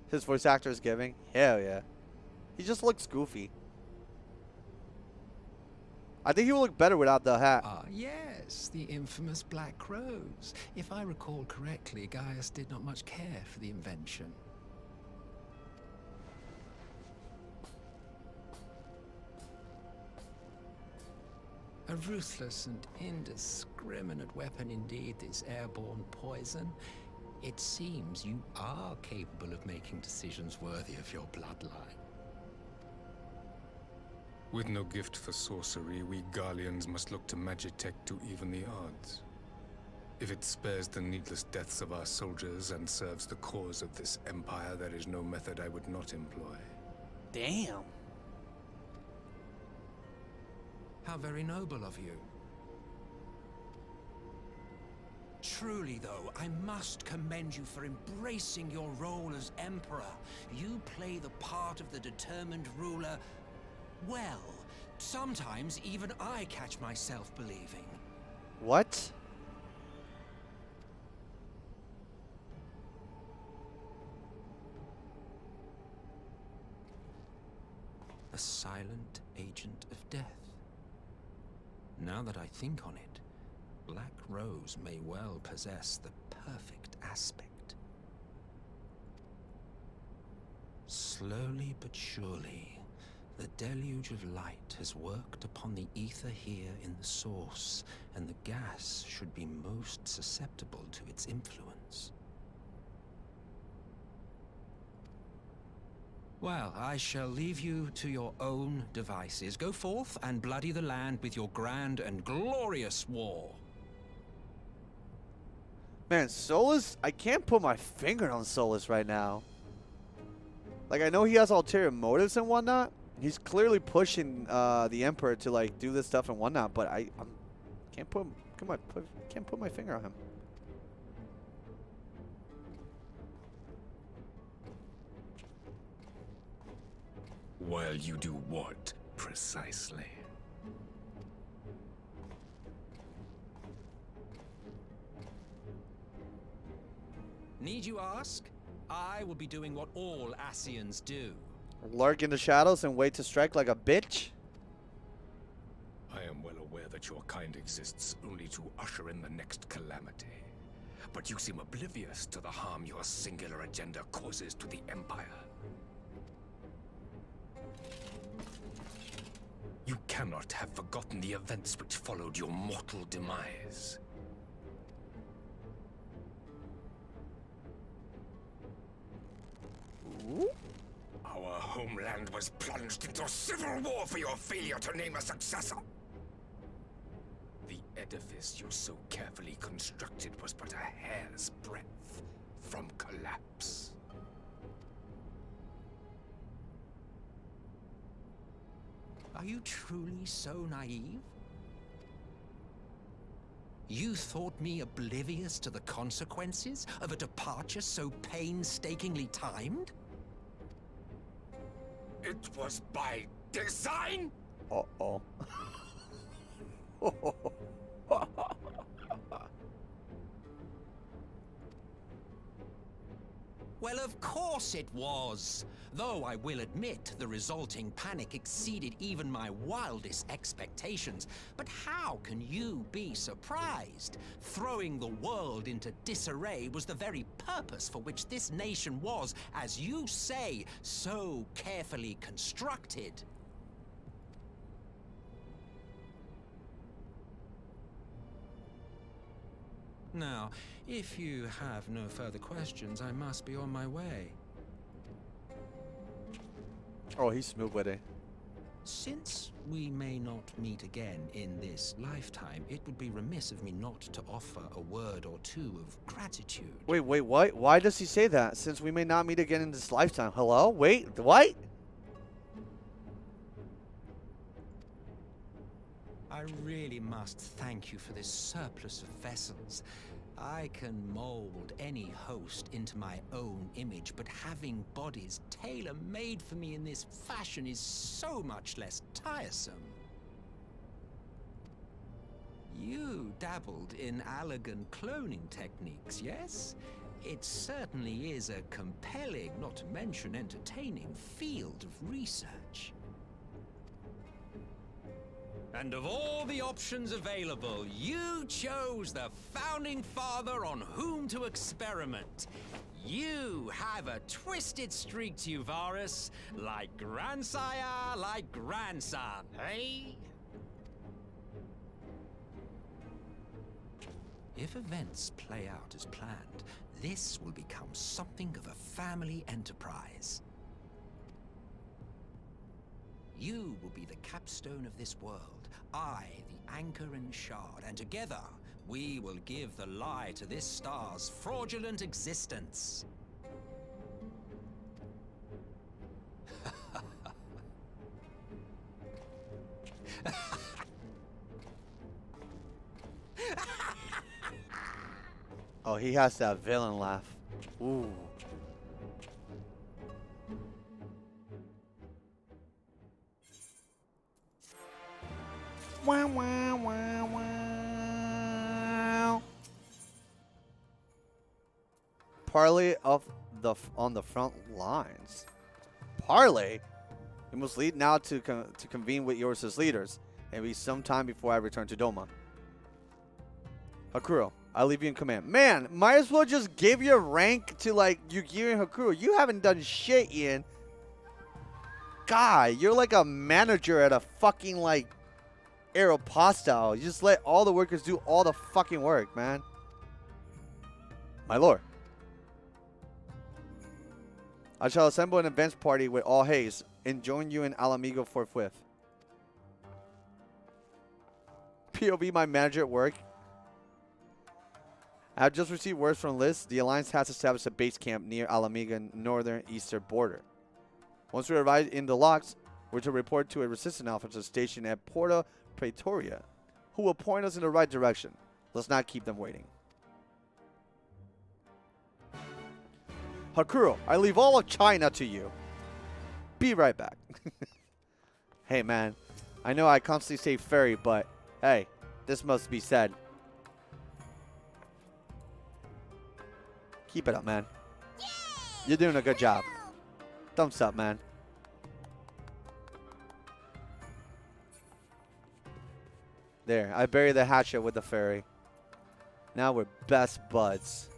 His voice actor is giving? Hell yeah. He just looks goofy. I think he will look better without the hat. Ah, yes, the infamous Black Rose. If I recall correctly, Gaius did not much care for the invention. A ruthless and indiscriminate weapon indeed, this airborne poison. It seems you are capable of making decisions worthy of your bloodline. With no gift for sorcery, we Garleans must look to Magitech to even the odds. If it spares the needless deaths of our soldiers and serves the cause of this empire, there is no method I would not employ. Damn. How very noble of you. Truly, though, I must commend you for embracing your role as Emperor. You play the part of the determined ruler well. Sometimes even I catch myself believing. What? A silent agent of death. Now that I think on it, Black Rose may well possess the perfect aspect. Slowly but surely, the deluge of light has worked upon the ether here in the source, and the gas should be most susceptible to its influence. Well, I shall leave you to your own devices. Go forth and bloody the land with your grand and glorious war. Man, Solus, I can't put my finger on Solus right now. Like, I know he has ulterior motives and whatnot. He's clearly pushing the Emperor to like do this stuff and whatnot, but I can't put my finger on him. While you do what, precisely? Need you ask? I will be doing what all Ascians do. Lurk in the shadows and wait to strike like a bitch? I am well aware that your kind exists only to usher in the next calamity. But you seem oblivious to the harm your singular agenda causes to the Empire. You cannot have forgotten the events which followed your mortal demise. Ooh. Our homeland was plunged into civil war for your failure to name a successor. The edifice you so carefully constructed was but a hair's breadth from collapse. Are you truly so naive? You thought me oblivious to the consequences of a departure so painstakingly timed? It was by design? Uh-oh. Well, of course it was. Though I will admit the resulting panic exceeded even my wildest expectations. But how can you be surprised? Throwing the world into disarray was the very purpose for which this nation was, as you say, so carefully constructed. Now, if you have no further questions, I must be on my way. Oh, he's smooth with it. Since we may not meet again in this lifetime, it would be remiss of me not to offer a word or two of gratitude. Wait, what? Why does he say that? Since we may not meet again in this lifetime. Hello? Wait, what? I really must thank you for this surplus of vessels. I can mold any host into my own image, but having bodies tailor-made for me in this fashion is so much less tiresome. You dabbled in Allagan cloning techniques, yes? It certainly is a compelling, not to mention entertaining, field of research. And of all the options available, you chose the founding father on whom to experiment. You have a twisted streak to you, Varus, like grandsire, like grandson, hey? If events play out as planned, this will become something of a family enterprise. You will be the capstone of this world, I the anchor and shard, and together we will give the lie to this star's fraudulent existence. Oh, he has that villain laugh. Ooh. Wow, wow, wow, wow. Parley on the front lines. Parley? You must lead now to convene with yours leaders. It will be some time before I return to Doma. Hakuro, I leave you in command. Man, might as well just give your rank to like Yugiri and Hakuro. You haven't done shit, Ian. Guy, you're like a manager at a fucking like Aeropostale. You just let all the workers do all the fucking work, man. My lord. I shall assemble an advance party with all haste and join you in Alamigo forthwith. POV, my manager at work. I have just received words from Liz. The Alliance has established a base camp near Alamiga northern eastern border. Once we arrive in the locks, we're to report to a resistance officer stationed at Porta Praetoria, who will point us in the right direction. Let's not keep them waiting. Hakuro, I leave all of China to you. Be right back. Hey, man. I know I constantly say fairy, but hey, this must be said. Keep it up, man. Yay! You're doing a good job. Thumbs up, man. There, I buried the hatchet with the fairy. Now we're best buds.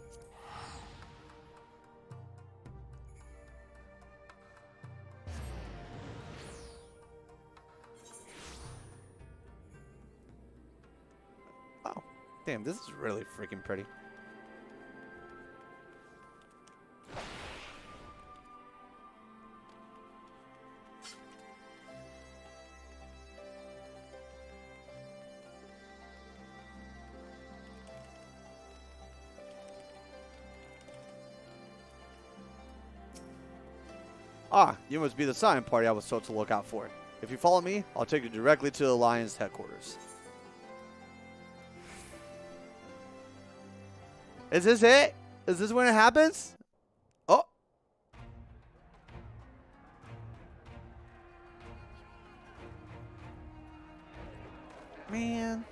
Oh, damn, this is really freaking pretty. Ah, you must be the sign party I was told to look out for. If you follow me, I'll take you directly to the Alliance headquarters. Is this it? Is this when it happens? Oh. Man.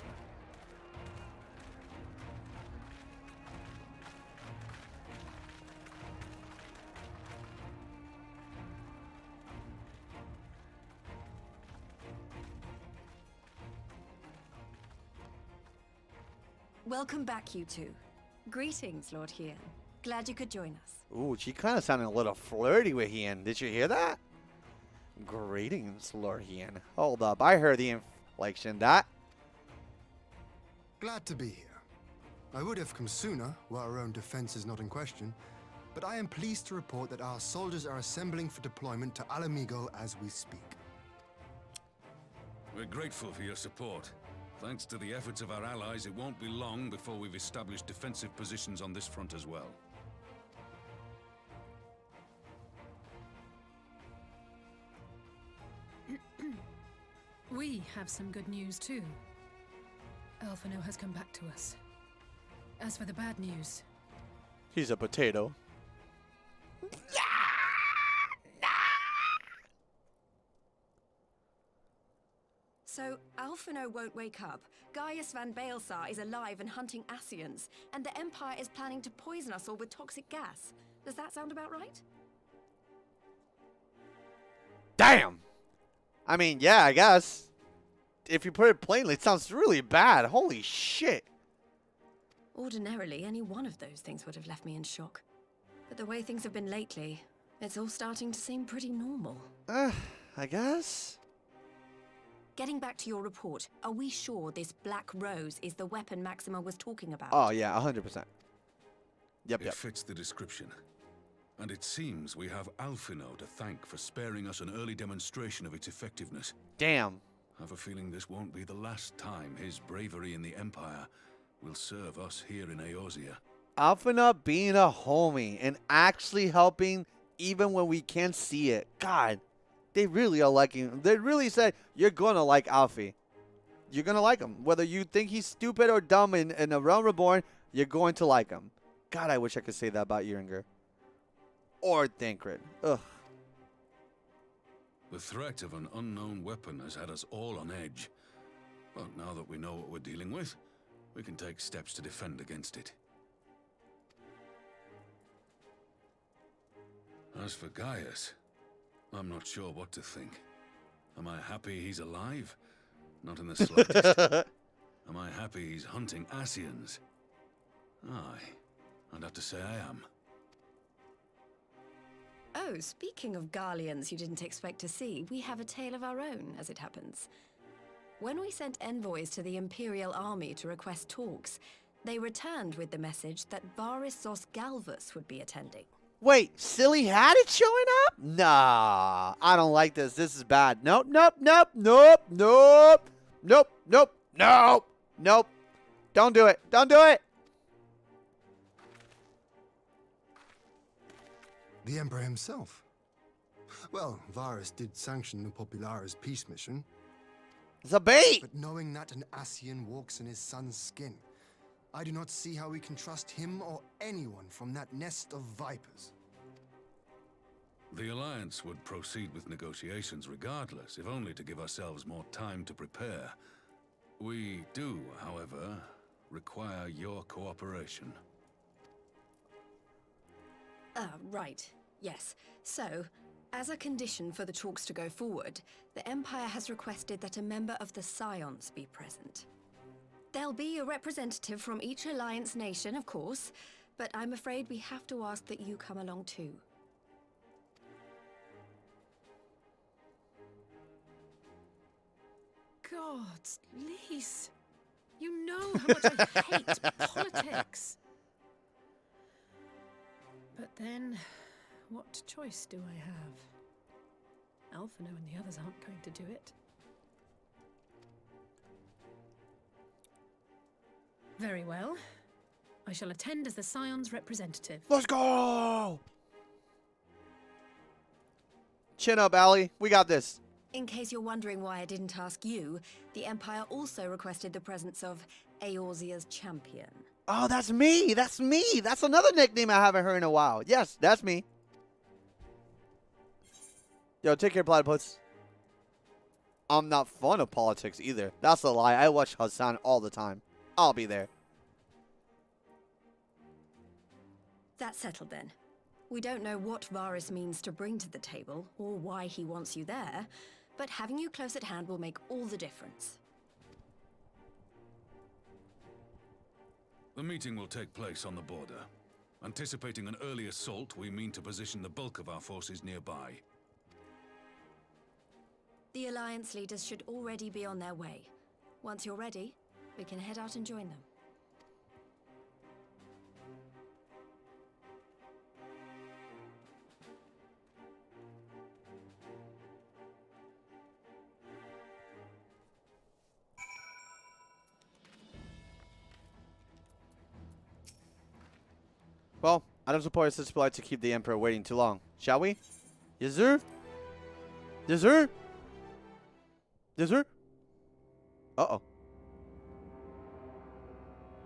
Welcome back, you two. Greetings, Lord Hien. Glad you could join us. Ooh, she kind of sounded a little flirty with Hien. Did you hear that? Greetings, Lord Hien. Hold up, I heard the inflection. That. Glad to be here. I would have come sooner, while our own defense is not in question, but I am pleased to report that our soldiers are assembling for deployment to Alamigo as we speak. We're grateful for your support. Thanks to the efforts of our allies, it won't be long before we've established defensive positions on this front as well. We have some good news too. Alphino has come back to us. As for the bad news, He's a potato. So, Alphino won't wake up. Gaius van Baelsar is alive and hunting Ascians, and the Empire is planning to poison us all with toxic gas. Does that sound about right? Damn! I mean, yeah, I guess. If you put it plainly, it sounds really bad. Holy shit. Ordinarily, any one of those things would have left me in shock. But the way things have been lately, it's all starting to seem pretty normal. I guess. Getting back to your report, are we sure this Black Rose is the weapon Maxima was talking about? Oh, yeah, 100%. Yep. It fits the description. And it seems we have Alphino to thank for sparing us an early demonstration of its effectiveness. Damn. I have a feeling this won't be the last time his bravery in the Empire will serve us here in Eorzea. Alphina being a homie and actually helping even when we can't see it. God, they really are liking him. They really said, you're going to like Alfie. You're going to like him. Whether you think he's stupid or dumb in A Realm Reborn, you're going to like him. God, I wish I could say that about Uringer. Or Thancred. Ugh. The threat of an unknown weapon has had us all on edge. But now that we know what we're dealing with, we can take steps to defend against it. As for Gaius, I'm not sure what to think. Am I happy he's alive? Not in the slightest. Am I happy he's hunting Ascians? Aye, I'd have to say I am. Oh, speaking of Garleans you didn't expect to see, we have a tale of our own, as it happens. When we sent envoys to the Imperial Army to request talks, they returned with the message that Varys Zos Galvus would be attending. Wait, Silly had it showing up? Nah, I don't like this. This is bad. Nope. Don't do it. Don't do it. The Emperor himself. Well, Varys did sanction the Popularis peace mission. It's a bait! But knowing that an Ascian walks in his son's skin, I do not see how we can trust him or anyone from that nest of vipers. The Alliance would proceed with negotiations regardless, if only to give ourselves more time to prepare. We do, however, require your cooperation. Right. Yes. So, as a condition for the talks to go forward, the Empire has requested that a member of the Scions be present. There'll be a representative from each Alliance nation, of course, but I'm afraid we have to ask that you come along too. Gods, Lise, you know how much I hate politics. But then, what choice do I have? Alphino and the others aren't going to do it. Very well. I shall attend as the Scion's representative. Let's go! Chin up, Allie. We got this. In case you're wondering why I didn't ask you, the Empire also requested the presence of Eorzea's champion. Oh, that's me. That's me. That's another nickname I haven't heard in a while. Yes, that's me. Yo, take care, platypus. I'm not fond of politics either. That's a lie. I watch Hassan all the time. I'll be there. That's settled then. We don't know what Varys means to bring to the table, or why he wants you there, but having you close at hand will make all the difference. The meeting will take place on the border. Anticipating an early assault, we mean to position the bulk of our forces nearby. The Alliance leaders should already be on their way. Once you're ready, we can head out and join them. Well, I don't suppose it's polite to keep the Emperor waiting too long. Shall we? Yes, sir? Yes, sir? Yes, sir? Uh-oh.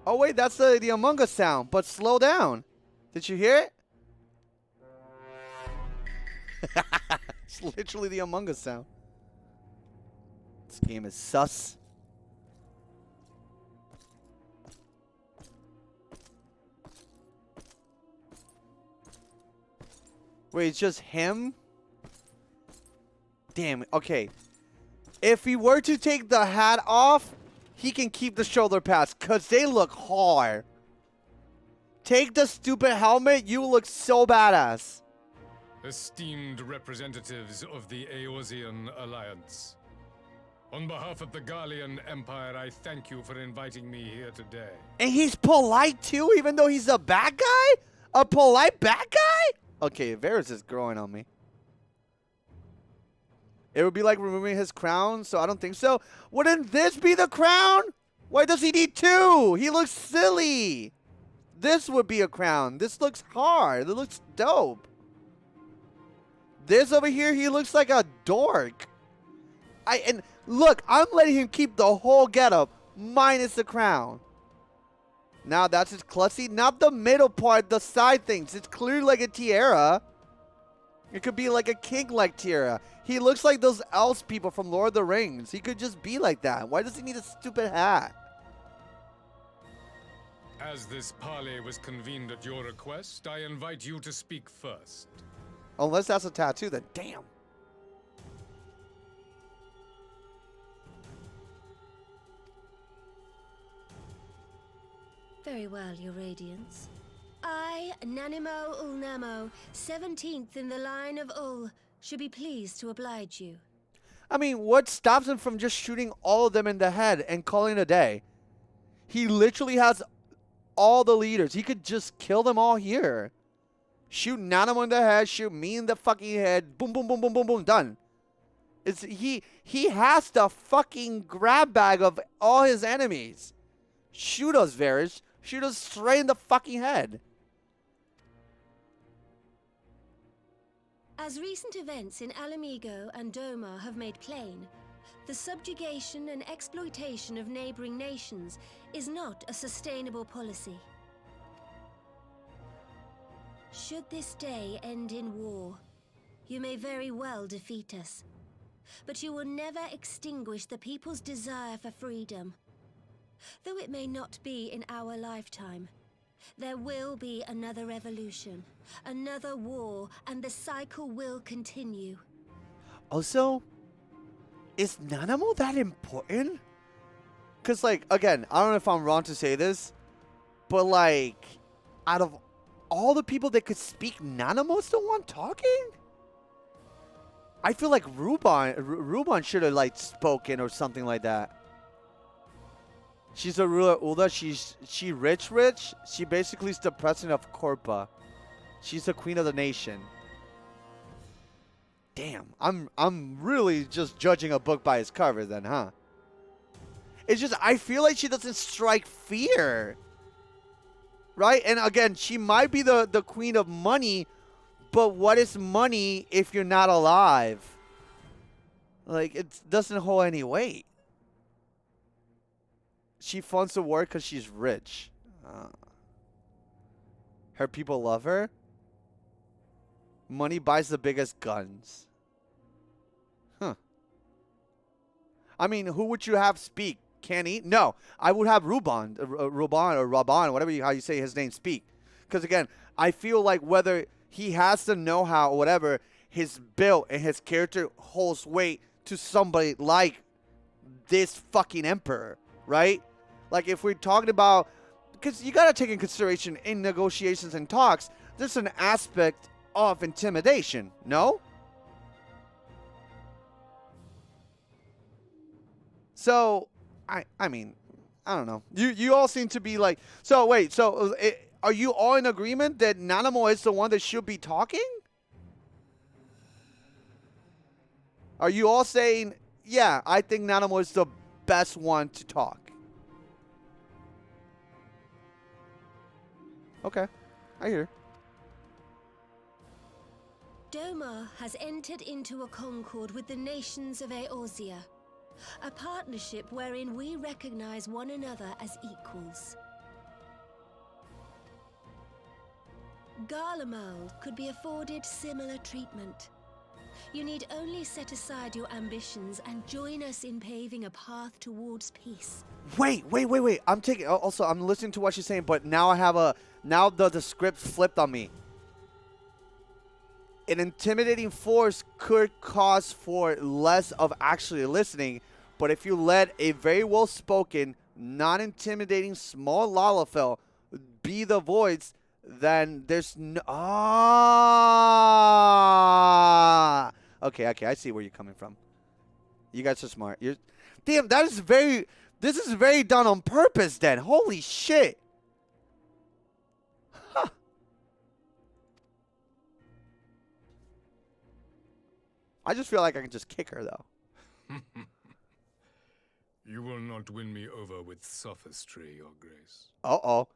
Oh, wait, that's the Among Us sound, but slow down. Did you hear it? It's literally the Among Us sound. This game is sus. Wait, it's just him? Damn, okay. If he were to take the hat off, he can keep the shoulder pads, because they look hard. Take the stupid helmet, you look so badass. Esteemed representatives of the Eorzean Alliance. On behalf of the Garlean Empire, I thank you for inviting me here today. And he's polite too, even though he's a bad guy? A polite bad guy? Okay, Varys is growing on me. It would be like removing his crown, so I don't think so. Wouldn't this be the crown? Why does he need two? He looks silly. This would be a crown. This looks hard. It looks dope. This over here, he looks like a dork. And look, I'm letting him keep the whole getup, minus the crown. Now that's his klutzy. Not the middle part, the side things. It's clearly like a tiara. It could be like a king-like tiara. He looks like those elves people from Lord of the Rings. He could just be like that. Why does he need a stupid hat? As this parley was convened at your request, I invite you to speak first. Unless that's a tattoo, then damn. Very well, Your Radiance. I, Nanimo Ulnamo, 17th in the line of Ul, should be pleased to oblige you. I mean, what stops him from just shooting all of them in the head and calling it a day? He literally has all the leaders. He could just kill them all here. Shoot Nanimo in the head, shoot me in the fucking head, boom, boom, boom, boom, boom, boom, done. It's he has the fucking grab bag of all his enemies. Shoot us, Varys. Shoot us straight in the fucking head. As recent events in Alamigo and Doma have made plain, the subjugation and exploitation of neighboring nations is not a sustainable policy. Should this day end in war, you may very well defeat us, but you will never extinguish the people's desire for freedom. Though it may not be in our lifetime, there will be another revolution, another war, and the cycle will continue. Also, is Nanamo that important? Because, like, again, I don't know if I'm wrong to say this, but, like, out of all the people that could speak, Nanamo's the one talking? I feel like Ruban should have, like, spoken or something like that. She's a ruler Ulda. She rich. She basically is the president of Corpa. She's the queen of the nation. Damn, I'm really just judging a book by its cover then, huh? It's just I feel like she doesn't strike fear. Right? And again, she might be the queen of money, but what is money if you're not alive? Like, it doesn't hold any weight. She funds the war because she's rich. Her people love her. Money buys the biggest guns. Huh. I mean, who would you have speak? Can't eat? No. I would have Ruban or Raban, whatever how you say his name, speak. Because again, I feel like whether he has the know-how or whatever, his build and his character holds weight to somebody like this fucking emperor, right? Like, if we're talking about because you got to take in consideration in negotiations and talks, there's an aspect of intimidation, no? So, I mean, I don't know. You all seem to be like, so wait, so are you all in agreement that Nanamo is the one that should be talking? Are you all saying, yeah, I think Nanamo is the best one to talk? Okay, I hear. Doma has entered into a concord with the nations of Eorzea, a partnership wherein we recognize one another as equals. Garlemald could be afforded similar treatment. You need only set aside your ambitions and join us in paving a path towards peace. Wait. I'm taking. Also, I'm listening to what she's saying, but now I have a. Now the script flipped on me. An intimidating force could cause for less of actually listening, but if you let a very well-spoken, non-intimidating small Lalafell be the voice, then there's no. Ah. Okay. I see where you're coming from. You guys are smart. Damn. That is very. This is very done on purpose. Then, holy shit. Huh. I just feel like I can just kick her though. You will not win me over with sophistry, Your Grace. Uh-oh.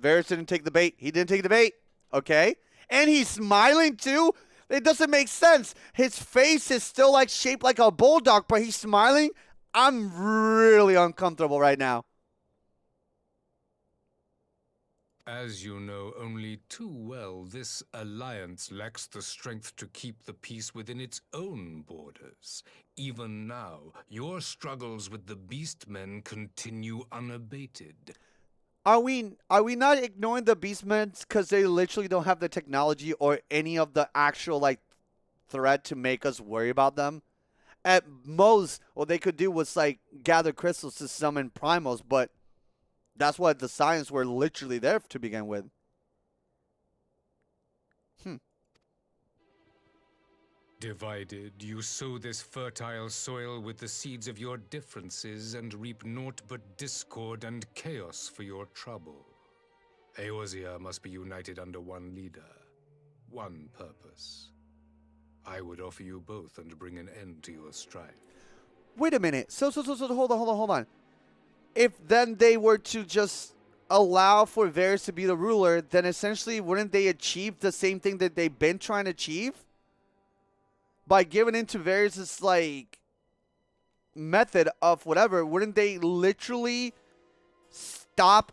Varys didn't take the bait. He didn't take the bait. Okay. And he's smiling too? It doesn't make sense. His face is still like shaped like a bulldog, but he's smiling. I'm really uncomfortable right now. As you know only too well, this alliance lacks the strength to keep the peace within its own borders. Even now, your struggles with the Beastmen continue unabated. Are we not ignoring the Beastmen because they literally don't have the technology or any of the actual like threat to make us worry about them? At most, what they could do was like gather crystals to summon primals, but that's what the science were literally there to begin with. Divided, you sow this fertile soil with the seeds of your differences and reap naught but discord and chaos for your trouble. Eorzea must be united under one leader, one purpose. I would offer you both and bring an end to your strife. Wait a minute. So hold on. If then they were to just allow for Varys to be the ruler, then essentially wouldn't they achieve the same thing that they've been trying to achieve? By giving into Varys' like method of whatever, wouldn't they literally stop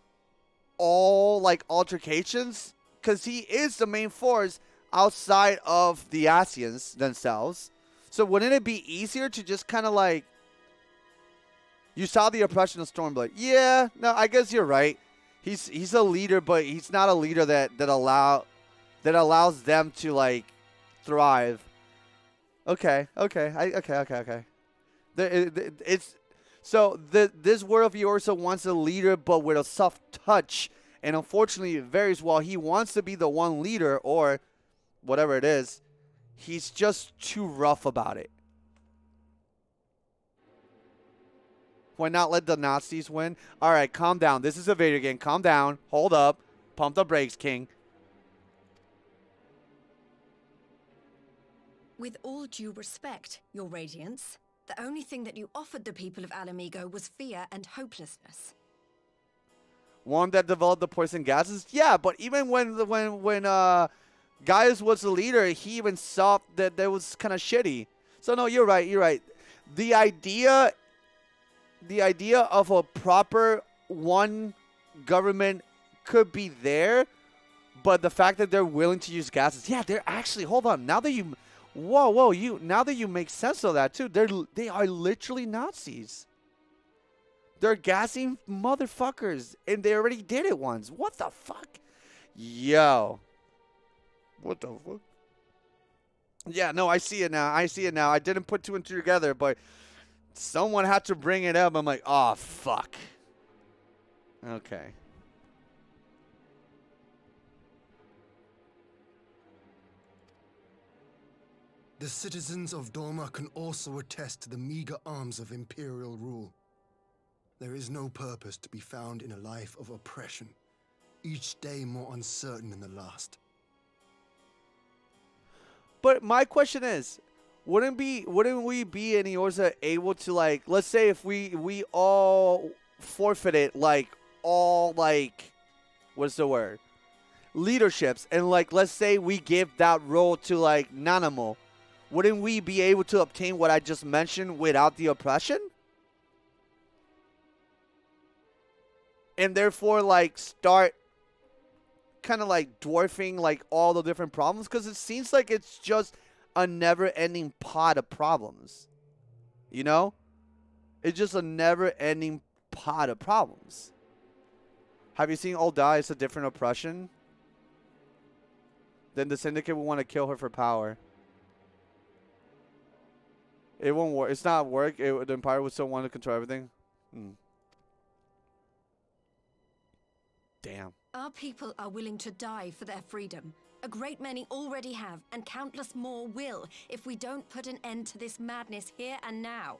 all like altercations? Because he is the main force outside of the Asians themselves. So wouldn't it be easier to just kind of like, you saw the oppression of Stormblood. Yeah, no, I guess you're right. He's a leader, but he's not a leader that allows them to like thrive. Okay. This world of yours wants a leader, but with a soft touch, and unfortunately, Varys, while he wants to be the one leader or whatever it is, he's just too rough about it. Why not let the Nazis win? All right, calm down. This is a video game. Calm down. Hold up. Pump the brakes, King. With all due respect, Your Radiance, the only thing that you offered the people of Alamigo was fear and hopelessness. One that developed the poison gases? Yeah, but even when Gaius was the leader, he even saw that was kind of shitty. So no, you're right. The idea of a proper one government could be there, but the fact that they're willing to use gases, yeah, they're actually, hold on, now that you... Whoa, now that you make sense of that too, they are literally Nazis. They're gassing motherfuckers, and they already did it once. What the fuck? Yo. What the fuck? Yeah, no, I see it now. I didn't put two and two together, but someone had to bring it up. I'm like, oh, fuck. Okay. The citizens of Dorma can also attest to the meager arms of Imperial rule. There is no purpose to be found in a life of oppression, each day more uncertain than the last. But my question is, wouldn't we be any Orza able to, like, let's say if we all forfeited like all, like, what's the word, leaderships, and like let's say we give that role to like Nanamo, wouldn't we be able to obtain what I just mentioned without the oppression? And therefore like start kind of like dwarfing like all the different problems, because it seems like it's just a never-ending pot of problems. You know? It's just a never-ending pot of problems. Have you seen Old Die? It's a different oppression. Then the Syndicate will want to kill her for power. It won't work. It's not work. The Empire would still want to control everything. Damn. Our people are willing to die for their freedom. A great many already have, and countless more will, if we don't put an end to this madness here and now.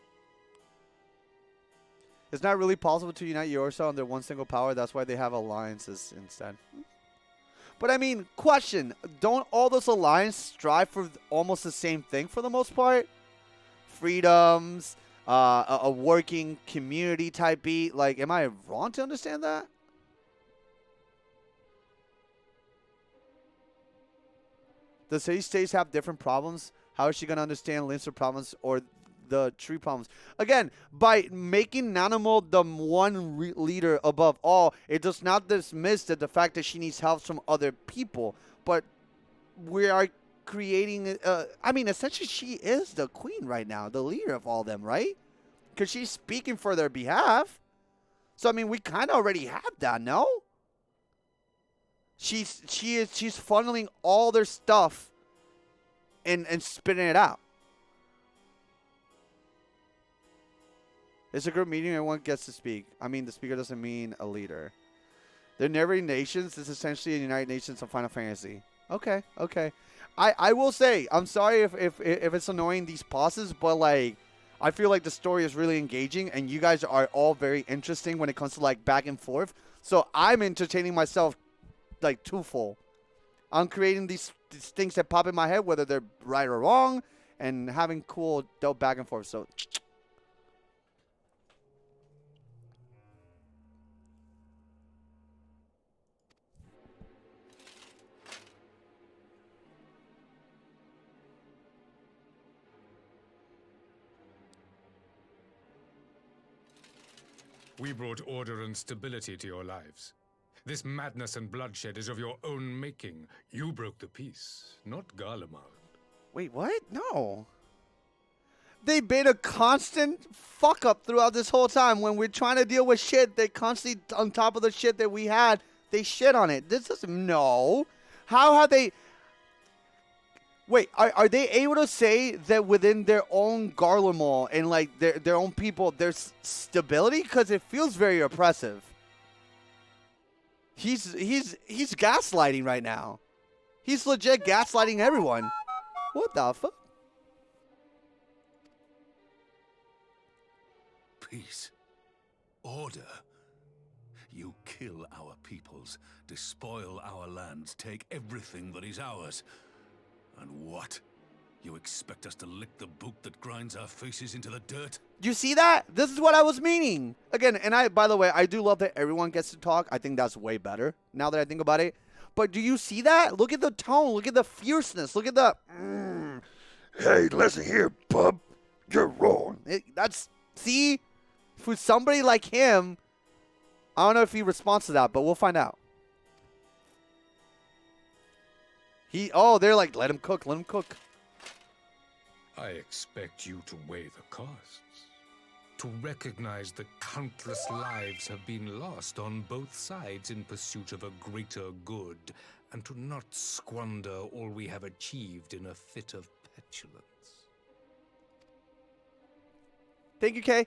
It's not really possible to unite Yorsa under one single power. That's why they have alliances instead. But I mean, question. Don't all those alliances strive for almost the same thing for the most part? Freedoms, a working community type beat. Like, am I wrong to understand that? The city-states have different problems. How is she going to understand Linster problems or the tree problems? Again, by making Nanamo the one leader above all, it does not dismiss the fact that she needs help from other people. But we are creating... I mean, essentially, she is the queen right now, the leader of all them, right? Because she's speaking for their behalf. So, I mean, we kind of already have that, no? She's funneling all their stuff and spitting it out. It's a group meeting. Everyone gets to speak. I mean, the speaker doesn't mean a leader. They're Never-Ending Nations. It's essentially a United Nations of Final Fantasy. Okay, okay. I will say, I'm sorry if it's annoying, these pauses, but like, I feel like the story is really engaging, and you guys are all very interesting when it comes to like back and forth. So I'm entertaining myself like twofold. I'm creating these things that pop in my head, whether they're right or wrong, and having cool, dope back and forth. So, We brought order and stability to your lives. This madness and bloodshed is of your own making. You broke the peace, not Garlemald. wait, what? No. They've been a constant fuck up throughout this whole time. When we're trying to deal with shit, they're constantly on top of the shit that we had. They shit on it. This is no. How have they? Wait, are they able to say that within their own Garlemald and like their own people, there's stability? Because it feels very oppressive. He's gaslighting right now. He's legit gaslighting everyone. What the fuck? Peace. Order. You kill our peoples, despoil our lands, take everything that is ours. And what? You expect us to lick the boot that grinds our faces into the dirt? You see that? This is what I was meaning. Again, and by the way, I do love that everyone gets to talk. I think that's way better now that I think about it. But do you see that? Look at the tone. Look at the fierceness. Look at the... Hey, listen here, bub. You're wrong. See? For somebody like him, I don't know if he responds to that, but we'll find out. They're like, let him cook, let him cook. I expect you to weigh the costs. To recognize that countless lives have been lost on both sides in pursuit of a greater good, and to not squander all we have achieved in a fit of petulance. Thank you, Kay.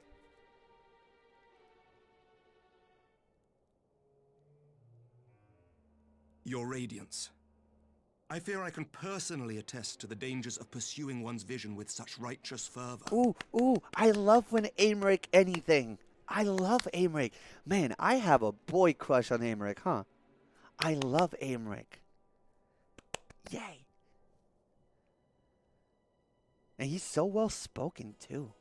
Your Radiance. I fear I can personally attest to the dangers of pursuing one's vision with such righteous fervor. Ooh, I love when Aymeric anything. I love Aymeric. Man, I have a boy crush on Aymeric, huh? I love Aymeric. Yay. And he's so well spoken too.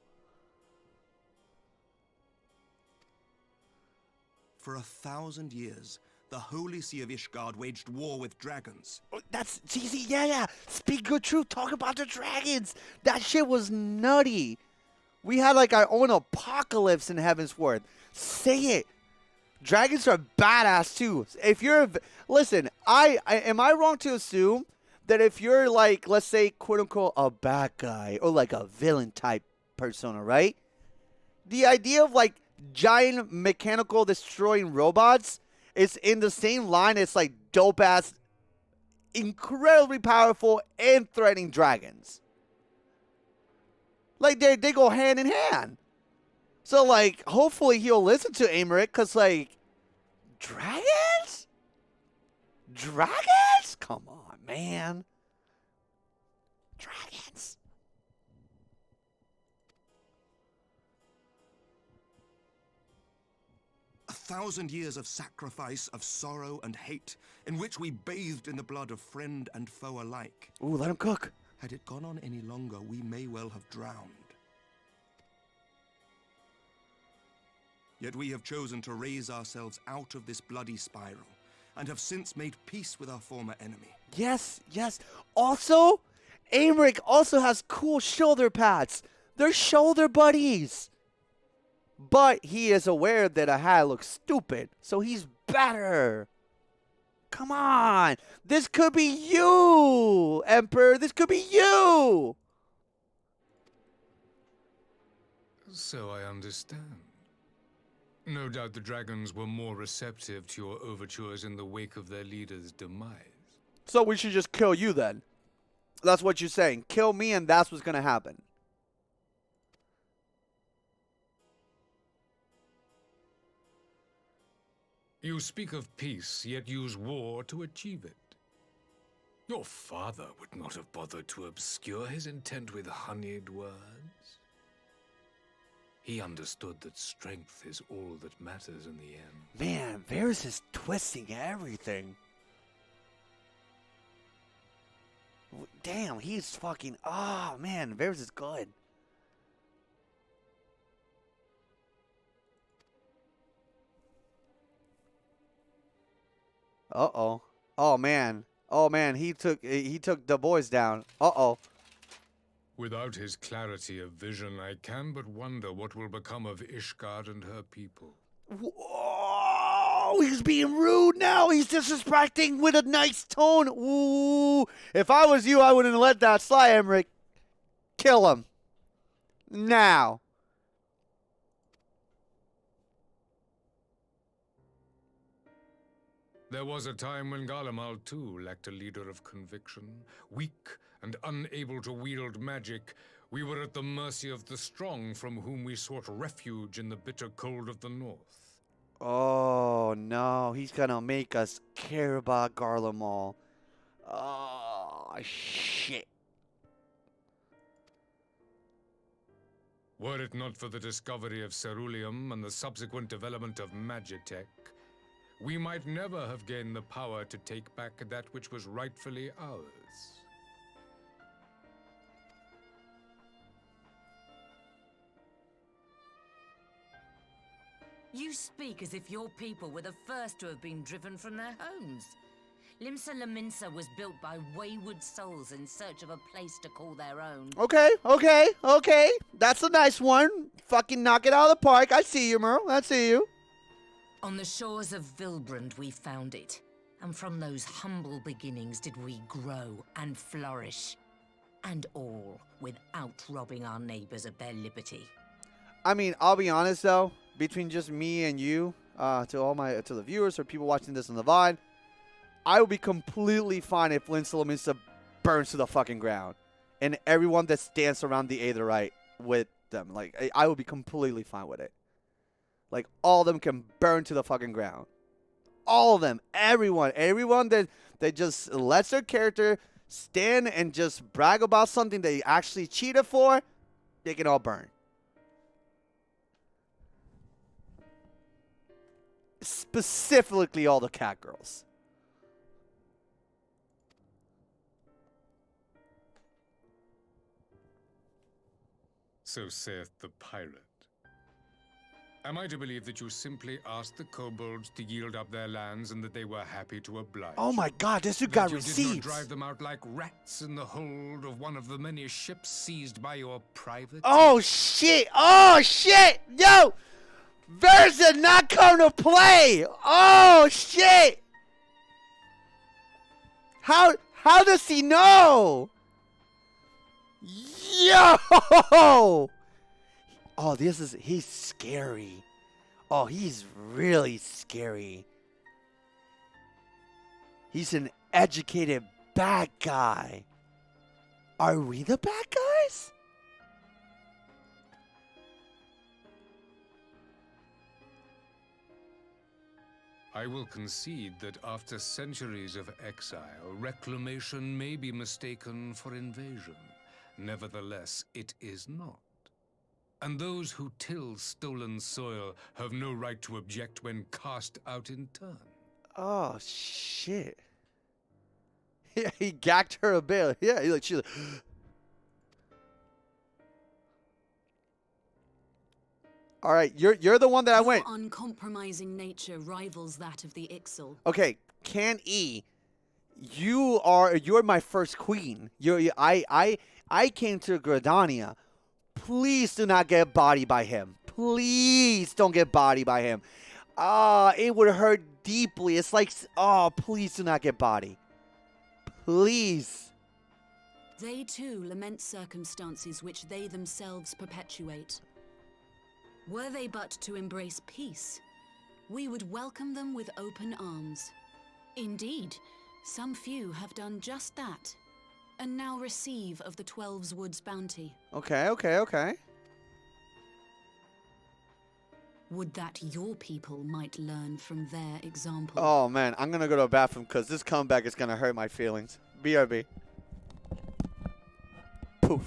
For 1,000 years, the Holy See of Ishgard waged war with dragons. That's GZ, yeah. Speak good truth. Talk about the dragons. That shit was nutty. We had like our own apocalypse in Heavensward. Say it. Dragons are badass too. If you're, listen, am I wrong to assume that if you're like, let's say, quote unquote, a bad guy or like a villain type persona, right? The idea of like giant mechanical destroying robots is in the same line as like dope ass, incredibly powerful and threatening dragons. Like they go hand in hand. So like hopefully he'll listen to Aymeric, cause like dragons? Dragons? Come on, man. Dragons. 1,000 years of sacrifice, of sorrow and hate, in which we bathed in the blood of friend and foe alike. Ooh, let him cook. Had it gone on any longer, we may well have drowned. Yet we have chosen to raise ourselves out of this bloody spiral, and have since made peace with our former enemy. Yes. Also, Aymeric also has cool shoulder pads. They're shoulder buddies. But he is aware that a hat looks stupid, so he's better. Come on. This could be you, Emperor. This could be you. So I understand. No doubt the dragons were more receptive to your overtures in the wake of their leader's demise. So we should just kill you then. That's what you're saying. Kill me and that's what's going to happen. You speak of peace, yet use war to achieve it. Your father would not have bothered to obscure his intent with honeyed words. He understood that strength is all that matters in the end. Man, Varys is twisting everything. Damn, he's fucking... Oh, man, Varys is good. Uh-oh. Oh, man. Oh, man, he took the boys down. Uh-oh. Without his clarity of vision, I can but wonder what will become of Ishgard and her people. Whoa, he's being rude now. He's disrespecting with a nice tone. Ooh. If I was you, I wouldn't let that Sly Aymeric kill him. Now. There was a time when Garlemald too lacked a leader of conviction. Weak and unable to wield magic, we were at the mercy of the strong from whom we sought refuge in the bitter cold of the north. Oh, no. He's going to make us care about Garlemald. Oh, shit. Were it not for the discovery of ceruleum and the subsequent development of magitech, we might never have gained the power to take back that which was rightfully ours. You speak as if your people were the first to have been driven from their homes. Limsa Lominsa was built by wayward souls in search of a place to call their own. Okay. That's a nice one. Fucking knock it out of the park. I see you, Merle. I see you. On the shores of Vilbrand we found it. And from those humble beginnings did we grow and flourish. And all without robbing our neighbors of their liberty. I mean, I'll be honest though, between just me and you, to the viewers or people watching this on the VOD, I would be completely fine if Limsa Lominsa burns to the fucking ground, and everyone that stands around the Aetheryte with them, like I would be completely fine with it. Like all of them can burn to the fucking ground. All of them. Everyone. Everyone that just lets their character stand and just brag about something they actually cheated for, they can all burn. Specifically all the cat girls. So saith the pirate. Am I to believe that you simply asked the kobolds to yield up their lands and that they were happy to oblige? Oh my god, this dude got receipts. You did not drive them out like rats in the hold of one of the many ships seized by your private... Oh shit! Oh shit! Yo! Vers did not come to play! Oh shit! How does he know? Yo! Oh, he's scary. Oh, he's really scary. He's an educated bad guy. Are we the bad guys? I will concede that after centuries of exile, reclamation may be mistaken for invasion. Nevertheless, it is not. And those who till stolen soil have no right to object when cast out in turn. Oh, shit. Yeah, he gagged her a bit. Yeah, she's like... All right, you're the one that I went. Your uncompromising nature rivals that of the Ixal. Okay, Can E, you're my first queen. I came to Gridania. Please do not get bodied by him. Please don't get bodied by him. It would hurt deeply. It's like, oh, please do not get bodied. Please. They too lament circumstances which they themselves perpetuate. Were they but to embrace peace, we would welcome them with open arms. Indeed, some few have done just that, and now receive of the 12's Woods bounty. Okay. Would that your people might learn from their example. Oh, man, I'm going to go to the bathroom because this comeback is going to hurt my feelings. BRB. Poof.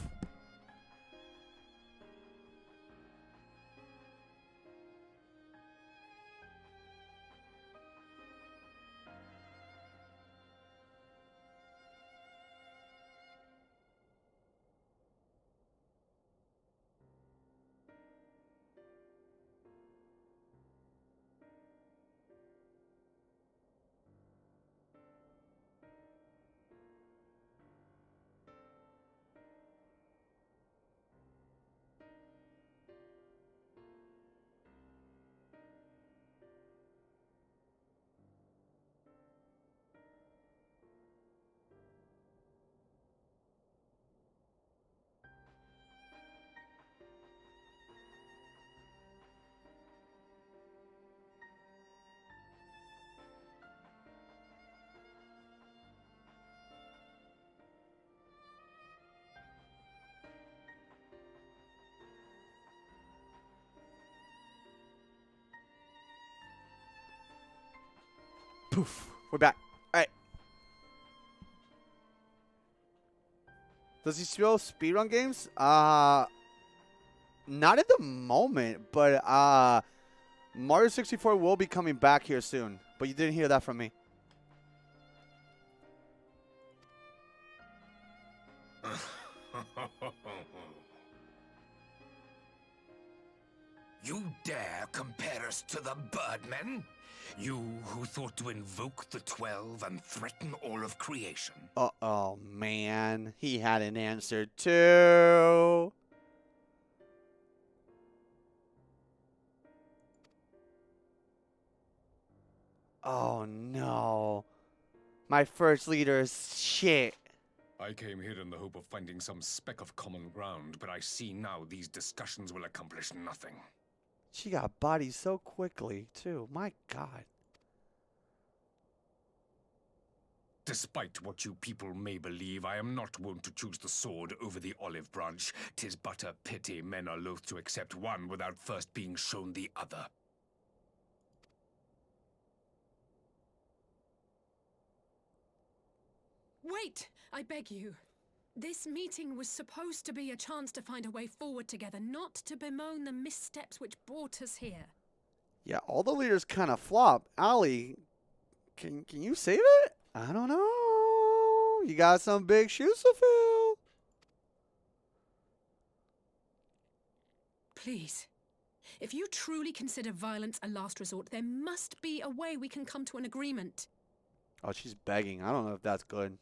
Poof. We're back. All right. Does he still speedrun games? Not at the moment, but Mario 64 will be coming back here soon. But you didn't hear that from me. You dare compare us to the Birdmen? You who thought to invoke the 12 and threaten all of creation. Oh man. He had an answer too. Oh no. My first leader is shit. I came here in the hope of finding some speck of common ground, but I see now these discussions will accomplish nothing. She got bodied so quickly, too. My God. Despite what you people may believe, I am not wont to choose the sword over the olive branch. 'Tis but a pity men are loath to accept one without first being shown the other. Wait! I beg you. This meeting was supposed to be a chance to find a way forward together, not to bemoan the missteps which brought us here. Yeah, all the leaders kind of flop. Allie, can you save it? I don't know. You got some big shoes to fill. Please. If you truly consider violence a last resort, there must be a way we can come to an agreement. Oh, she's begging. I don't know if that's good.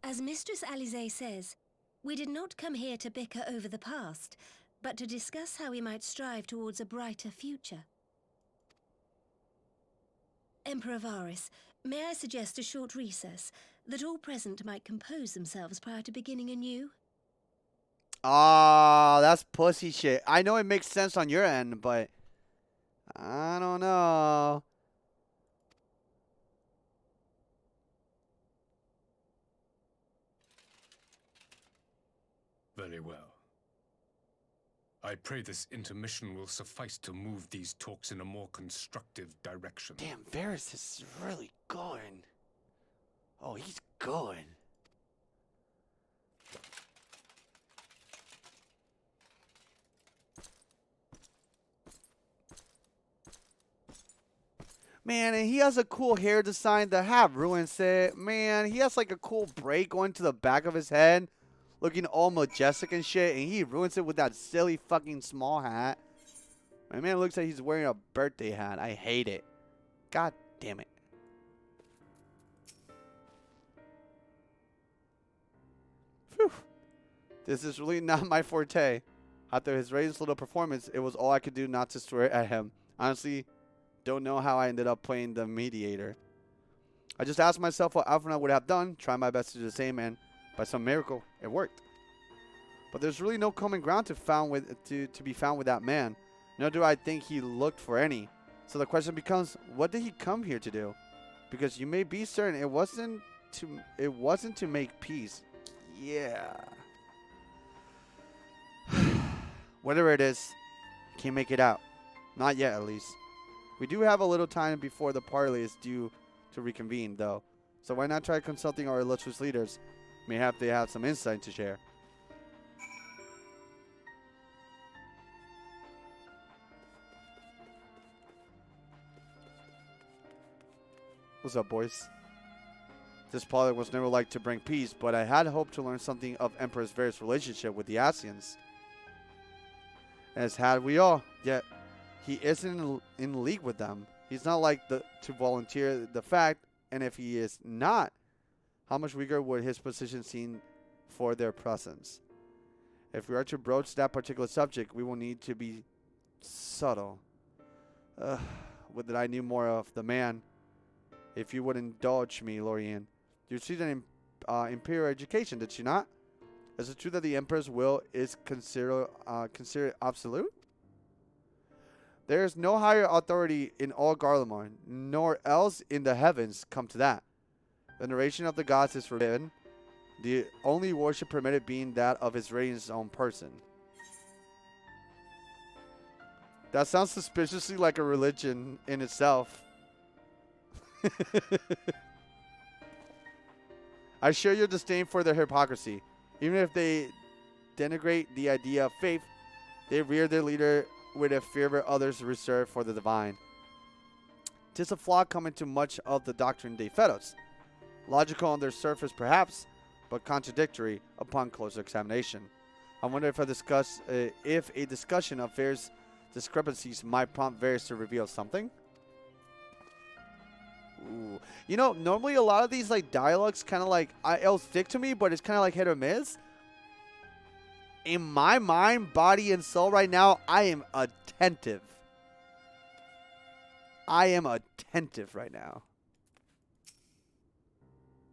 As Mistress Alize says, we did not come here to bicker over the past, but to discuss how we might strive towards a brighter future. Emperor Varys, may I suggest a short recess, that all present might compose themselves prior to beginning anew? Ah, that's pussy shit. I know it makes sense on your end, but I don't know. Very well. I pray this intermission will suffice to move these talks in a more constructive direction. Damn, Varys is really going. Oh, he's going. Man, and he has a cool hair design that have ruins it. Man, he has like a cool braid going to the back of his head. Looking all majestic and shit, and he ruins it with that silly fucking small hat. My man looks like he's wearing a birthday hat. I hate it. God damn it. Phew. This is really not my forte. After his raised little performance, it was all I could do not to swear at him. Honestly, don't know how I ended up playing the mediator. I just asked myself what Alfred would have done, try my best to do the same, and by some miracle, it worked. But there's really no common ground to be found with that man. Nor do I think he looked for any. So the question becomes, what did he come here to do? Because you may be certain it wasn't to make peace. Yeah. Whatever it is, can't make it out. Not yet, at least. We do have a little time before the parley is due to reconvene, though. So why not try consulting our illustrious leaders? Mayhap they have some insight to share. What's up, boys? This parley was never like to bring peace, but I had hoped to learn something of Emperor Varys' relationship with the Asians. As had we all, yet he isn't in league with them. He's not like to volunteer the fact, and if he is not, how much weaker would his position seem for their presence? If we are to broach that particular subject, we will need to be subtle. Would that I knew more of the man. If you would indulge me, Lorien. You received an imperial education, did you not? Is it true that the Emperor's will is considered absolute? There is no higher authority in all Garlemald, nor else in the heavens come to that. Veneration of the gods is forbidden, the only worship permitted being that of his radiant's own person. That sounds suspiciously like a religion in itself. I share your disdain for their hypocrisy. Even if they denigrate the idea of faith, they rear their leader with a fervor others reserve for the divine. 'Tis a flaw common to much of the doctrine de fedos. Logical on their surface, perhaps, but contradictory upon closer examination. I wonder if a discussion of Varys' discrepancies might prompt Varys to reveal something. Ooh. You know, normally a lot of these like dialogues kind of like it'll stick to me, but it's kind of like hit or miss. In my mind, body, and soul right now, I am attentive. I am attentive right now.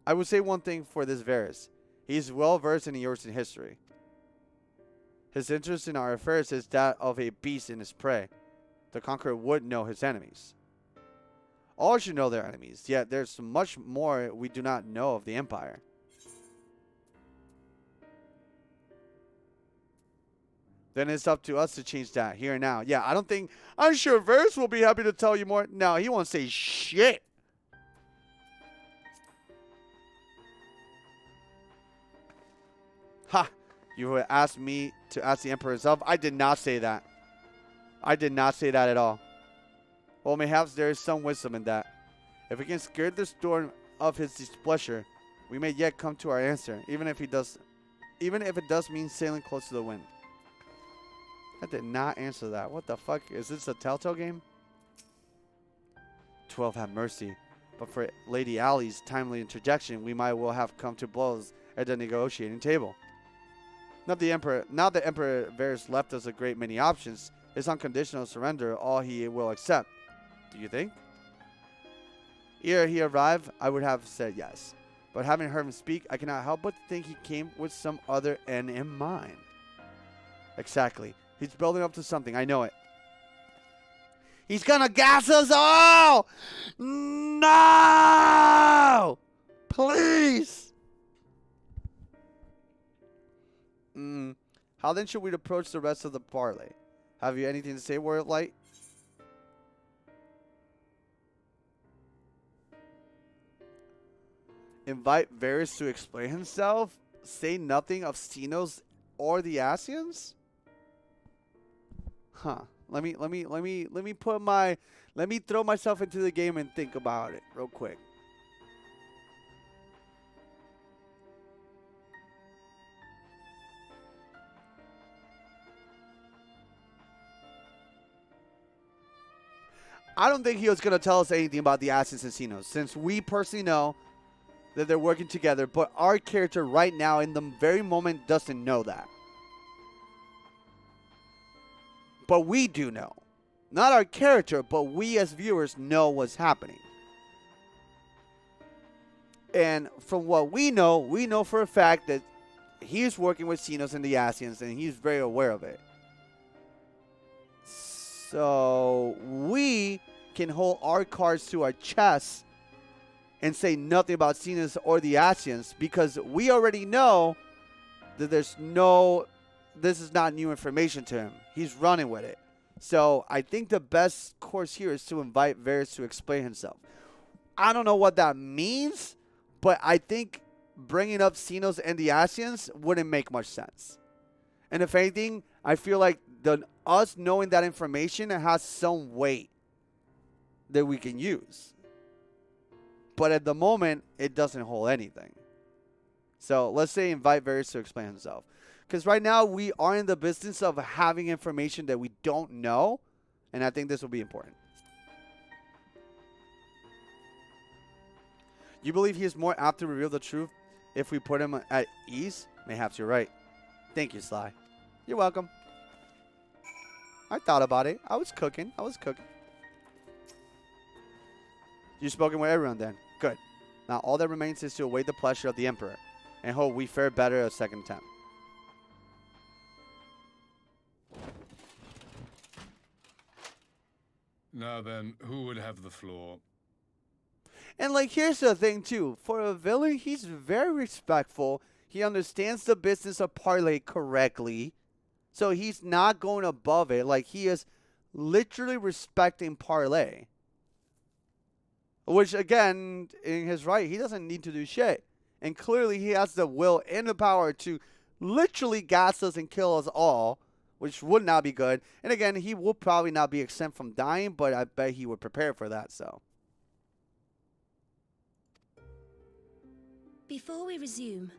I would say one thing for this Varys. He's well versed in Eorzean history. His interest in our affairs is that of a beast in his prey. The conqueror would know his enemies. All should know their enemies, yet there's much more we do not know of the Empire. then it's up to us to change that here and now. Yeah, I'm sure Varys will be happy to tell you more. No, he won't say shit. Ha! You would ask me to ask the Emperor himself? I did not say that. I did not say that at all. Well, perhaps there is some wisdom in that. If we can scare the storm of his displeasure, we may yet come to our answer, even if it does mean sailing close to the wind. I did not answer that. What the fuck? Is this a Telltale game? 12 have mercy. But for Lady Allie's timely interjection, we might well have come to blows at the negotiating table. Now the Emperor Varys left us a great many options. His unconditional surrender, all he will accept. Do you think? Ere he arrived, I would have said yes. But having heard him speak, I cannot help but think he came with some other end in mind. Exactly. He's building up to something. I know it. He's gonna gas us all! No! Please! How then should we approach the rest of the parley? Have you anything to say, Warrior Light? Invite Varys to explain himself? Say nothing of Xenos or the Asians? Huh. Let me throw myself into the game and think about it real quick. I don't think he was going to tell us anything about the Asians and Xenos, since we personally know that they're working together, but our character right now in the very moment doesn't know that. But we do know. Not our character, but we as viewers know what's happening. And from what we know for a fact that he's working with Xenos and the Asians, and he's very aware of it. So we can hold our cards to our chest and say nothing about Xenos or the Asians, because we already know that this is not new information to him. He's running with it. So I think the best course here is to invite Varys to explain himself. I don't know what that means, but I think bringing up Xenos and the Asians wouldn't make much sense. And if anything, I feel like us knowing that information has some weight that we can use. But at the moment, it doesn't hold anything. So let's say invite Varys to explain himself. Because right now, we are in the business of having information that we don't know. And I think this will be important. You believe he is more apt to reveal the truth if we put him at ease? Mayhaps you're right. Thank you, Sly. You're welcome. I thought about it. I was cooking. You've spoken with everyone then. Good. Now all that remains is to await the pleasure of the Emperor and hope we fare better a second attempt. Now then, who would have the floor? And like, here's the thing too. For a villain, he's very respectful. He understands the business of parlay correctly. So he's not going above it. Like, he is literally respecting parlay. Which, again, in his right, he doesn't need to do shit. And clearly he has the will and the power to literally gas us and kill us all, which would not be good. And again, he will probably not be exempt from dying, but I bet he would prepare for that, so. Before we resume,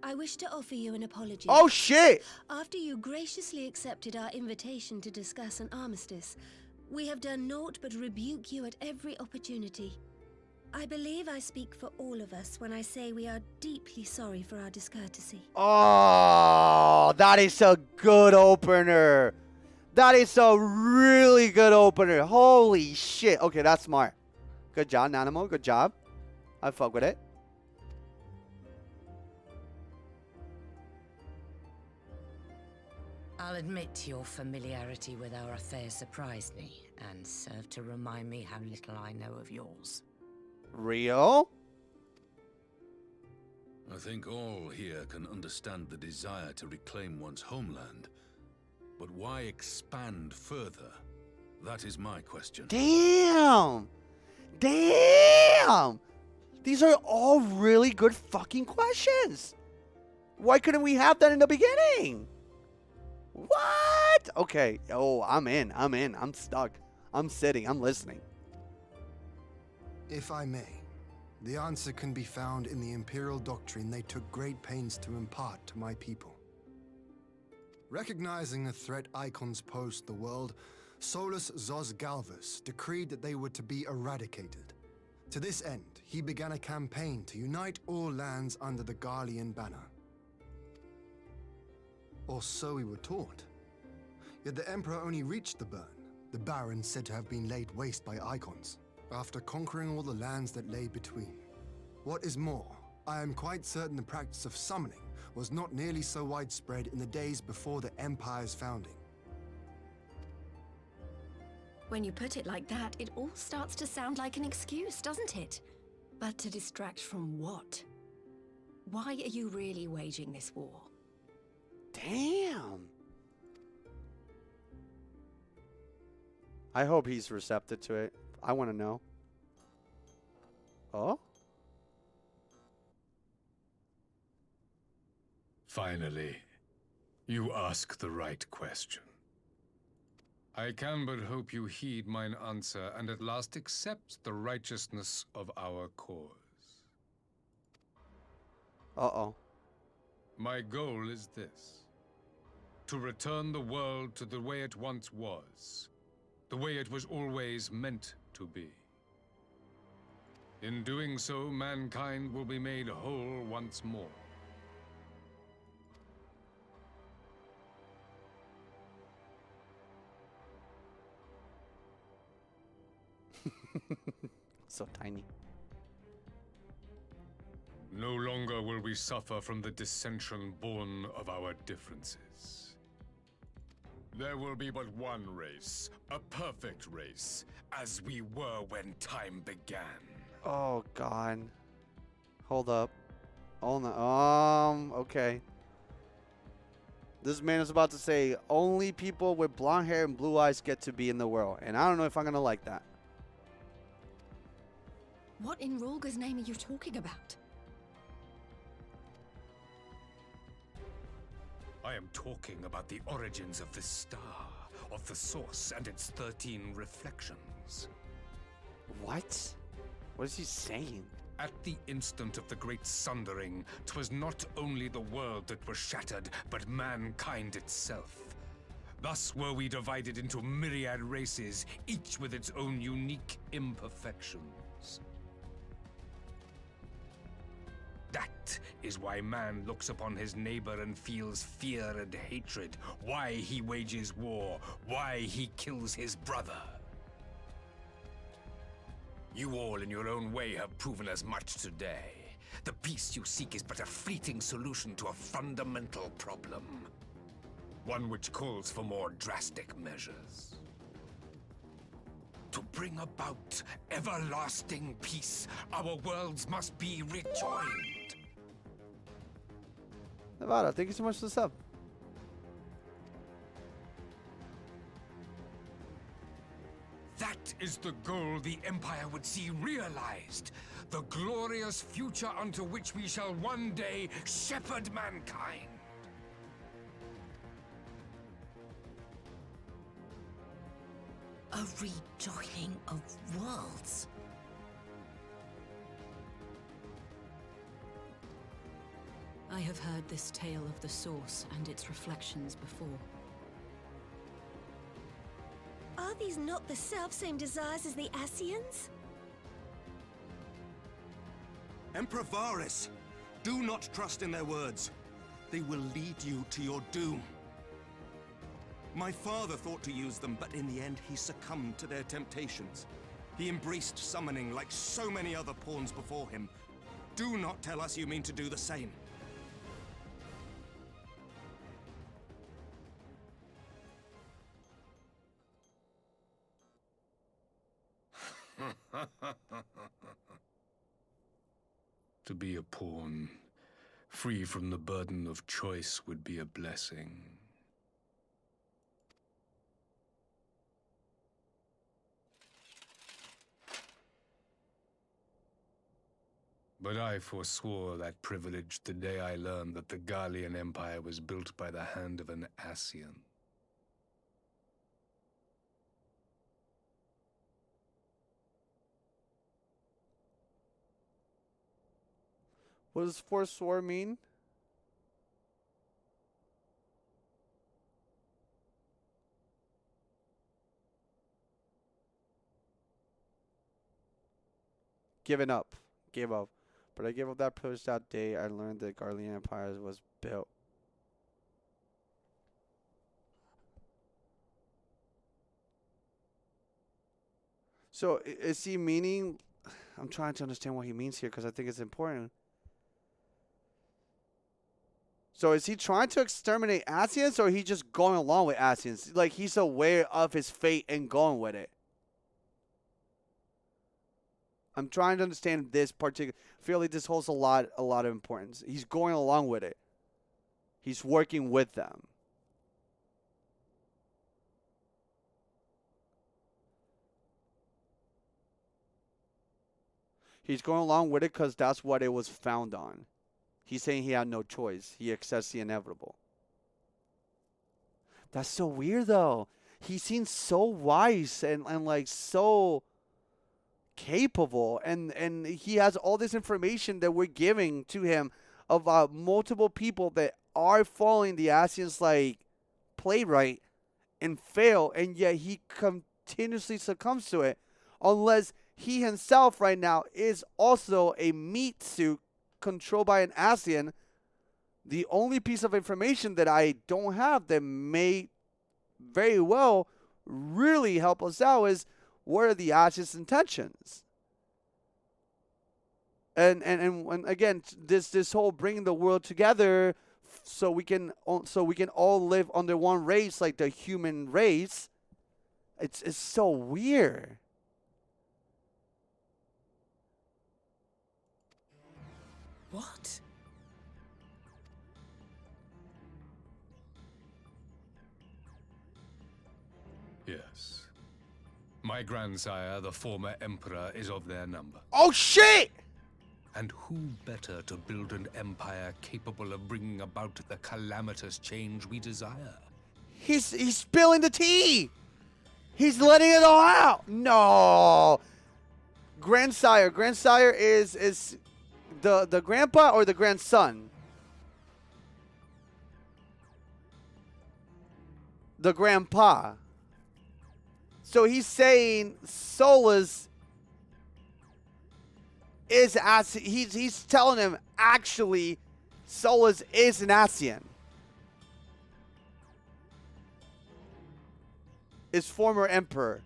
I wish to offer you an apology. Oh, shit! After you graciously accepted our invitation to discuss an armistice, we have done naught but rebuke you at every opportunity. I believe I speak for all of us when I say we are deeply sorry for our discourtesy. Oh, that is a good opener. That is a really good opener. Holy shit. Okay, that's smart. Good job, Nanamo. Good job. I fuck with it. I'll admit your familiarity with our affair surprised me, and served to remind me how little I know of yours. Real? I think all here can understand the desire to reclaim one's homeland. But why expand further? That is my question. Damn! Damn! These are all really good fucking questions. Why couldn't we have that in the beginning? What? Okay. Oh, I'm in. I'm stuck. I'm sitting. I'm listening. If I may, the answer can be found in the Imperial doctrine they took great pains to impart to my people. Recognizing the threat icons posed to the world, Solus Zos Galvus decreed that they were to be eradicated. To this end, he began a campaign to unite all lands under the Garlean banner. Or so we were taught. Yet the Emperor only reached the burn, the Baron said to have been laid waste by icons, after conquering all the lands that lay between. What is more, I am quite certain the practice of summoning was not nearly so widespread in the days before the Empire's founding. When you put it like that, it all starts to sound like an excuse, doesn't it? But to distract from what? Why are you really waging this war? Damn. I hope he's receptive to it. I want to know. Oh? Finally, you ask the right question. I can but hope you heed mine answer and at last accept the righteousness of our cause. Uh-oh. My goal is this: to return the world to the way it once was, the way it was always meant to be. In doing so, mankind will be made whole once more. So tiny. No longer will we suffer from the dissension born of our differences. There will be but one race, a perfect race, as we were when time began. Oh, God. Hold up. Hold on. Okay. This man is about to say, only people with blonde hair and blue eyes get to be in the world. And I don't know if I'm going to like that. What in Rolga's name are you talking about? I am talking about the origins of this star, of the source and its 13 reflections. What? What is he saying? At the instant of the great sundering, 'twas not only the world that was shattered, but mankind itself. Thus were we divided into myriad races, each with its own unique imperfections. That is why man looks upon his neighbor and feels fear and hatred, why he wages war, why he kills his brother. You all in your own way have proven as much today. The peace you seek is but a fleeting solution to a fundamental problem. One which calls for more drastic measures. To bring about everlasting peace, our worlds must be rejoined. Nevada, thank you so much for the sub. That is the goal the Empire would see realized. The glorious future unto which we shall one day shepherd mankind. A rejoining of worlds. I have heard this tale of the source and its reflections before. Are these not the self-same desires as the Ascians? Emperor Varys, do not trust in their words. They will lead you to your doom. My father thought to use them, but in the end he succumbed to their temptations. He embraced summoning like so many other pawns before him. Do not tell us you mean to do the same. To be a pawn, free from the burden of choice, would be a blessing. But I forswore that privilege the day I learned that the Garlean Empire was built by the hand of an Ascian. What does forswore mean? Given up. Gave up. But I gave up that privilege that day. I learned that Garlean Empire was built. So is he meaning... I'm trying to understand what he means here because I think it's important. So is he trying to exterminate Ascians or he just going along with Ascians? Like he's aware of his fate and going with it. I'm trying to understand this particular. I feel like this holds a lot of importance. He's going along with it. He's working with them. He's going along with it because that's what it was found on. He's saying he had no choice. He accepts the inevitable. That's so weird, though. He seems so wise and like so capable, and he has all this information that we're giving to him of multiple people that are following the Ascians like playwright and fail, and yet he continuously succumbs to it, unless he himself right now is also a meat suit controlled by an Ascian. The only piece of information that I don't have that may very well really help us out is what are the Ascian's intentions. And again, this whole bringing the world together so we can all live under one race, like the human race. It's so weird. What? Yes. My grandsire, the former emperor, is of their number. Oh, shit! And who better to build an empire capable of bringing about the calamitous change we desire? He's spilling the tea! He's letting it all out! No! Grandsire. Grandsire is the grandpa or the grandson? The grandpa. So he's saying Solus is he's telling him actually Solus is an Ascian. His former emperor.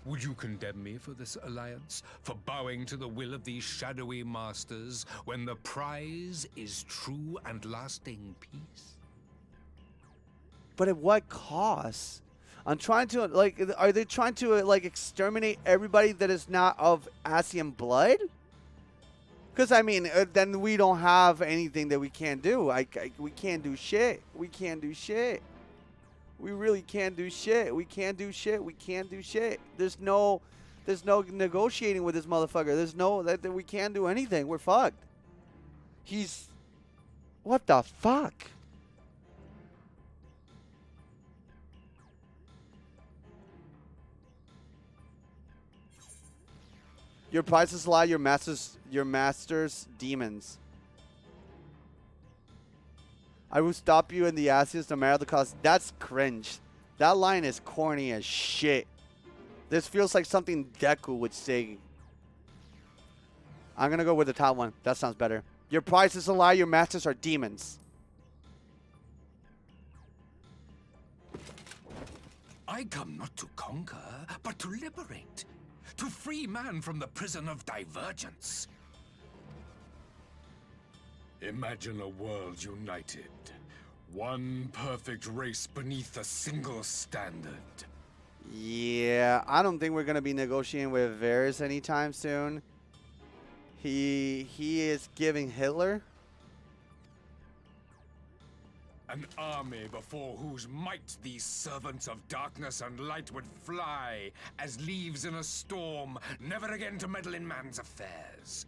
Would you condemn me for this alliance? For bowing to the will of these shadowy masters when the prize is true and lasting peace? But at what cost? I'm trying to, like, are they trying to, like, exterminate everybody that is not of Ascian blood? Because, I mean, then we don't have anything that we can't do. We can't do shit. We can't do shit. We really can't do shit. We can't do shit. We can't do shit. There's no negotiating with this motherfucker. There's no, that we can't do anything. We're fucked. What the fuck? Your prices lie, your master's demons. I will stop you in the Ascians no matter the cost. That's cringe. That line is corny as shit. This feels like something Deku would say. I'm going to go with the top one. That sounds better. Your price is a lie. Your masters are demons. I come not to conquer, but to liberate. To free man from the prison of divergence. Imagine a world united. One perfect race beneath a single standard. Yeah, I don't think we're going to be negotiating with Varys anytime soon. He is giving Hitler. An army before whose might these servants of darkness and light would fly as leaves in a storm, never again to meddle in man's affairs.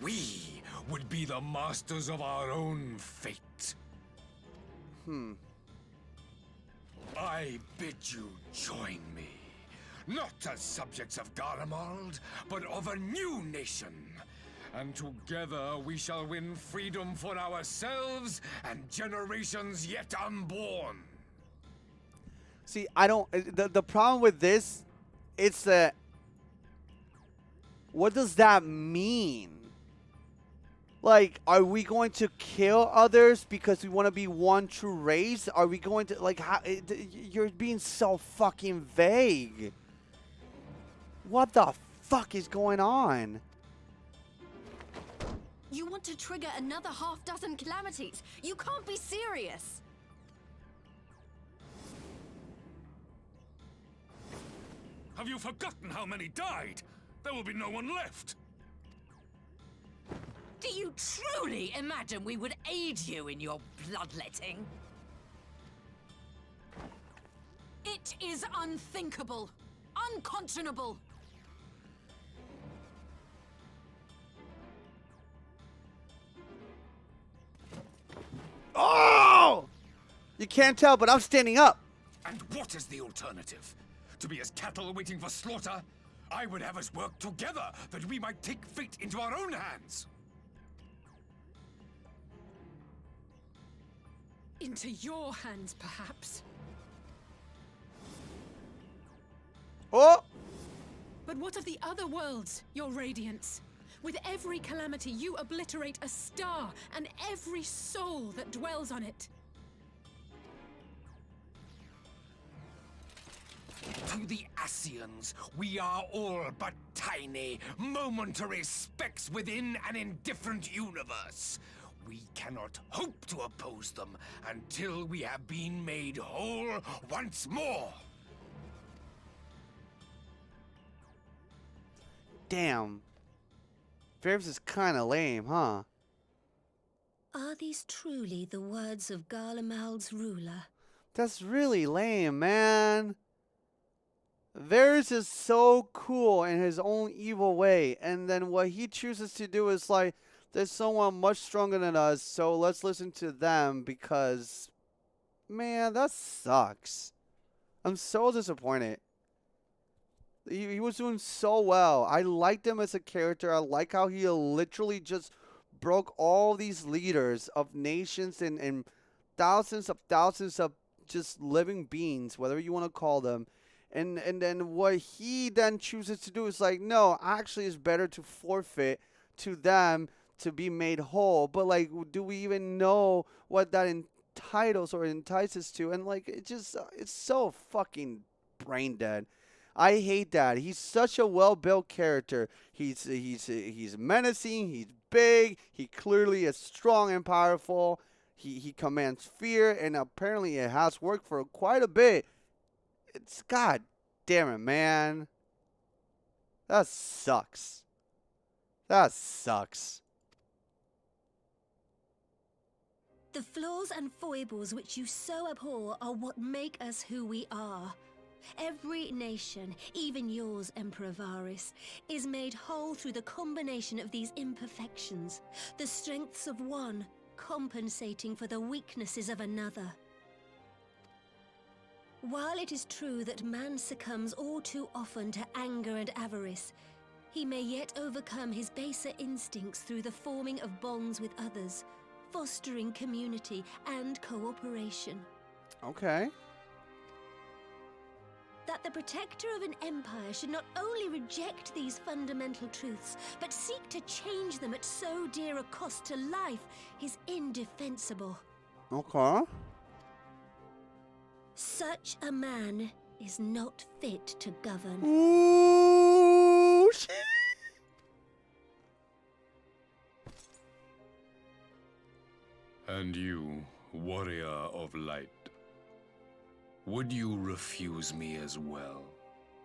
We would be the masters of our own fate. I bid you join me, not as subjects of Garlemald, but of a new nation. And together we shall win freedom for ourselves and generations yet unborn. See, I don't. The problem with this, it's that. What does that mean? Like, are we going to kill others because we want to be one true race? Are we going to, like, how, you're being so fucking vague. What the fuck is going on? You want to trigger another half-dozen calamities? You can't be serious! Have you forgotten how many died? There will be no one left. Do you truly imagine we would aid you in your bloodletting? It is unthinkable. Unconscionable. Oh! You can't tell, but I'm standing up. And what is the alternative? To be as cattle waiting for slaughter? I would have us work together that we might take fate into our own hands. Into your hands, perhaps. Oh! But what of the other worlds, your radiance? With every calamity, you obliterate a star and every soul that dwells on it. To the Ascians, we are all but tiny, momentary specks within an indifferent universe. We cannot hope to oppose them until we have been made whole once more. Damn. Varys is kind of lame, huh? Are these truly the words of Garlemald's ruler? That's really lame, man. Varys is so cool in his own evil way, and then what he chooses to do is like, there's someone much stronger than us, so let's listen to them because, man, that sucks. I'm so disappointed. He was doing so well. I liked him as a character. I like how he literally just broke all these leaders of nations and thousands of just living beings, whatever you want to call them. And then what he then chooses to do is like, no, actually it's better to forfeit to them to be made whole. But like, do we even know what that entitles or entices to? And like, it's so fucking brain dead. I hate that. He's such a well-built character. He's menacing. He's big. He clearly is strong and powerful. He commands fear, and apparently it has worked for quite a bit. It's god damn it, man. That sucks. That sucks. The flaws and foibles which you so abhor are what make us who we are. Every nation, even yours, Emperor Varys, is made whole through the combination of these imperfections, the strengths of one compensating for the weaknesses of another. While it is true that man succumbs all too often to anger and avarice, he may yet overcome his baser instincts through the forming of bonds with others, fostering community and cooperation. Okay. That the protector of an empire should not only reject these fundamental truths, but seek to change them at so dear a cost to life is indefensible. Okay. Such a man is not fit to govern. Ooh, shit. And you, warrior of light, would you refuse me as well?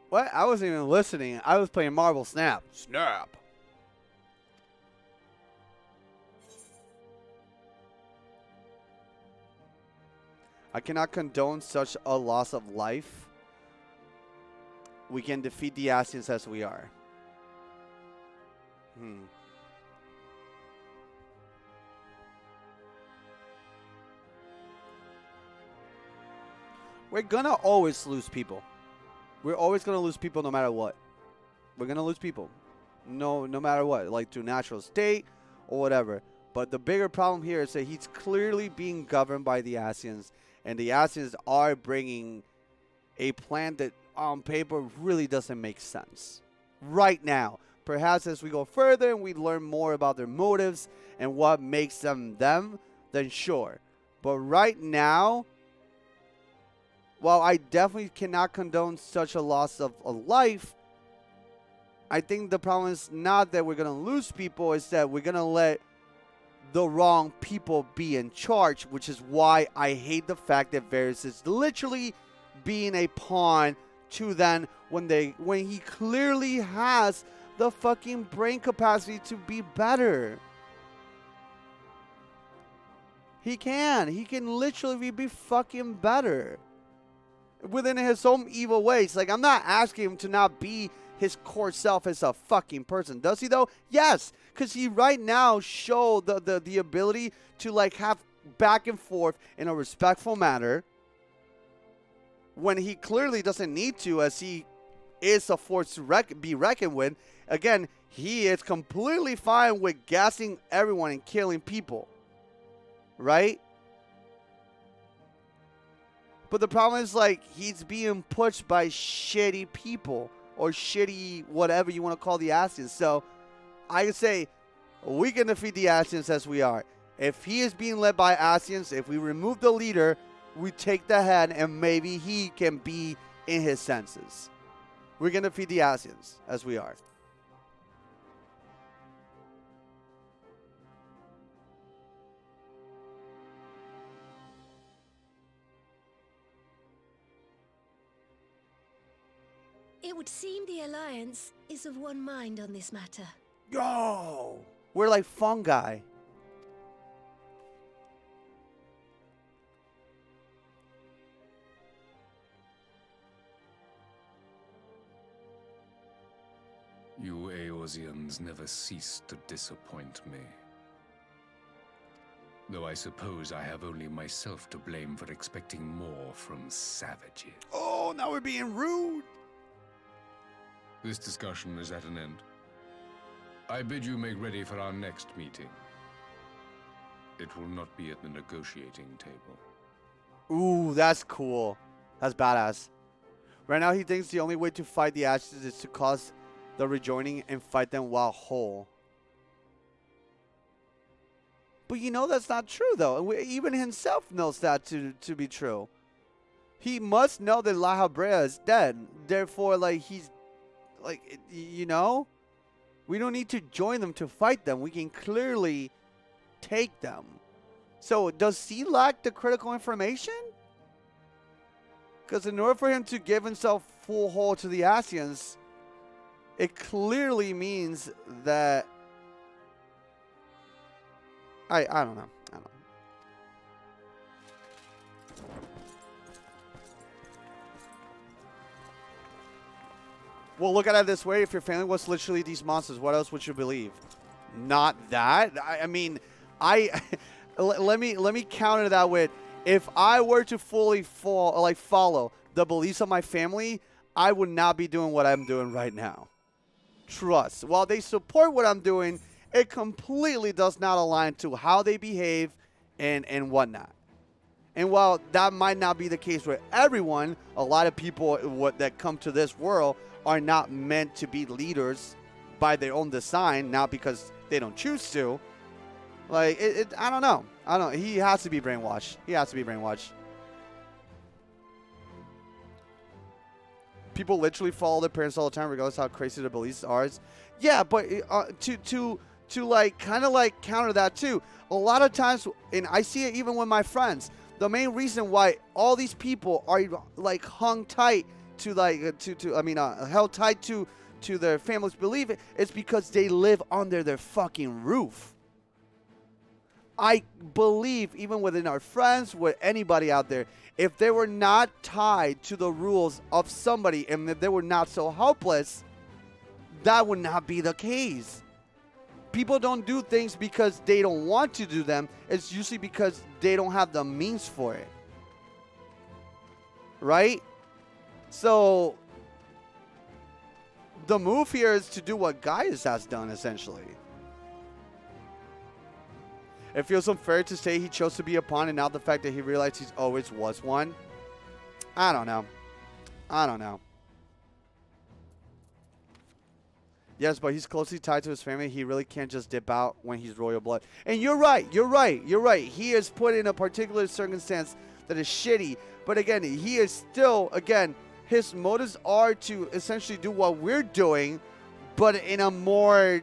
What? I wasn't even listening. I was playing Marvel Snap. Snap. I cannot condone such a loss of life. We can defeat the Ascians as we are. We're gonna always lose people. We're always gonna lose people no matter what. We're gonna lose people. No matter what. Like through natural state or whatever. But the bigger problem here is that he's clearly being governed by the Ascians. And the Ascians are bringing a plan that on paper really doesn't make sense. Right now. Perhaps as we go further and we learn more about their motives and what makes them them, then sure. But right now, while I definitely cannot condone such a loss of a life, I think the problem is not that we're going to lose people, it's that we're going to let the wrong people be in charge, which is why I hate the fact that Varys is literally being a pawn to them when he clearly has the fucking brain capacity to be better. He can literally be fucking better within his own evil ways. Like, I'm not asking him to not be his core self as a fucking person. Does he though? Yes, because he right now showed the ability to like have back and forth in a respectful manner when he clearly doesn't need to, as he is a force to be reckoned with. Again, he is completely fine with gassing everyone and killing people, right? But the problem is, like, he's being pushed by shitty people or shitty whatever you want to call the Ascians. So I could say we can defeat the Ascians as we are. If he is being led by Ascians, if we remove the leader, we take the head and maybe he can be in his senses. We're going to defeat the Ascians as we are. It would seem the Alliance is of one mind on this matter. Yo! We're like fungi. You Eorzeans never cease to disappoint me. Though I suppose I have only myself to blame for expecting more from savages. Oh, now we're being rude. This discussion is at an end. I bid you make ready for our next meeting. It will not be at the negotiating table. Ooh, that's cool. That's badass. Right now, he thinks the only way to fight the Ashes is to cause the rejoining and fight them while whole. But you know that's not true, though. Even himself knows that to be true. He must know that La Habrea is dead. Therefore, like, he's... Like, you know? We don't need to join them to fight them. We can clearly take them. So, does he lack the critical information? Because in order for him to give himself full hold to the Ascians, it clearly means that... I don't know. Well, look at it this way. If your family was literally these monsters, what else would you believe? Not that. I mean, let me counter that with, if I were to fully follow the beliefs of my family, I would not be doing what I'm doing right now. Trust. While they support what I'm doing, it completely does not align to how they behave and whatnot. And while that might not be the case with everyone, a lot of people that come to this world are not meant to be leaders by their own design, not because they don't choose to. Like, I don't know. I don't know. He has to be brainwashed. He has to be brainwashed. People literally follow their parents all the time, regardless of how crazy their beliefs are. Yeah, but to like kind of like counter that too. A lot of times, and I see it even with my friends, the main reason why all these people are like hung tight to like held tight to their family's belief is because they live under their fucking roof. I believe even within our friends, with anybody out there, if they were not tied to the rules of somebody and if they were not so helpless, that would not be the case. People don't do things because they don't want to do them. It's usually because they don't have the means for it. Right? So the move here is to do what Gaius has done, essentially. It feels unfair to say he chose to be a pawn and now the fact that he realized he always was one. I don't know. I don't know. Yes, but he's closely tied to his family. He really can't just dip out when he's royal blood. And you're right. You're right. You're right. He is put in a particular circumstance that is shitty. But again, he is still, again, his motives are to essentially do what we're doing, but in a more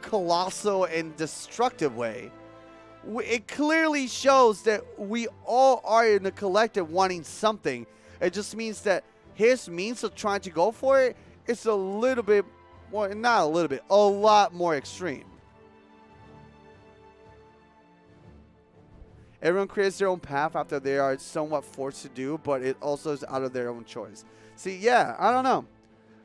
colossal and destructive way. It clearly shows that we all are in the collective wanting something. It just means that his means of trying to go for it is a little bit more, not a little bit, a lot more extreme. Everyone creates their own path after they are somewhat forced to do, but it also is out of their own choice. See, yeah, I don't know.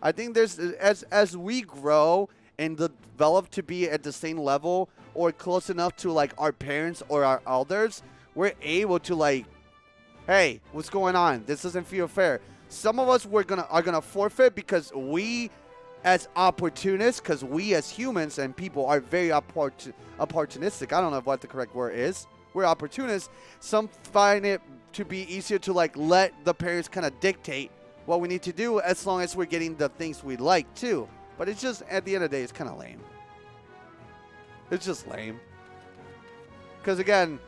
I think there's, as we grow and develop to be at the same level or close enough to like our parents or our elders, we're able to like, hey, what's going on? This doesn't feel fair. Some of us are gonna forfeit because we, as opportunists, because we as humans and people are very opportunistic. I don't know what the correct word is. We're opportunists. Some find it to be easier to like let the parents kind of dictate what we need to do as long as we're getting the things we like too. But it's just, at the end of the day, it's kind of lame. It's just lame. Because again,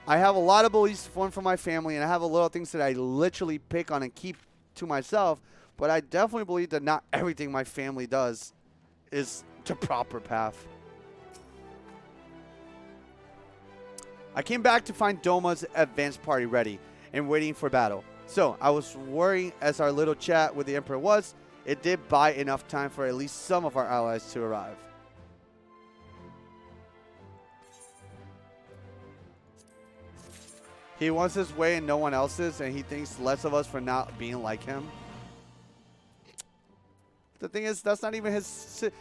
I have a lot of beliefs formed from my family, and I have a lot of things that I literally pick on and keep to myself. But I definitely believe that not everything my family does is the proper path. I came back to find Doma's advance party ready and waiting for battle. So I was worrying as our little chat with the Emperor was. It did buy enough time for at least some of our allies to arrive. He wants his way and no one else's, and he thinks less of us for not being like him. The thing is, that's not even his.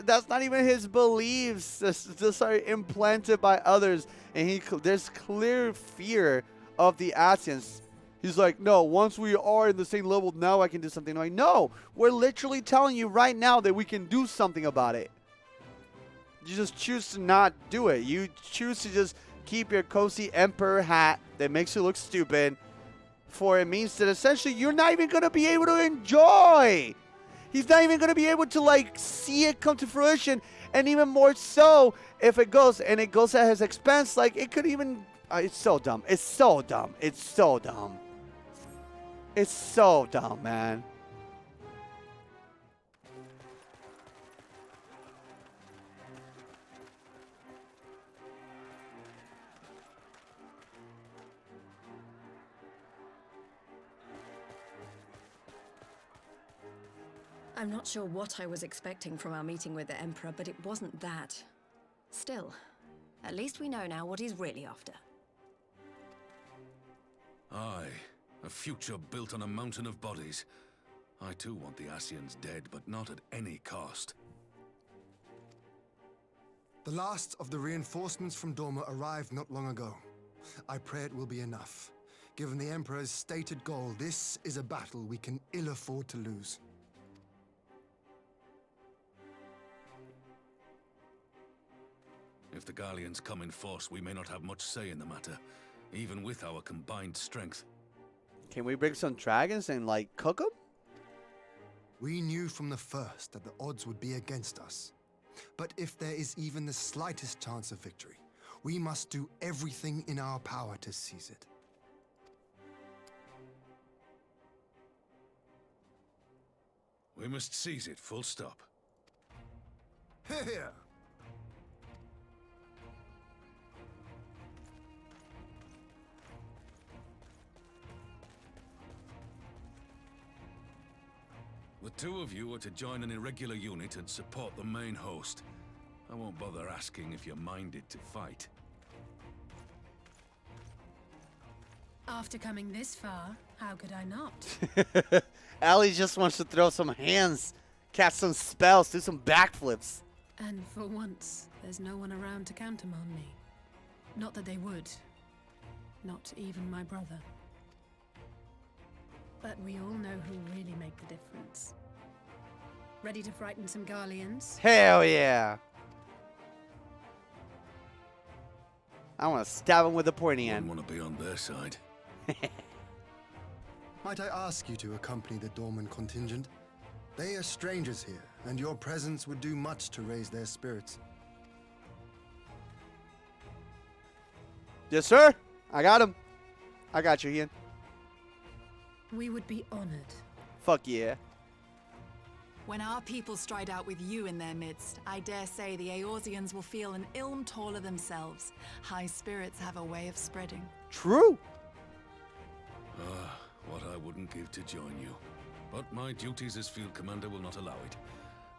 That's not even his beliefs. Those are implanted by others, and there's clear fear of the Asians. He's like, no, once we are in the same level, now I can do something. I'm like, no, we're literally telling you right now that we can do something about it. You just choose to not do it. You choose to just keep your cozy emperor hat that makes you look stupid, for it means that essentially you're not even going to be able to enjoy. He's not even going to be able to like see it come to fruition, and even more so if it goes and it goes at his expense. Like it could even. It's so dumb. It's so dumb. It's so dumb. It's so dumb, man. I'm not sure what I was expecting from our meeting with the Emperor, but it wasn't that. Still, at least we know now what he's really after. Aye, a future built on a mountain of bodies. I too want the Asians dead, but not at any cost. The last of the reinforcements from Dorma arrived not long ago. I pray it will be enough. Given the Emperor's stated goal, this is a battle we can ill afford to lose. If the Gallians come in force, we may not have much say in the matter, even with our combined strength. Can we bring some dragons and, like, cook them? We knew from the first that the odds would be against us. But if there is even the slightest chance of victory, we must do everything in our power to seize it. We must seize it, full stop. Here! The two of you are to join an irregular unit and support the main host. I won't bother asking if you're minded to fight. After coming this far, how could I not? Allie just wants to throw some hands, cast some spells, do some backflips. And for once, there's no one around to count 'em on me. Not that they would. Not even my brother. But we all know who really make the difference. Ready to frighten some Garleans? Hell yeah! I want to stab him with a pointy end. I want to be on their side. Might I ask you to accompany the Dorman contingent? They are strangers here, and your presence would do much to raise their spirits. Yes, sir. I got him. I got you, Ian. We would be honored. Fuck yeah. When our people stride out with you in their midst, I dare say the Eorzeans will feel an ilm taller themselves. High spirits have a way of spreading. True. Ah, what I wouldn't give to join you. But my duties as field commander will not allow it.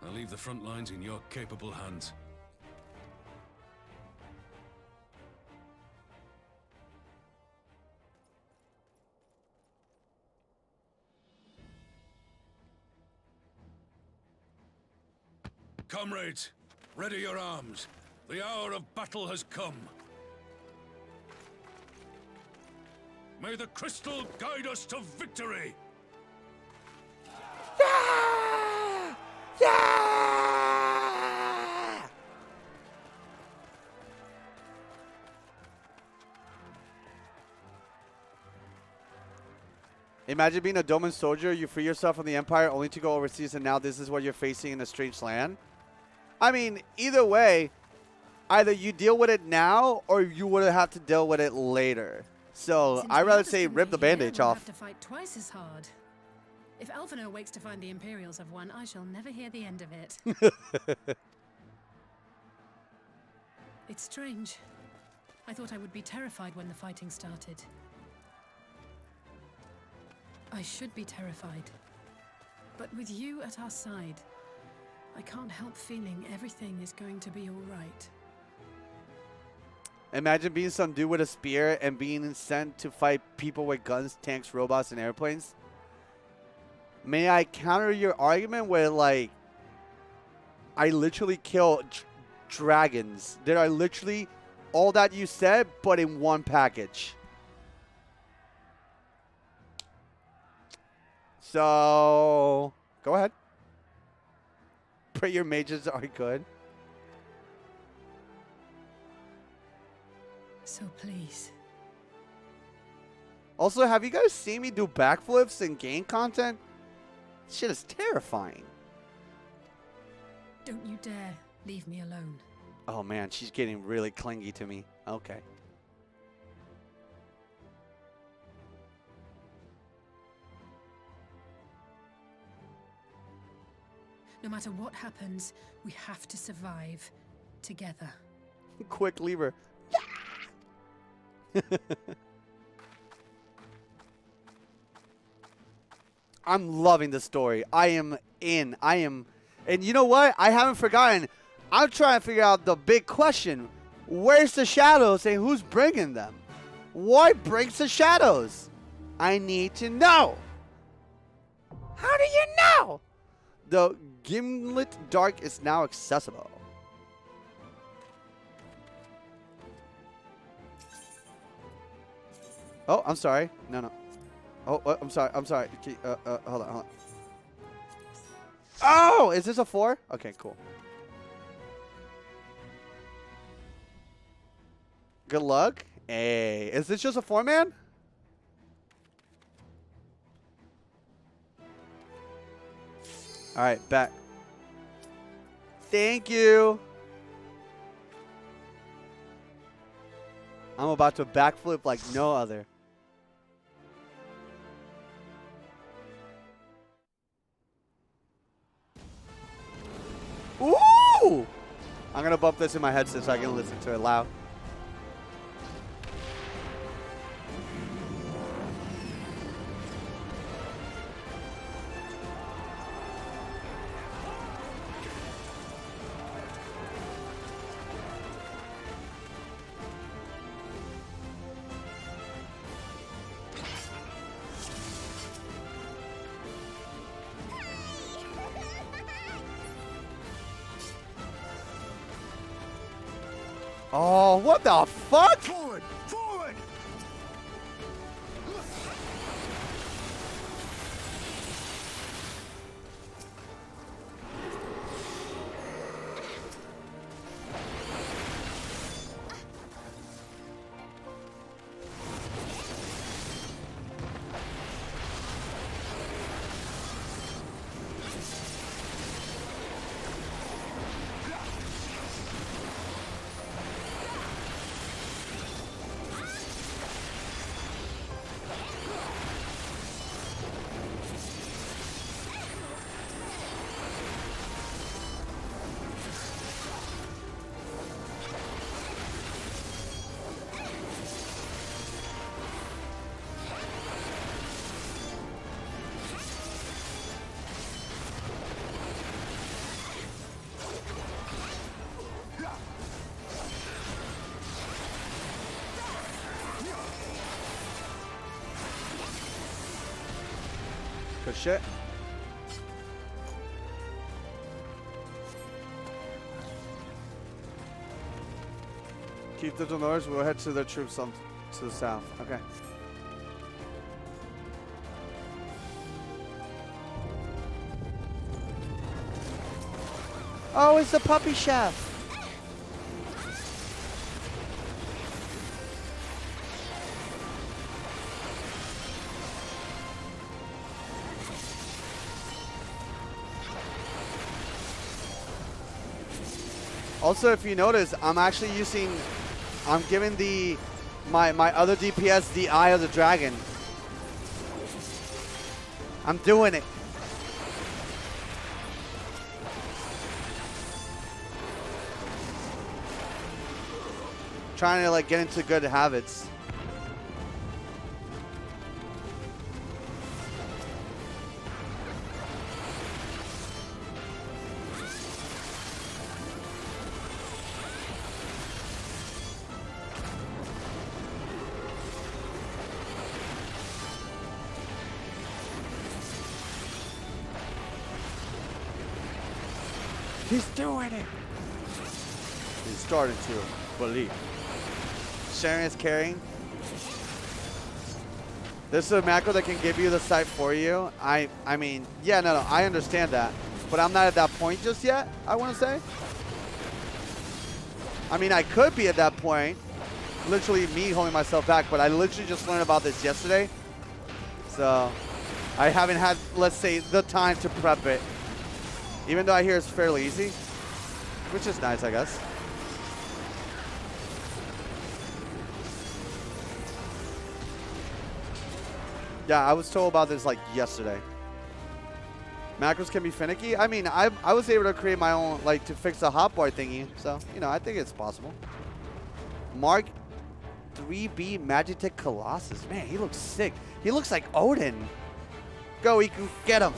I'll leave the front lines in your capable hands. Comrades, ready your arms. The hour of battle has come. May the crystal guide us to victory! Yeah! Yeah! Imagine being a Doman soldier, you free yourself from the Empire only to go overseas, and now this is what you're facing in a strange land. I mean, either way, either you deal with it now or you would have to deal with it later. So I'd rather say rip the bandage off. Have to fight twice as hard. If Alphinaud wakes to find the Imperials have won, I shall never hear the end of it. It's strange. I thought I would be terrified when the fighting started. I should be terrified. But with you at our side, I can't help feeling everything is going to be all right. Imagine being some dude with a spear and being sent to fight people with guns, tanks, robots, and airplanes. May I counter your argument with, like, I literally kill dragons. There are literally all that you said, but in one package. So, go ahead. Pray your mages are good. So please. Also, have you guys seen me do backflips and game content? Shit is terrifying. Don't you dare leave me alone. Oh man, she's getting really clingy to me. Okay. No matter what happens, we have to survive together. Quick lever. I'm loving the story. I am in. And you know what? I haven't forgotten. I'm trying to figure out the big question. Where's the shadows and who's bringing them? What brings the shadows? I need to know. How do you know? The Ghimlyt Dark is now accessible. Oh, I'm sorry. No. Oh, I'm sorry. Hold on. Oh, is this a 4? Okay, cool. Good luck. Hey, is this just a 4-man? All right, back. Thank you. I'm about to backflip like no other. Ooh! I'm going to bump this in my headset so I can listen to it loud. Oh, what the fuck? Forward! Forward! Good shit. Keep the north. We'll head to the troops on to the south. Okay. Oh, it's the puppy chef. Also, if you notice, I'm actually using, I'm giving my other DPS the Eye of the Dragon. I'm doing it. Trying to like get into good habits. He's doing it. He's starting to believe. Sharon is carrying. This is a macro that can give you the sight for you. I mean, yeah, no, I understand that. But I'm not at that point just yet, I want to say. I mean, I could be at that point. Literally me holding myself back, but I literally just learned about this yesterday. So I haven't had, let's say, the time to prep it. Even though I hear it's fairly easy, which is nice, I guess. Yeah, I was told about this like yesterday. Macros can be finicky. I mean, I was able to create my own, like, to fix the hotbar thingy. So, you know, I think it's possible. Mark 3B Magitech Colossus. Man, he looks sick. He looks like Odin. Go, Iku, get him.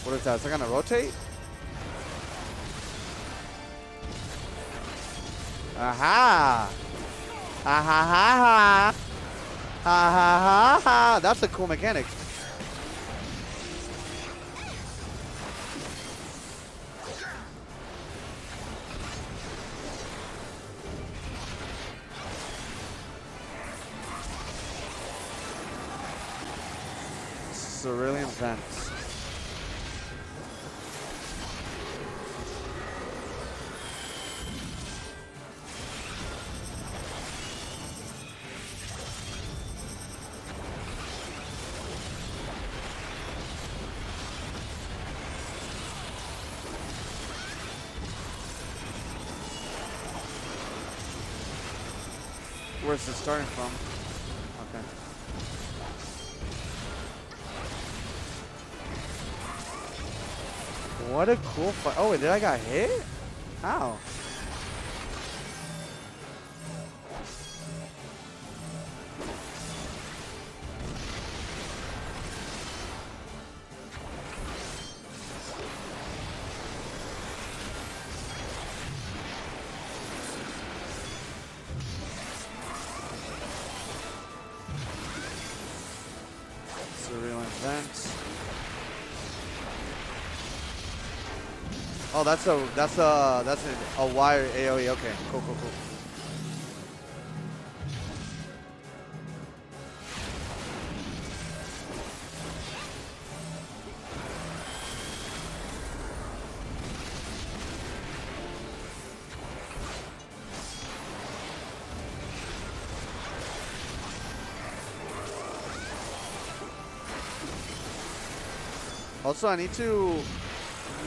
What is that? Is it gonna rotate? Aha! Ha ha ha ha! Ha ha ha ha! That's a cool mechanic. Cerulean Vents. Where's it starting from? Okay. What a cool fight. Oh, did I got hit? How? Oh, that's a wire AoE. Okay, cool. Also, I need to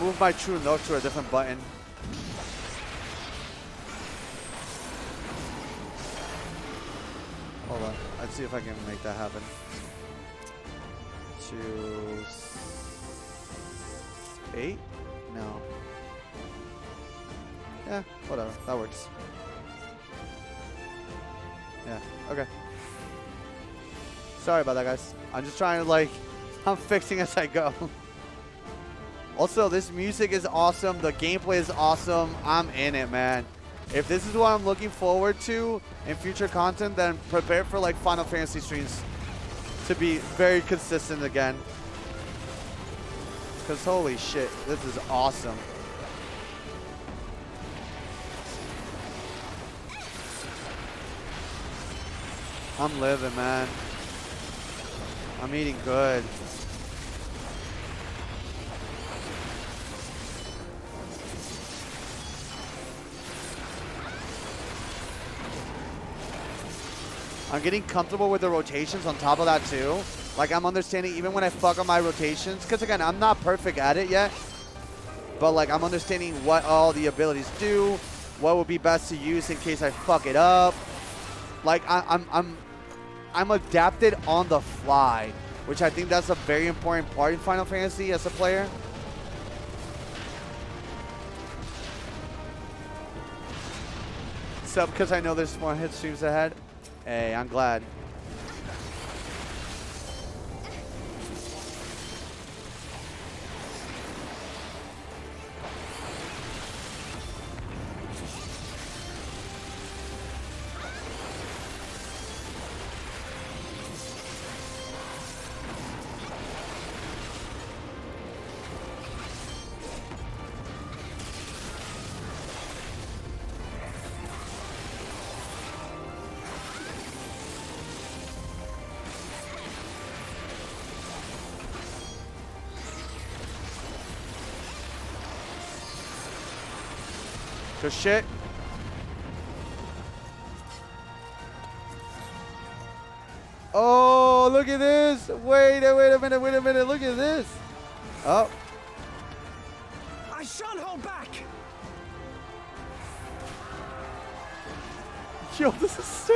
move my true north to a different button. Hold on. Let's see if I can make that happen. To 8? No. Yeah, whatever. That works. Yeah, okay. Sorry about that, guys. I'm just trying to, like, I'm fixing as I go. Also, this music is awesome. The gameplay is awesome. I'm in it, man. If this is what I'm looking forward to in future content, then prepare for like Final Fantasy streams to be very consistent again. Because holy shit, this is awesome. I'm living, man. I'm eating good. I'm getting comfortable with the rotations on top of that too. Like I'm understanding even when I fuck on my rotations, because again, I'm not perfect at it yet, but like I'm understanding what all the abilities do, what would be best to use in case I fuck it up. Like I'm adapted on the fly, which I think that's a very important part in Final Fantasy as a player. So because I know there's more hit streams ahead. Hey, I'm glad. Good shit. Oh, look at this. Wait a minute. Look at this. Oh. I shan't hold back. Yo, this is sick.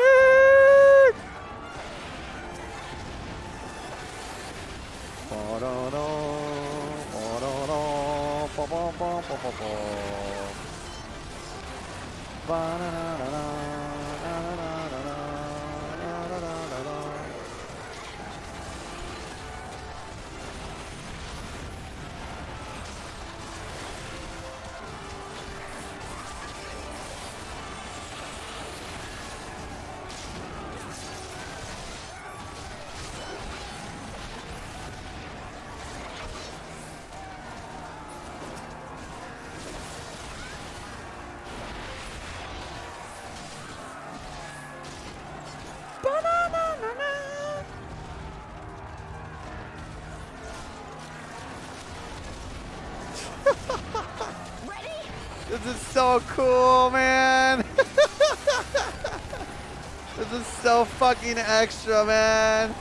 This is so cool, man. This is so fucking extra, man.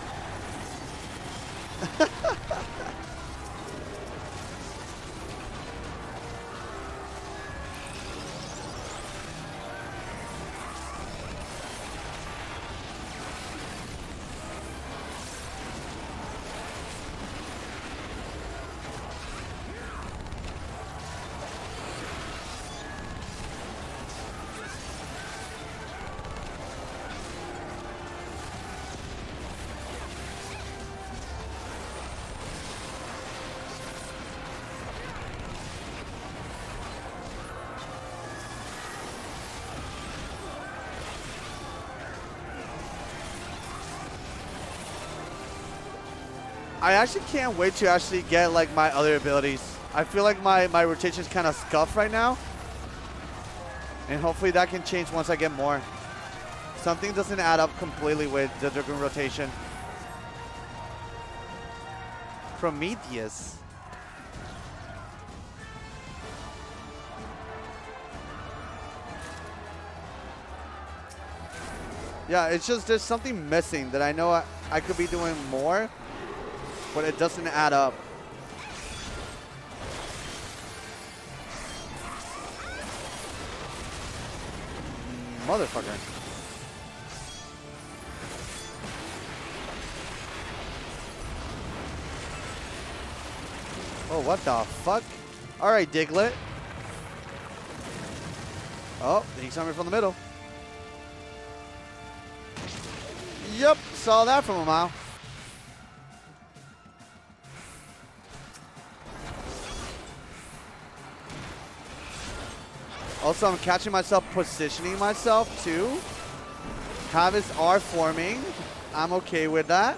I actually can't wait to actually get like my other abilities. I feel like my rotation's kind of scuffed right now. And hopefully that can change once I get more. Something doesn't add up completely with the Dragoon rotation. Prometheus. Yeah, it's just there's something missing that I know I could be doing more, but it doesn't add up. Motherfucker. Oh, what the fuck? Alright, Ghimlyt. Oh, he's coming from the middle. Yep, saw that from a mile. Also, I'm catching myself positioning myself too. Have his R forming. I'm okay with that.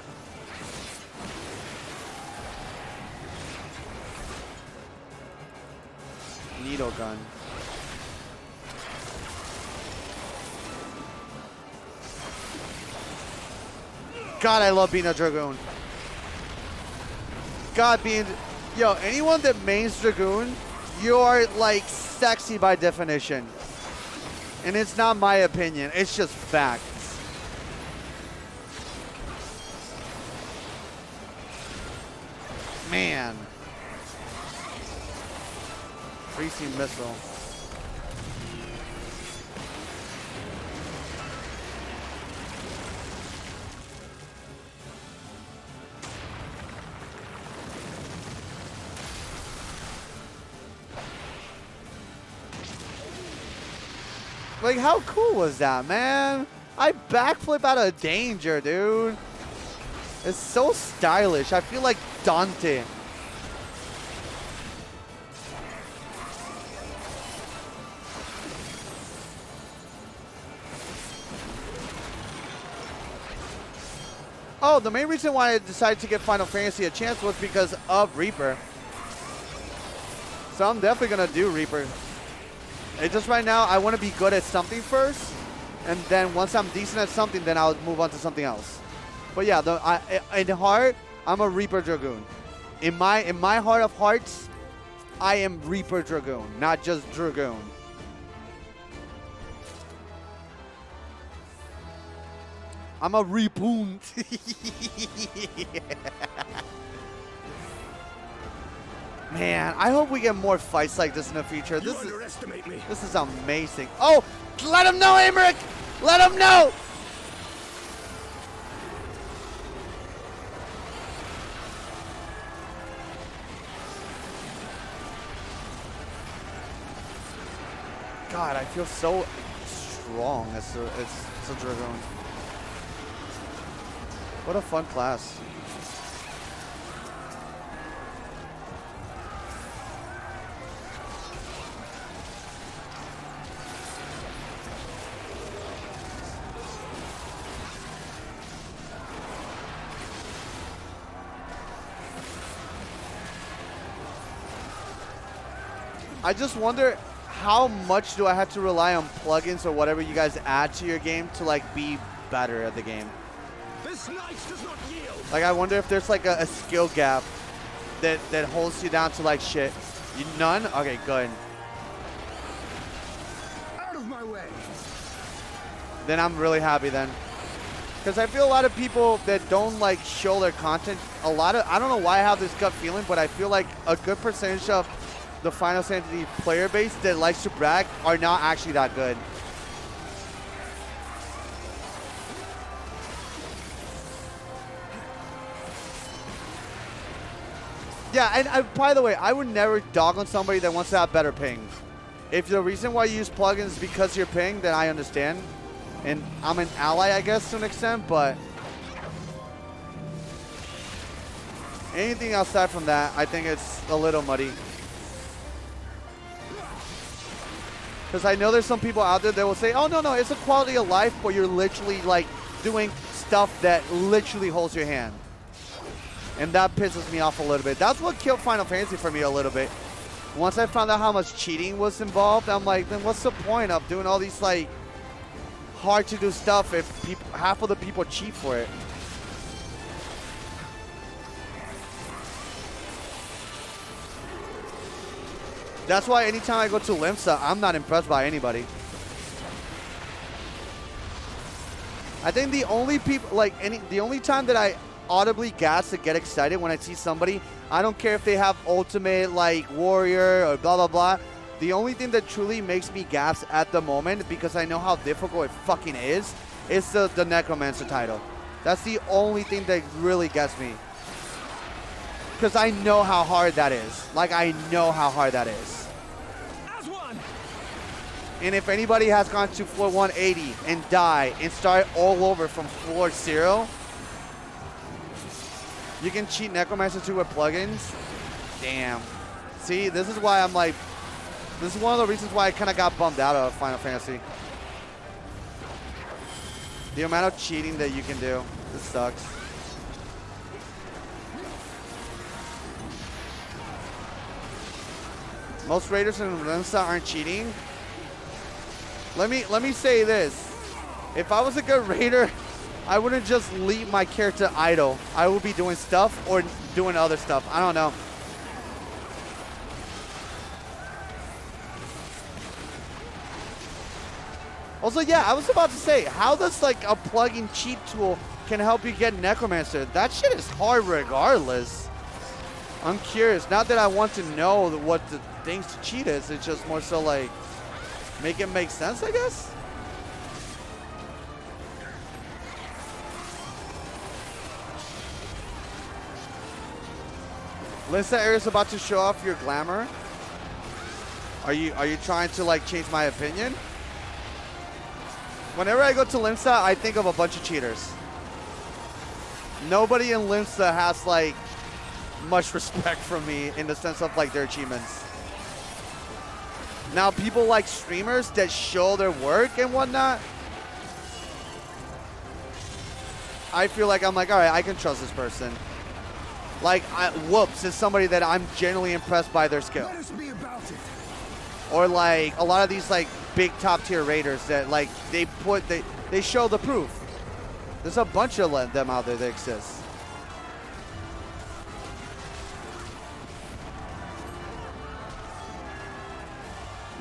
Needle gun. God, I love being a Dragoon. God, being... Yo, anyone that mains Dragoon, you are, like, sexy by definition. And it's not my opinion. It's just facts. Man. Freezing missile. Like, how cool was that, man? I backflip out of danger, dude. It's so stylish. I feel like Dante. Oh, the main reason why I decided to give Final Fantasy a chance was because of Reaper. So I'm definitely going to do Reaper. It's just right now, I want to be good at something first. And then once I'm decent at something, then I'll move on to something else. But yeah, in heart, I'm a Reaper Dragoon. In my heart of hearts, I am Reaper Dragoon, not just Dragoon. I'm a Repoon. Man, I hope we get more fights like this in the future. This is amazing. Oh, let him know, Emmerich! Let him know! God, I feel so strong as a Dragoon. What a fun class. I just wonder how much do I have to rely on plugins or whatever you guys add to your game to like be better at the game. This knight does not yield. Like I wonder if there's like a skill gap that holds you down to like shit. You none? Okay, good. Out of my way. Then I'm really happy then. Because I feel a lot of people that don't like show their content, I don't know why I have this gut feeling, but I feel like a good percentage of the Final Fantasy player base that likes to brag are not actually that good. Yeah, and by the way, I would never dog on somebody that wants to have better ping. If the reason why you use plugins is because you're ping, then I understand. And I'm an ally, I guess, to an extent, but anything outside from that, I think it's a little muddy. Because I know there's some people out there that will say, oh, no, it's a quality of life, but you're literally, like, doing stuff that literally holds your hand. And that pisses me off a little bit. That's what killed Final Fantasy for me a little bit. Once I found out how much cheating was involved, I'm like, then what's the point of doing all these like hard to do stuff if half of the people cheat for it? That's why anytime I go to Limsa, I'm not impressed by anybody. I think the only people, the only time that I audibly gas to get excited when I see somebody, I don't care if they have ultimate, like, warrior or blah, blah, blah. The only thing that truly makes me gas at the moment, because I know how difficult it fucking is the Necromancer title. That's the only thing that really gets me. Because I know how hard that is. Like, I know how hard that is. As one. And if anybody has gone to floor 180 and died and started all over from floor 0, you can cheat Necromancer 2 with plugins. Damn. See, this is why I'm like, this is one of the reasons why I kind of got bummed out of Final Fantasy. The amount of cheating that you can do. This sucks. Most raiders in Limsa aren't cheating. Let me say this. If I was a good raider, I wouldn't just leave my character idle. I would be doing stuff or doing other stuff. I don't know. Also, yeah, I was about to say, how does like a plugin cheat tool can help you get Necromancer? That shit is hard regardless. I'm curious. Not that I want to know what the things to cheat is. It's just more so like, make it make sense, I guess? Lisa Air's about to show off your glamour. Are you trying to like change my opinion? Whenever I go to Limsa, I think of a bunch of cheaters. Nobody in Limsa has like much respect from me in the sense of like their achievements. Now people like streamers that show their work and whatnot, I feel like I'm like, all right, I can trust this person. Like, Whoops is somebody that I'm genuinely impressed by their skill. Let us be about it. Or like a lot of these like big top tier raiders that like they show the proof. There's a bunch of them out there that exist.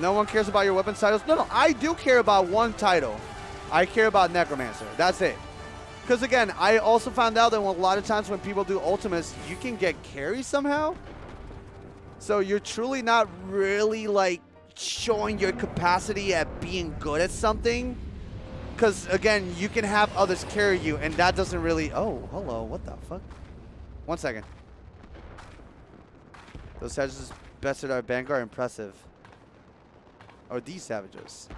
No one cares about your weapons titles. No, I do care about one title. I care about Necromancer. That's it. Because again, I also found out that a lot of times when people do ultimates, you can get carry somehow. So you're truly not really like showing your capacity at being good at something. Because again, you can have others carry you, and that doesn't really. Oh, hello. What the fuck? 1 second. Those savages bested our Vanguard are impressive. Or these savages.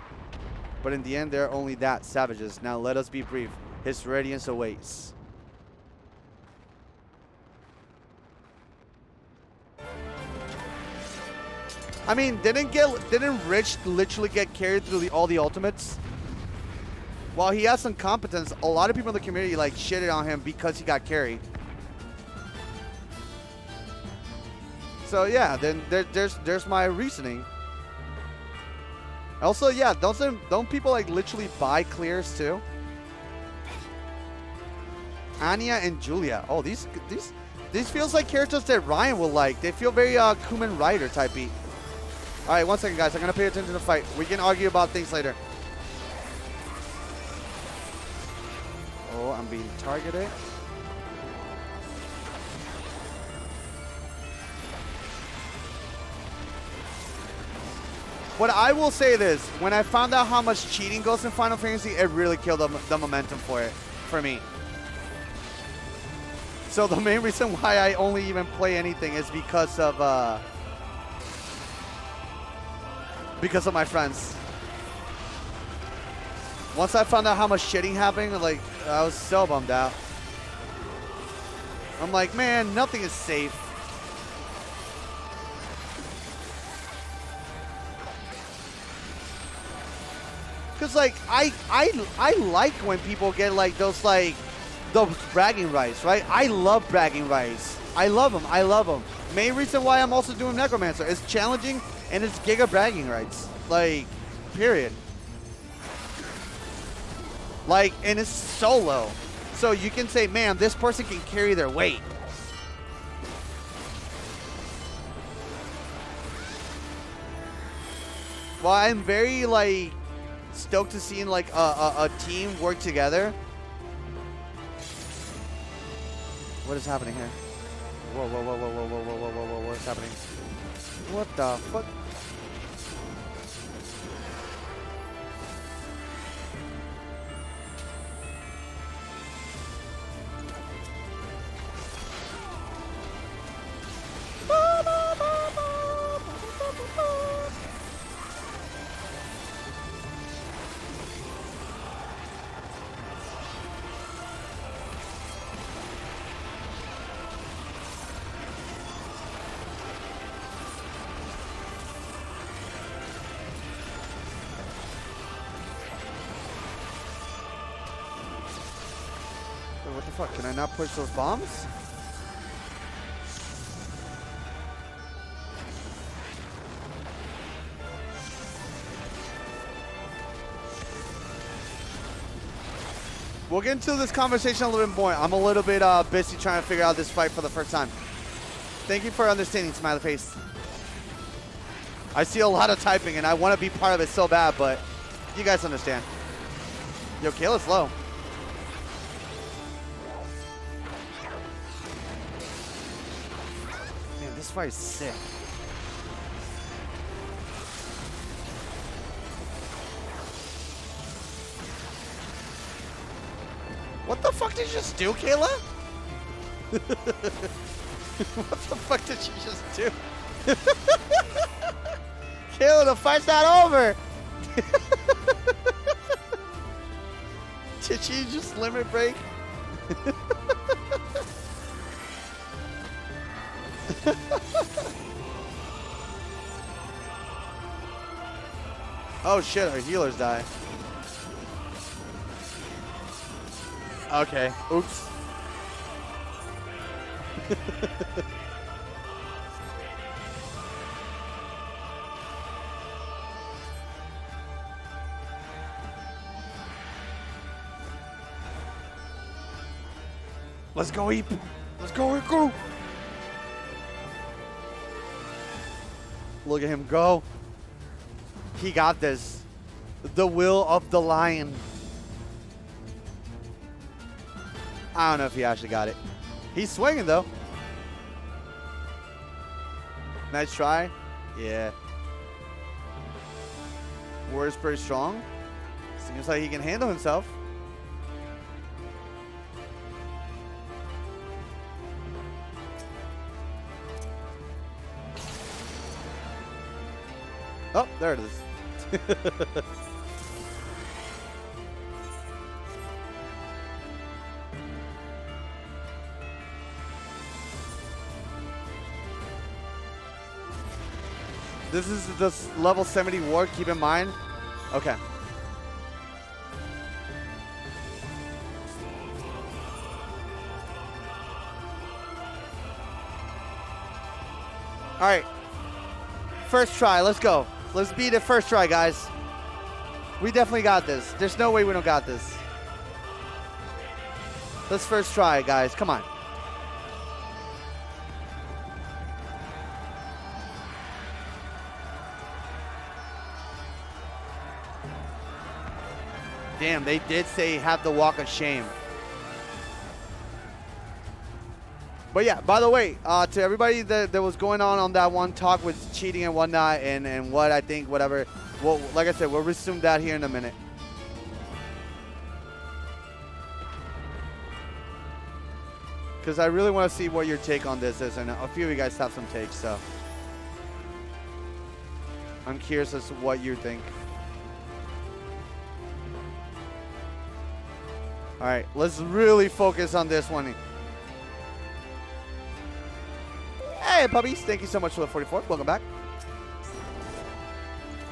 But in the end, they're only that savages. Now let us be brief. His radiance awaits. I mean, didn't Rich literally get carried through all the ultimates? While he has some competence, a lot of people in the community like shitted on him because he got carried. So yeah, then there's my reasoning. Also, yeah, don't people like literally buy clears too? Anya and Julia. Oh, these feels like characters that Ryan will like. They feel very Kuman Rider type beat. All right, 1 second, guys. I'm gonna pay attention to the fight. We can argue about things later. Oh, I'm being targeted. But I will say this: when I found out how much cheating goes in Final Fantasy, it really killed the momentum for me. So the main reason why I only even play anything is because of my friends. Once I found out how much cheating happened, like I was so bummed out. I'm like, man, nothing is safe. Cause like I like when people get like those like those bragging rights, right? I love bragging rights. I love them. I love them. Main reason why I'm also doing Necromancer is challenging and it's giga bragging rights. Like, period. Like, and it's solo. So you can say, man, this person can carry their weight. Well, I'm very, like, stoked to seeing, like, a team work together. What is happening here? Whoa, whoa, whoa, whoa, whoa, whoa, whoa, whoa, whoa, whoa, what's happening? What the fuck? What the fuck? Can I not push those bombs? We'll get into this conversation a little bit more. I'm a little bit busy trying to figure out this fight for the first time. Thank you for understanding, smiley face. I see a lot of typing and I want to be part of it so bad, but you guys understand. Yo, Kayla's low. Man, this fight is sick. What the fuck did you just do, Kayla? What the fuck did you just do? Kayla, the fight's not over. Did she just limit break? Oh shit, our healers die. Okay, oops. Let's go, Eep. Let's go, Iku. Look at him go. He got this. The will of the lion. I don't know if he actually got it. He's swinging, though. Nice try. Yeah. Warrior's pretty strong. Seems like he can handle himself. Oh, there it is. This is this level 70 ward, keep in mind. Okay. All right. First try, let's go. Let's beat it first try, guys. We definitely got this. There's no way we don't got this. Let's first try, guys. Come on. Damn, they did say have the walk of shame. But yeah, by the way, to everybody that was going on that one talk with cheating and whatnot and what I think, whatever, well, like I said, we'll resume that here in a minute. Because I really want to see what your take on this is, and a few of you guys have some takes, so. I'm curious as to what you think. All right, let's really focus on this one. Hey, puppies. Thank you so much for the 44. Welcome back.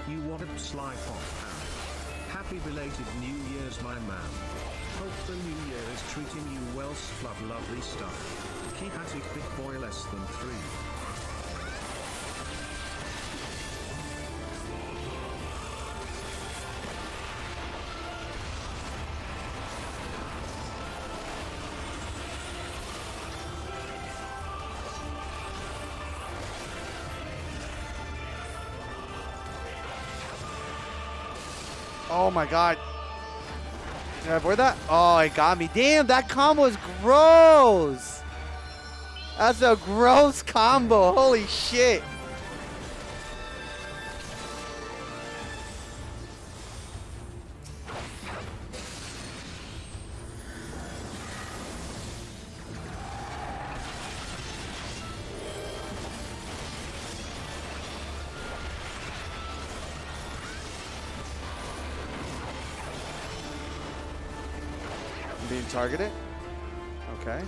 You want a SlyFox? Happy belated New Year's, my man. Hope the new year is treating you well. Love lovely stuff. Keep at it, big boy. Less than 3. Oh my god. Did I avoid that? Oh, it got me. Damn, that combo is gross. That's a gross combo. Holy shit. Being targeted. Okay.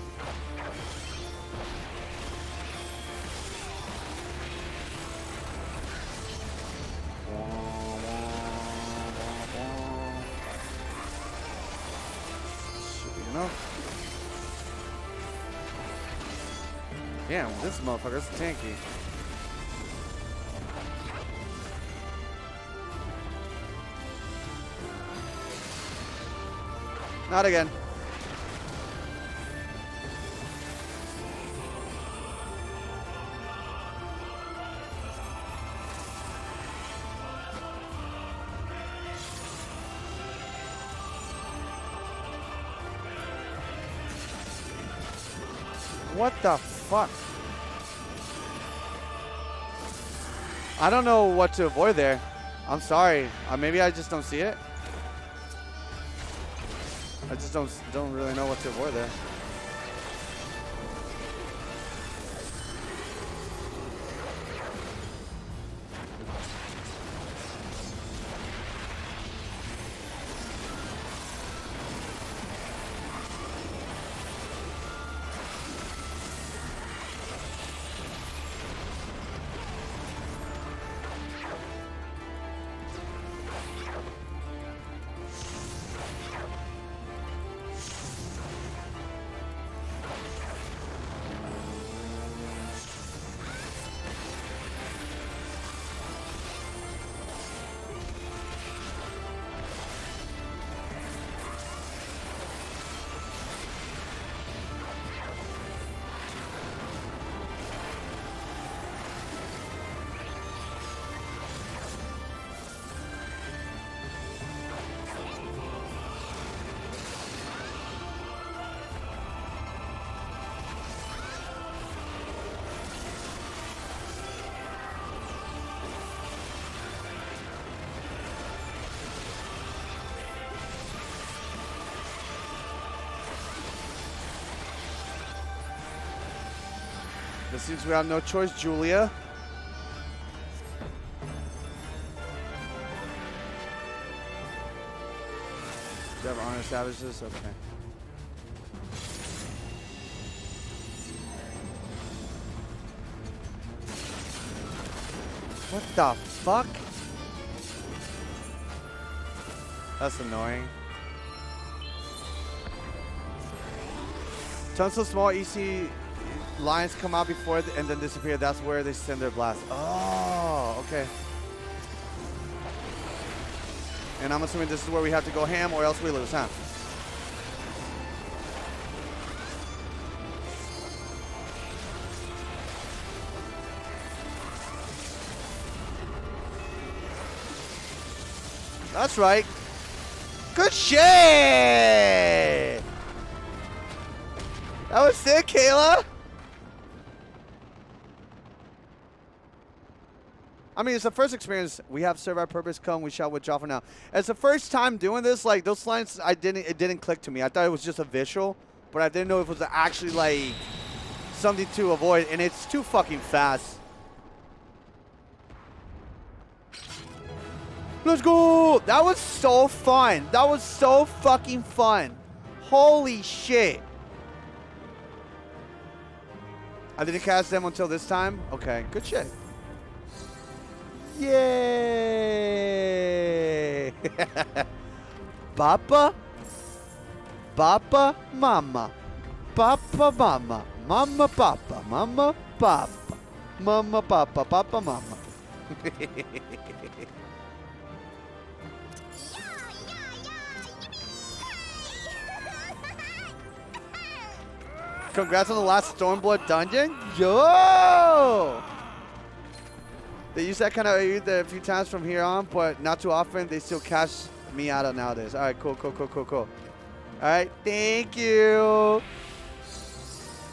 Should be enough. Damn, this motherfucker's tanky. Not again. What the fuck? I don't know what to avoid there. I'm sorry. Maybe I just don't see it. I just don't really know what to avoid there. It seems we have no choice, Julia. Do you have honor savages? Okay. What the fuck? That's annoying. Tons of small EC lines come out before and then disappear. That's where they send their blast. Oh, okay. And I'm assuming this is where we have to go ham or else we lose, huh? That's right. Good shit! That was sick, Kayla. I mean, it's the first experience. We have served our purpose. Come, we shall withdraw for now. It's the first time doing this. Like those lines, it didn't click to me. I thought it was just a visual, but I didn't know if it was actually like something to avoid. And it's too fucking fast. Let's go! That was so fun. That was so fucking fun. Holy shit. I didn't cast them until this time. Okay, good shit. Yay! Papa? Papa, mama. Papa, mama. Mama, papa. Mama, papa. Mama, papa. Papa, mama. Congrats on the last Stormblood dungeon. Yo! They use that kind of a few times from here on, but not too often. They still cash me out of nowadays. All right, cool. All right, thank you.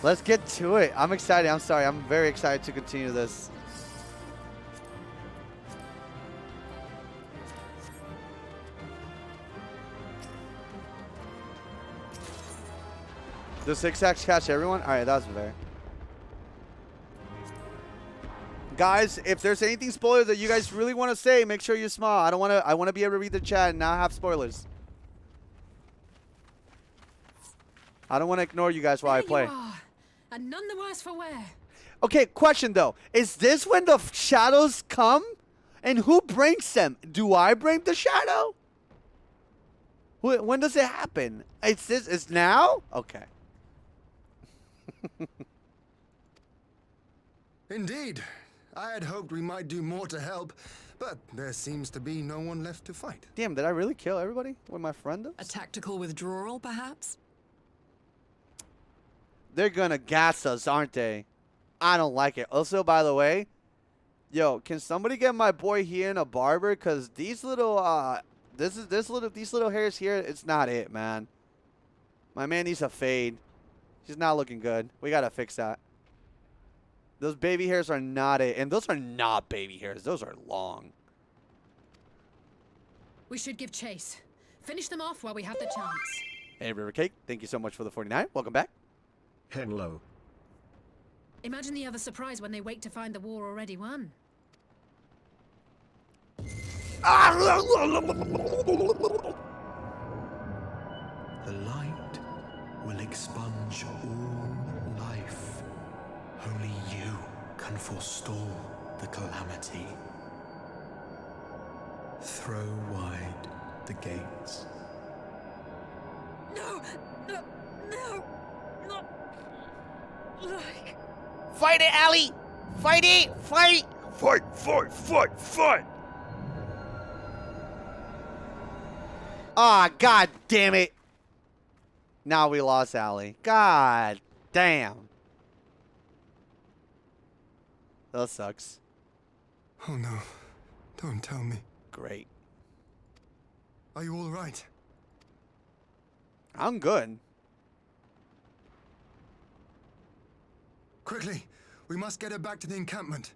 Let's get to it. I'm excited. I'm sorry. I'm very excited to continue this. The 6x catch everyone? All right, that's fair. Guys, if there's anything spoilers that you guys really want to say, make sure you smile. I want to be able to read the chat and not have spoilers. I don't want to ignore you guys while I play. You are, and none the worse for wear. Okay, question though. Is this when the shadows come? And who brings them? Do I bring the shadow? When does it happen? It's now? Okay. Indeed. I had hoped we might do more to help, but there seems to be no one left to fight. Damn, did I really kill everybody with my friend? A tactical withdrawal, perhaps? They're gonna gas us, aren't they? I don't like it. Also, by the way, yo, can somebody get my boy here in a barber? Cause these little these little hairs here, it's not it, man. My man needs a fade. He's not looking good. We gotta fix that. Those baby hairs are not it. And those are not baby hairs. Those are long. We should give chase. Finish them off while we have the chance. Hey, River Cake. Thank you so much for the 49. Welcome back. Hello. Imagine the other surprise when they wake to find the war already won. The light will expunge all life. Only you can forestall the calamity. Throw wide the gates. No! Fight it, Allie! Fight it! Fight! Fight! Ah, god damn it. Now we lost Allie. God damn. That sucks. Oh no. Don't tell me. Great. Are you all right? I'm good. Quickly, we must get her back to the encampment.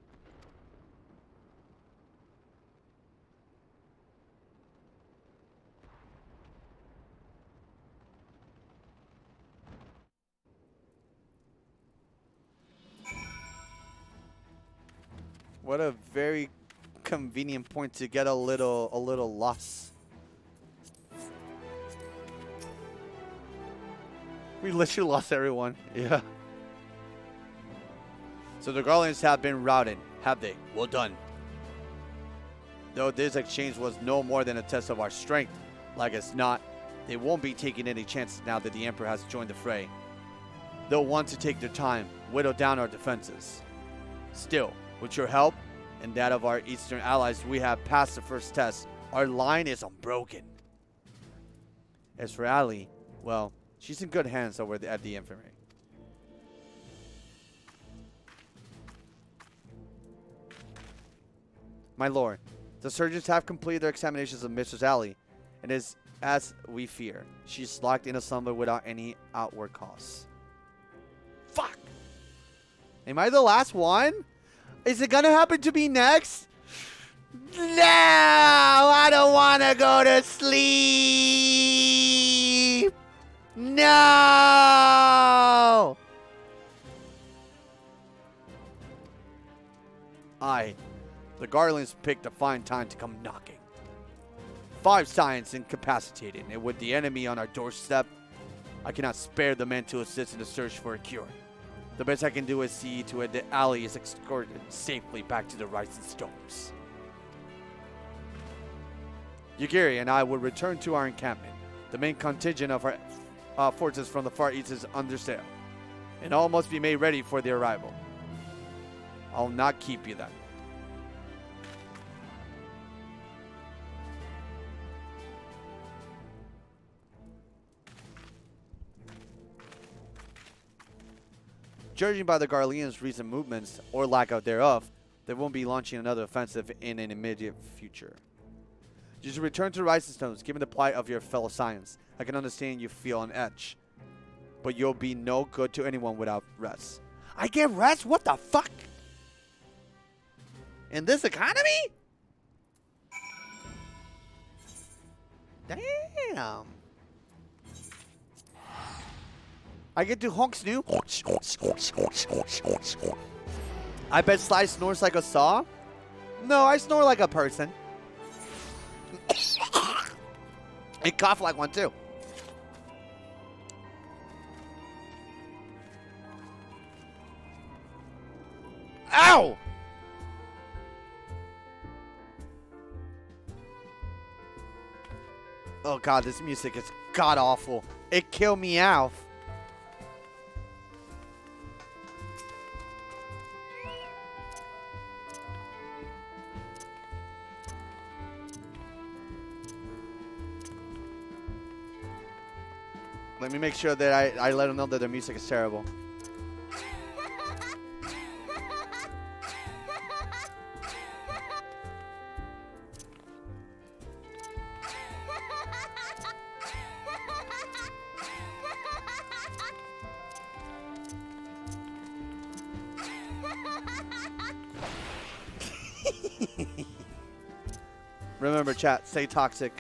What a very convenient point to get a little loss. We literally lost everyone. Yeah. So the Garlands have been routed, have they? Well done. Though this exchange was no more than a test of our strength, like it's not, they won't be taking any chances now that the Emperor has joined the fray. They'll want to take their time, whittle down our defenses. Still, with your help and that of our Eastern allies, we have passed the first test. Our line is unbroken. As for Allie, well, she's in good hands over at the infirmary. My lord, the surgeons have completed their examinations of Mistress Allie, and is as we fear. She's locked in a slumber without any outward cause. Fuck! Am I the last one? Is it gonna happen to me next? No! I don't wanna go to sleep! No! The Garlands picked a fine time to come knocking. 5 Science incapacitated, and with the enemy on our doorstep, I cannot spare the men to assist in the search for a cure. The best I can do is see to it that Allie is escorted safely back to the Rising Storms. Yugiri and I will return to our encampment. The main contingent of our forces from the far east is under sail, and all must be made ready for their arrival. I'll not keep you then. Judging by the Garleans' recent movements, or lack of thereof, they won't be launching another offensive in an immediate future. You should return to the Rising Stones, given the plight of your fellow Scions. I can understand you feel on edge, but you'll be no good to anyone without rest. I get rest? What the fuck? In this economy? Damn. I get to honk snoo. I bet Sly snores like a saw. No, I snore like a person. I cough like one too. Ow! Oh god, this music is god awful. It killed me out. Let me make sure that I let them know that their music is terrible. Remember, chat, stay toxic.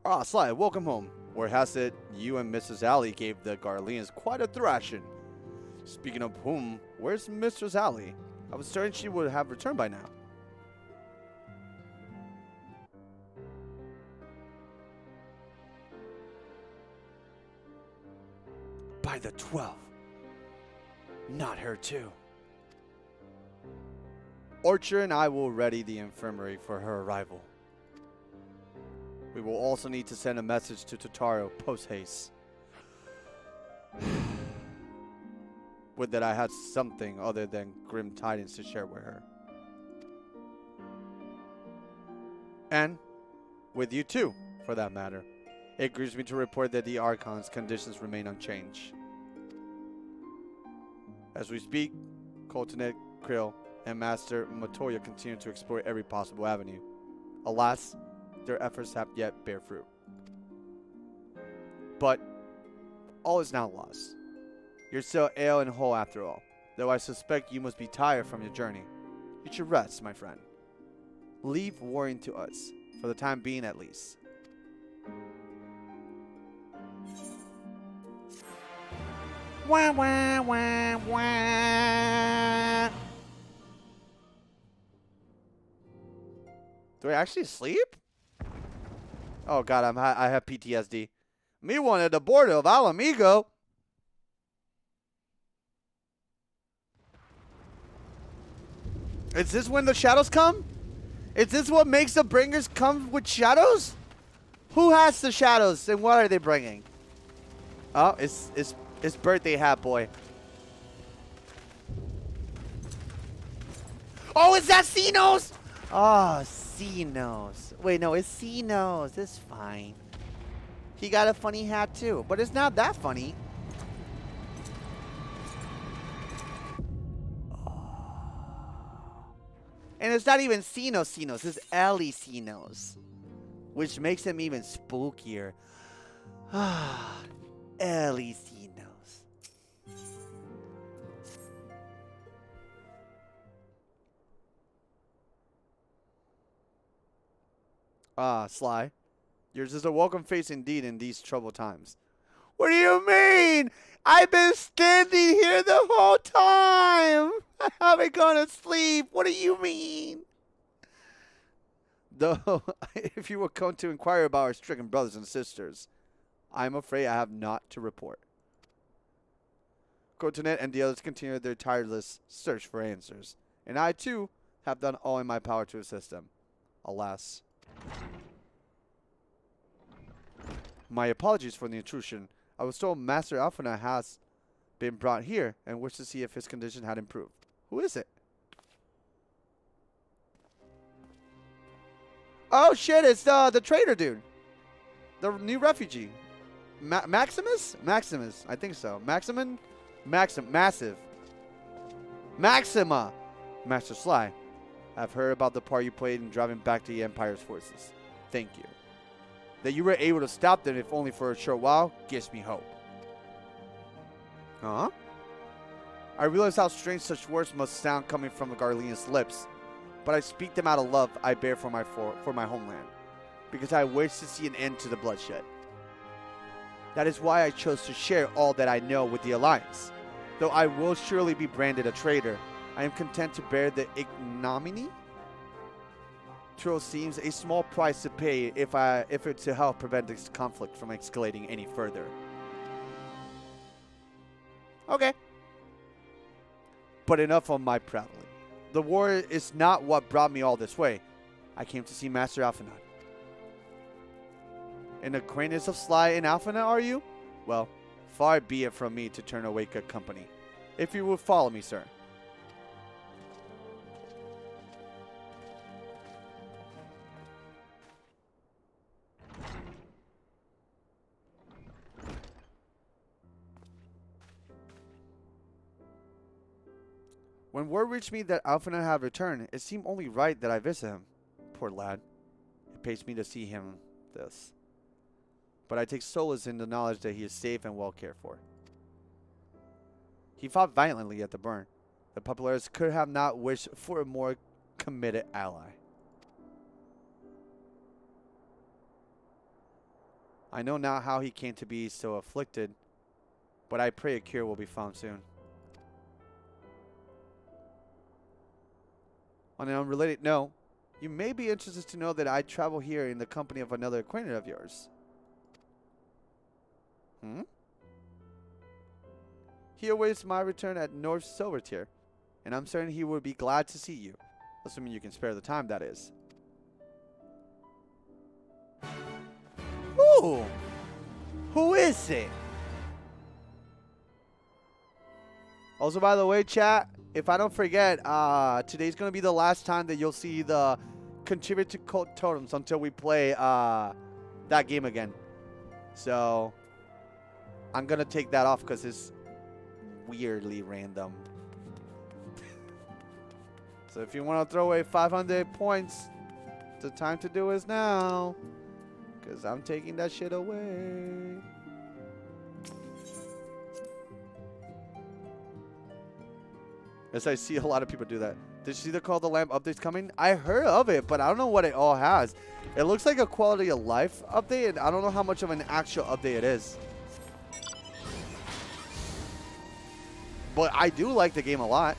Ah, Sly, welcome home. Word has it, you and Mrs. Alley gave the Garleans quite a thrashing. Speaking of whom, where's Mistress Alley? I was certain she would have returned by now. By the 12th. Not her too. Orchard and I will ready the infirmary for her arrival. We will also need to send a message to Totaro post-haste. Would that I had something other than grim tidings to share with her. And with you too, for that matter. It grieves me to report that the Archon's conditions remain unchanged. As we speak, Coltonet, Krill, and Master Motoya continue to explore every possible avenue. Alas, their efforts have yet bear fruit. But all is not lost. You're still ill and whole after all, though I suspect you must be tired from your journey. You should rest, my friend. Leave worrying to us, for the time being at least. Wah, wah, wah, wah. Do I actually sleep? Oh god, I have PTSD. Me one at the border of Alamigo. Is this when the shadows come? Is this what makes the bringers come with shadows? Who has the shadows and what are they bringing? Oh, it's birthday hat boy. Oh, is that Xenos? Oh, Xenos. Wait, no, it's Xenos. It's fine. He got a funny hat too, but it's not that funny. And it's not even Xenos, it's Ellie Xenos, which makes him even spookier. Ah, Ellie Xenos. Ah, Sly. Yours is a welcome face indeed in these troubled times. What do you mean? I've been standing here the whole time. I haven't gone to sleep. What do you mean? Though, if you will come to inquire about our stricken brothers and sisters, I'm afraid I have naught to report. Cotonet and the others continue their tireless search for answers. And I, too, have done all in my power to assist them. Alas. My apologies for the intrusion. I was told Master Alphina has been brought here and wished to see if his condition had improved. Who is it? Oh shit, it's the trader dude. The new refugee. Maximus? Maximus, I think so. Massive. Maxima! Master Sly, I've heard about the part you played in driving back the Empire's forces. Thank you. That you were able to stop them, if only for a short while, gives me hope. Huh? I realize how strange such words must sound coming from the Garlean's lips, but I speak them out of love I bear for my homeland, because I wish to see an end to the bloodshed. That is why I chose to share all that I know with the Alliance. Though I will surely be branded a traitor, I am content to bear the ignominy. True seems a small price to pay if it's to help prevent this conflict from escalating any further. Okay. But enough on my prattling. The war is not what brought me all this way. I came to see Master Alphina. An acquaintance of Sly and Alphina, are you? Well, far be it from me to turn away good company. If you will follow me, sir. When word reached me that Alphina had returned, it seemed only right that I visit him. Poor lad. It pains me to see him this. But I take solace in the knowledge that he is safe and well cared for. He fought violently at the burn. The Populares could have not wished for a more committed ally. I know not how he came to be so afflicted, but I pray a cure will be found soon. On an unrelated note, you may be interested to know that I travel here in the company of another acquaintance of yours. He awaits my return at North Silvertier, and I'm certain he would be glad to see you, assuming you can spare the time, that is. Ooh! Who is it? Also, by the way, chat, if I don't forget, today's going to be the last time that you'll see the contribute to cult totems until we play that game again. So, I'm going to take that off because it's weirdly random. So, if you want to throw away 500 points, the time to do is now. Because I'm taking that shit away. Yes, I see a lot of people do that. Did you see the Call of the Lamb updates coming? I heard of it, but I don't know what it all has. It looks like a quality of life update, and I don't know how much of an actual update it is. But I do like the game a lot.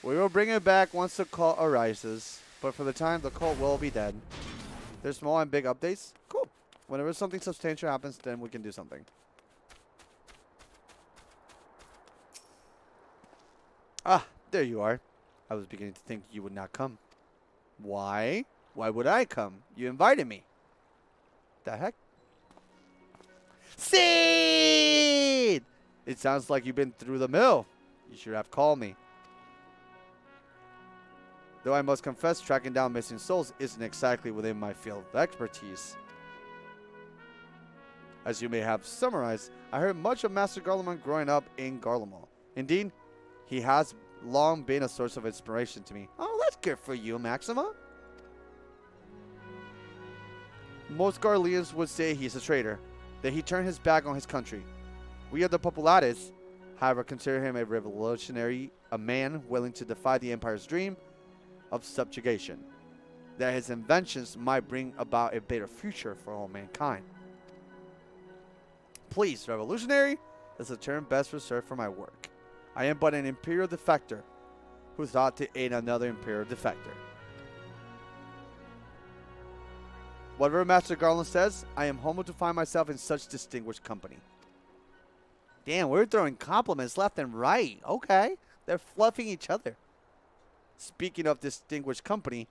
We will bring it back once the cult arises. But for the time, the cult will be dead. There's small and big updates. Cool. Whenever something substantial happens, then we can do something. Ah, there you are. I was beginning to think you would not come. Why? Why would I come? You invited me. The heck? Seed! It sounds like you've been through the mill. You should have called me. Though I must confess, tracking down missing souls isn't exactly within my field of expertise. As you may have summarized, I heard much of Master Garlemald growing up in Garlemald. Indeed, he has long been a source of inspiration to me. Oh, that's good for you, Maxima. Most Garleans would say he's a traitor, that he turned his back on his country. We of the Populares, however, consider him a revolutionary, a man willing to defy the Empire's dream of subjugation, that his inventions might bring about a better future for all mankind. Please, revolutionary is a term best reserved for my work. I am but an imperial defector who thought to aid another imperial defector. Whatever Master Garland says, I am humbled to find myself in such distinguished company. Damn, we're throwing compliments left and right. Okay. They're fluffing each other. Speaking of distinguished company,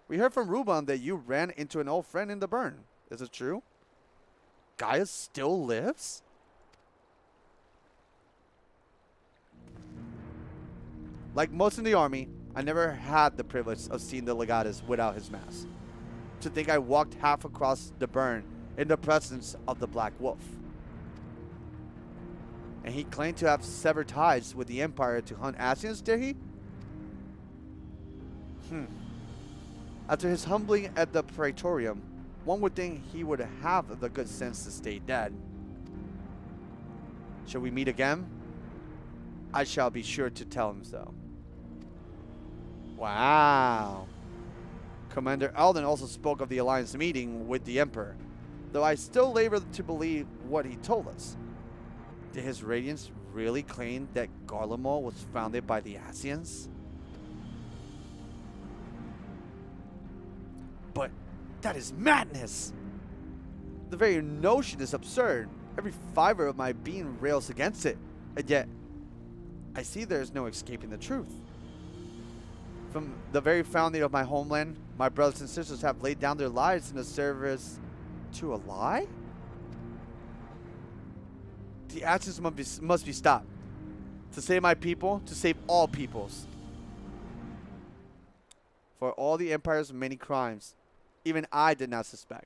we heard from Ruban that you ran into an old friend in the burn. Is it true? Gaius still lives? Like most in the army, I never had the privilege of seeing the legatus without his mask. To think I walked half across the burn in the presence of the Black Wolf. And he claimed to have severed ties with the Empire to hunt Asians, did he? After his humbling at the Praetorium, one would think he would have the good sense to stay dead. Shall we meet again? I shall be sure to tell him so. Wow. Commander Alden also spoke of the Alliance meeting with the Emperor, though I still labor to believe what he told us. Did his Radiance really claim that Garlemald was founded by the Asians? But that is madness! The very notion is absurd. Every fiber of my being rails against it, and yet I see there is no escaping the truth. From the very founding of my homeland, my brothers and sisters have laid down their lives in the service to a lie? The actions must be stopped. To save my people, to save all peoples. For all the Empire's many crimes, even I did not suspect.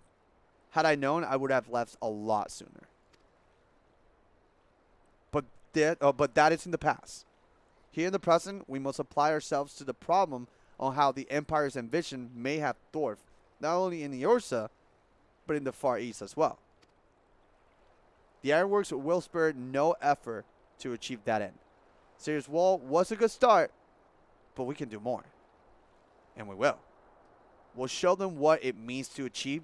Had I known, I would have left a lot sooner. But that is in the past. Here in the present, we must apply ourselves to the problem on how the Empire's ambition may have dwarfed, not only in Eorsa, but in the Far East as well. The Ironworks will spare no effort to achieve that end. Sirius Wall was a good start, but we can do more. And we will. We'll show them what it means to achieve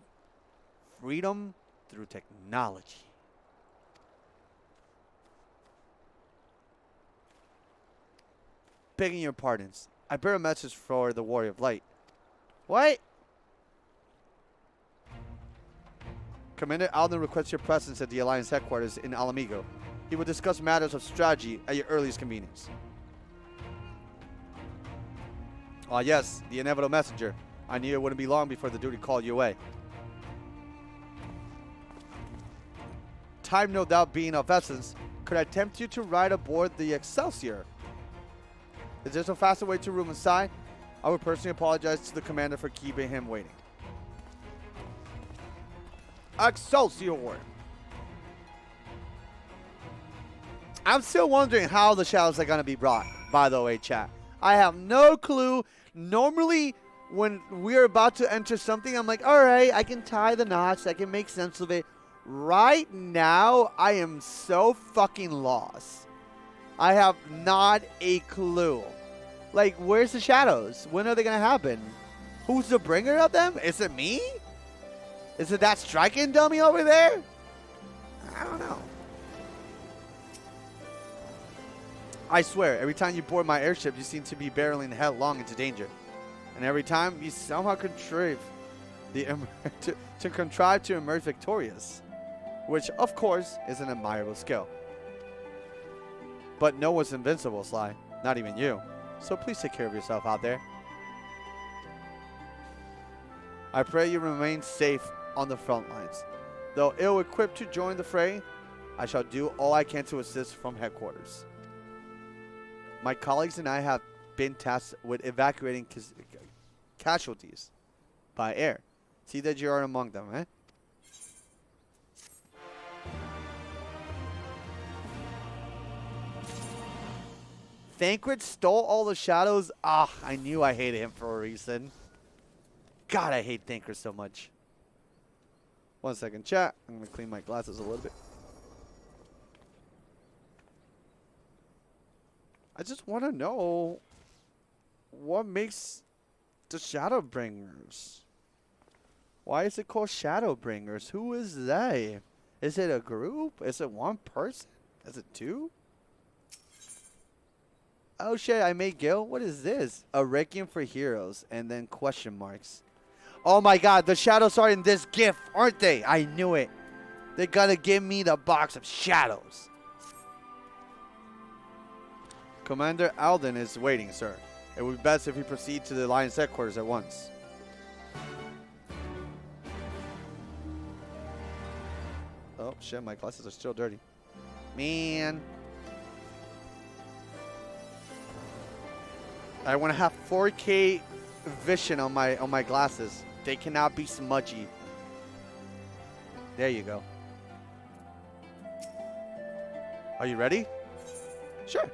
freedom through technology. Begging your pardons, I bear a message for the Warrior of Light. What? Commander Alden requests your presence at the Alliance headquarters in Alamigo. He will discuss matters of strategy at your earliest convenience. Ah, yes, the inevitable messenger. I knew it wouldn't be long before the duty called you away. Time no doubt being of essence, could I tempt you to ride aboard the Excelsior? Is there a faster way to room inside? I would personally apologize to the commander for keeping him waiting. Excelsior! I'm still wondering how the shadows are going to be brought, by the way, chat. I have no clue. Normally, when we're about to enter something, I'm like, all right, I can tie the knots. I can make sense of it. Right now, I am so fucking lost. I have not a clue. Like, where's the shadows? When are they going to happen? Who's the bringer of them? Is it me? Is it that striking dummy over there? I don't know. I swear, every time you board my airship, you seem to be barreling headlong into danger. And every time, you somehow contrive to emerge victorious. Which, of course, is an admirable skill. But no one's invincible, Sly. Not even you. So please take care of yourself out there. I pray you remain safe on the front lines. Though ill-equipped to join the fray, I shall do all I can to assist from headquarters. My colleagues and I have been tasked with evacuating casualties by air. See that you are among them, eh? Thancred stole all the shadows? Ah, I knew I hated him for a reason. God, I hate Thancred so much. 1 second, chat. I'm going to clean my glasses a little bit. I just want to know what makes the Shadowbringers. Why is it called Shadowbringers? Who is they? Is it a group? Is it one person? Is it two? Oh shit, I made Gil. What is this? A Requiem for Heroes and then question marks. Oh my god, the shadows are in this gift, aren't they? I knew it. They're gonna give me the box of shadows. Commander Alden is waiting, sir. It would be best if we proceed to the Alliance headquarters at once. Oh shit, my glasses are still dirty. Man. I want to have 4K vision on my glasses. They cannot be smudgy. There you go. Are you ready? Sure.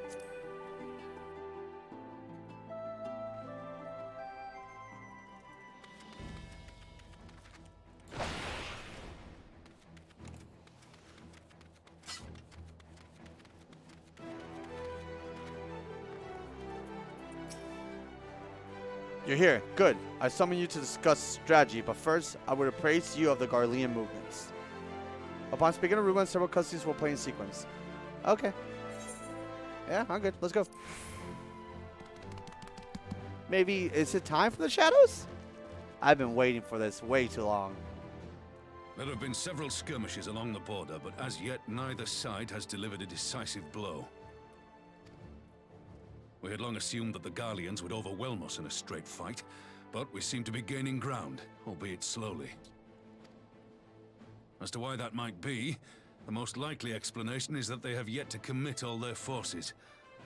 You're here. Good. I summon you to discuss strategy, but first, I would appraise you of the Garlean movements. Upon speaking of Ruben, several cutscenes will play in sequence. Okay. Yeah, I'm good. Let's go. Maybe, is it time for the shadows? I've been waiting for this way too long. There have been several skirmishes along the border, but as yet, neither side has delivered a decisive blow. We had long assumed that the Garleans would overwhelm us in a straight fight, but we seem to be gaining ground, albeit slowly. As to why that might be, the most likely explanation is that they have yet to commit all their forces.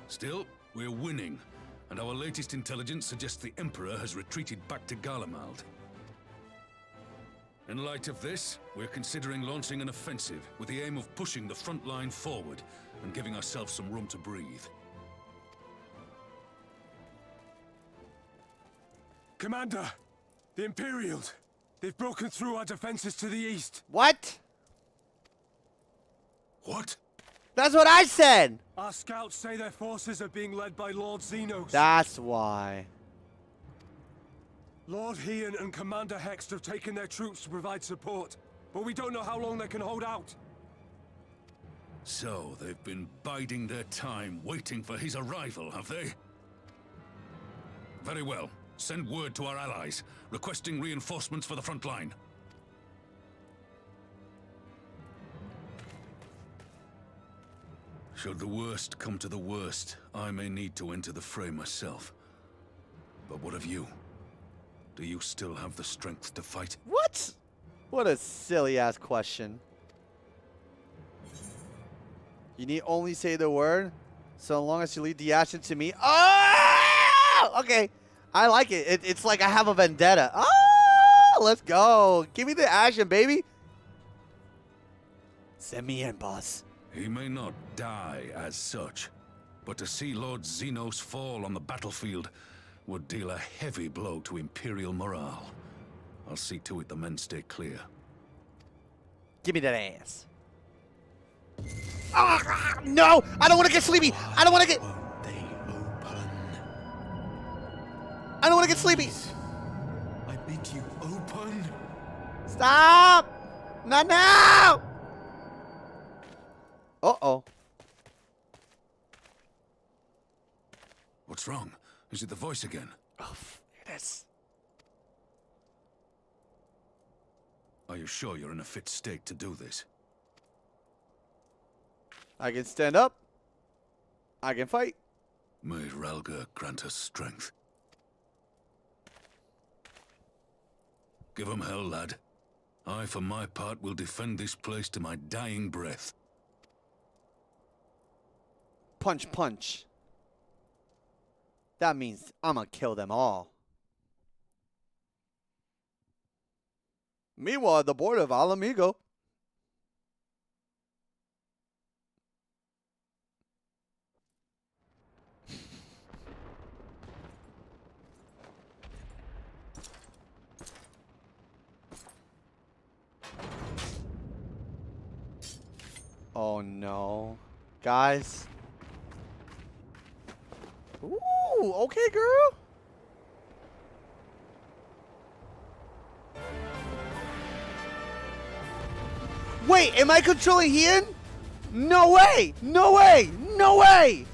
Still, we're winning, and our latest intelligence suggests the Emperor has retreated back to Garlemald. In light of this, we're considering launching an offensive with the aim of pushing the front line forward and giving ourselves some room to breathe. Commander, the Imperials. They've broken through our defenses to the east. What? What? That's what I said. Our scouts say their forces are being led by Lord Xenos. That's why. Lord Heian and Commander Hext have taken their troops to provide support, but we don't know how long they can hold out. So, they've been biding their time, waiting for his arrival, have they? Very well. Send word to our allies, requesting reinforcements for the front line. Should the worst come to the worst, I may need to enter the fray myself. But what of you? Do you still have the strength to fight? What? What a silly-ass question. You need only say the word, so long as you leave the action to me. Oh! Okay. I like it. It's like I have a vendetta. Oh! Let's go. Give me the action, baby. Send me in, boss. He may not die as such, but to see Lord Xenos fall on the battlefield would deal a heavy blow to Imperial morale. I'll see to it the men stay clear. Give me that ass. Ah, no! I don't want to get sleepy! I don't want to get... I don't want to get sleepy! I bid you open. Stop! Not now! Uh-oh. What's wrong? Is it the voice again? Oh, it is. Are you sure you're in a fit state to do this? I can stand up. I can fight. May Ralga grant us strength. Give him hell, lad. I, for my part, will defend this place to my dying breath. Punch, punch. That means I'm gonna kill them all. Meanwhile, at the border of Alamigo. Oh no. Guys. Ooh, okay, girl. Wait, am I controlling Heian? No way! No way! No way!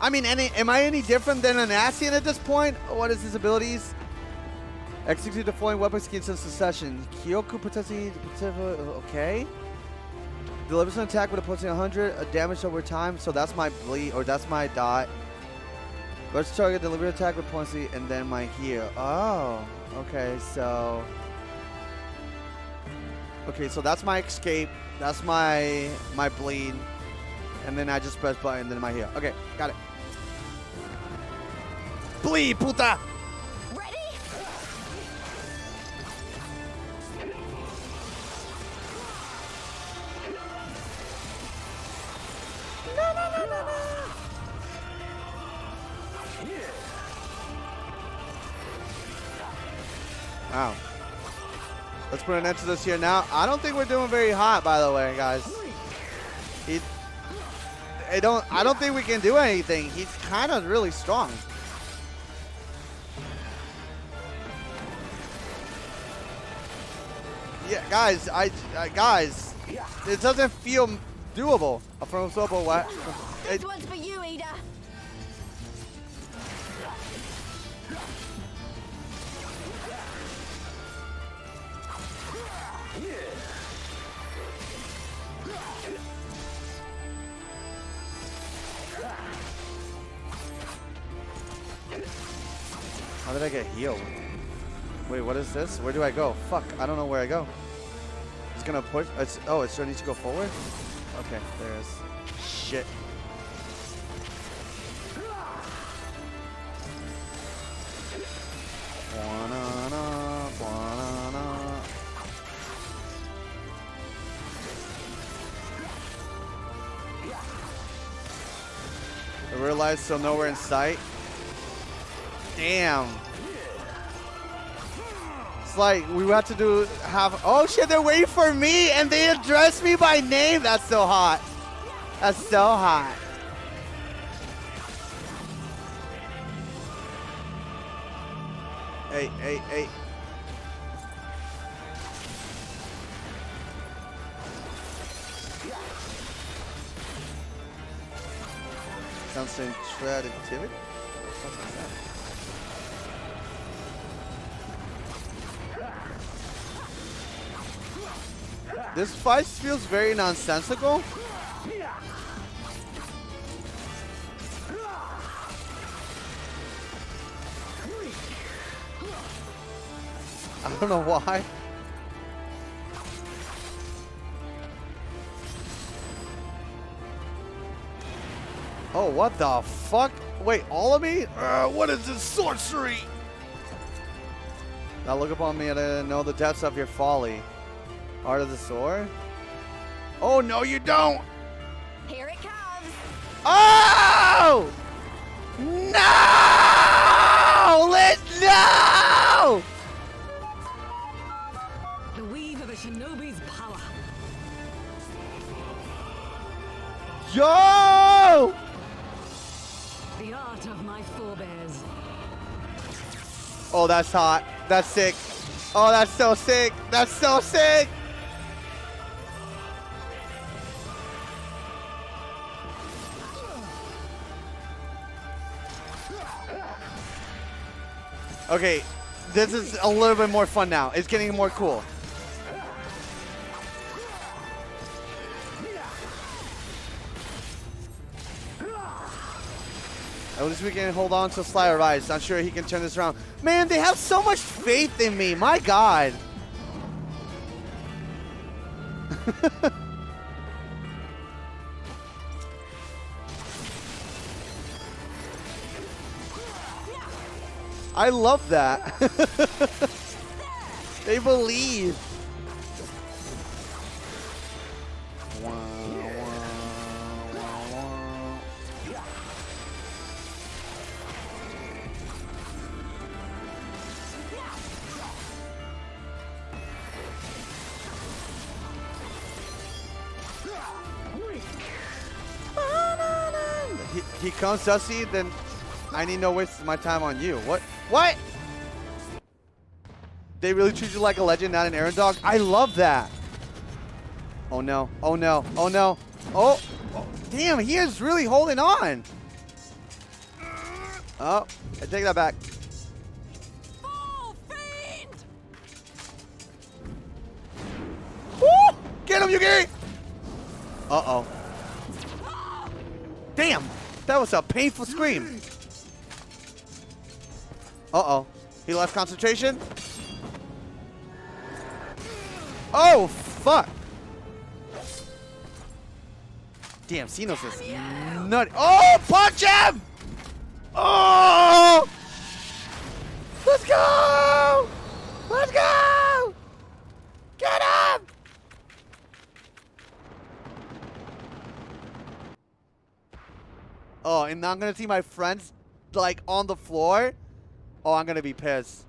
I mean, am I any different than an Ascian at this point? What is his abilities? Execute the following weapons against a succession. Kyoku potentially, okay. Delivers an attack with a potency 100, damage over time. So that's my bleed, or that's my dot. Let's target deliver attack with potency, and then my heal. Oh, okay. So that's my escape. That's my bleed, and then I just press button, and then my heal. Okay, got it. Bleed, puta. Wow. Let's put an end to this here now. I don't think we're doing very hot, by the way, guys. I don't think we can do anything. He's kind of really strong. Yeah, guys, guys, it doesn't feel doable. From Sobo, what? This one's for you, Ida. How did I get healed? Wait, what is this? Where do I go? Fuck, I don't know where I go. It's gonna push. Oh, it still needs to go forward? Okay, there it is. Shit. I realized still nowhere in sight. Damn. It's like we have to have. Oh shit, they're waiting for me and they address me by name. That's so hot. That's so hot. Hey, hey, hey. Concentrated activity? What's that? This fight feels very nonsensical. I don't know why. Oh, what the fuck? Wait, all of me? What is this sorcery? Now look upon me and know the depths of your folly. Art of the sword? Oh, no, you don't! Here it comes! Oh! No! No! The weave of a shinobi's power. Yo! The art of my forebears. Oh, that's hot. That's sick. Oh, that's so sick. That's so sick. Okay, this is a little bit more fun now. It's getting more cool. At least we can hold on to Slayer Rise. I'm sure he can turn this around. Man, they have so much faith in me. My God. I love that. They believe. He comes, does he? Then I need no waste my time on you. What? What? They really treat you like a legend, not an errand dog? I love that. Oh no. Oh no. Oh no. Oh. Oh. Damn, he is really holding on. Oh, I take that back. Fall, fiend! Woo! Get him, Yugiri! Uh-oh. Damn! That was a painful scream. Uh-oh. He lost concentration. Oh, fuck. Damn, Xenos is nutty. Oh, punch him! Oh! Let's go! Let's go! Get him! Oh, and now I'm gonna see my friends like on the floor. Oh, I'm gonna be pissed.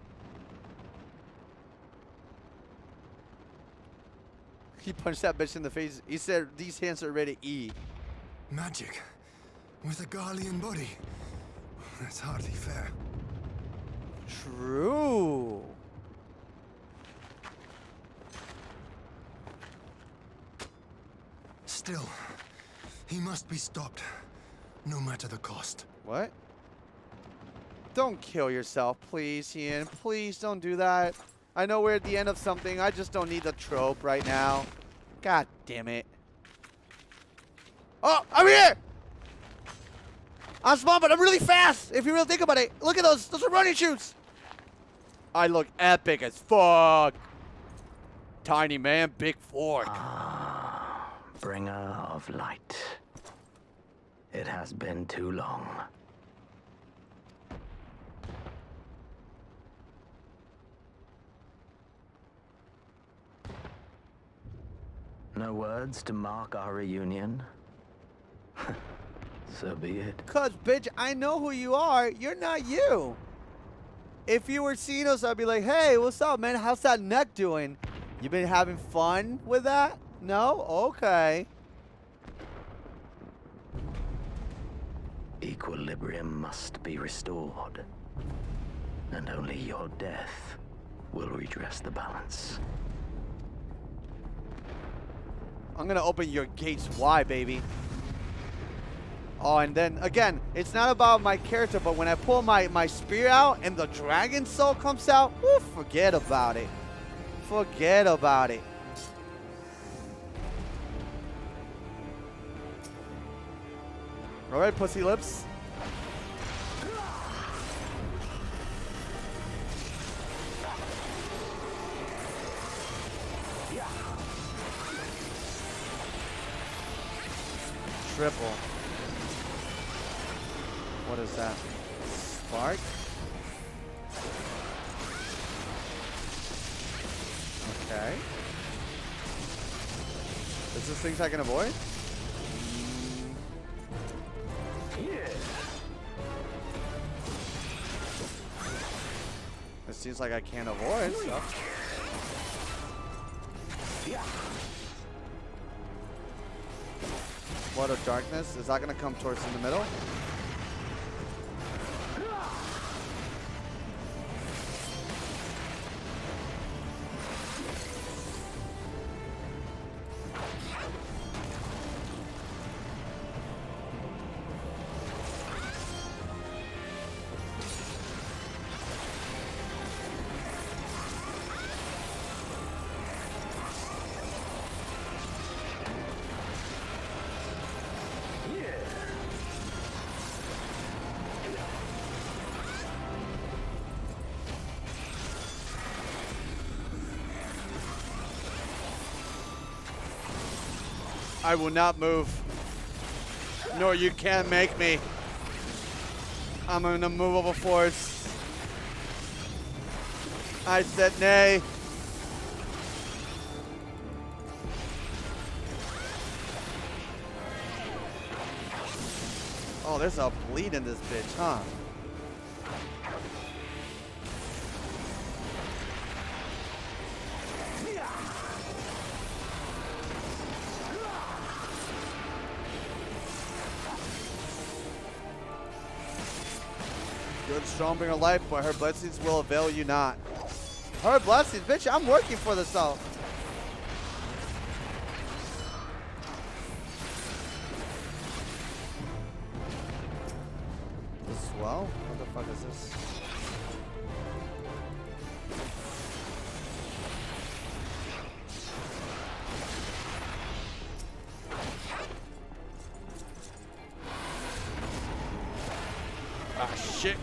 He punched that bitch in the face. He said these hands are ready to eat. Magic with a Garlean body. That's hardly fair. True. Still, he must be stopped, no matter the cost. What? Don't kill yourself, please, Ian. Please don't do that. I know we're at the end of something. I just don't need the trope right now. God damn it. Oh, I'm here! I'm small, but I'm really fast, if you really think about it. Look at those. Those are running shoes. I look epic as fuck. Tiny man, big fork. Bringer of light. It has been too long. No words to mark our reunion? So be it. Cuz, bitch, I know who you are. You're not you. If you were Xenos, I'd be like, hey, what's up, man? How's that neck doing? You been having fun with that? No? Okay. Equilibrium must be restored. And only your death will redress the balance. I'm gonna open your gates wide, baby. Oh, and then, again, it's not about my character, but when I pull my spear out and the dragon soul comes out, woo, forget about it. Forget about it. Alright, pussy lips. Triple. What is that? Spark? Okay. Is this things I can avoid? It seems like I can't avoid stuff. What of darkness? Is that gonna come towards in the middle? I will not move. Nor you can't make me. I'm an immovable force. I said nay. Oh, there's a bleed in this bitch, huh? Good Strongbringer life, but her blessings will avail you not. Her blessings, bitch, I'm working for this all. The swell? What fuck is this? Ah, shit.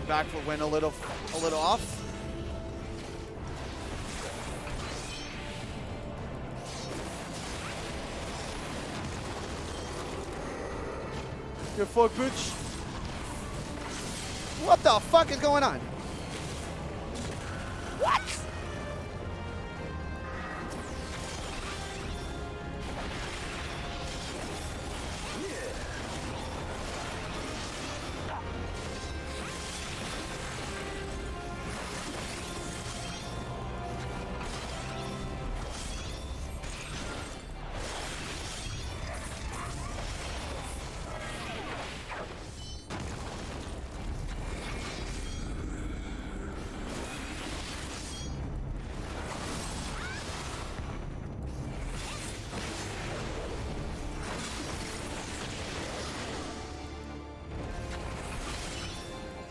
Back foot went a little off. Good fuck, bitch. What the fuck is going on? What?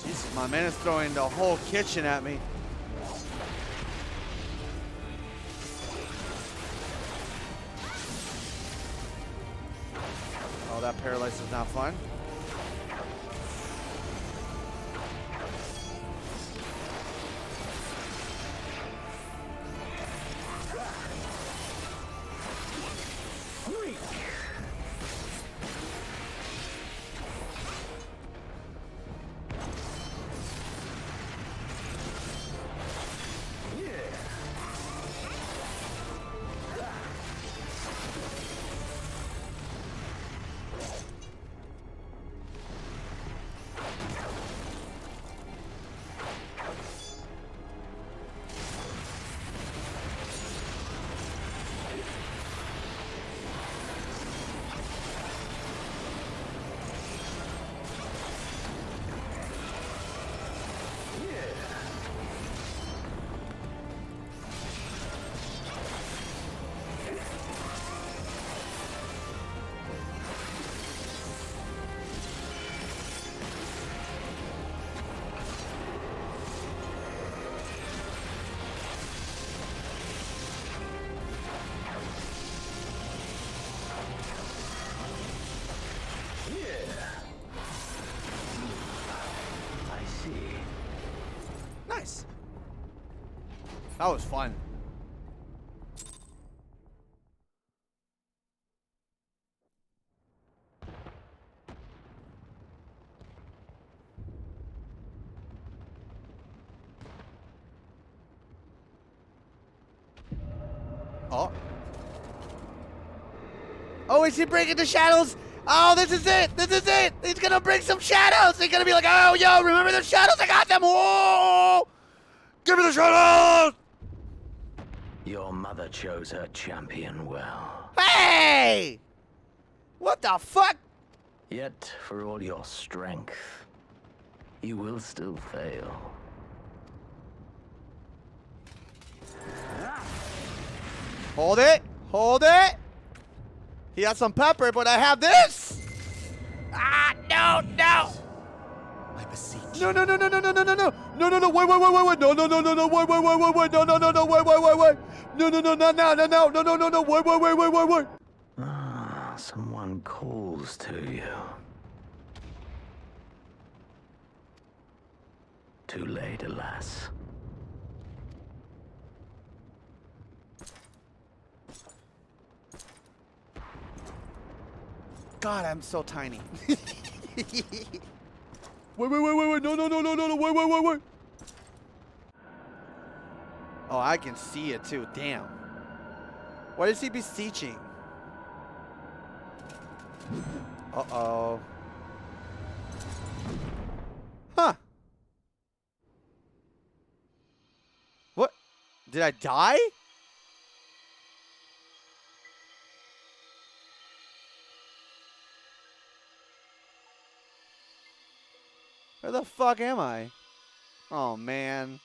Jesus, my man is throwing the whole kitchen at me. Oh, that paralysis is not fun. Nice. That was fun. Oh. Oh, is he breaking the shadows? Oh, this is it. This is it. He's going to bring some shadows. He's going to be like, oh, yo, remember the shadows? I got them. Whoa. Give me the shadows. Your mother chose her champion well. Hey! What the fuck? Yet, for all your strength, you will still fail. Hold it. Hold it. He has some pepper, but I have this. Ah, no, no. I beseech. No, no, no, no, no, no, no, no, no. No, no, no, wait, wait, wait, wait, wait. No, no, no, no, no, wait, wait, wait, wait, wait. No, no, no, no, wait, wait, wait, wait. No, no, no, no, no, no, no, no, no, no, no, wait, wait, wait, wait, wait, wait. Ah, someone calls to you. Too late, alas. God, I'm so tiny. Wait, wait, wait, wait, wait. No, no, no, no, no, no. Wait, wait, wait, wait. Oh, I can see it too. Damn. What is he beseeching? Uh-oh. Huh. What? Did I die? Where the fuck am I? Oh man.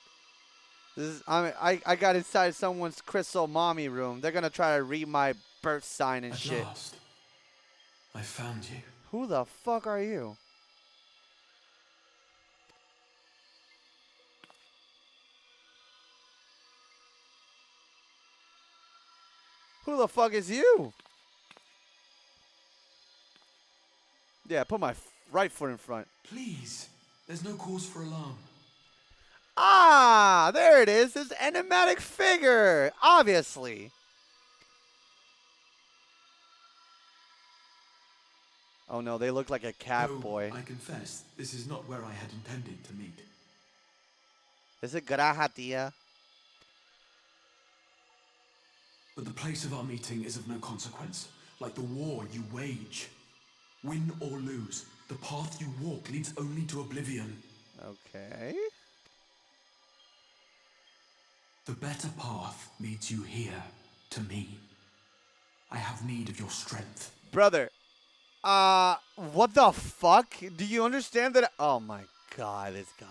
This is I got inside someone's crystal mommy room. They're gonna try to read my birth sign and shit. At last, I found you. Who the fuck are you? Who the fuck is you? Yeah, put my right foot in front. Please. There's no cause for alarm. Ah, there it is. This enigmatic figure. Obviously. Oh no, they look like a cat boy. I confess, this is not where I had intended to meet. Is it Grahatia? But the place of our meeting is of no consequence, like the war you wage. Win or lose, the path you walk leads only to oblivion. Okay. The better path leads you here, to me. I have need of your strength. Brother, what the fuck? Do you understand that? Oh my god, this guy.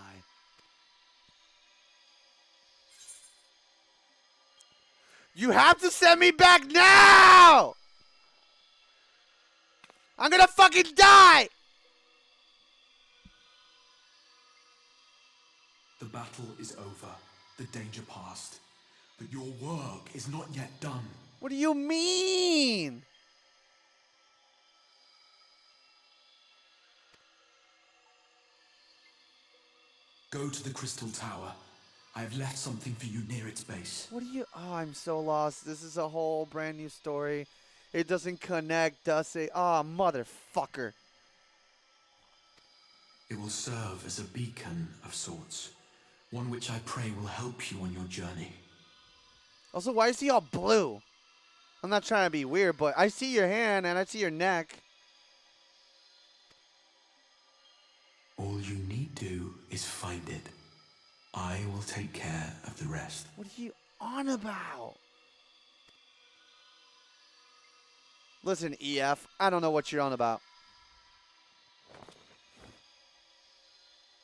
You have to send me back now! I'm gonna fucking die! The battle is over, the danger past. But your work is not yet done. What do you mean? Go to the Crystal Tower. I have left something for you near its base. What do you... Oh, I'm so lost. This is a whole brand new story. It doesn't connect, does it? Oh, motherfucker. It will serve as a beacon of sorts. One which I pray will help you on your journey. Also, why is he all blue? I'm not trying to be weird, but I see your hand and I see your neck. All you need do is find it. I will take care of the rest. What are you on about? Listen, EF, I don't know what you're on about.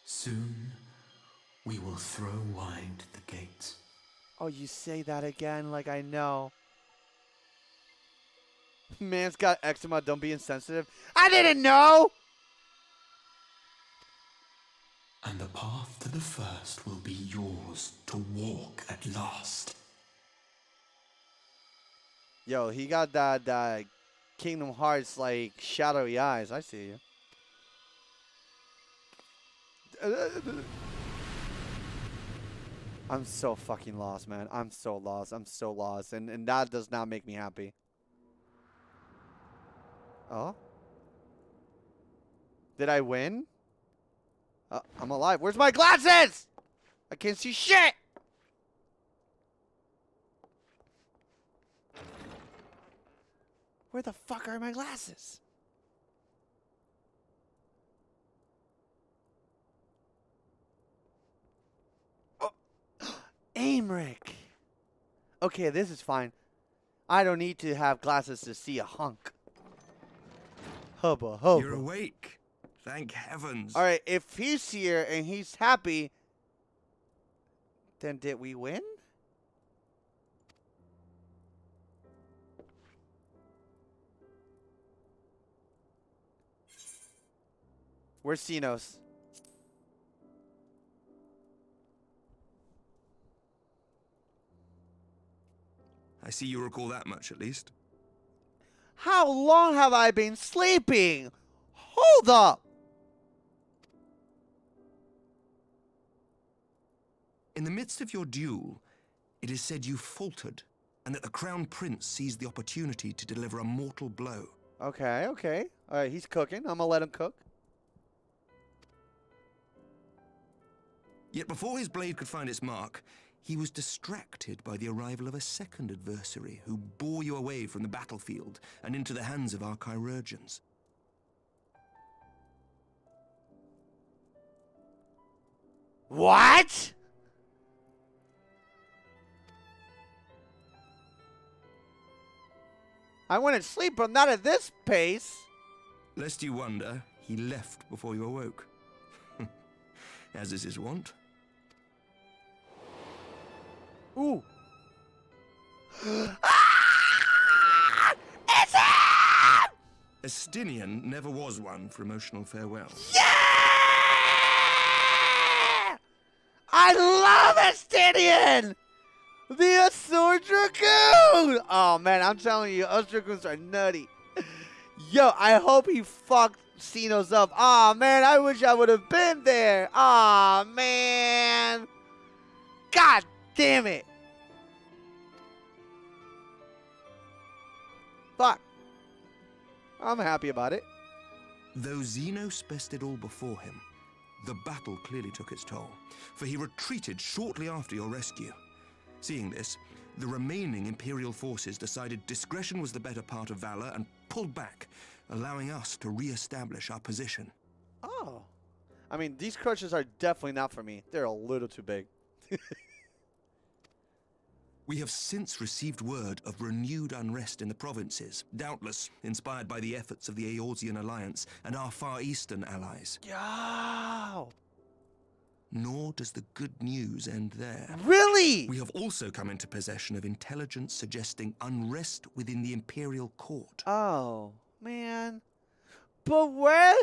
Soon, we will throw wide the gates. Oh, you say that again like I know. Man's got eczema, don't be insensitive. I didn't know! And the path to the first will be yours to walk at last. Yo, he got that Kingdom Hearts, like, shadowy eyes. I see you. I'm so fucking lost, man. I'm so lost. I'm so lost. And that does not make me happy. Oh? Did I win? I'm alive. Where's my glasses? I can't see shit. Where the fuck are my glasses? Oh. Aimric. Okay, this is fine. I don't need to have glasses to see a hunk. Hubba hubba. You're awake. Thank heavens. All right, if he's here and he's happy, then did we win? Where's Sinos? I see you recall that much, at least. How long have I been sleeping? Hold up! In the midst of your duel, it is said you faltered, and that the Crown Prince seized the opportunity to deliver a mortal blow. Okay, okay. All right, he's cooking. I'm gonna let him cook. Yet before his blade could find its mark, he was distracted by the arrival of a second adversary who bore you away from the battlefield and into the hands of our chirurgeons. What? I went to sleep, but not at this pace. Lest you wonder, he left before you awoke. As is his wont. Ooh. It's him! Estinian never was one for emotional farewell. Yeah! I love Estinian! The Azure Dragoon! Oh, man, I'm telling you, Azure Dragoons are nutty. Yo, I hope he fucked Xenos up. Oh, man, I wish I would have been there. Oh, man. God damn it. Fuck. I'm happy about it. Though Xenos bested all before him, the battle clearly took its toll, for he retreated shortly after your rescue. Seeing this, the remaining Imperial forces decided discretion was the better part of valor and pulled back, allowing us to re-establish our position. Oh. I mean, these crutches are definitely not for me. They're a little too big. We have since received word of renewed unrest in the provinces, doubtless inspired by the efforts of the Eorzean Alliance and our Far Eastern allies. Yo! Nor does the good news end there. Really? We have also come into possession of intelligence suggesting unrest within the Imperial Court. Oh, man. But where?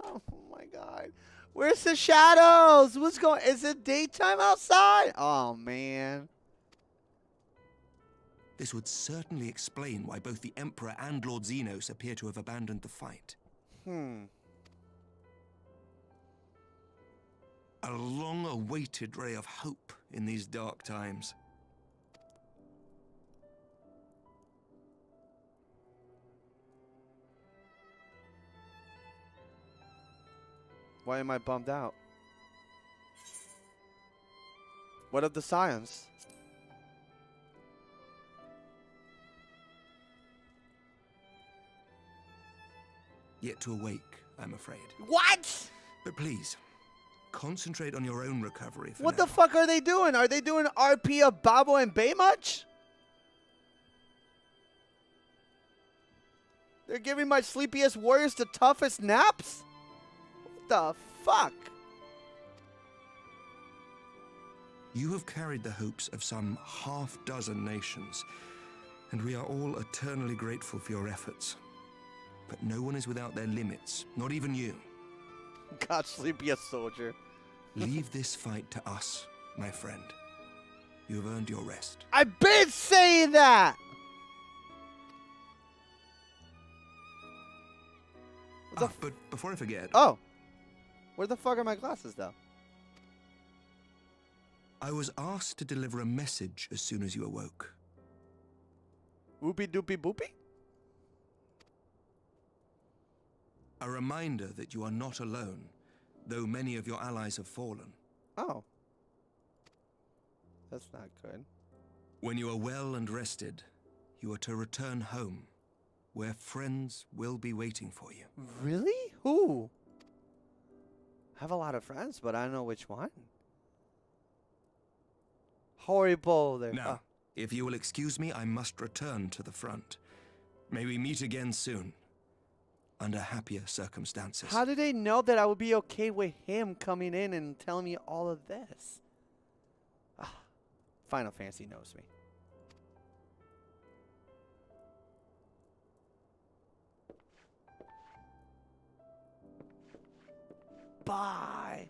Oh, my God. Where's the shadows? What's going? Is it daytime outside? Oh, man. This would certainly explain why both the Emperor and Lord Xenos appear to have abandoned the fight. A long-awaited ray of hope in these dark times. Why am I bummed out? What of the science? Yet to awake, I'm afraid. What? But please, concentrate on your own recovery for What now. the fuck are they doing? Are they doing RP of Babo and Bay much? They're giving my sleepiest warriors the toughest naps? What the fuck? You have carried the hopes of some half-dozen nations, and we are all eternally grateful for your efforts. But no one is without their limits, not even you. God, sleepiest soldier. Leave this fight to us, my friend. You have earned your rest. I've been saying that! But before I forget... Oh! Where the fuck are my glasses, though? I was asked to deliver a message as soon as you awoke. Whoopie doopie boopie? A reminder that you are not alone, though many of your allies have fallen. Oh. That's not good. When you are well and rested, you are to return home, where friends will be waiting for you. Really? Who? I have a lot of friends, but I don't know which one. Horrible. Now, if you will excuse me, I must return to the front. May we meet again soon, under happier circumstances. How did they know that I would be okay with him coming in and telling me all of this? Final Fantasy knows me. Bye.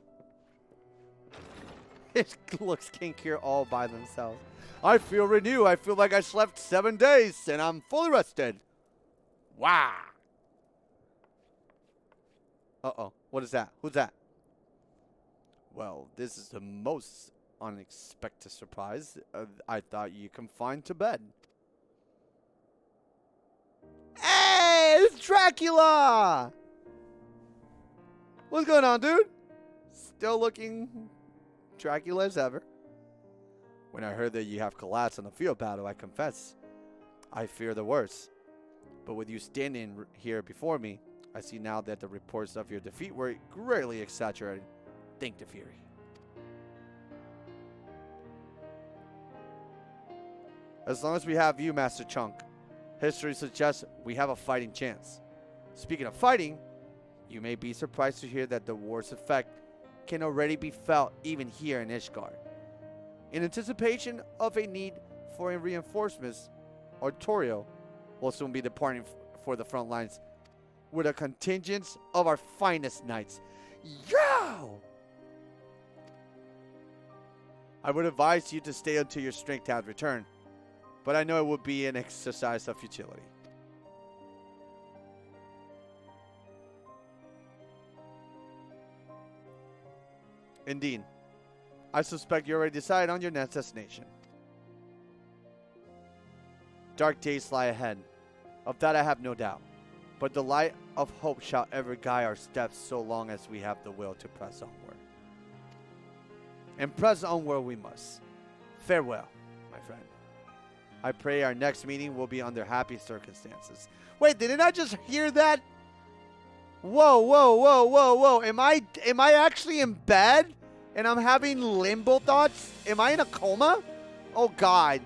His looks kinkier all by themselves. I feel renewed. I feel like I slept 7 days and I'm fully rested. Wow. Uh-oh. What is that? Who's that? Well, this is the most unexpected surprise. I thought you confined to bed. Hey, it's Dracula! What's going on, dude? Still looking Dracula as ever. When I heard that you have collapsed in the field battle, I confess, I fear the worst. But with you standing here before me, I see now that the reports of your defeat were greatly exaggerated. Think the fury. As long as we have you, Master Chunk, history suggests we have a fighting chance. Speaking of fighting, you may be surprised to hear that the war's effect can already be felt even here in Ishgard. In anticipation of a need for reinforcements, Artorio will soon be departing for the front lines with a contingent of our finest knights. Yo! I would advise you to stay until your strength has returned, but I know it would be an exercise of futility. Indeed, I suspect you already decided on your next destination. Dark days lie ahead. Of that I have no doubt. But the light of hope shall ever guide our steps so long as we have the will to press onward. And press onward we must. Farewell, my friend. I pray our next meeting will be under happy circumstances. Wait, didn't I just hear that? Whoa, whoa, whoa, whoa, whoa. Am I actually in bed? And I'm having limbo thoughts? Am I in a coma? Oh, God.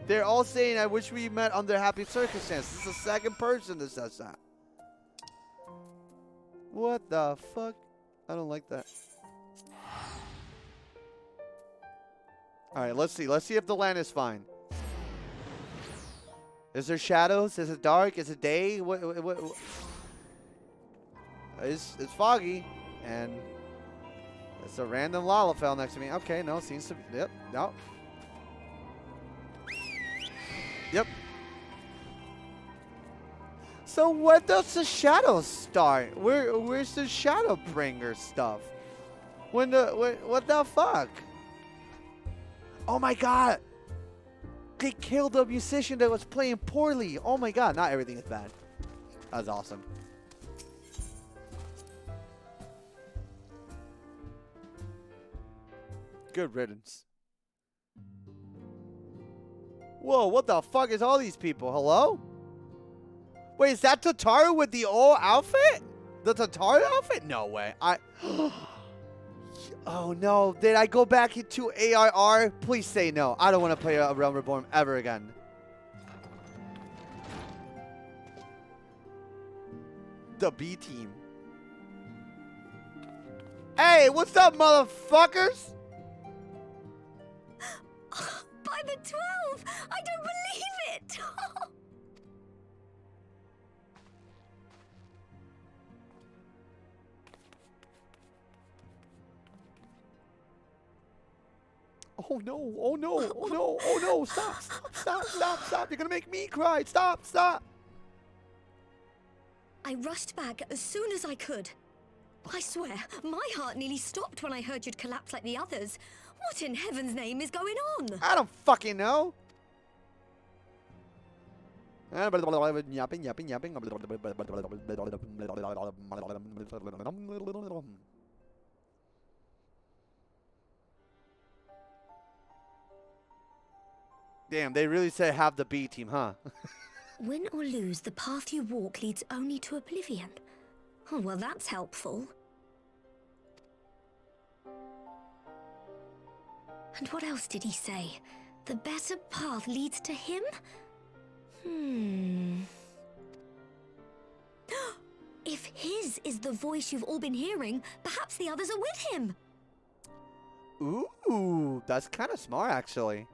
They're all saying, I wish we met under happy circumstances. This is the second person that says that. What the fuck? I don't like that. Alright, let's see. Let's see if the land is fine. Is there shadows? Is it dark? Is it day? What? It's foggy. And it's a random Lalafell next to me. Okay, no, seems to be. Yep, no. Yep. So where does the shadows start? Where's the Shadowbringer stuff? What the fuck? Oh my god! They killed the musician that was playing poorly. Oh my god! Not everything is bad. That was awesome. Good riddance. Whoa, what the fuck is all these people? Hello? Wait, is that Tataru with the old outfit? The Tataru outfit? No way. Oh no, did I go back into ARR? Please say no. I don't want to play a Realm Reborn ever again. The B team. Hey, what's up, motherfuckers? By the 12! I don't believe it! Oh no, oh no, oh no, oh no, stop, stop, stop, stop. You're gonna make me cry. Stop, stop. I rushed back as soon as I could. I swear, my heart nearly stopped when I heard you'd collapse like the others. What in heaven's name is going on? I don't fucking know. Damn, they really said have the B team, huh? Win or lose, the path you walk leads only to oblivion. Oh, well, that's helpful. And what else did he say? The better path leads to him? If his is the voice you've all been hearing, perhaps the others are with him. Ooh, that's kind of smart, actually.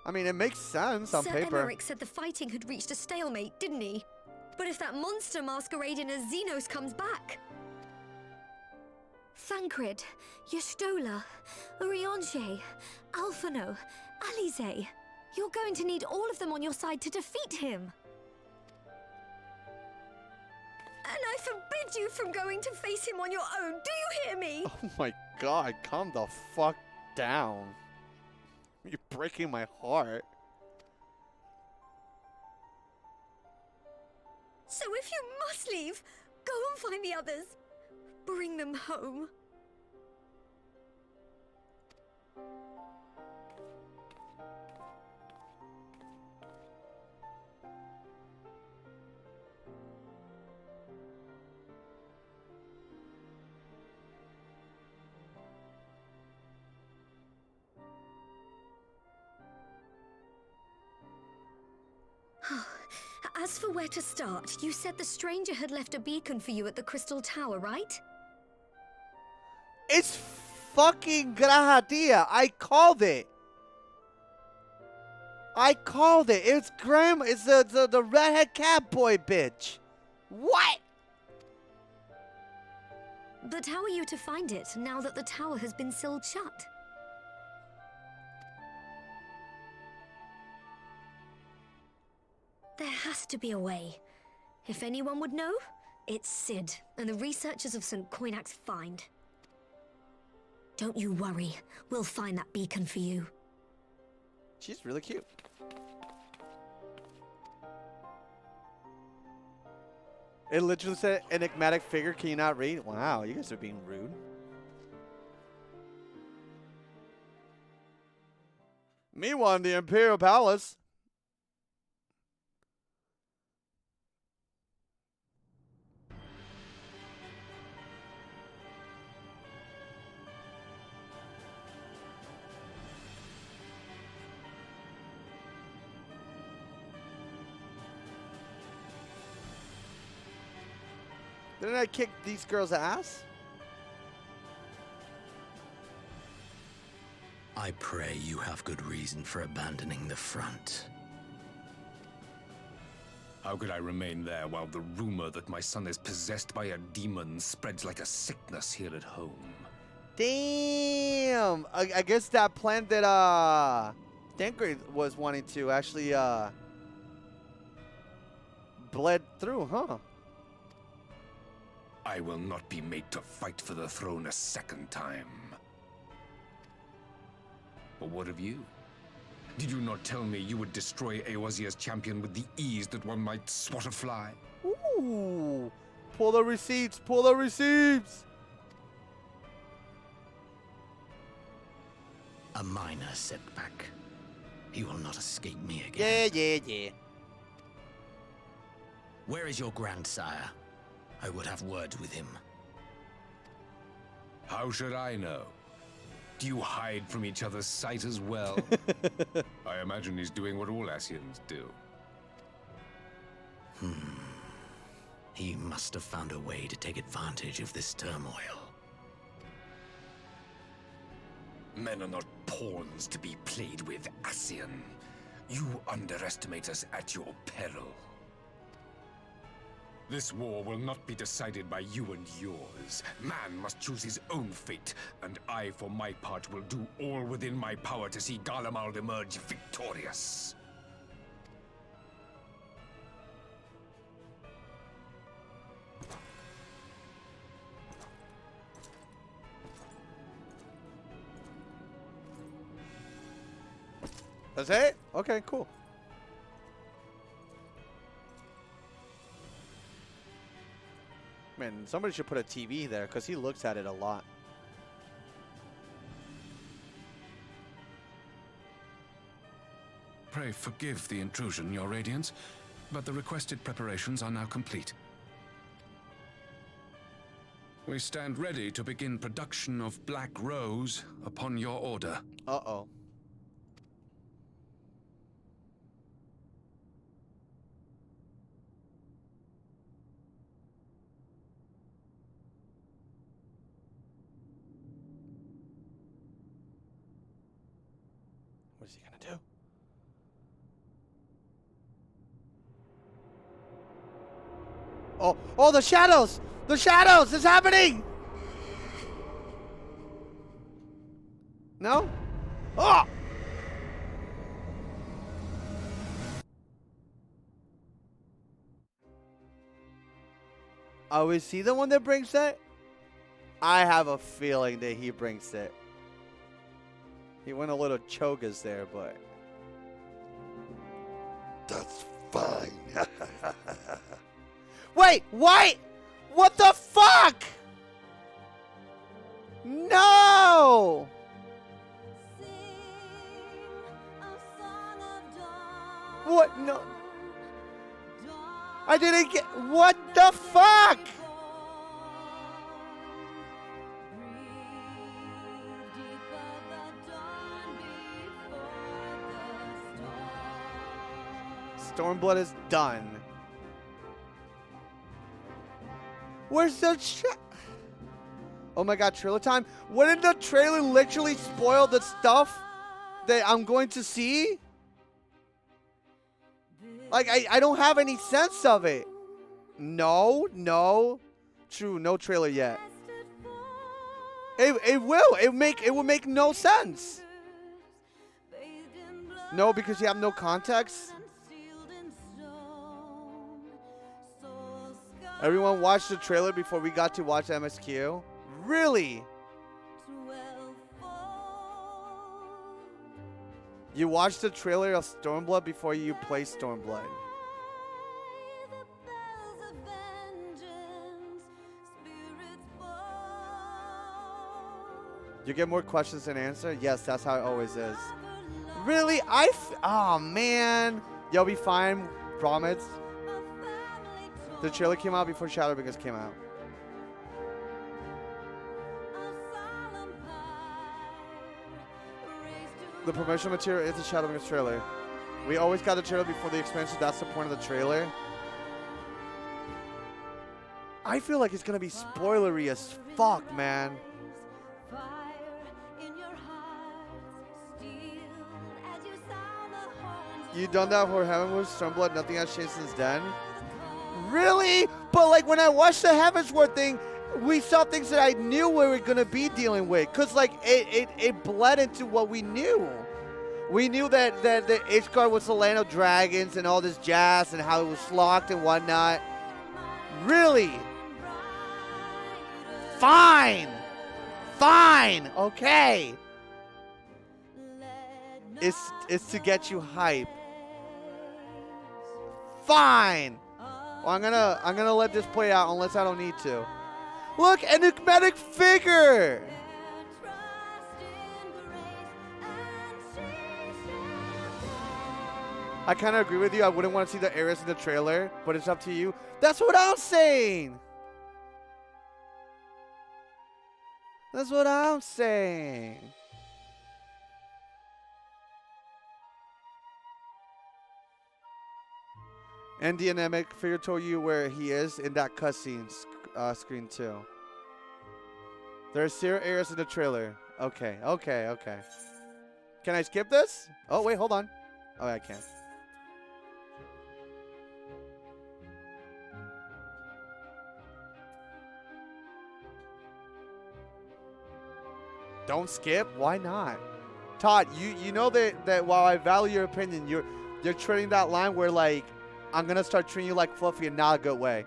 I mean, it makes sense on paper. Sir Emmerich said the fighting had reached a stalemate, didn't he? But if that monster masquerading as Xenos comes back... Thancred, Yestola, Urianger, Alphino, Alize. You're going to need all of them on your side to defeat him. And I forbid you from going to face him on your own. Do you hear me? Oh my god, calm the fuck down. You're breaking my heart. So if you must leave, go and find the others. Bring them home. As for where to start, you said the stranger had left a beacon for you at the Crystal Tower, right? It's fucking Grahatia. I called it. I called it. It's Grandma. It's the redhead cat boy bitch. What? But how are you to find it now that the tower has been sealed shut? There has to be a way. If anyone would know, it's Sid and the researchers of St. Coinac's find. Don't you worry. We'll find that beacon for you. She's really cute. It literally said enigmatic figure. Can you not read? Wow, you guys are being rude. Meanwhile, in the Imperial Palace. Didn't I kick these girls' ass? I pray you have good reason for abandoning the front. How could I remain there while the rumor that my son is possessed by a demon spreads like a sickness here at home? Damn! I guess that plan that Dankard was wanting to actually bled through, huh? I will not be made to fight for the throne a second time. But what of you? Did you not tell me you would destroy Eorzea's champion with the ease that one might swat a fly? Ooh! Pull the receipts! Pull the receipts! A minor setback. He will not escape me again. Yeah. Where is your grandsire? I would have words with him. How should I know? Do you hide from each other's sight as well? I imagine he's doing what all Ascians do. He must have found a way to take advantage of this turmoil. Men are not pawns to be played with, Ascian. You underestimate us at your peril. This war will not be decided by you and yours. Man must choose his own fate, and I, for my part, will do all within my power to see Garlemald emerge victorious. That's it? Okay, cool. Man, somebody should put a TV there because he looks at it a lot. Pray forgive the intrusion, Your Radiance, but the requested preparations are now complete. We stand ready to begin production of Black Rose upon your order. Uh-oh. What is he gonna do? Oh, the shadows! The shadows! It's happening! No? Oh! Oh, is he the one that brings it? I have a feeling that he brings it. He went a little chogas there, but that's fine. Wait, what? What the fuck? No! What? No. I didn't get. What the fuck? Stormblood is done. Where's the Oh my god, trailer time? Wouldn't the trailer literally spoil the stuff that I'm going to see? Like, I don't have any sense of it. No. True, no trailer yet. It will make no sense. No, because you have no context. Everyone watched the trailer before we got to watch MSQ. Really? You watched the trailer of Stormblood before you play Stormblood. You get more questions than answers? Yes, that's how it always is. Really? Oh, man. You'll be fine. Promise. The trailer came out before Shadowbringers came out. The promotional material is the Shadowbringers trailer. We always got the trailer before the expansion. That's the point of the trailer. I feel like it's going to be spoilery as fuck, man. You done that for Heavenward, Stormblood, nothing has changed since then? Really? But like when I watched the Heavensward thing, we saw things that I knew we were going to be dealing with. Because like it bled into what we knew. We knew that the Ishgard was the land of dragons and all this jazz and how it was locked and whatnot. Really? Fine. Okay. It's to get you hype. Fine. Well, I'm gonna let this play out unless I don't need to. Look, enigmatic figure. I kind of agree with you. I wouldn't want to see the Ares in the trailer, but it's up to you. That's what I'm saying. That's what I'm saying. And the enigmatic figure told you where he is in that cutscene screen too. There's zero Ares in the trailer. Okay. Can I skip this? Oh, wait, hold on. Oh, I can't. Don't skip? Why not? Todd, you know that while I value your opinion, you're treading that line where like I'm gonna start treating you like Fluffy in not a good way.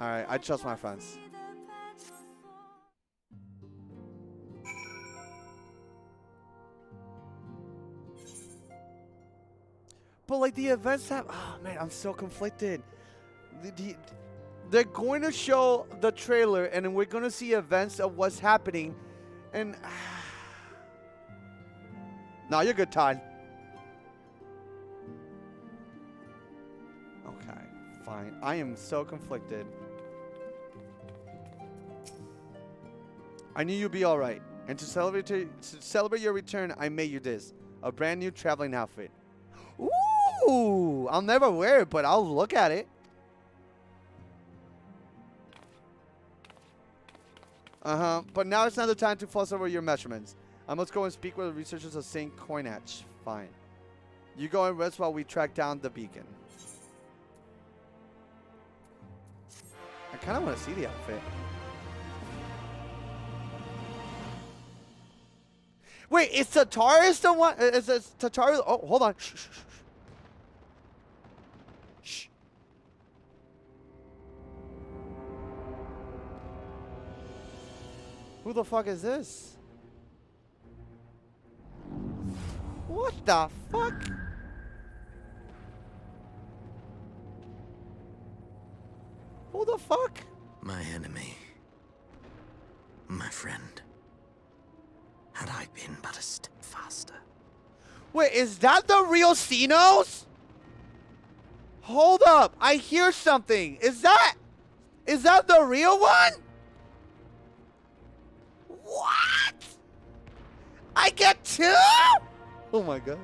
All right, I trust my friends. But like the events have, oh man, I'm so conflicted. They're going to show the trailer and then we're going to see events of what's happening. And no, you're good, Todd. Okay, fine. I am so conflicted. I knew you'd be all right. And to celebrate your return, I made you this. A brand new traveling outfit. Ooh, I'll never wear it, but I'll look at it. But now it's not the time to fuss over your measurements. I must go and speak with the researchers of St. Coinach. Fine. You go and rest while we track down the beacon. I kind of want to see the outfit. Wait, is Tataris the one? Is Tataris? Oh, hold on. Shh. Who the fuck is this? What the fuck? Who the fuck? My enemy. My friend. Had I been but a step faster. Wait, is that the real Xenos? Hold up, I hear something. Is that the real one? What? I get two? Oh my god.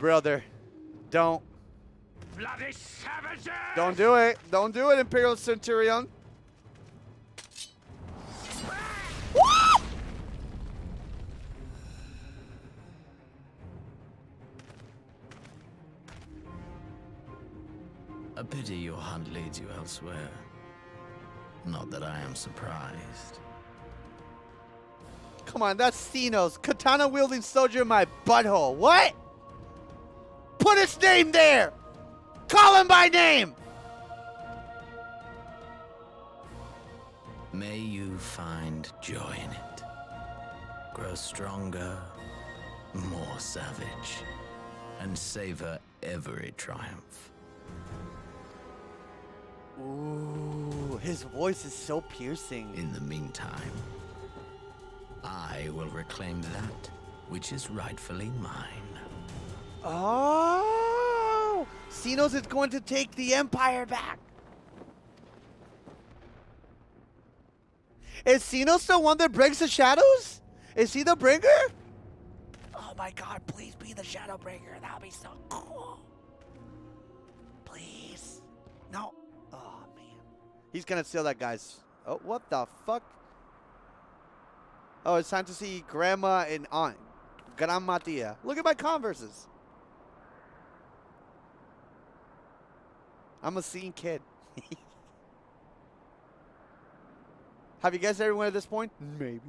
Brother, don't. Bloody savages! Don't do it. Don't do it, Imperial Centurion. Woo! A pity your hunt leads you elsewhere. Not that I am surprised. Come on, that's Xenos. Katana-wielding soldier in my butthole. What? Put his name there! Call him by name! May you find joy in it. Grow stronger, more savage, and savor every triumph. Ooh, his voice is so piercing. In the meantime, I will reclaim that which is rightfully mine. Oh! Xenos is going to take the Empire back. Is Xenos the one that brings the shadows? Is he the bringer? Oh my god, please be the Shadowbringer. That would be so cool. Please. No. Oh, man. He's going to steal that guy's... Oh, what the fuck? Oh, it's time to see Grandma and Aunt. Grandma Tia. Look at my Converses. I'm a scene kid. Have you guessed everyone at this point? Maybe.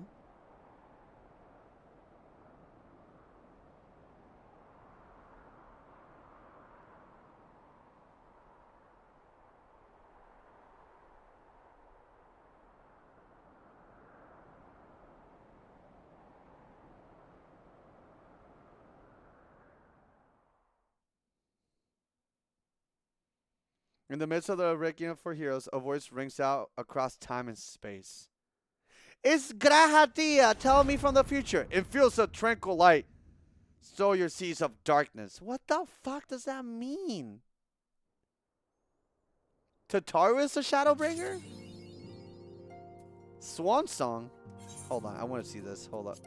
In the midst of the Requiem for Heroes, a voice rings out across time and space. It's Grahatia, tell me from the future. It feels a tranquil light. Sow your seeds of darkness. What the fuck does that mean? Tataru is the Shadowbringer? Swan Song? Hold on, I want to see this. Hold up.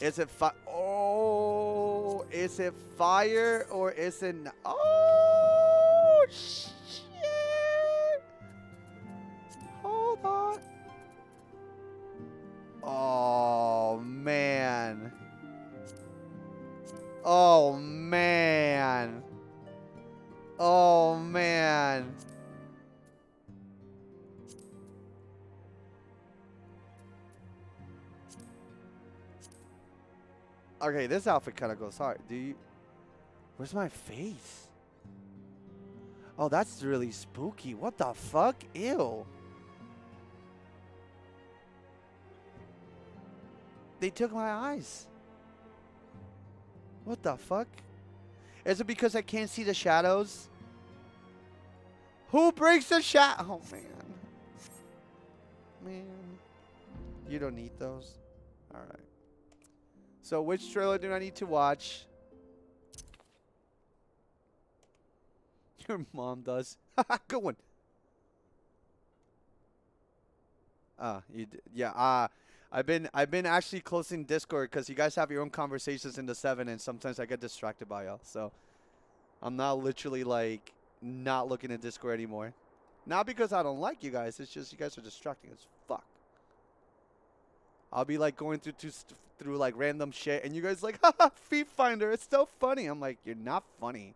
Is it oh, is it fire or is it oh shit? Hold on. Oh man. Oh man. Oh man. Okay, this outfit kind of goes hard. Do you... Where's my face? Oh, that's really spooky. What the fuck? Ew. They took my eyes. What the fuck? Is it because I can't see the shadows? Who breaks the shadow? Oh, man. Man. You don't need those? All right. So which trailer do I need to watch? Your mom does. Good one. Yeah. I've been actually closing Discord because you guys have your own conversations in the 7, and sometimes I get distracted by y'all. So I'm not literally like not looking at Discord anymore. Not because I don't like you guys. It's just you guys are distracting as fuck. I'll be like going through like random shit, and you guys like, haha, Feet Finder, it's so funny. I'm like, you're not funny.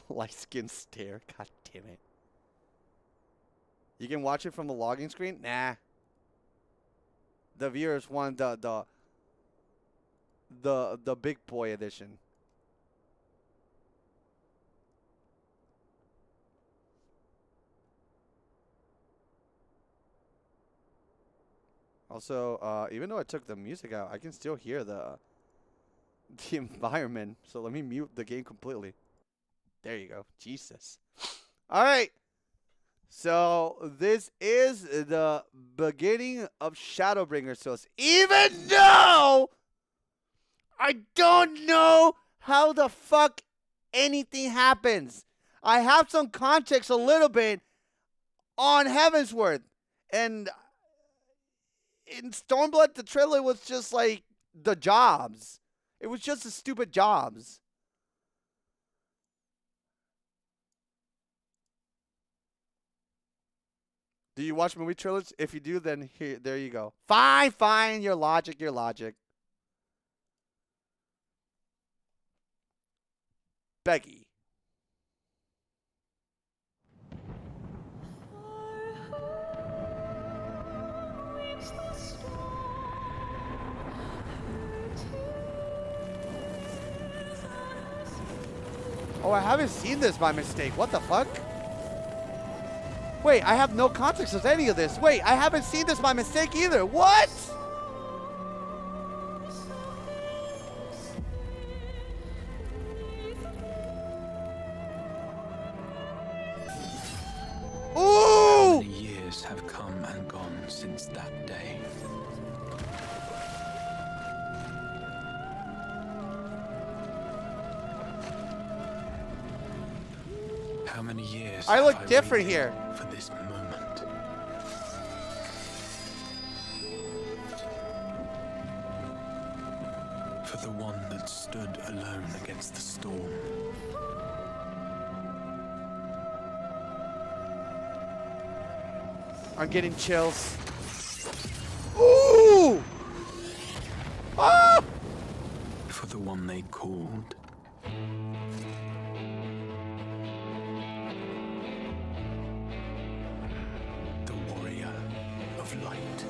Light skin stare. God damn it. You can watch it from the login screen? Nah. The viewers want the big boy edition. Also, even though I took the music out, I can still hear the environment. So let me mute the game completely. There you go. Jesus. All right. So this is the beginning of Shadowbringers. So even though I don't know how the fuck anything happens, I have some context a little bit on Heavensward. And in Stormblood, the trailer was just like the jobs. It was just the stupid jobs. Do you watch movie trailers? If you do, then here, there you go. Fine, fine. Your logic, your logic. Becky. Oh, I haven't seen this by mistake. What the fuck? Wait, I have no context of any of this. Wait, I haven't seen this by mistake either. What? Ooh! Many years have come and gone since that day. How many years I have look different waited here. For this moment. For the one that stood alone against the storm. I'm getting chills. Ooh! Ah! For the one they called. The warrior of light.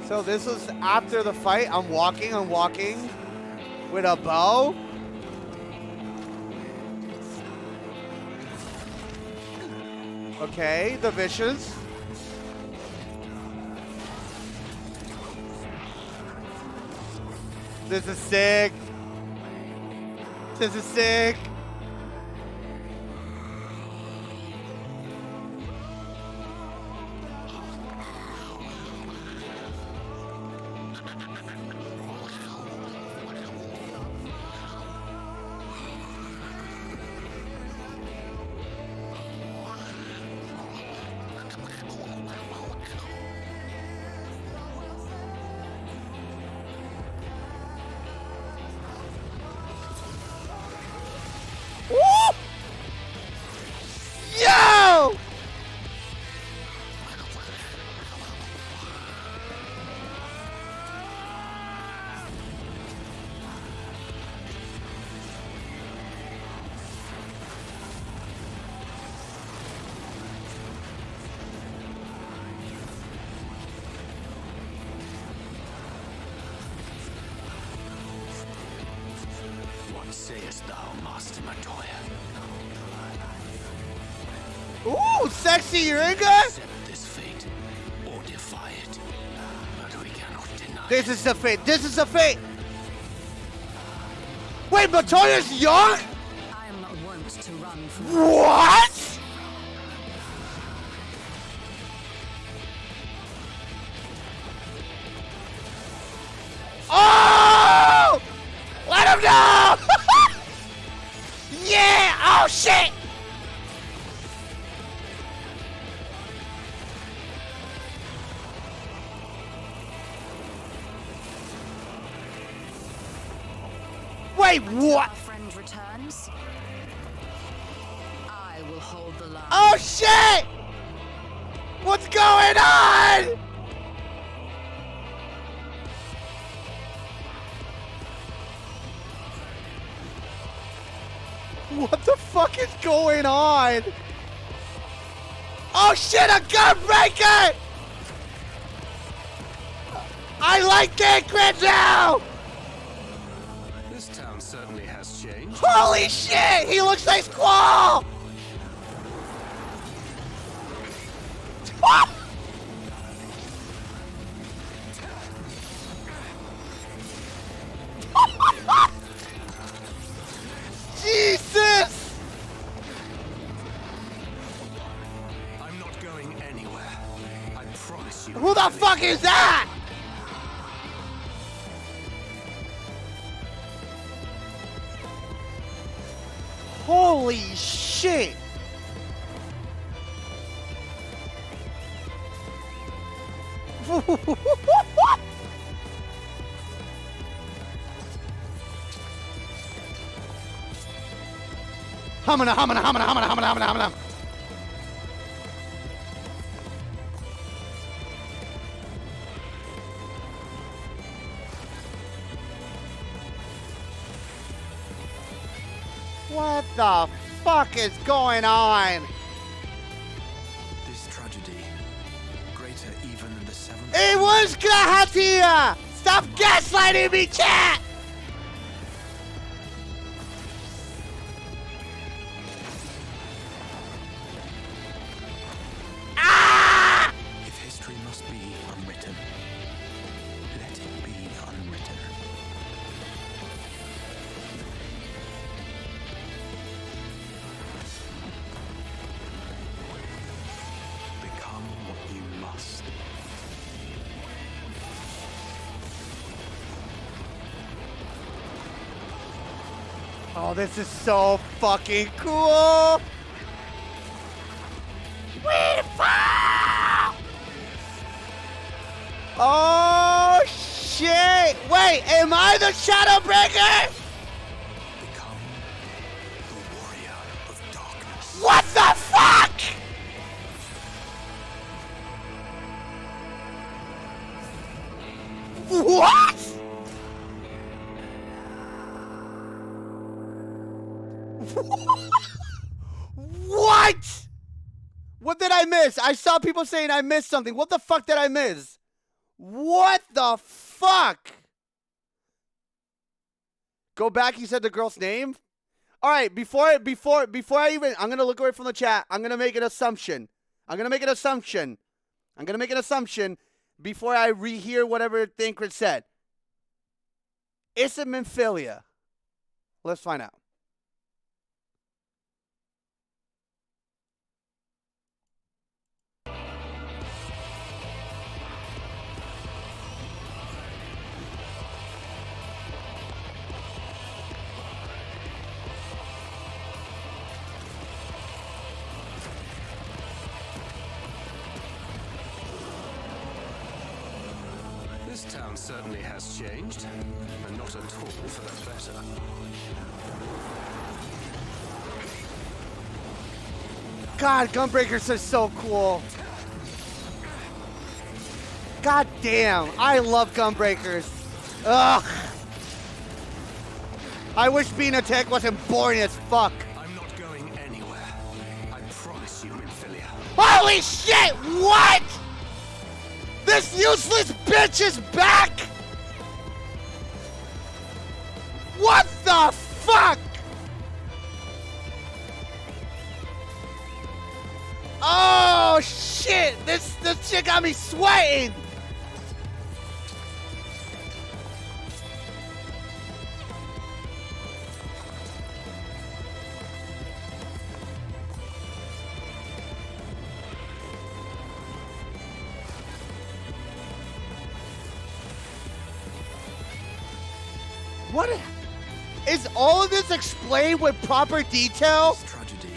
So this was after the fight. I'm walking with a bow. Okay, the Visions. This is sick. This is sick. Yo! What sayest thou, Master Matoya? Ooh, sexy Ringa! Accept this fate or defy it, but we cannot deny. This is the fate. This is the fate. Wait, Matoya's young? I'm not wont to run from What? Oh! Let him know! Yeah! Oh shit! Wait, what? Our friend returns. I will hold the line. Oh shit! What's going on? What the fuck is going on? Oh shit, a gunbreaker! I like that grid now! This town certainly has changed. Holy shit! He looks like Squall! Ah! Jesus! I'm not going anywhere. I promise you. Who the fuck is that? Hamana, hamana, hamana, hamana, hamana, hamana, hamana. What the fuck is going on? This tragedy, greater even than the seventh. It was Gahatia! Stop gaslighting me, chat! If history must be unwritten, let it be unwritten. Become what you must. Oh, this is so fucking cool! Oh shit! Wait, am I the Shadowbringer? Become the warrior of darkness. What the fuck? What? What? What did I miss? I saw people saying I missed something. What the fuck did I miss? What the fuck? Go back, he said the girl's name? All right, before I even, I'm going to look away from the chat. I'm going to make an assumption. Before I rehear whatever Thancred said. Is it Minfilia? Let's find out. This town certainly has changed, and not at all for the better. God, Gunbreakers is so cool. God damn, I love Gunbreakers. Ugh. I wish being a tech wasn't boring as fuck. I'm not going anywhere. I promise you, Minfilia. Holy shit, what? This useless bitch is back! What the fuck? Oh shit! This shit got me sweating! What is all of this explained with proper detail? This tragedy,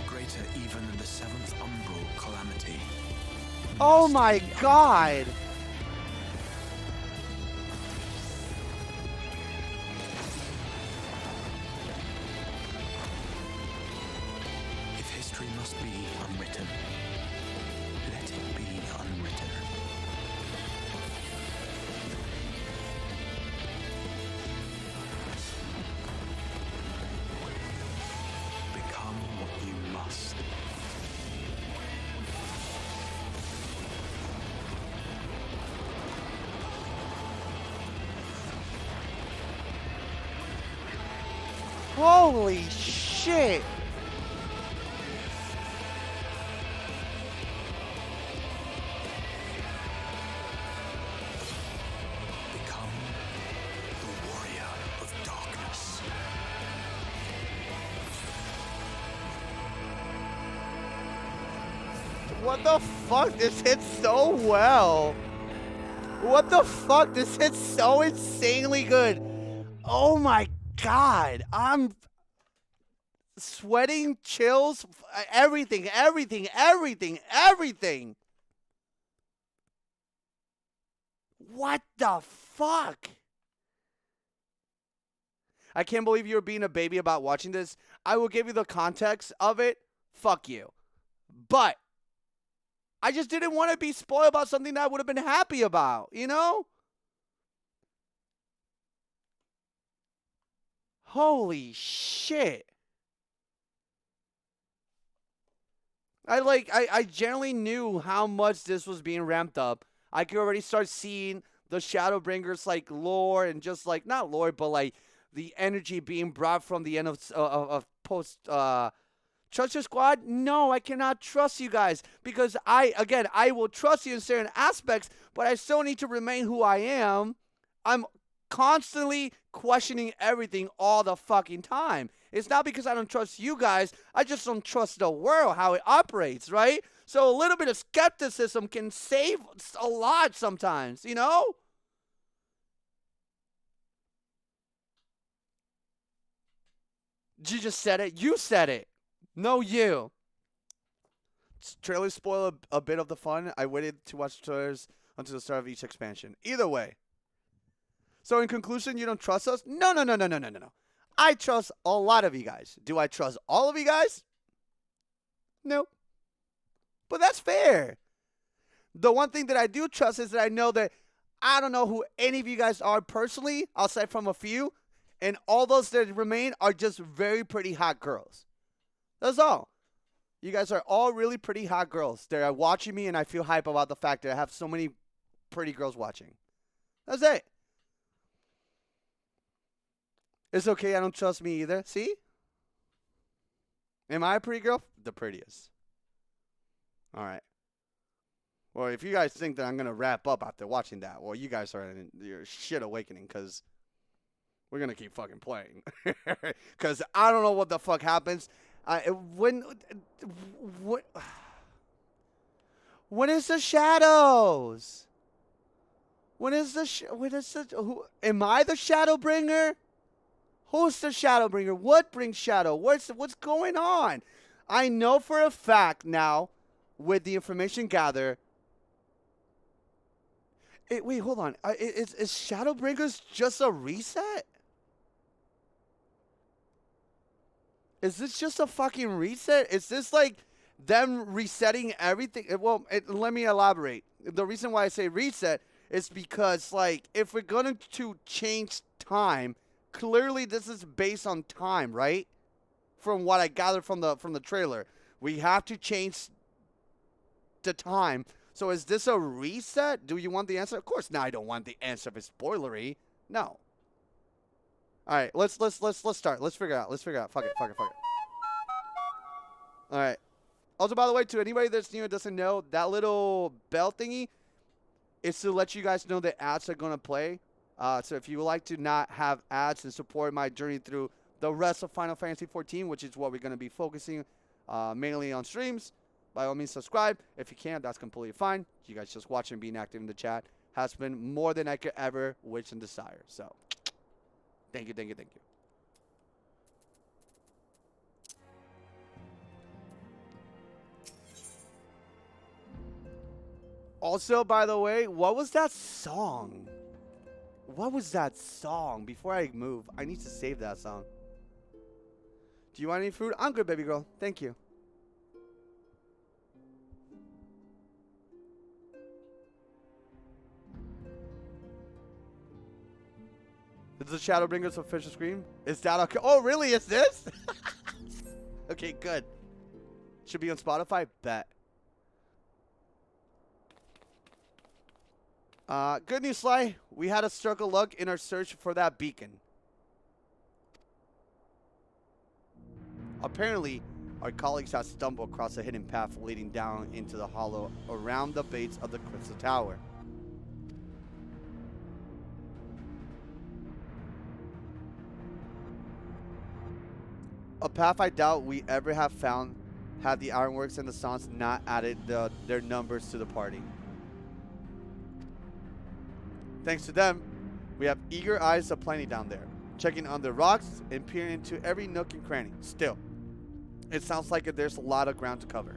greater even than the seventh umbral calamity. Oh my god! If history must be unwritten, let it be unwritten. Become what you must. Holy shit! Become the warrior of darkness. What the fuck? This hits so well. What the fuck? This hits so insanely good. Oh my god. I'm sweating, chills, everything. What the fuck? I can't believe you're being a baby about watching this. I will give you the context of it. Fuck you. But I just didn't want to be spoiled about something that I would have been happy about, you know? Holy shit. I generally knew how much this was being ramped up. I could already start seeing the Shadowbringers like lore and just like, not lore, but like the energy being brought from the end of post trust your squad? No, I cannot trust you guys because I will trust you in certain aspects, but I still need to remain who I am. I'm constantly questioning everything all the fucking time. It's not because I don't trust you guys. I just don't trust the world, how it operates, right? So a little bit of skepticism can save a lot sometimes, you know? You just said it. You said it. No, you. Trailers spoil a bit of the fun. I waited to watch trailers until the start of each expansion. Either way. So in conclusion, you don't trust us? No. I trust a lot of you guys. Do I trust all of you guys? No. But that's fair. The one thing that I do trust is that I know that I don't know who any of you guys are personally, aside from a few. And all those that remain are just very pretty hot girls. That's all. You guys are all really pretty hot girls. They're watching me, and I feel hype about the fact that I have so many pretty girls watching. That's it. It's okay, I don't trust me either. See? Am I a pretty girl? The prettiest. All right. Well, if you guys think that I'm going to wrap up after watching that, well, you guys are in your shit awakening because we're going to keep fucking playing. Because I don't know what the fuck happens. When is the shadows? Am I the Shadowbringer? Who's the Shadowbringer? What brings shadow? What's going on? I know for a fact now, with the information gathered. Wait, hold on. Is Shadowbringers just a reset? Is this just a fucking reset? Is this like them resetting everything? Well, let me elaborate. The reason why I say reset is because, like, if we're going to change time, clearly this is based on time, right? From what I gathered from the trailer. We have to change the time. So is this a reset? Do you want the answer? Of course, no, I don't want the answer if it's spoilery. No. All right, let's start. Let's figure it out. Fuck it. All right. Also, by the way, to anybody that's new and doesn't know, that little bell thingy is to let you guys know that ads are going to play. So if you would like to not have ads and support my journey through the rest of Final Fantasy XIV, which is what we're going to be focusing mainly on streams, by all means subscribe. If you can't, that's completely fine. You guys just watching and being active in the chat has been more than I could ever wish and desire. So thank you. Also, by the way, what was that song? Before I move, I need to save that song. Do you want any food? I'm good, baby girl. Thank you. This is the Shadowbringers official screen. Is that okay? Oh, really? Is this? Okay, good. Should be on Spotify? Bet. Good news, Sly. We had a stroke of luck in our search for that beacon. Apparently, our colleagues have stumbled across a hidden path leading down into the hollow around the base of the Crystal Tower. A path I doubt we ever have found had the Ironworks and the Sons not added their numbers to the party. Thanks to them, we have eager eyes aplenty down there, checking on the rocks and peering into every nook and cranny. Still, it sounds like there's a lot of ground to cover.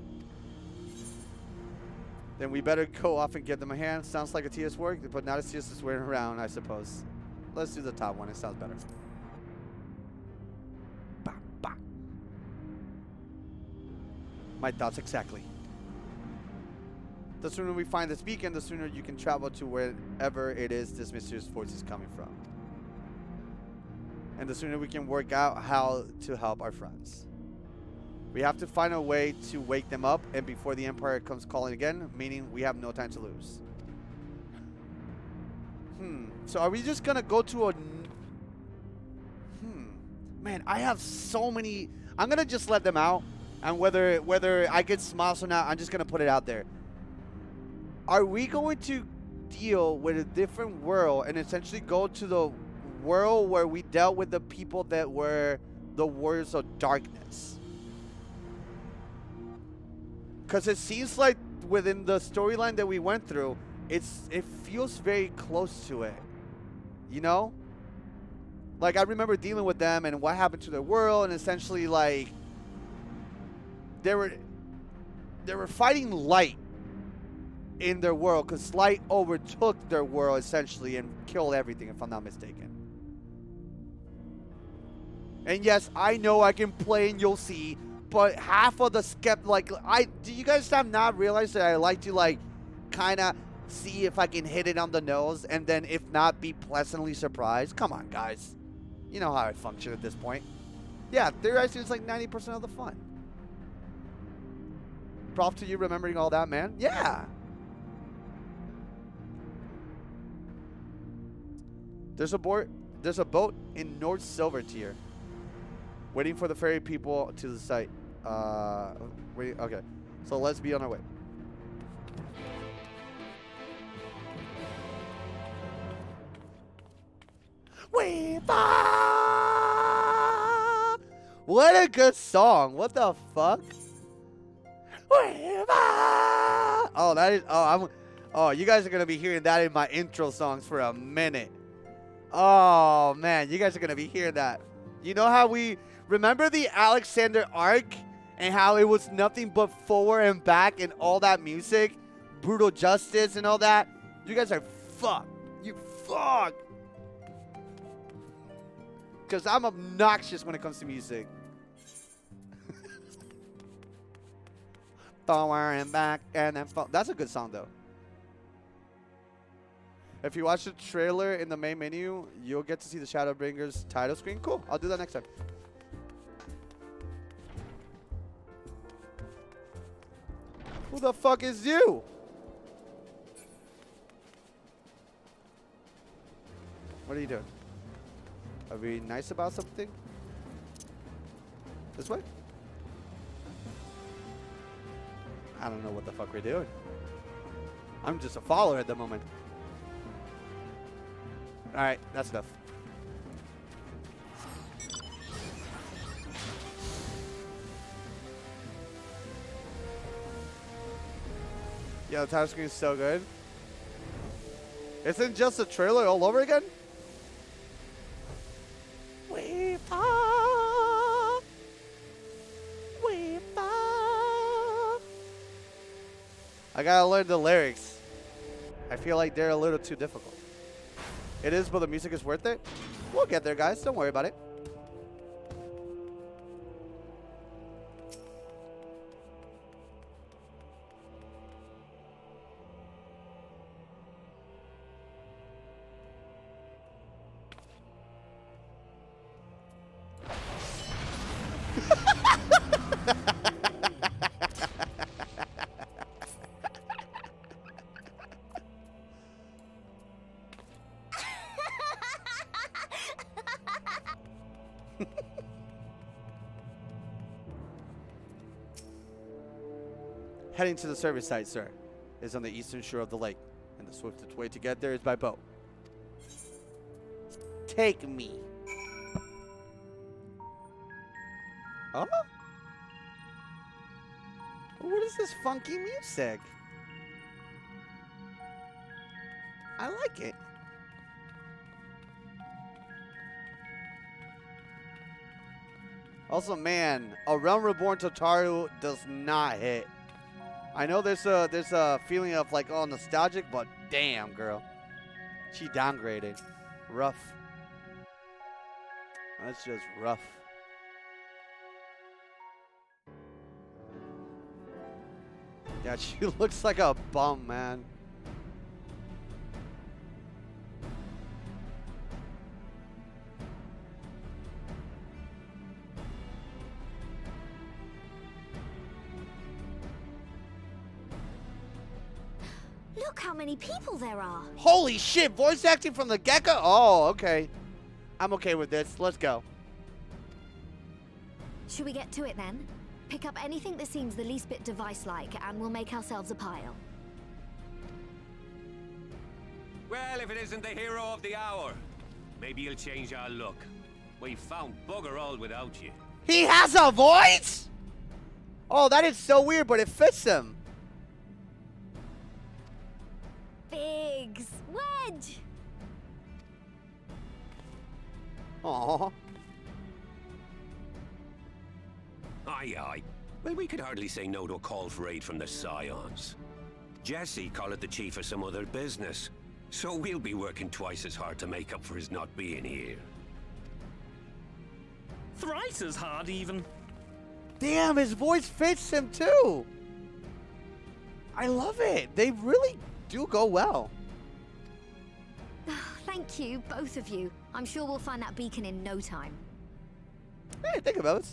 Then we better go off and get them a hand. Sounds like a TS work, but not a TS is wearing around, I suppose. Let's do the top one. It sounds better. Bah, bah. My thoughts exactly. The sooner we find this beacon, the sooner you can travel to wherever it is this mysterious force is coming from. And the sooner we can work out how to help our friends. We have to find a way to wake them up and before the Empire comes calling again, meaning we have no time to lose. So are we just gonna go to a... Man, I have so many... I'm gonna just let them out. And whether I get smiles or not, I'm just gonna put it out there. Are we going to deal with a different world and essentially go to the world where we dealt with the people that were the warriors of darkness? Because it seems like within the storyline that we went through, it feels very close to it. You know? Like, I remember dealing with them and what happened to their world, and essentially, like, they were fighting light in their world, because light overtook their world, essentially, and killed everything, if I'm not mistaken. And yes, I know I can play and you'll see, but half of the do you guys have not realized that I like to, like, kind of see if I can hit it on the nose, and then if not, be pleasantly surprised? Come on, guys. You know how I function at this point. Yeah, theorizing is like 90% of the fun. Props to you remembering all that, man. Yeah. There's a boat in North Silver Tier, waiting for the ferry people to the site. Okay, so let's be on our way. What a good song! What the fuck? Oh, that is. Oh, you guys are gonna be hearing that in my intro songs for a minute. Oh man, you guys are gonna be hearing that. You know how we remember the Alexander arc and how it was nothing but forward and back and all that music, brutal justice and all that. You guys are fucked. You fuck. Because I'm obnoxious when it comes to music. Forward and back and then that's a good song though. If you watch the trailer in the main menu, you'll get to see the Shadowbringers title screen. Cool. I'll do that next time. Who the fuck is you? What are you doing? Are we nice about something? This way? I don't know what the fuck we're doing. I'm just a follower at the moment. Alright, that's enough. Yeah, the title screen is so good. Isn't just a trailer all over again? We fall. We fall. I gotta learn the lyrics. I feel like they're a little too difficult. It is, but the music is worth it. We'll get there, guys. Don't worry about it. Heading to the service site, sir, is on the eastern shore of the lake, and the swiftest way to get there is by boat. Take me. Oh? What is this funky music? I like it. Also, man, a Realm Reborn Totaru does not hit. I know there's a feeling of like, oh, nostalgic, but damn, girl. She downgraded. Rough. That's just rough. Yeah, she looks like a bum, man. Look how many people there are. Holy shit, voice acting from the gecko? Oh, okay. I'm okay with this. Let's go. Should we get to it then? Pick up anything that seems the least bit device-like, and we'll make ourselves a pile. Well, if it isn't the hero of the hour, maybe you'll change our look. We've found bugger all without you. He has a voice? Oh, that is so weird, but it fits him. Biggs! Wedge! Aww. Aye, aye. Well, we could hardly say no to a call for aid from the Scions. Jesse called it the chief of some other business, so we'll be working twice as hard to make up for his not being here. Thrice as hard, even. Damn, his voice fits him too. I love it. They really do go well. Thank you, both of you. I'm sure we'll find that beacon in no time. Hey, think about it.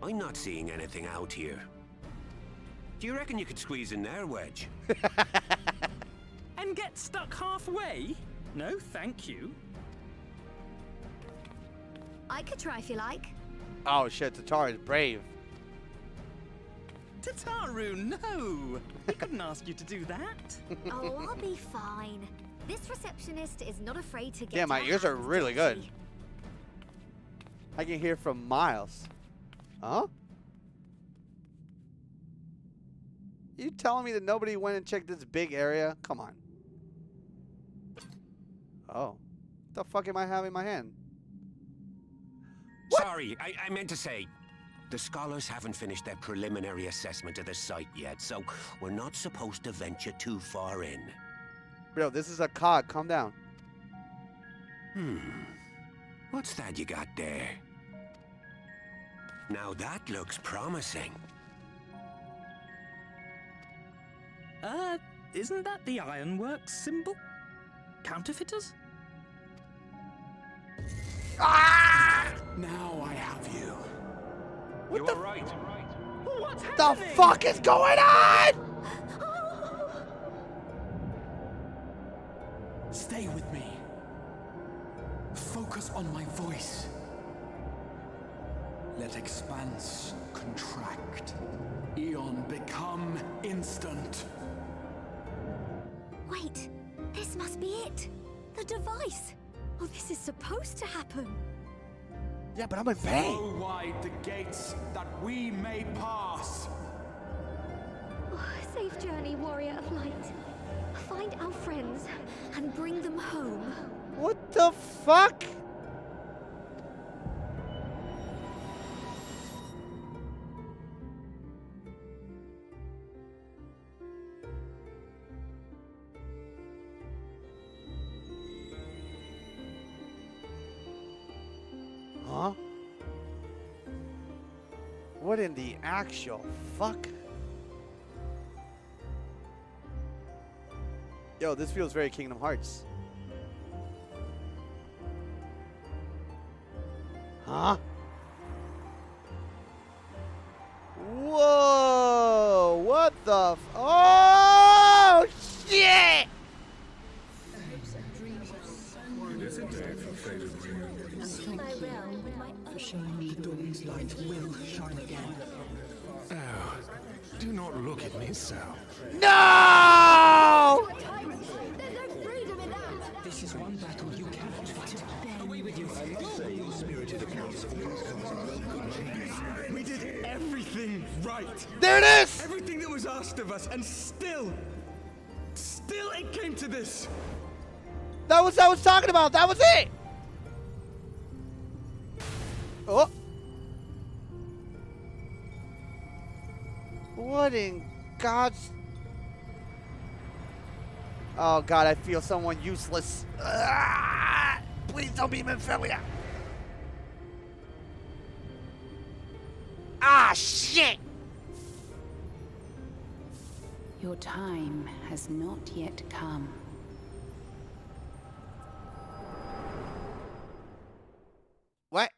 I'm not seeing anything out here. Do you reckon you could squeeze in there, Wedge? And get stuck halfway? No, thank you. I could try if you like. Oh shit, Tatar is brave. Tataru, no! I couldn't ask you to do that. Oh, I'll be fine. This receptionist is not afraid to get. Damn, my her ears are hands really dirty. good. I can hear from miles. Huh? You telling me that nobody went and checked this big area? Come on. Oh. What the fuck am I having in my hand? What? Sorry, I meant to say, the scholars haven't finished their preliminary assessment of the site yet, so we're not supposed to venture too far in. Bro, this is a cog. Calm down. What's that you got there? Now that looks promising. Isn't that the Ironworks symbol? Counterfeiters? Now I have you. You were right. What's The happening? fuck is going on? Stay with me. Focus on my voice. Let expanse contract. Eon become instant. Wait, this must be it. The device. Oh, this is supposed to happen. Yeah, but I'm in pain. Throw wide the gates that we may pass. Oh, safe journey, warrior of light. Find our friends and bring them home. What the fuck? Huh? What in the actual fuck? Yo, this feels very Kingdom Hearts. Huh? Whoa! What the f— oh shit! It is a day for faded dreams. For showing me the dawn's light will shine again. Oh, do not look at me so. No! There's no freedom in that! This This is one battle you cannot fight. Away with you. I must say, your spirited accounts of these comes in well good changes. We did everything right. There it is! Everything that was asked of us, and still it came to this. That was what I was talking about. That was it. Oh. What in God's... Oh God, I feel someone useless. Ah! Please don't be Minfilia. Ah, shit! Your time has not yet come. What?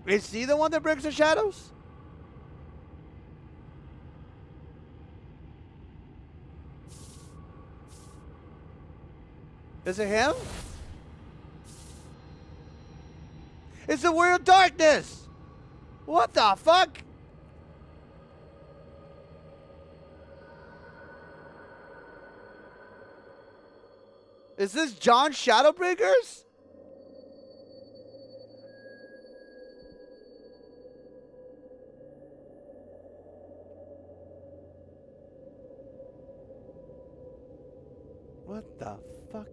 Is he the one that brings the shadows? Is it him? It's the Warrior of Darkness! What the fuck? Is this John Shadowbringers? What the fuck?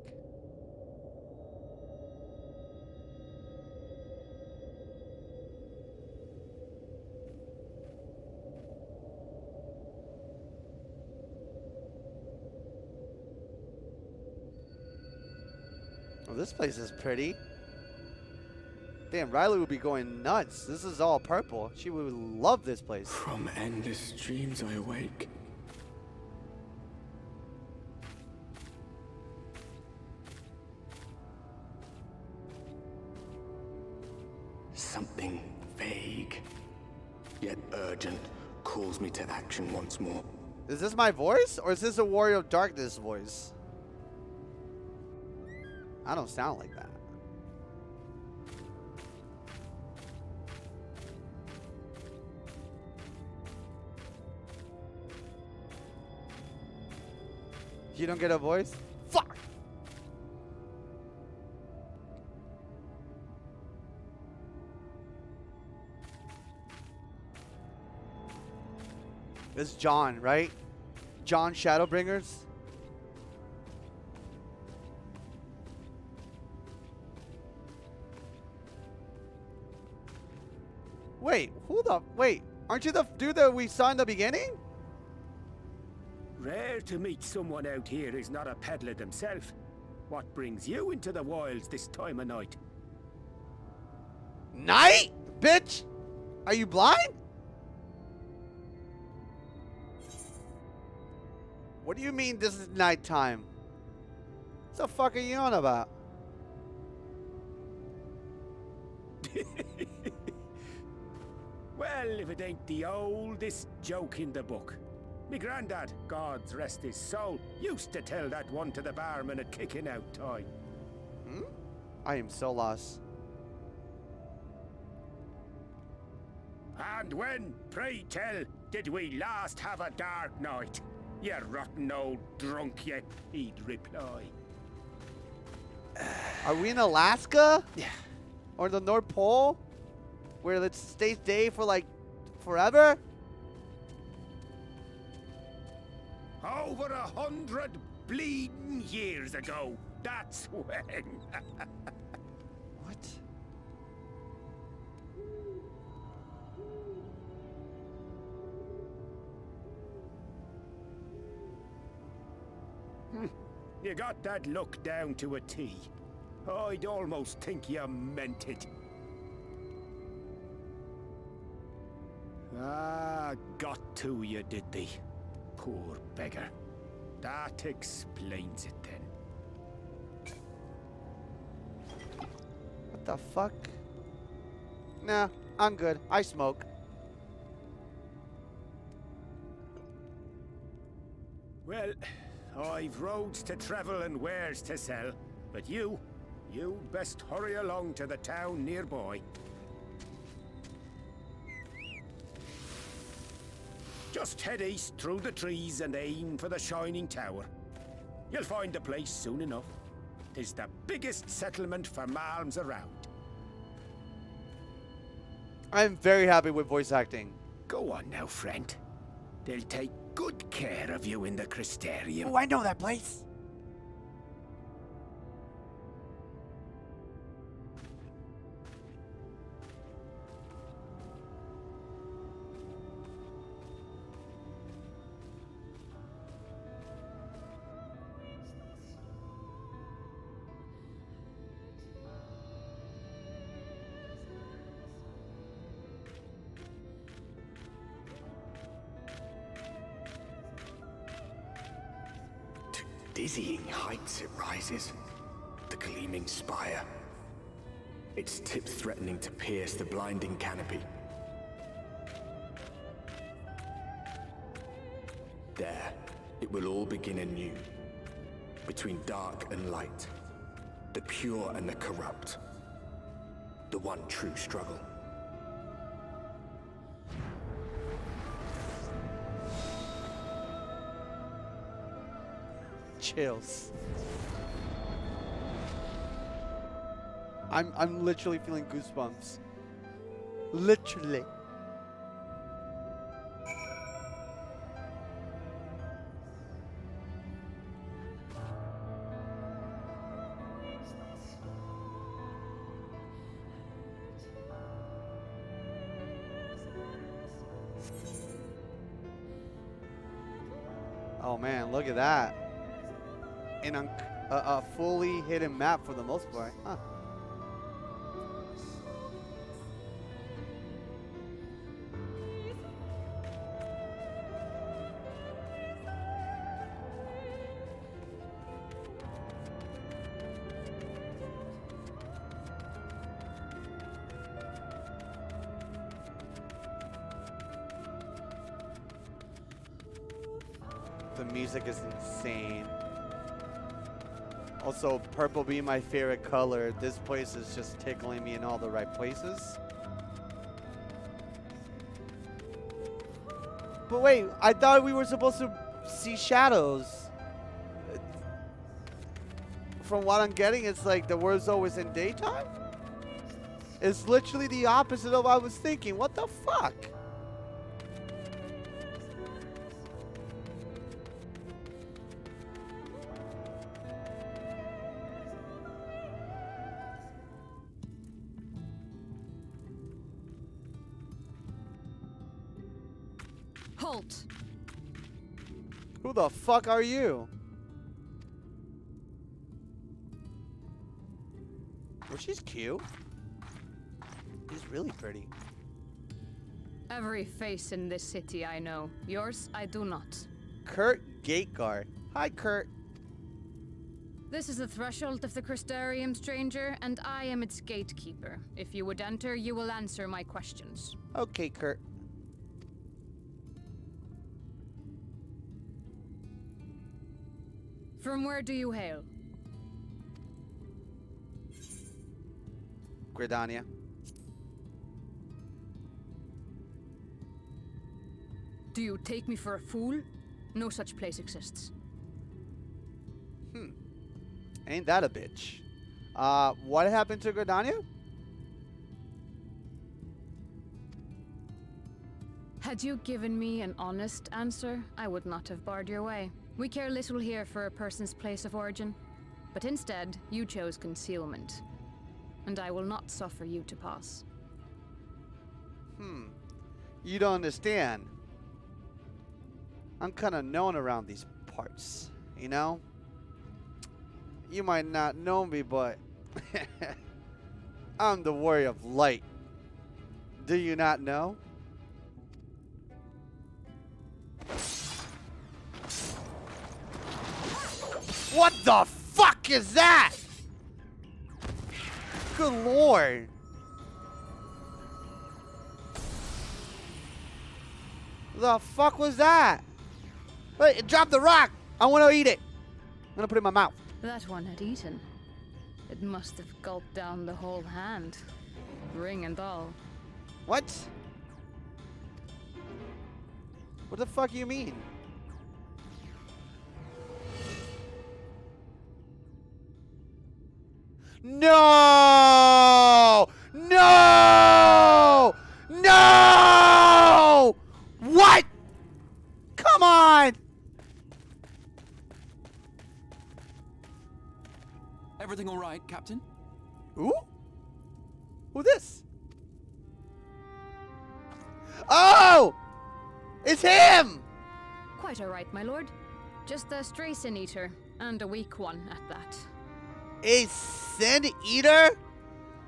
Oh, this place is pretty. Damn, Riley would be going nuts. This is all purple. She would love this place. From endless dreams I awake. Something vague, yet urgent, calls me to action once more. Is this my voice, or is this a Warrior of Darkness voice? I don't sound like that. You don't get a voice? Fuck! It's John, right? John Shadowbringers? Wait, who the... Wait, aren't you the dude that we saw in the beginning? Rare to meet someone out here who's not a peddler themselves. What brings you into the wilds this time of night? Night? Bitch! Are you blind? What do you mean this is nighttime? What the fuck are you on about? Well, if it ain't the oldest joke in the book. Me granddad, God's rest his soul, used to tell that one to the barman at kicking out time. Hmm? I am so lost. And when, pray tell, did we last have a dark night? You rotten old drunk, you, he'd reply. Are we in Alaska? Yeah. Or the North Pole? Where it stays day for like forever? Over 100 bleeding years ago, that's when. What? You got that look down to a T. I'd almost think you meant it. Ah, got to you, did they? Poor beggar. That explains it then. What the fuck? Nah, I'm good. I smoke. Well, I've roads to travel and wares to sell, but you best hurry along to the town nearby. Just head east through the trees and aim for the Shining Tower. You'll find the place soon enough. 'Tis the biggest settlement for malms around. I'm very happy with voice acting. Go on now, friend. They'll take good care of you in the Crystarium. Oh, I know that place. Dizzying heights it rises, the gleaming spire, its tip threatening to pierce the blinding canopy. There, it will all begin anew, between dark and light, the pure and the corrupt, the one true struggle. Chills. I'm literally feeling goosebumps. Literally. Oh man, look at that. And a fully hidden map for the most part. Huh. The music is insane. Also, purple being my favorite color, this place is just tickling me in all the right places. But wait, I thought we were supposed to see shadows. From what I'm getting, it's like the world's always in daytime? It's literally the opposite of what I was thinking. What the fuck? Halt! Who the fuck are you? Well, she's cute. She's really pretty. Every face in this city I know. Yours, I do not. Kurt Gateguard. Hi, Kurt. This is the threshold of the Crystarium, stranger, and I am its gatekeeper. If you would enter, you will answer my questions. Okay, Kurt. From where do you hail? Gridania. Do you take me for a fool? No such place exists. Ain't that a bitch? What happened to Gridania? Had you given me an honest answer, I would not have barred your way. We care little here for a person's place of origin, but instead, you chose concealment. And I will not suffer you to pass. You don't understand. I'm kind of known around these parts, you know? You might not know me, but I'm the Warrior of Light. Do you not know? What the fuck is that? Good lord. The fuck was that? Wait, drop the rock! I want to eat it. I'm gonna put it in my mouth. That one had eaten. It must have gulped down the whole hand. Ring and all. What? What the fuck do you mean? No! No! No! What? Come on! Everything all right, Captain? Who? Who this? Oh! It's him! Quite all right, my lord. Just a stray sin eater, and a weak one at that. A sin eater?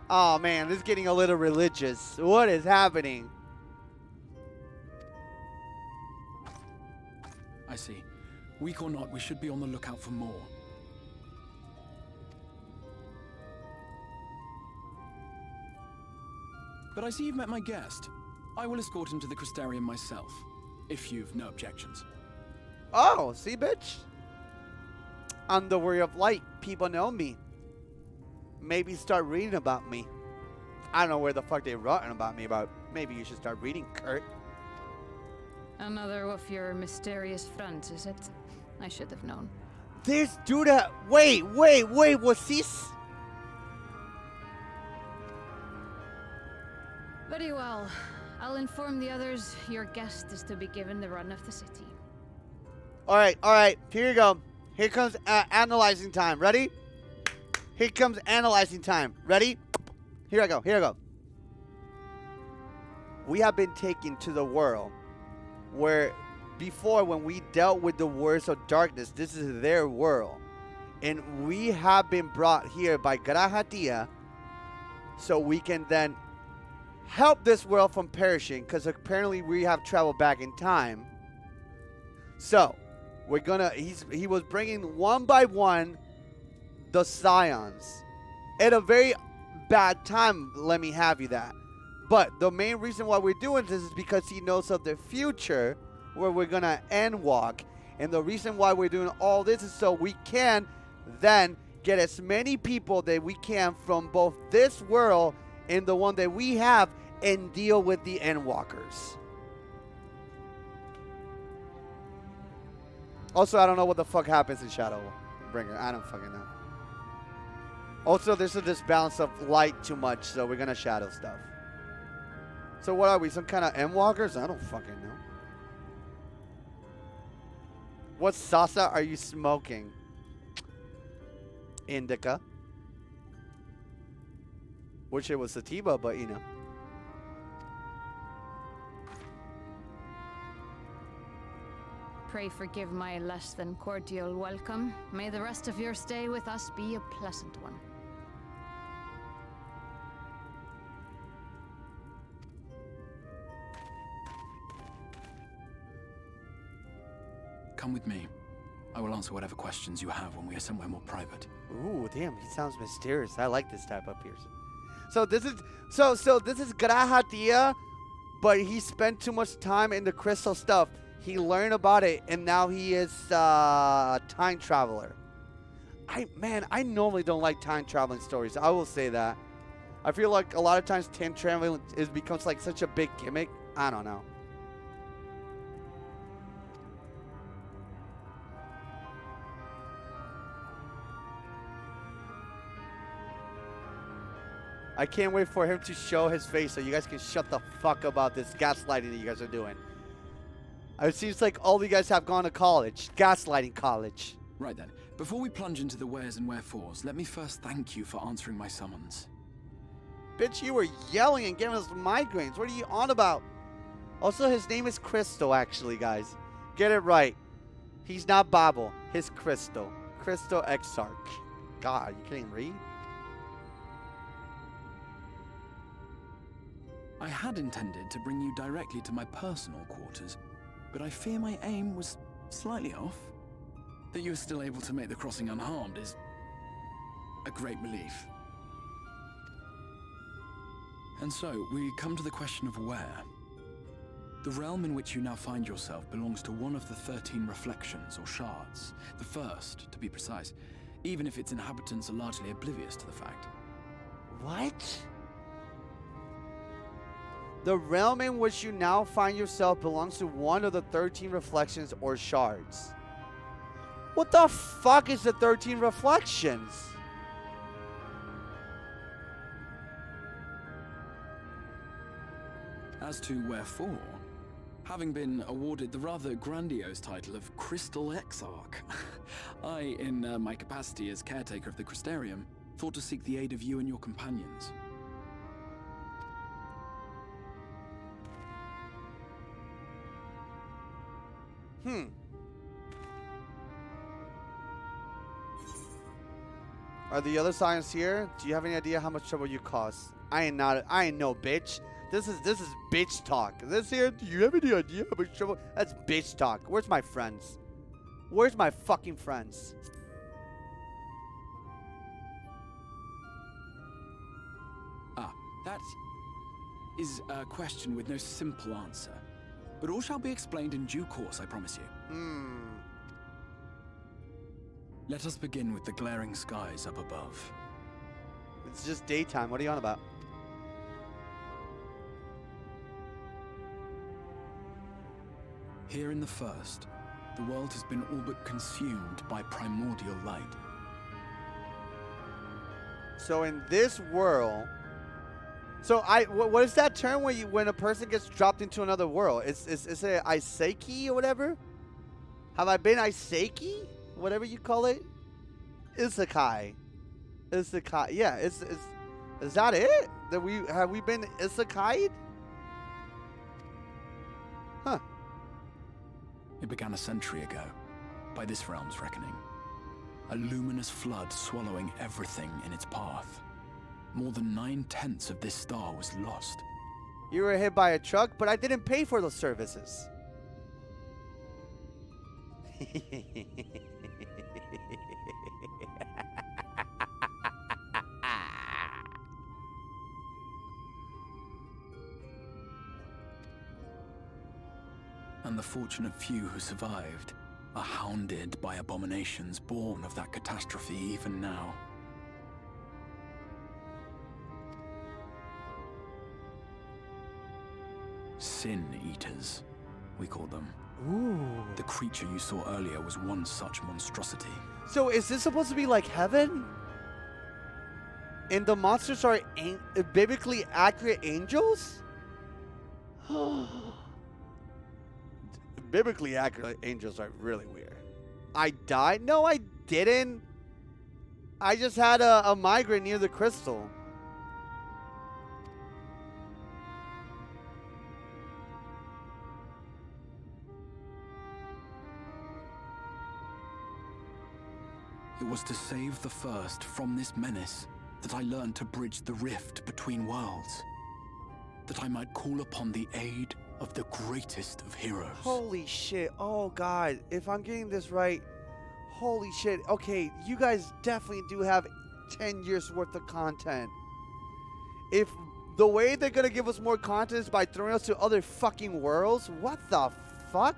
Oh man, this is getting a little religious. What is happening? I see. Weak or not, we should be on the lookout for more. But I see you've met my guest. I will escort him to the Crystarium myself, if you've no objections. Oh, see, bitch? I'm the Warrior of Light. People know me. Maybe start reading about me. I don't know where the fuck they're writing about me, but maybe you should start reading, Kurt. Another of your mysterious fronts, is it? I should have known. This dude, wait, what's this? Very well. I'll inform the others your guest is to be given the run of the city. All right. Here you go. Here comes analyzing time. Ready? Here comes analyzing time. Ready? Here I go. We have been taken to the world where before, when we dealt with the worlds of darkness, this is their world. And we have been brought here by Grahatia so we can then help this world from perishing, because apparently we have traveled back in time. So we're gonna, he was bringing one by one the Scions at a very bad time, let me have you that. But the main reason why we're doing this is because he knows of the future where we're gonna end walk. And the reason why we're doing all this is so we can then get as many people that we can from both this world and the one that we have and deal with the Endwalkers. Also, I don't know what the fuck happens in Shadowbringer. I don't fucking know. Also, there's a disbalance of light too much, so we're gonna shadow stuff. So what are we, some kind of Endwalkers? I don't fucking know. What salsa are you smoking? Indica. Wish it was sativa, but you know. Pray forgive my less than cordial welcome. May the rest of your stay with us be a pleasant one. Come with me. I will answer whatever questions you have when we are somewhere more private. Ooh, damn, he sounds mysterious. I like this type up here. So this is so this is Grahatia, but he spent too much time in the crystal stuff. He learned about it, and now he is a time traveler. I normally don't like time traveling stories. I will say that. I feel like a lot of times time traveling becomes like such a big gimmick. I don't know. I can't wait for him to show his face so you guys can shut the fuck up about this gaslighting that you guys are doing. It seems like all you guys have gone to college. Gaslighting college. Right then. Before we plunge into the wheres and wherefores, let me first thank you for answering my summons. Bitch, you were yelling and giving us migraines. What are you on about? Also, his name is Crystal, actually, guys. Get it right. He's not Babel. He's Crystal. Crystal Exarch. God, you can't even read? I had intended to bring you directly to my personal quarters, but I fear my aim was slightly off. That you are still able to make the crossing unharmed is a great relief. And so, we come to the question of where. The realm in which you now find yourself belongs to one of the 13 reflections, or shards. The first, to be precise, even if its inhabitants are largely oblivious to the fact. What? The realm in which you now find yourself belongs to one of the 13 reflections, or shards. What the fuck is the 13 reflections? As to wherefore, having been awarded the rather grandiose title of Crystal Exarch, I, in my capacity as caretaker of the Crystarium, thought to seek the aid of you and your companions. Are the other science here? Do you have any idea how much trouble you cause? I ain't no bitch. This is bitch talk. This here, do you have any idea how much trouble? That's bitch talk. Where's my friends? Where's my fucking friends? Ah, that is a question with no simple answer. But all shall be explained in due course, I promise you. Let us begin with the glaring skies up above. It's just daytime. What are you on about? Here in the first, the world has been all but consumed by primordial light. So in this world, what is that term when a person gets dropped into another world? Is it Iseki or whatever? Have I been Iseki? Whatever you call it? Isekai. Isekai. Yeah, is that it? Have we been Isekai'd? Huh. It began a century ago, by this realm's reckoning. A luminous flood swallowing everything in its path. More than 9/10 of this star was lost. You were hit by a truck, but I didn't pay for those services. And the fortunate few who survived are hounded by abominations born of that catastrophe even now. Sin Eaters, we call them. Ooh. The creature you saw earlier was one such monstrosity. So is this supposed to be like heaven? And the monsters are biblically accurate angels? Biblically accurate angels are really weird. I died? No, I didn't. I just had a migraine near the crystal. It was to save the first from this menace that I learned to bridge the rift between worlds. That I might call upon the aid of the greatest of heroes. Holy shit. Oh, God. If I'm getting this right, holy shit. Okay, you guys definitely do have 10 years worth of content. If the way they're going to give us more content is by throwing us to other fucking worlds, what the fuck?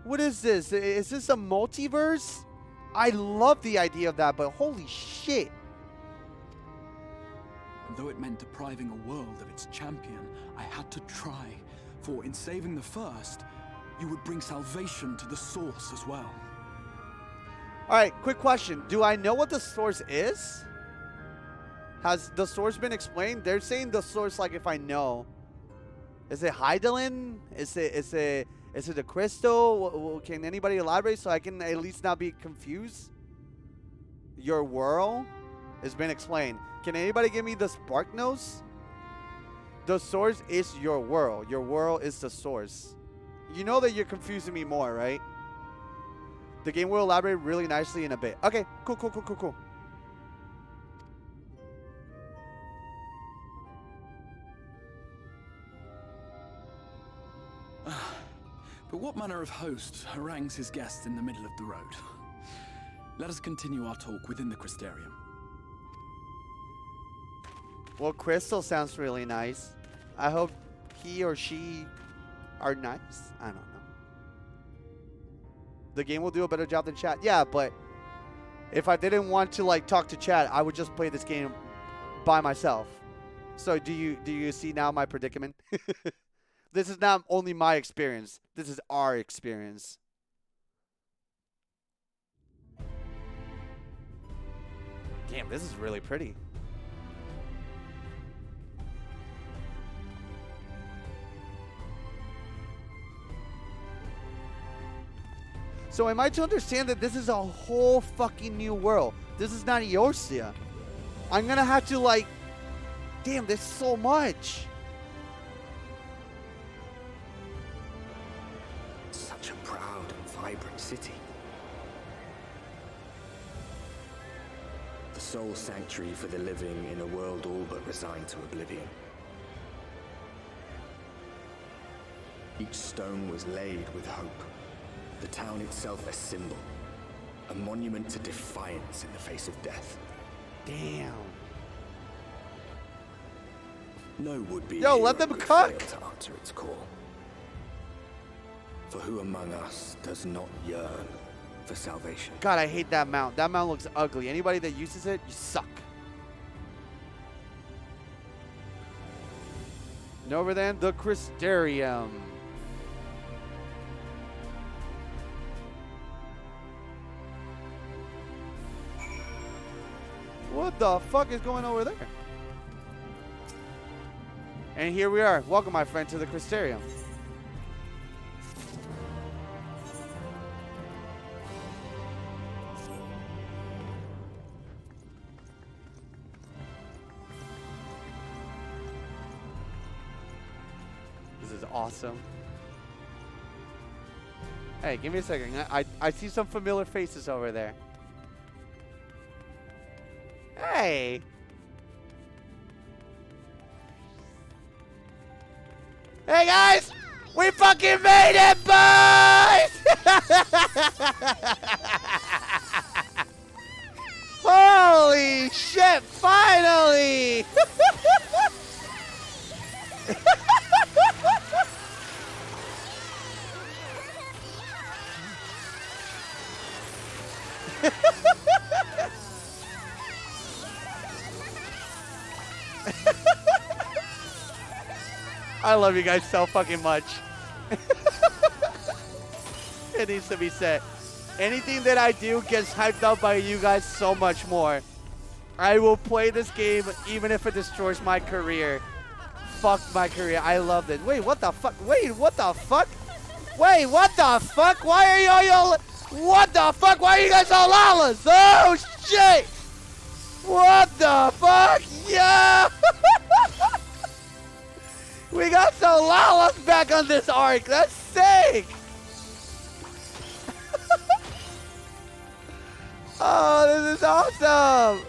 What is this? Is this a multiverse? I love the idea of that, but holy shit. And though it meant depriving a world of its champion, I had to try. For in saving the first, you would bring salvation to the source as well. Alright, quick question. Do I know what the source is? Has the source been explained? They're saying the source like if I know. Is it Hydaelyn? Is it the crystal? Can anybody elaborate so I can at least not be confused? Your world has been explained. Can anybody give me the spark notes? The source is your world. Your world is the source. You know that you're confusing me more, right? The game will elaborate really nicely in a bit. Okay, cool. But what manner of host harangues his guests in the middle of the road? Let us continue our talk within the Crystarium. Well, Crystal sounds really nice. I hope he or she are nice. I don't know. The game will do a better job than chat. Yeah, but if I didn't want to like talk to chat, I would just play this game by myself. So do you see now my predicament? This is not only my experience. This is our experience. Damn, this is really pretty. So am I to understand that this is a whole fucking new world? This is not Eorzea. I'm gonna have to like... Damn, there's so much. Such a proud and vibrant city. The sole sanctuary for the living in a world all but resigned to oblivion. Each stone was laid with hope. The town itself a symbol. A monument to defiance in the face of death. Damn. No would-be Yo, let them cook! to answer its call. For who among us does not yearn for salvation? God, I hate that mount. That mount looks ugly. Anybody that uses it, you suck. And over then, the Crystarium. What the fuck is going over there? And here we are. Welcome, my friend, to the Crystarium. This is awesome. Hey, give me a second. I see some familiar faces over there. Hey! Hey guys! We fucking made it, boys! Holy shit, finally! I love you guys so fucking much. It needs to be said. Anything that I do gets hyped up by you guys so much more. I will play this game even if it destroys my career. Fuck my career. I love it. Wait, what the fuck? Wait, what the fuck? Wait, what the fuck? Why are y'all... What the fuck? Why are you guys all lawless? Oh, shit! What the fuck? Yeah! We got some lawless back on this arc. That's sick! Oh, this is awesome!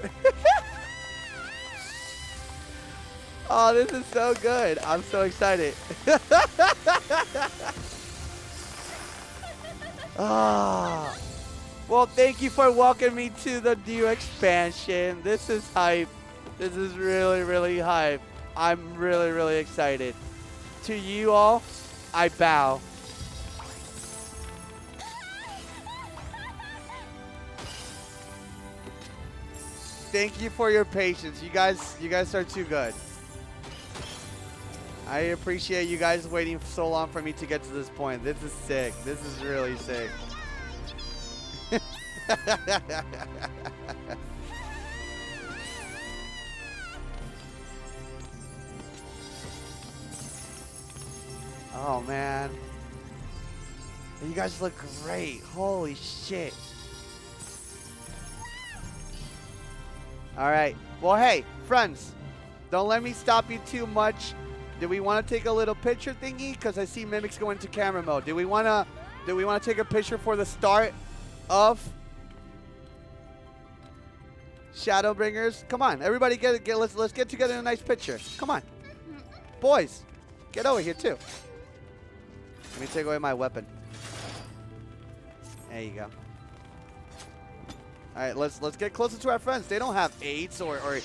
Oh, this is so good. I'm so excited. Ah. Well, thank you for welcoming me to the new expansion. This is hype. This is really, really hype. I'm really, really excited. To you all, I bow. Thank you for your patience. You guys are too good. I appreciate you guys waiting so long for me to get to this point. This is sick. This is really sick. Oh, man. You guys look great. Holy shit. All right. Well, hey, friends, don't let me stop you too much. Do we want to take a little picture thingy? Because I see Mimics go into camera mode. Do we want to take a picture for the start of Shadowbringers? Come on, everybody, let's get together in a nice picture. Come on, boys, get over here too. Let me take away my weapon. There you go. All right, let's get closer to our friends. They don't have AIDS or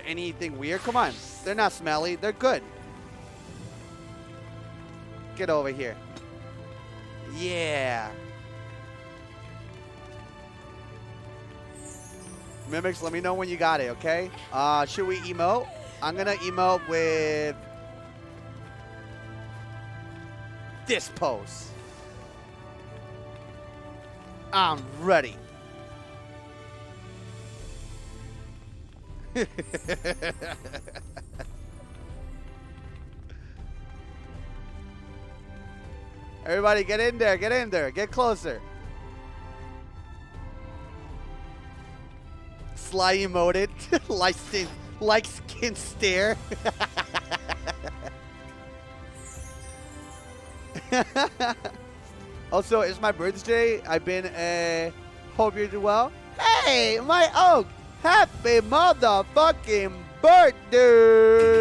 anything weird. Come on, they're not smelly. They're good. get over here. Yeah. Mimics, let me know when you got it, okay? Should we emote? I'm gonna emote with this pose. I'm ready. Everybody get in there, get closer. Sly emoted, like skin stare. Also, it's my birthday. I've been, hope you're doing well. Hey, my oak, happy motherfucking birthday.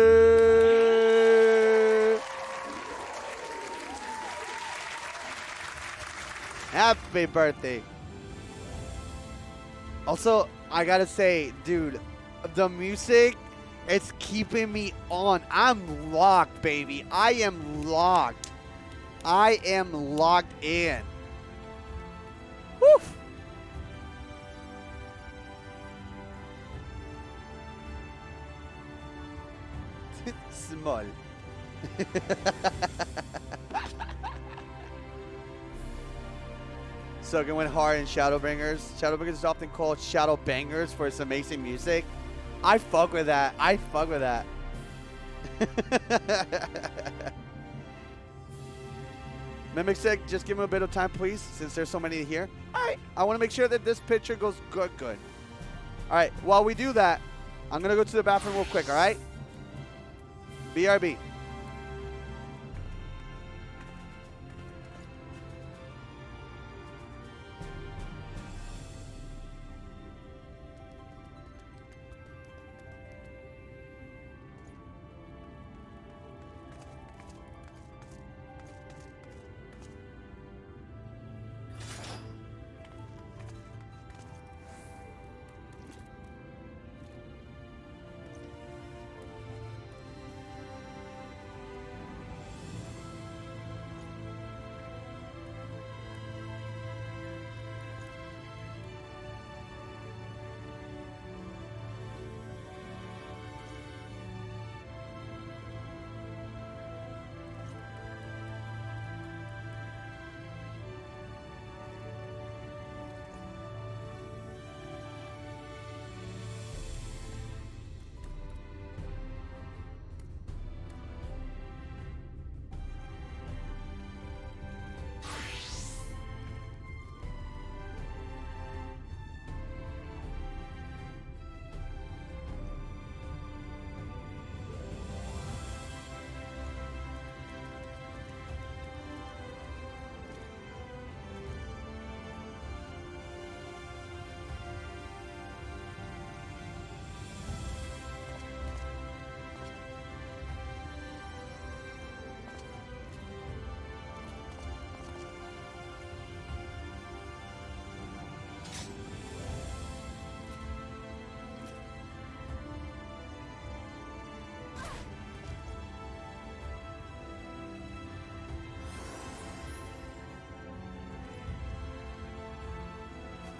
Happy birthday. Also, I gotta say, dude, the music, it's keeping me on. I'm locked, baby. I am locked. I am locked in. Woo! Small. Sogan went hard in Shadowbringers. Shadowbringers is often called Shadowbangers for its amazing music. I fuck with that. I fuck with that. Mimic said, just give him a bit of time, please, since there's so many here. All right. I want to make sure that this picture goes good. All right. While we do that, I'm going to go to the bathroom real quick, all right? BRB.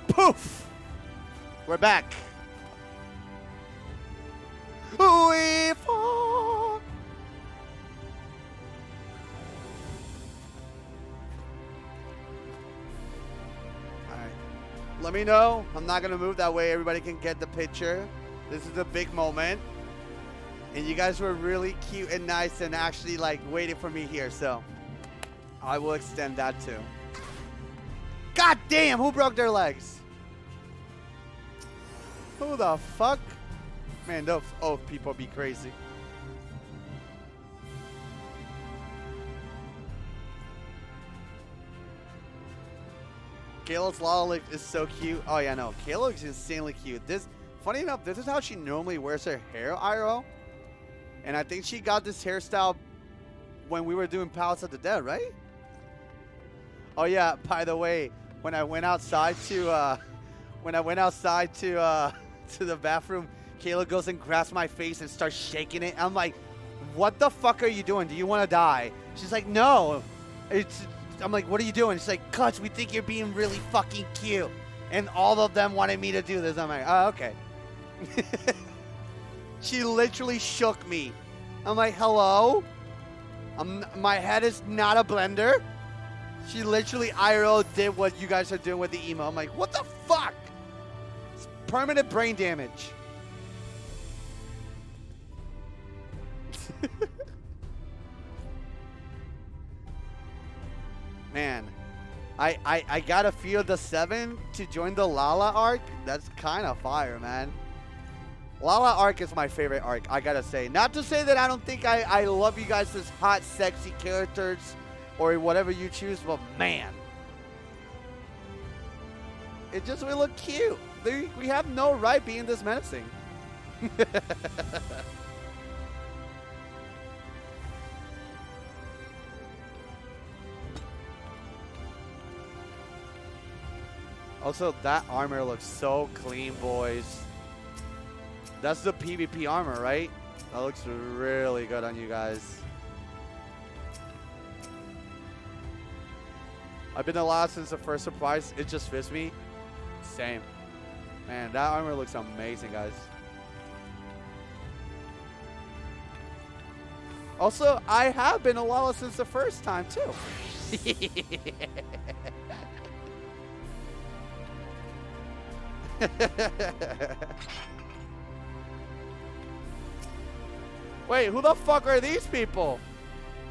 Poof! We're back. We fall. Alright. Let me know. I'm not going to move that way. Everybody can get the picture. This is a big moment. And you guys were really cute and nice and actually like waiting for me here. So I will extend that too. God damn, who broke their legs? Who the fuck? Man, those oath people be crazy. Kayla's Lala is so cute. Oh yeah, no, Kayla is insanely cute. Funny enough, this is how she normally wears her hair, IRL. And I think she got this hairstyle when we were doing Palace of the Dead, right? Oh yeah, by the way, when I went outside to the bathroom, Kayla goes and grabs my face and starts shaking it. I'm like, what the fuck are you doing? Do you want to die? She's like, no. I'm like, what are you doing? She's like, cuz we think you're being really fucking cute. And all of them wanted me to do this. I'm like, oh, okay. She literally shook me. I'm like, hello? My head is not a blender. She literally IRL did what you guys are doing with the emo. I'm like, what the fuck? It's permanent brain damage. Man, I gotta feel the 7 to join the Lala arc. That's kind of fire, man. Lala arc is my favorite arc, I gotta say. Not to say that I don't think I love you guys as hot, sexy characters or whatever you choose, but man, it just will look cute. We have no right being this menacing. Also, that armor looks so clean, boys. That's the PvP armor, right? That looks really good on you guys. I've been alive since the first surprise. It just fits me. Same. Man, that armor looks amazing, guys. Also, I have been Alala since the first time, too. Wait, who the fuck are these people?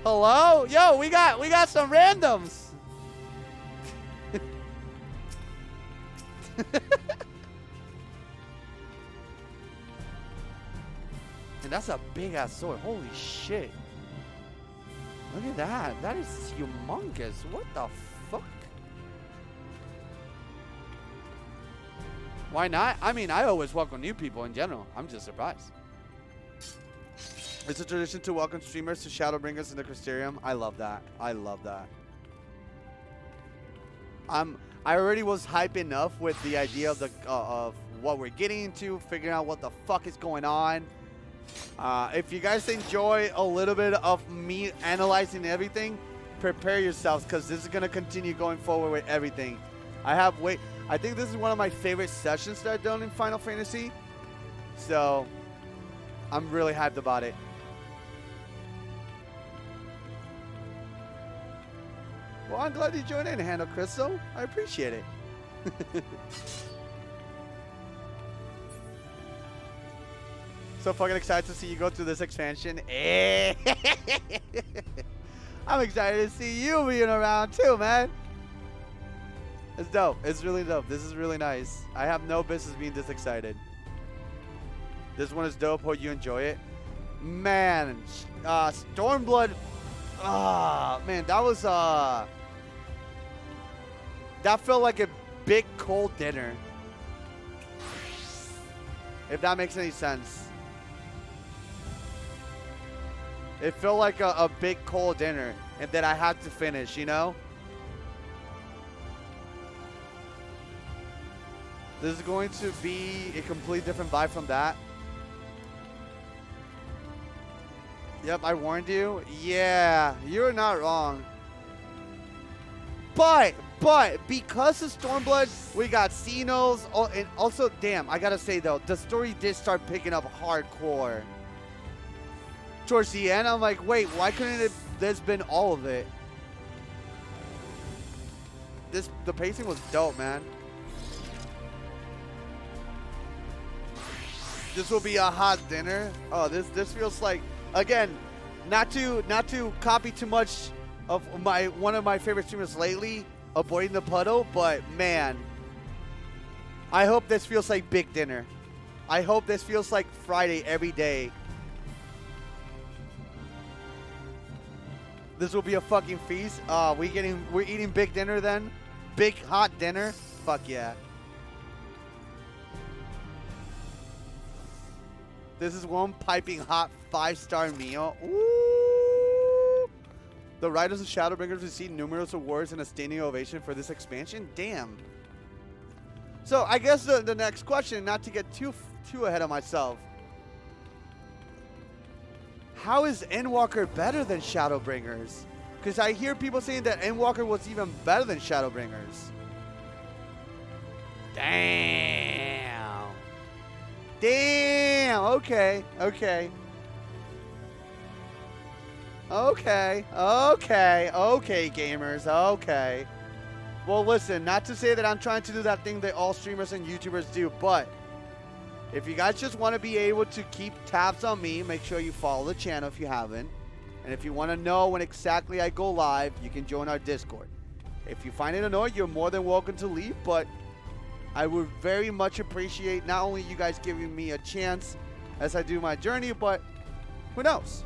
Hello? Yo, we got some randoms. And that's a big ass sword. Holy shit. Look at that. That is humongous. What the fuck? Why not? I mean, I always welcome new people in general. I'm just surprised. It's a tradition to welcome streamers to Shadowbringers in the Crystarium. I love that. I love that. I already was hype enough with the idea of of what we're getting into, figuring out what the fuck is going on. If you guys enjoy a little bit of me analyzing everything, prepare yourselves, because this is going to continue going forward with everything. I think this is one of my favorite sessions that I've done in Final Fantasy. So, I'm really hyped about it. Well, I'm glad you joined in, Handle Crystal. I appreciate it. So fucking excited to see you go through this expansion. I'm excited to see you being around too, man. It's dope. It's really dope. This is really nice. I have no business being this excited. This one is dope. Hope you enjoy it. Man, Stormblood. Man, that was that felt like a big cold dinner. If that makes any sense. It felt like a big cold dinner and that I had to finish, you know? This is going to be a completely different vibe from that. Yep, I warned you. Yeah, you're not wrong. But because of Stormblood, we got Xenos. Oh, and also, damn, I gotta say though, the story did start picking up hardcore. Towards the end, I'm like, wait, why couldn't this been all of it? The pacing was dope, man. This will be a hot dinner. Oh, this feels like, again, not to copy too much of one of my favorite streamers lately, Avoiding the Puddle, but man, I hope this feels like big dinner. I hope this feels like Friday every day. This will be a fucking feast. We're eating big dinner then? Big hot dinner? Fuck yeah. This is one piping hot 5-star meal. Ooh. The writers of Shadowbringers received numerous awards and a standing ovation for this expansion. Damn. So I guess the next question, not to get too ahead of myself. how is Endwalker better than Shadowbringers? Because I hear people saying that Endwalker was even better than Shadowbringers. Damn. Damn. Okay. Okay. Okay. Okay. Okay, gamers. Okay. Well, listen, not to say that I'm trying to do that thing that all streamers and YouTubers do, but if you guys just want to be able to keep tabs on me, make sure you follow the channel if you haven't. And if you want to know when exactly I go live, you can join our Discord. If you find it annoying, you're more than welcome to leave, but I would very much appreciate not only you guys giving me a chance as I do my journey, but who knows?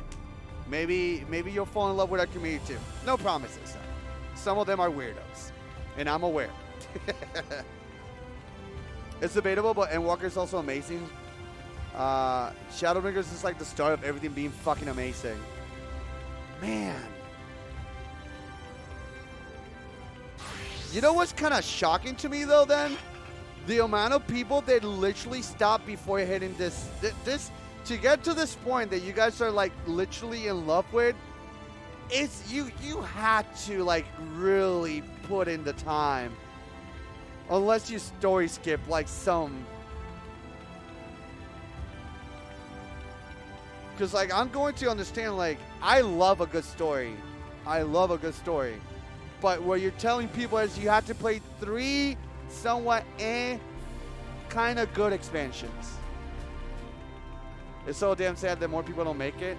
Maybe you'll fall in love with our community too. No promises, though. Some of them are weirdos, and I'm aware. It's debatable, but Endwalker is also amazing. Shadowbringers is like the start of everything being fucking amazing. Man. You know what's kind of shocking to me, though, then? The amount of people that literally stop before hitting this to get to this point that you guys are, like, literally in love with, it's, you had to, like, really put in the time. Unless you story skip, like, some. Because, like, I'm going to understand, like, I love a good story. I love a good story. But what you're telling people is you have to play 3 somewhat kind of good expansions. It's so damn sad that more people don't make it.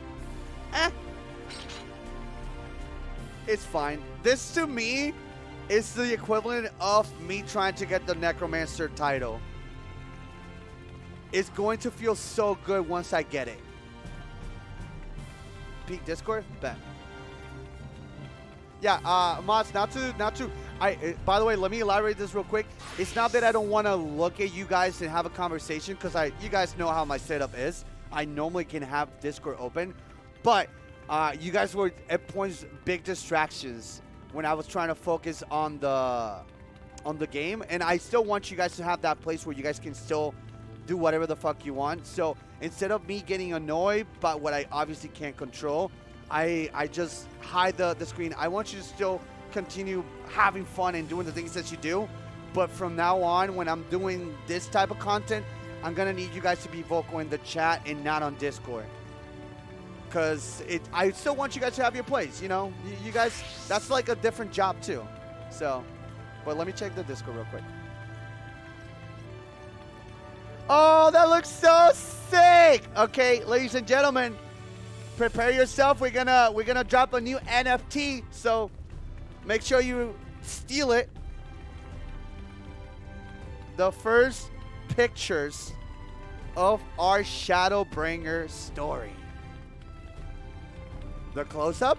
It's fine. This, to me, is the equivalent of me trying to get the Necromancer title. It's going to feel so good once I get it. Peak Discord? Bet. Yeah, mods, by the way, let me elaborate this real quick. It's not that I don't want to look at you guys and have a conversation, because you guys know how my setup is. I normally can have Discord open, but you guys were at points big distractions when I was trying to focus on the game, and I still want you guys to have that place where you guys can still do whatever the fuck you want. So instead of me getting annoyed by what I obviously can't control, I just hide the screen. I want you to still continue having fun and doing the things that you do, but from now on, when I'm doing this type of content, I'm gonna need you guys to be vocal in the chat and not on Discord. Because I still want you guys to have your place, you know? You guys, that's like a different job too. So, but let me check the Discord real quick. Oh, that looks so sick! Okay, ladies and gentlemen, prepare yourself. We're gonna drop a new NFT, so make sure you steal it. The first pictures of our Shadowbringer story. The close-up.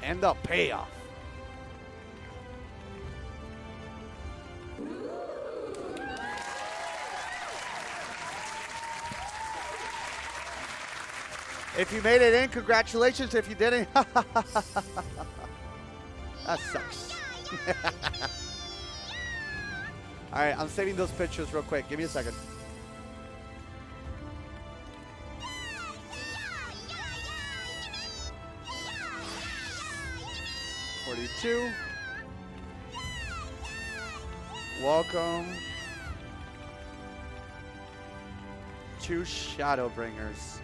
And the payoff. If you made it in, congratulations. If you didn't, that sucks. All right, I'm saving those pictures real quick. Give me a second. #42. Welcome to Shadowbringers.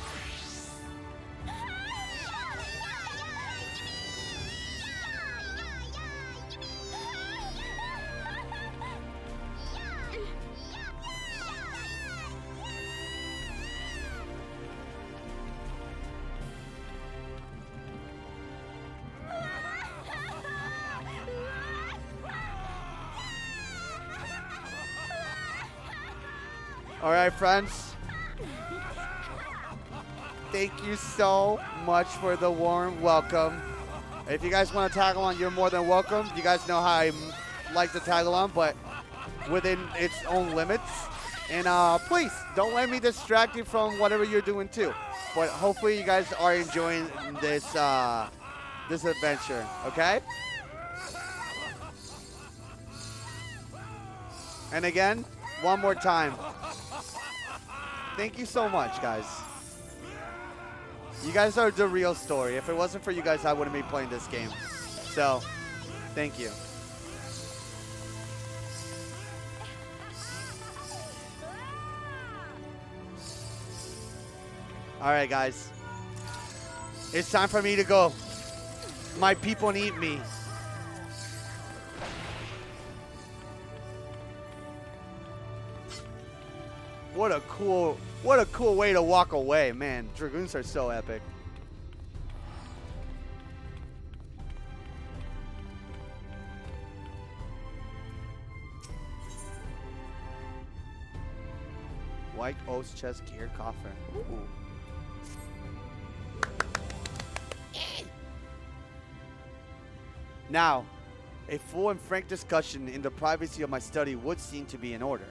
All right, friends. Thank you so much for the warm welcome. If you guys want to tag along, you're more than welcome. You guys know how I like to tag along, but within its own limits. And please, don't let me distract you from whatever you're doing too. But hopefully you guys are enjoying this this adventure, okay? And again, one more time. Thank you so much, guys. You guys are the real story. If it wasn't for you guys, I wouldn't be playing this game. So, thank you. Alright, guys. It's time for me to go. My people need me. What a cool way to walk away, man. Dragoons are so epic. White Oath's chest gear coffin. Ooh. Now, a full and frank discussion in the privacy of my study would seem to be in order.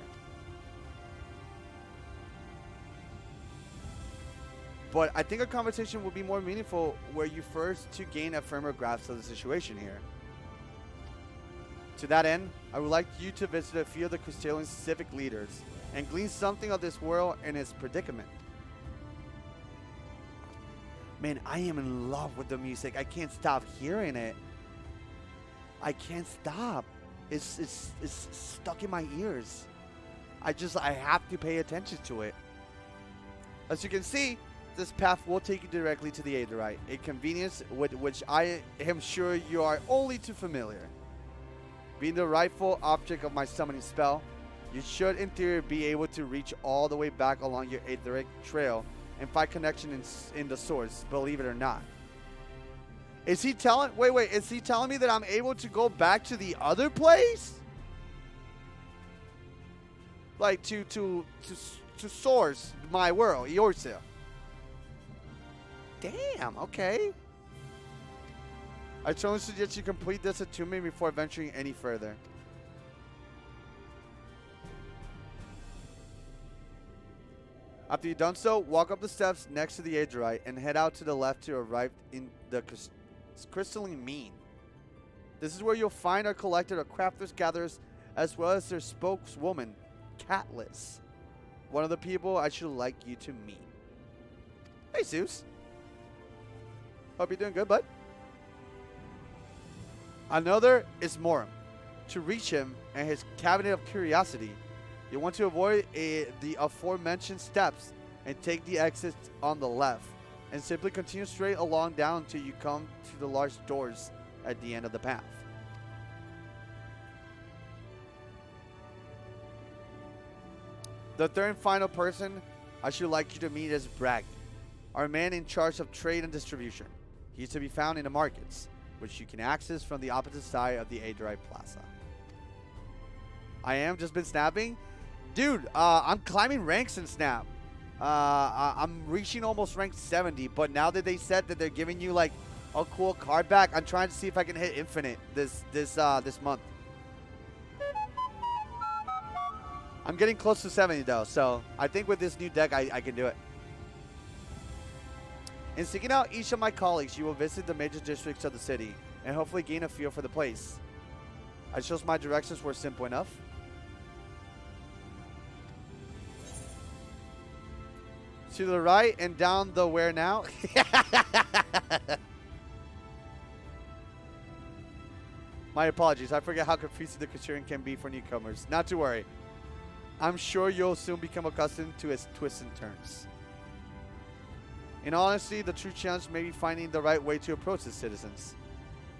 But I think a conversation would be more meaningful were you first to gain a firmer grasp of the situation here. To that end, I would like you to visit a few of the Crystallian civic leaders and glean something of this world and its predicament. Man, I am in love with the music. I can't stop hearing it. I can't stop. It's stuck in my ears. I have to pay attention to it. As you can see, this path will take you directly to the Aetheryte, a convenience with which I am sure you are only too familiar. Being the rightful object of my summoning spell, you should in theory be able to reach all the way back along your Aetheric trail and find connection in the source, believe it or not. Is he telling, wait, is he telling me that I'm able to go back to the other place? Like to source my world, Eorzea. Damn, okay. I strongly suggest you complete this attunement before venturing any further. After you've done so, walk up the steps next to the Aetheryte and head out to the left to arrive in the crystalline mean. This is where you'll find our collector of crafters gatherers as well as their spokeswoman, Catless. One of the people I should like you to meet. Hey, Zeus. Hope you're doing good, bud. Another is Moram. To reach him and his cabinet of curiosity, you want to avoid the aforementioned steps and take the exit on the left, and simply continue straight along down until you come to the large doors at the end of the path. The third and final person I should like you to meet is Bragg, our man in charge of trade and distribution. He is to be found in the markets, which you can access from the opposite side of the Aetheryte Plaza. I am just been snapping. Dude, I'm climbing ranks in Snap. I'm reaching almost rank 70, but now that they said that they're giving you like a cool card back, I'm trying to see if I can hit infinite this month. I'm getting close to 70 though, so I think with this new deck I can do it. In seeking out each of my colleagues, you will visit the major districts of the city and hopefully gain a feel for the place. I chose my directions were simple enough. To the right and down the where now. My apologies. I forget how confusing the Criterion can be for newcomers. Not to worry. I'm sure you'll soon become accustomed to its twists and turns. In honesty, the true challenge may be finding the right way to approach the citizens.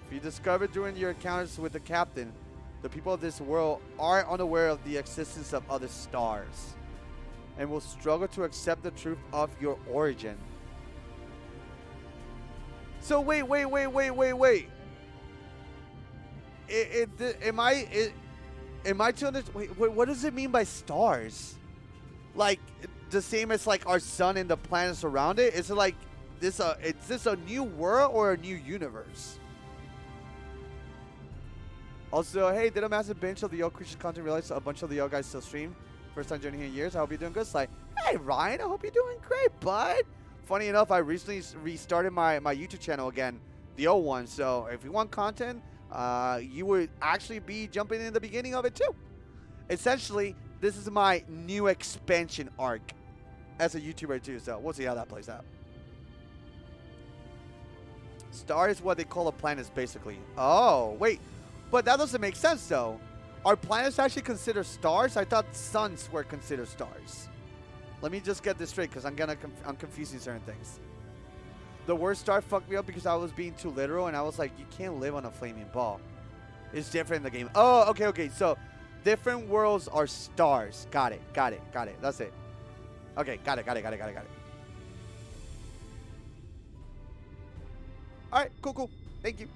If you discover during your encounters with the captain, the people of this world are unaware of the existence of other stars and will struggle to accept the truth of your origin. So wait. Am I to understand? Wait, what does it mean by stars? Like the same as like our sun and the planets around it? Is it like this? Is this a new world or a new universe? Also, hey, did a massive binge of the Yo Creatures content. Realize a bunch of the Yo guys still stream. First time joining here in years. I hope you're doing good. Sly. Hey Ryan, I hope you're doing great, bud. Funny enough, I recently restarted my YouTube channel again, the old one. So if you want content, you would actually be jumping in the beginning of it too. Essentially, this is my new expansion arc. as a YouTuber too, so we'll see how that plays out. Star is what they call a planet, basically. Oh, wait. But that doesn't make sense, though. Are planets actually considered stars? I thought suns were considered stars. Let me just get this straight, because I'm confusing certain things. The word star fucked me up because I was being too literal, and I was like, you can't live on a flaming ball. It's different in the game. Oh, okay, okay. So, different worlds are stars. Got it, got it, got it. That's it. Okay, got it, got it, got it, got it, got it. Alright, cool, cool. Thank you.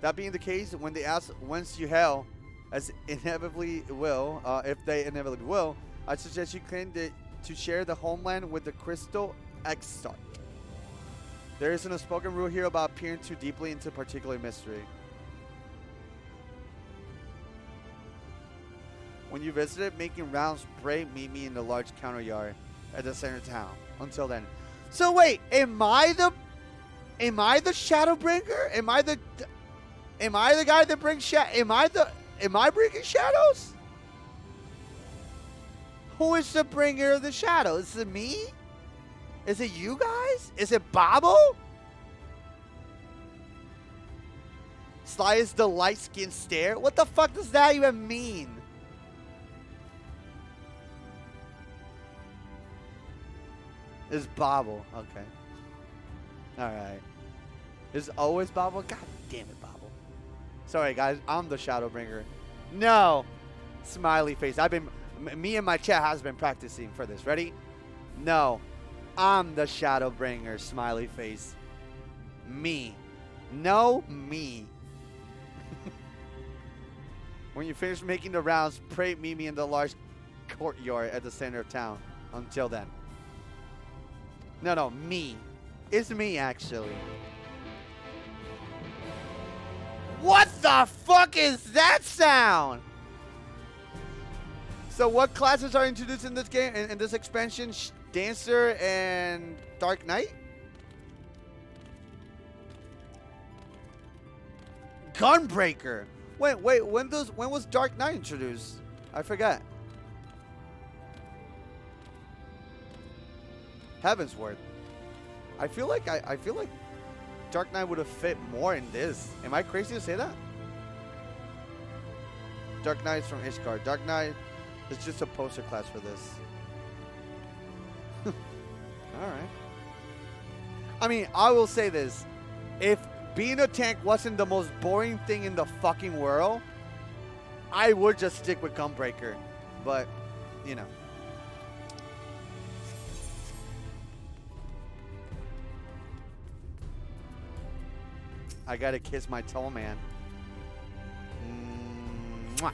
That being the case, when they ask whence you hail, as inevitably will, if they inevitably will, I suggest you claim to share the homeland with the crystal XIV. There isn't a spoken rule here about peering too deeply into particular mystery. When you visit it, making rounds, pray, meet me in the large counter yard at the center of town. Until then. So wait, am I the Shadowbringer? Am I the guy that brings am I bringing shadows? Who is the bringer of the shadows? Is it me? Is it you guys? Is it Babbo? Sly is the light-skinned stare? What the fuck does that even mean? It's Babbo. Okay. Alright. Is always Babbo? God damn it, Babbo. Sorry, guys. I'm the Shadowbringer. No. Smiley face. Me and my chat has been practicing for this. Ready? No. I'm the Shadowbringer. Smiley face. Me. No, me. When you finish making the rounds, pray meet me in the large courtyard at the center of town. Until then. No, me. It's me, actually. What the fuck is that sound? So what classes are introduced in this game, in this expansion? Dancer and Dark Knight? Gunbreaker. Wait, when was Dark Knight introduced? I forgot. Heavensward. I feel like Dark Knight would have fit more in this. Am I crazy to say that? Dark Knight is from Ishgard. Dark Knight is just a poster class for this. Alright. I mean, I will say this. If being a tank wasn't the most boring thing in the fucking world, I would just stick with Gunbreaker. But, you know. I gotta kiss my toe man. Mwah.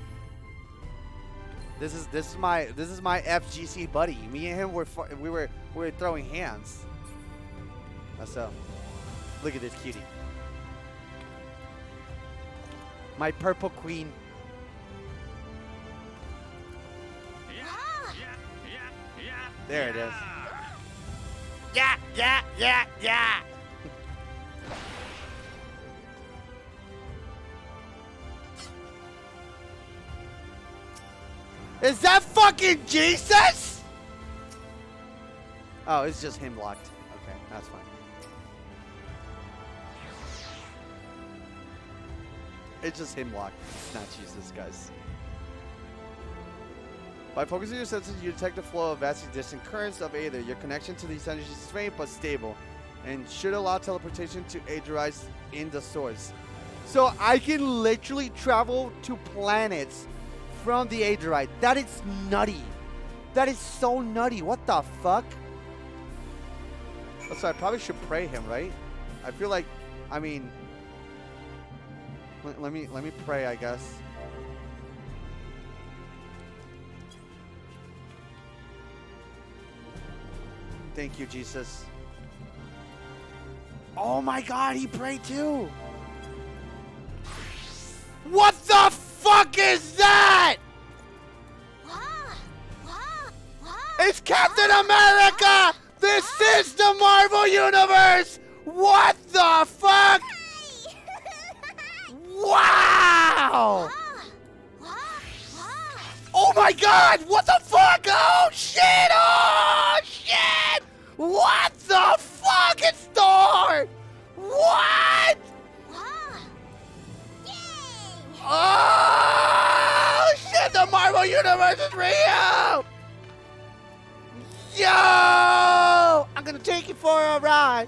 This is my FGC buddy. Me and him we were throwing hands. So, look at this cutie. My purple queen. There it is. Yeah. Is that fucking Jesus? Oh, it's just him locked. Okay, that's fine. It's just him locked. It's not Jesus, guys. By focusing your senses, you detect the flow of vastly distant currents of Aether. Your connection to these energies is faint but stable, and should allow teleportation to Aetherize in the source. So I can literally travel to planets from the Aetherite. That is nutty. That is so nutty. What the fuck? So I probably should pray him, right? I feel like, I mean, let me pray, I guess. Thank you, Jesus. Oh my God, he prayed too. What the fuck is that? It's Captain America! This is the Marvel Universe! What the fuck? Wow! Oh my god! What the fuck? Oh shit! Oh shit! What the fucking store? What? Oh shit! The Marvel Universe is real! Yo! I'm gonna take you for a ride.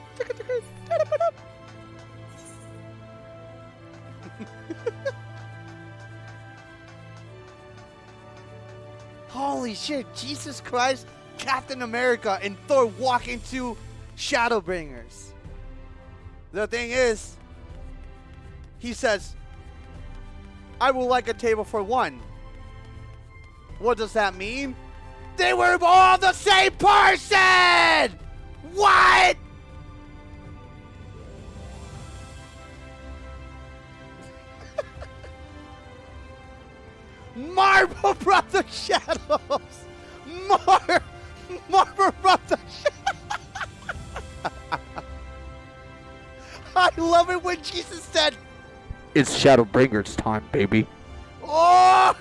Holy shit, Jesus Christ, Captain America and Thor walk into Shadowbringers. The thing is, he says, I would like a table for one. What does that mean? They were all the same person! What? Marvel brought the shadows! Marvel brought the shadows! I love it when Jesus said, it's Shadowbringers time, baby. Oh!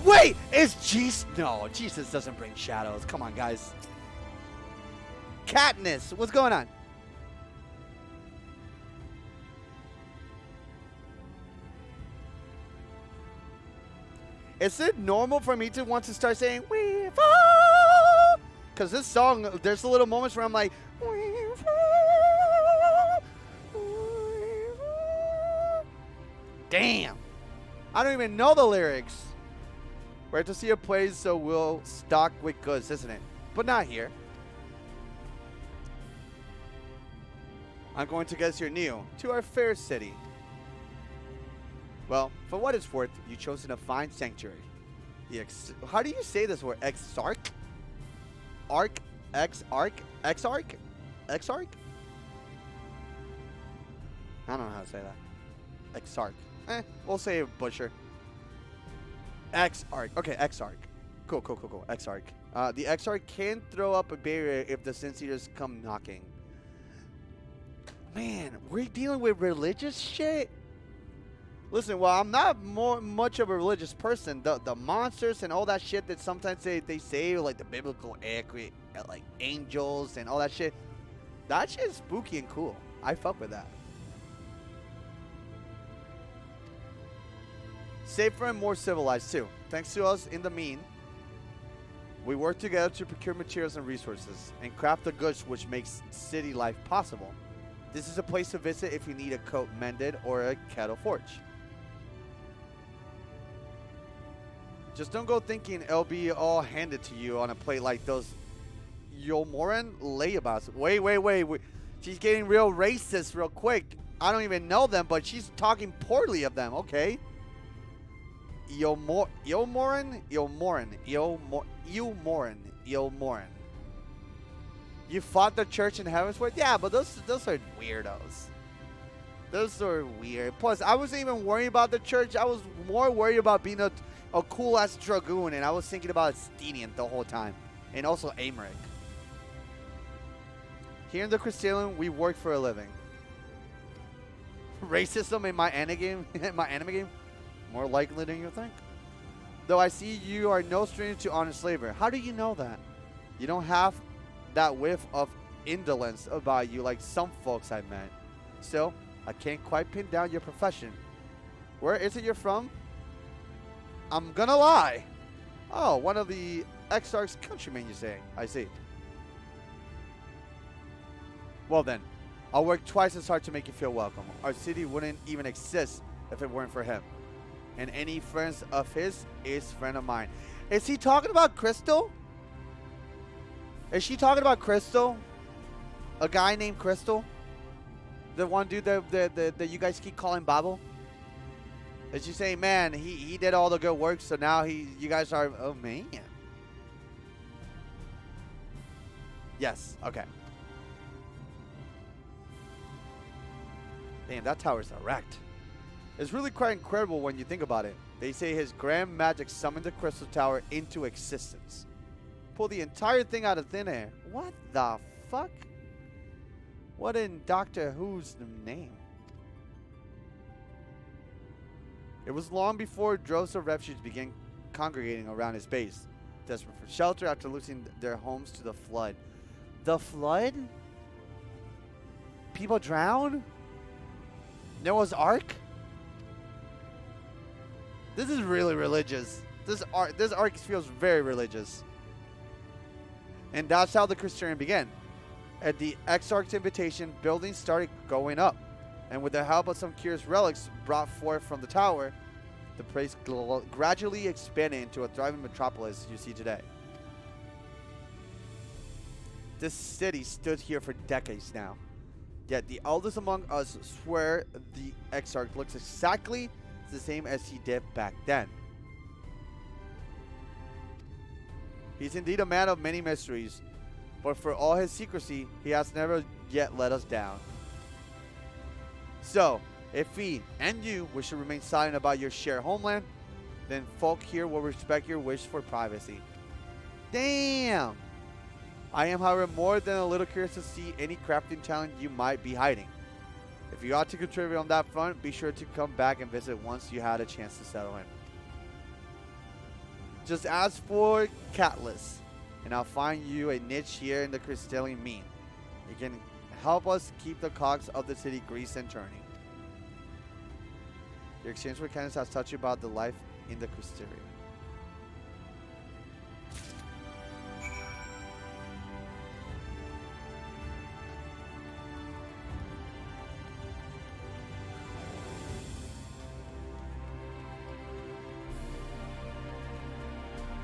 Wait, is Jesus? No, Jesus doesn't bring shadows. Come on, guys. Katniss, what's going on? Is it normal for me to want to start saying, we fall? Because this song, there's a little moments where I'm like, we fall, we fall. Damn. I don't even know the lyrics. Where to see a place, so we'll stock with goods, isn't it? But not here. I'm going to guess you're new to our fair city. Well, for what it's worth, you've chosen a fine sanctuary. How do you say this word? Exarch? Arc? Exarch? Exarch? Exarch? I don't know how to say that. Exarch. We'll say butcher. Exarch. Okay, Exarch. Cool. Exarch. The Exarch can throw up a barrier if the Sin Eaters come knocking. Man, we're dealing with religious shit? Listen, well, I'm not much of a religious person. The monsters and all that shit that sometimes they say, like the biblical accurate, like angels and all that shit. That shit is spooky and cool. I fuck with that. Safer and more civilized too. Thanks to us in the mean, we work together to procure materials and resources and craft the goods which makes city life possible. This is a place to visit if you need a coat mended or a kettle forged. Just don't go thinking it'll be all handed to you on a plate like those Yomoran layabouts. Wait. She's getting real racist real quick. I don't even know them, but she's talking poorly of them, okay? Yomoran. You fought the church in Heavensward? Yeah, but those are weirdos. Those are weird. Plus, I wasn't even worried about the church. I was more worried about being a cool-ass dragoon, and I was thinking about Stenian the whole time. And also Amric. Here in the Crystalline, we work for a living. Racism in my anime game? More likely than you think. Though I see you are no stranger to honest labor. How do you know that? You don't have that whiff of indolence about you like some folks I've met. Still, I can't quite pin down your profession. Where is it you're from? I'm gonna lie. Oh, one of the Exarch's countrymen, you say. I see. Well then, I'll work twice as hard to make you feel welcome. Our city wouldn't even exist if it weren't for him. And any friends of his is friend of mine. Is he talking about Crystal? Is she talking about Crystal? A guy named Crystal? The one dude that you guys keep calling Babel? Is she saying, man, he did all the good work, so now you guys are, oh man. Yes, okay. Damn, that tower's erect. It's really quite incredible when you think about it. They say his grand magic summoned the crystal tower into existence. Pull the entire thing out of thin air. What the fuck? What in Doctor Who's name? It was long before droves of refugees began congregating around his base, desperate for shelter after losing their homes to the flood. The flood? People drowned? Noah's Ark? This is really religious. This arc feels very religious. And that's how the Crystarium began. At the Exarch's invitation, buildings started going up. And with the help of some curious relics brought forth from the tower, the place gradually expanded into a thriving metropolis you see today. This city stood here for decades now. Yet the eldest among us swear the Exarch looks exactly the same as he did back then. He's indeed a man of many mysteries, but for all his secrecy, he has never yet let us down. So, if we and you wish to remain silent about your shared homeland, then folk here will respect your wish for privacy. Damn! I am, however, more than a little curious to see any crafting talent you might be hiding. If you ought to contribute on that front, be sure to come back and visit once you had a chance to settle in. Just ask for Catalyst, and I'll find you a niche here in the crystalline mean. You can help us keep the cogs of the city greased and turning. Your exchange with Candace has taught you about the life in the Crystarium.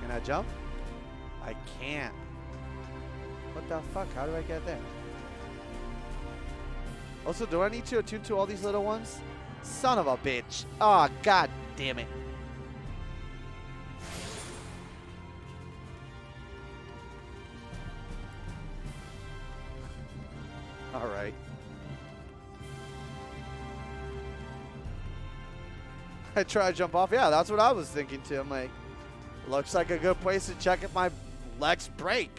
Can I jump? I can't. What the fuck? How do I get there? Also, do I need to attune to all these little ones? Son of a bitch. Oh, god damn it. Alright. I try to jump off. Yeah, that's what I was thinking too. I'm like, looks like a good place to check if my legs break.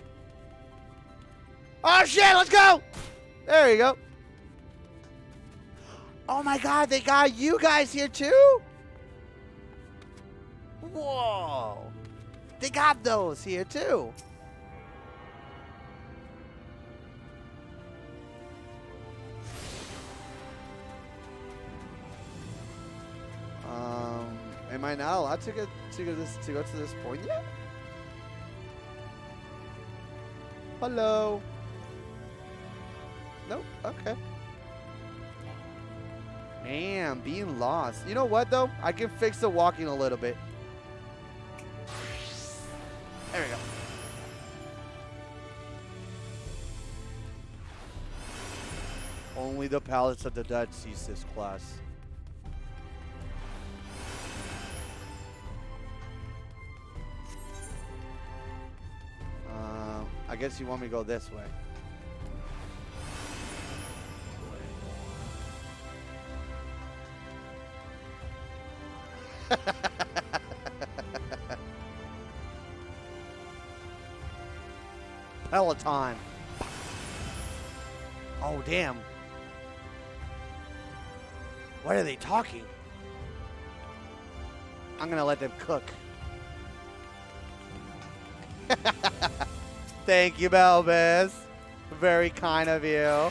Oh shit, let's go! There you go. Oh my god, they got you guys here too? Whoa. They got those here too. Am I not allowed to go to this point yet? Hello. Nope. Okay. Man, being lost. You know what though? I can fix the walking a little bit. There we go. Only the palace of the dead sees this class. I guess you want me to go this way. Peloton. Oh, damn. What are they talking? I'm going to let them cook. Thank you, Belbis. Very kind of you.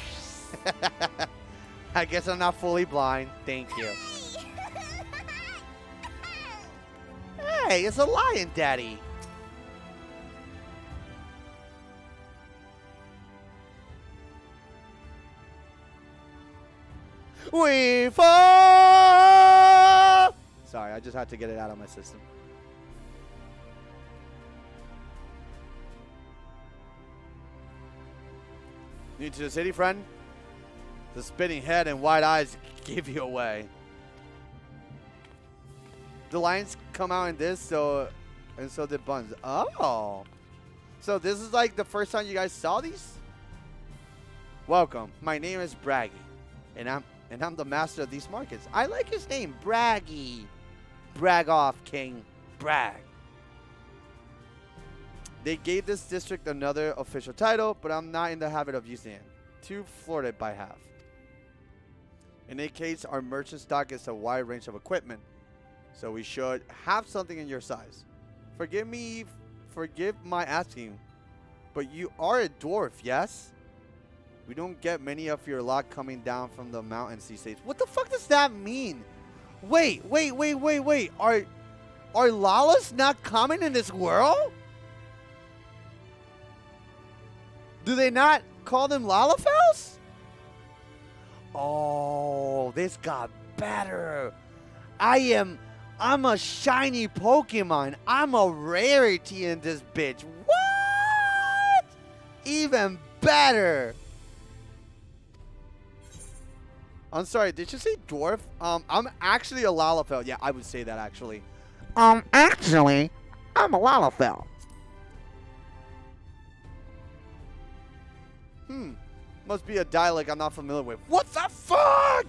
I guess I'm not fully blind. Thank you. Hey, it's a lion, Daddy. We fall. Sorry, I just had to get it out of my system. New to the city, friend? The spinning head and wide eyes give you away. The lions come out in this, and so did Buns. Oh. So this is like the first time you guys saw these? Welcome. My name is Braggy, and I'm the master of these markets. I like his name, Braggy. Brag off, King. Brag. They gave this district another official title, but I'm not in the habit of using it. Too flirted by half. In any case, our merchant stock is a wide range of equipment. So we should have something in your size. Forgive my asking, but you are a dwarf, yes? We don't get many of your lot coming down from the mountains these days. What the fuck does that mean? Wait. Are Lalas not common in this world? Do they not call them Lalafels? Oh, this got better. I'm a shiny Pokemon. I'm a rarity in this bitch. What? Even better. I'm sorry, did you say dwarf? I'm actually a Lalafell. Yeah, I would say that actually. Actually, I'm a Lalafell. Must be a dialect I'm not familiar with. What the fuck?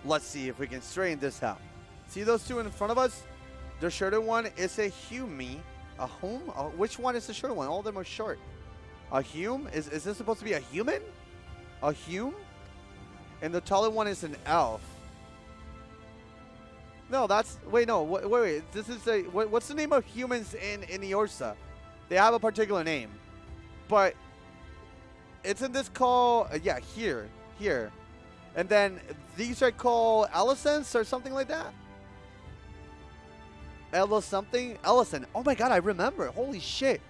Let's see if we can straighten this out. See those two in front of us? The shorter one is a Hume. A whom? Which one is the shorter one? All of them are short. A Hume? Is this supposed to be a human? A Hume? And the taller one is an elf. No, that's... Wait, no. Wait. This is a... What's the name of humans in Eorsa? They have a particular name. But... Isn't this called... yeah, here. And then these are called Ellisons or something like that? Ellison. Oh my god, I remember. Holy shit.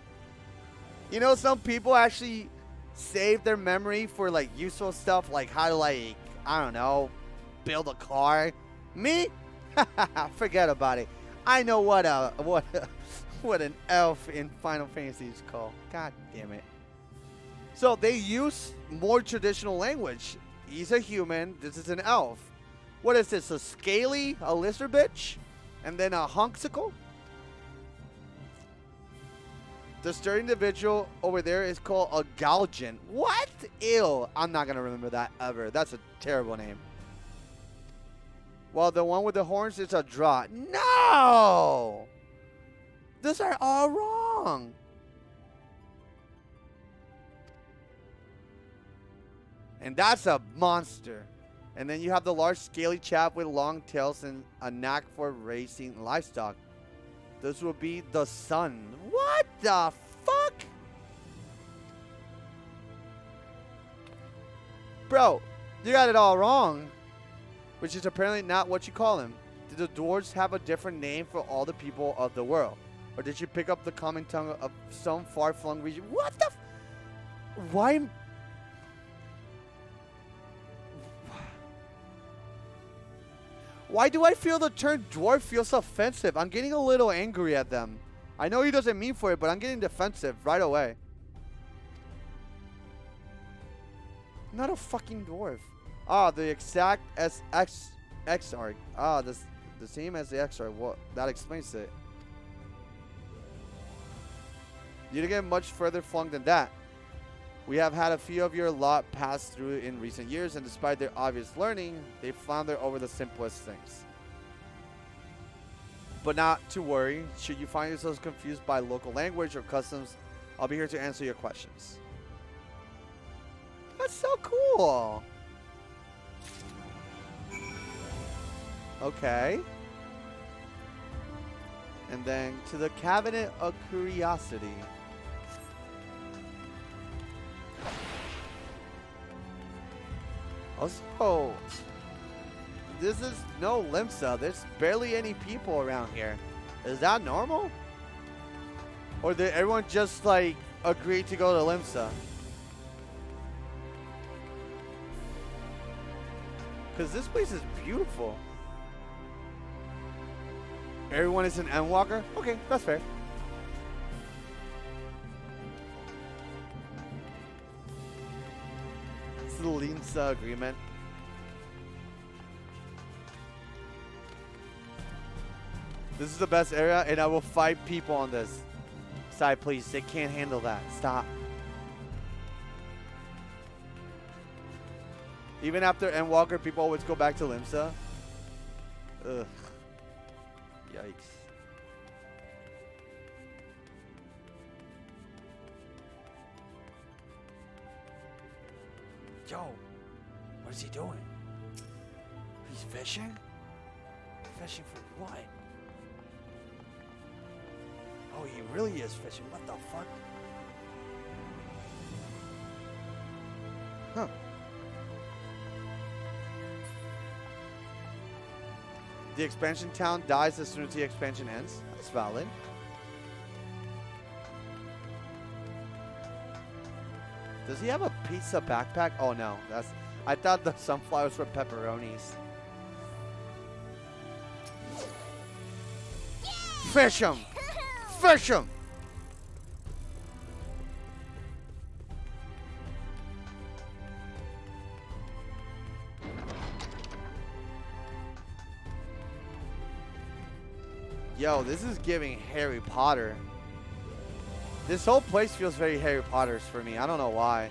You know, some people actually save their memory for like useful stuff, like how to like, I don't know, build a car. Me? Forget about it. I know what an elf in Final Fantasy is called. God damn it. So they use more traditional language. He's a human. This is an elf. What is this? A scaly? A lizard bitch? And then a hunksicle? The sturdy individual over there is called a Galgin. What? Ew. I'm not going to remember that ever. That's a terrible name. While the one with the horns is a Draught. No! These are all wrong. And that's a monster. And then you have the large scaly chap with long tails and a knack for racing livestock. This will be the sun. What the fuck? Bro, you got it all wrong. Which is apparently not what you call him. Did the dwarves have a different name for all the people of the world? Or did you pick up the common tongue of some far-flung region? What the why? Why do I feel the term dwarf feels offensive? I'm getting a little angry at them. I know he doesn't mean for it, but I'm getting defensive right away. I'm not a fucking dwarf. Ah, the exact XIV. Ah, the same as the XIV. Well, that explains it. You didn't get much further flung than that. We have had a few of your lot pass through in recent years, and despite their obvious learning, they flounder over the simplest things. But not to worry. Should you find yourselves confused by local language or customs, I'll be here to answer your questions. That's so cool. Okay. And then to the Cabinet of Curiosity. Also, this is no Limsa. There's barely any people around here. Is that normal? Or did everyone just like agree to go to Limsa? Because this place is beautiful. Everyone is an Endwalker? Okay, that's fair. It's the Limsa agreement. This is the best area, and I will fight people on this. Side, please. They can't handle that. Stop. Even after Endwalker, people always go back to Limsa. Ugh. Yikes. Yo, what is he doing? He's fishing? Fishing for what? Oh, he really is fishing. What the fuck? Huh. The expansion town dies as soon as the expansion ends. That's valid. Does he have a pizza backpack? Oh no, I thought the sunflowers were pepperonis. Fish him! Fish him! Yo, this is giving Harry Potter. This whole place feels very Harry Potter's for me. I don't know why.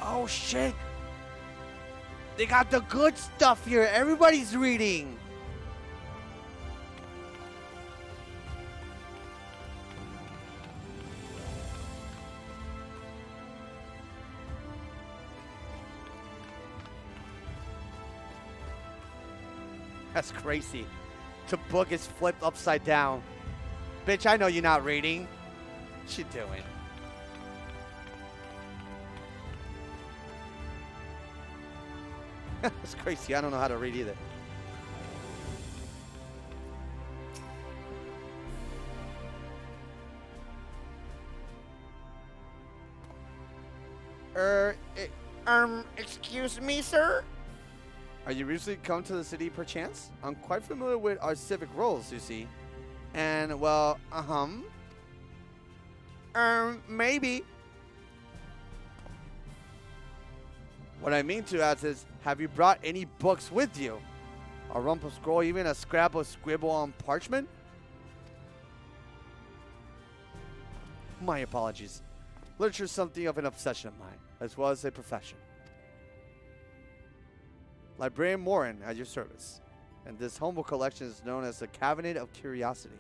Oh shit! They got the good stuff here. Everybody's reading. That's crazy. The book is flipped upside down. Bitch, I know you're not reading. What you doing? That's crazy. I don't know how to read either. Excuse me, sir? Are you recently come to the city perchance? I'm quite familiar with our civic roles, you see. And, well, maybe. What I mean to ask is, have you brought any books with you? A rumpled scroll, even a scrap of scribble on parchment? My apologies. Literature is something of an obsession of mine, as well as a profession. Librarian Morin at your service. And this humble collection is known as the Cabinet of Curiosity.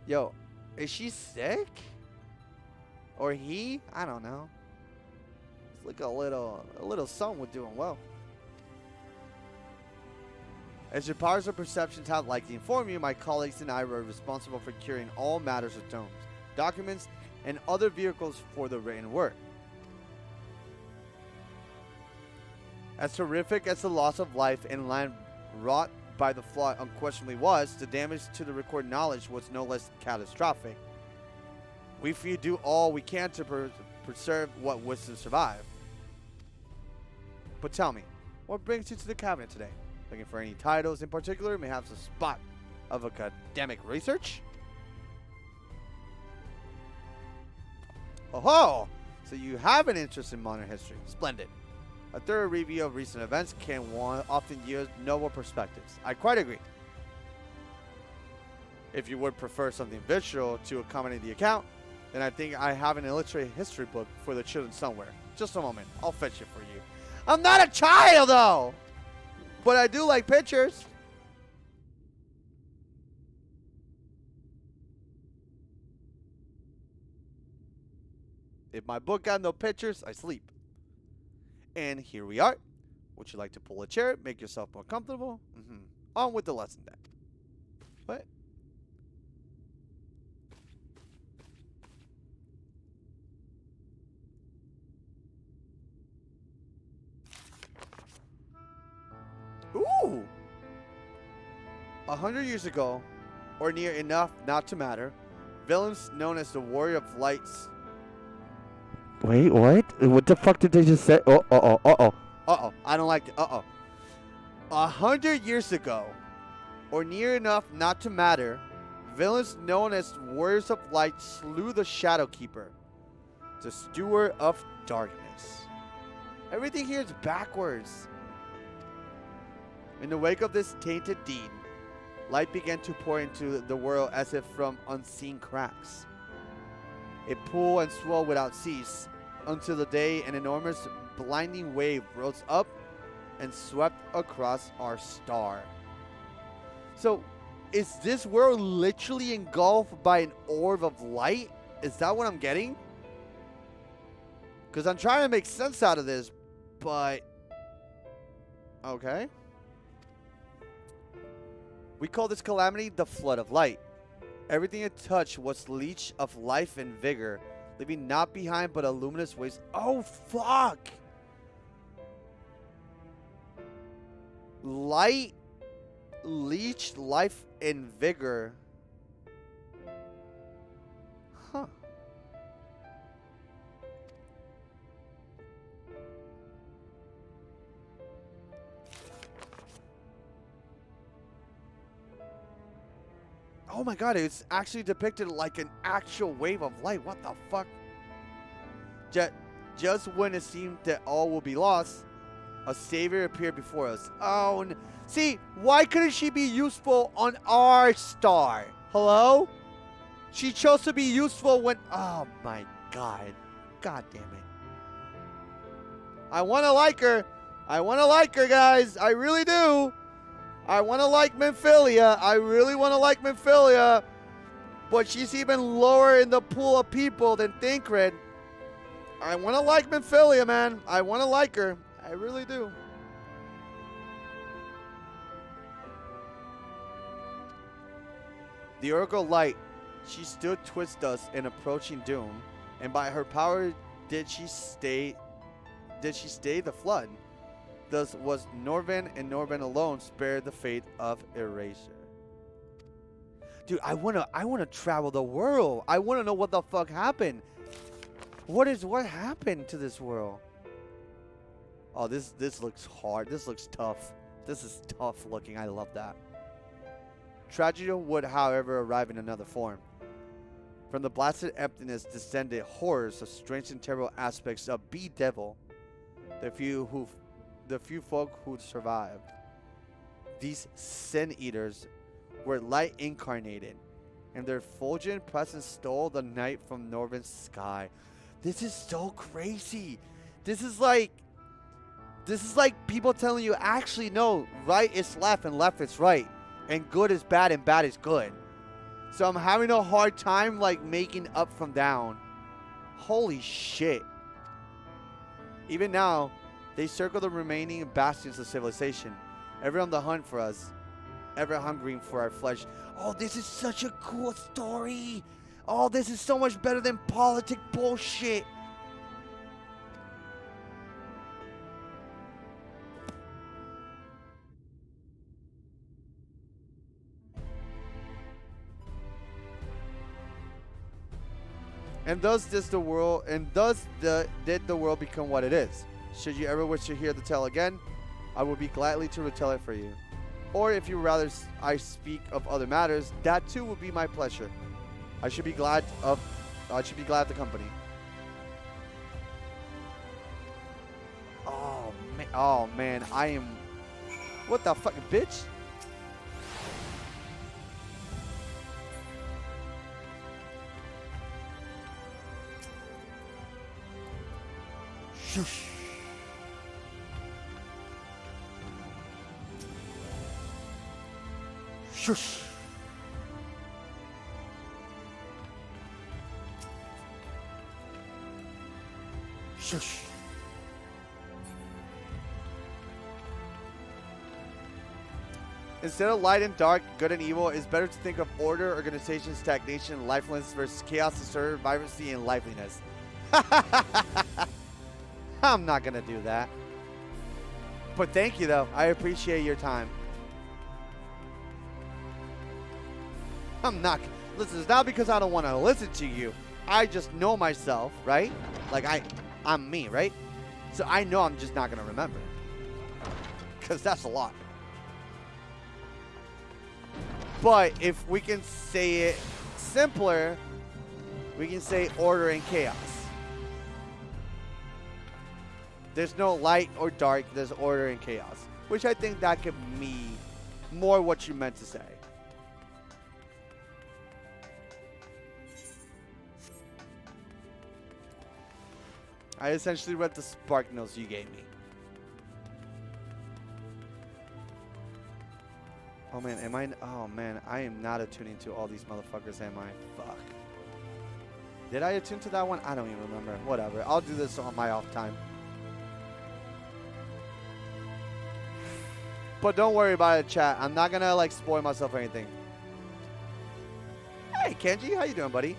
Yo, is she sick? Or he? I don't know. It's like a little something with doing well. As your powers of perception have likely informed you, my colleagues and I were responsible for curing all matters of tomes, documents, and other vehicles for the written word. As horrific as the loss of life and land wrought by the flaw unquestionably was, the damage to the recorded knowledge was no less catastrophic. We few do all we can to preserve what was to survive. But tell me, what brings you to the cabinet today? Looking for any titles in particular? May have a spot of academic research? Oh, so you have an interest in modern history. Splendid. A thorough review of recent events can often yield novel perspectives. I quite agree. If you would prefer something visual to accompany the account, then I think I have an illustrated history book for the children somewhere. Just a moment. I'll fetch it for you. I'm not a child, though! But I do like pictures. If my book got no pictures, I sleep. And here we are. Would you like to pull a chair? Make yourself more comfortable? On with the lesson then. What? Ooh! 100 years ago, or near enough not to matter, villains known as the Warrior of Lights. Wait, what? What the fuck did they just say? Uh-oh. I don't like it. 100 years ago, or near enough not to matter, villains known as Warriors of Light slew the Shadowkeeper, the Steward of Darkness. Everything here is backwards. In the wake of this tainted deed, light began to pour into the world as if from unseen cracks. It pulled and swelled without cease until the day an enormous blinding wave rose up and swept across our star. So, is this world literally engulfed by an orb of light? Is that what I'm getting? Because I'm trying to make sense out of this, but... Okay. We call this calamity the Flood of Light. Everything it touched was leech of life and vigor, leaving not behind but a luminous waste. Oh, fuck! Light leeched life and vigor. Huh. Oh my god, it's actually depicted like an actual wave of light. What the fuck? Just when it seemed that all will be lost, a savior appeared before us. Oh, see, why couldn't she be useful on our star? Hello? She chose to be useful when... Oh my god. God damn it. I want to like her. I want to like her, guys. I really do. I want to like Minfilia. I really want to like Minfilia. But she's even lower in the pool of people than Thancred. I want to like Minfilia, man. I want to like her. I really do. The Oracle Light. She stood twixt us in approaching doom. And by her power did she stay the flood. Thus was Norvin, and Norvin alone spared the fate of erasure. Dude, I wanna travel the world. I wanna know what the fuck happened. What happened to this world? Oh, this looks hard. This looks tough. This is tough looking. I love that. Tragedy would, however, arrive in another form. From the blasted emptiness descended horrors of strange and terrible aspects of Devil. The few folk who survived. These sin eaters were light incarnated, and their fulgent presence stole the night from Norvin's sky. This is so crazy. This is like people telling you, actually no, right is left and left is right, and good is bad and bad is good. So I'm having a hard time like making up from down. Holy shit. Even now, they circle the remaining bastions of civilization, ever on the hunt for us, ever hungering for our flesh. Oh, this is such a cool story. Oh, this is so much better than politic bullshit. And thus did the world become what it is. Should you ever wish to hear the tale again, I will be gladly to retell it for you. Or if you rather I speak of other matters, that too will be my pleasure. I should be glad of the company. Oh man, I am. What the fucking bitch? Shush. Shush. Shush. Instead of light and dark, good and evil, it's better to think of order, organization, stagnation, lifelessness versus chaos, survivancy, and liveliness. I'm not gonna do that. But thank you, though. I appreciate your time. I'm not. Listen, it's not because I don't want to listen to you. I just know myself, right? Like, I'm me, right? So I know I'm just not going to remember. Because that's a lot. But if we can say it simpler, we can say order and chaos. There's no light or dark. There's order and chaos. Which I think that could mean more what you meant to say. I essentially read the spark notes you gave me. Oh man, am I? Oh man, I am not attuning to all these motherfuckers, am I? Fuck. Did I attune to that one? I don't even remember. Whatever. I'll do this on my off time. But don't worry about it, chat. I'm not gonna like spoil myself or anything. Hey, Kenji, how you doing, buddy?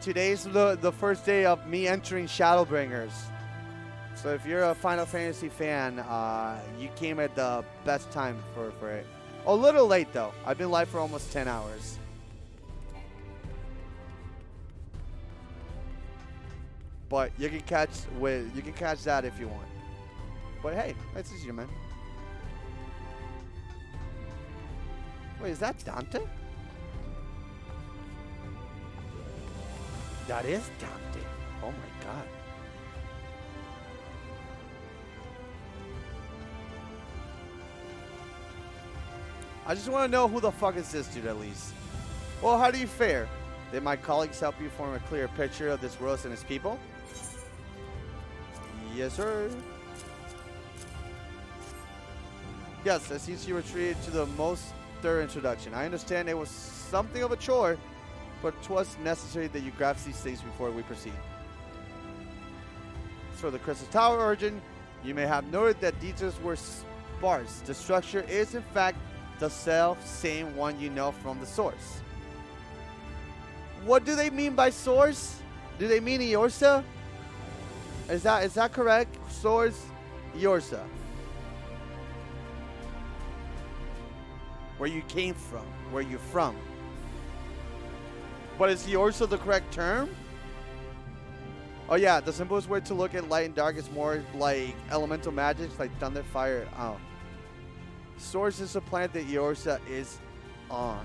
Today's the first day of me entering Shadowbringers. So if you're a Final Fantasy fan, you came at the best time for it. A little late though. I've been live for almost 10 hours. But you can catch that if you want. But hey, that's easier, man. Wait, is that Dante? That is Dante. Oh my god. I just want to know who the fuck is this dude at least. Well, how do you fare? Did my colleagues help you form a clear picture of this world and its people? Yes, sir. Yes, I see you were treated to the most thorough introduction. I understand it was something of a chore, but 'twas necessary that you grasp these things before we proceed. As for the Crystal Tower origin, you may have noted that details were sparse. The structure is in fact the same one you know from the source. What do they mean by source? Do they mean Eorsa? Is that correct? Source, Eorsa. Where you came from, where you're from. But is Eorsa the correct term? Oh yeah, the simplest way to look at light and dark is more like elemental magics, like thunder, fire. Oh. Source is the planet that Eorsa is on.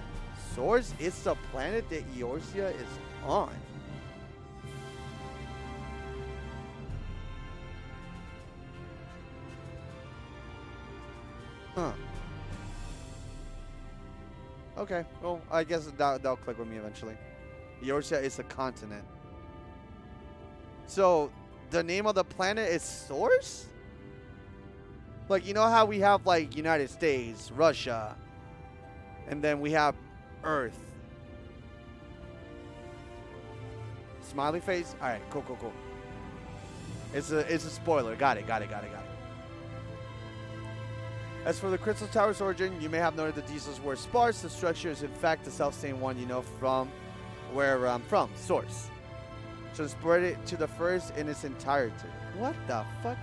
Source is the planet that Eorsa is on. Huh. Okay, well, I guess that'll click with me eventually. Eorsa is a continent. So, the name of the planet is Source? Like, you know how we have, like, United States, Russia, and then we have Earth. Smiley face? Alright, cool. It's a spoiler. Got it. As for the Crystal Tower's origin, you may have noted the details were sparse. The structure is in fact the self-same one you know from where I'm from, Source. So spread it to the first in its entirety. What the fuck?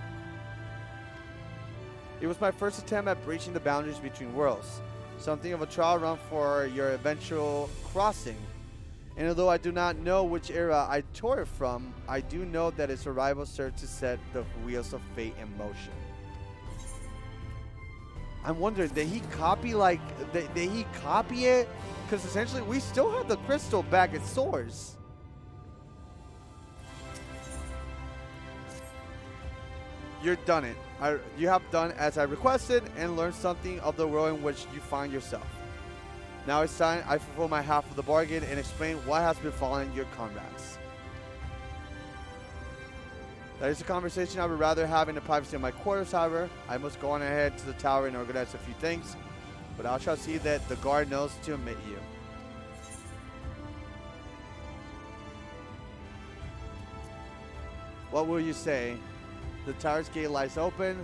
It was my first attempt at breaching the boundaries between worlds. Something of a trial run for your eventual crossing. And although I do not know which era I tore it from, I do know that its arrival served to set the wheels of fate in motion. I'm wondering, did he copy it? Because essentially we still have the crystal back at Source. You're done it. You have done as I requested and learned something of the world in which you find yourself. Now it's time I fulfill my half of the bargain and explain what has befallen your comrades. That is a conversation I would rather have in the privacy of my quarters, however. I must go on ahead to the tower and organize a few things, but I shall see that the guard knows to admit you. What will you say? The tower's gate lies open.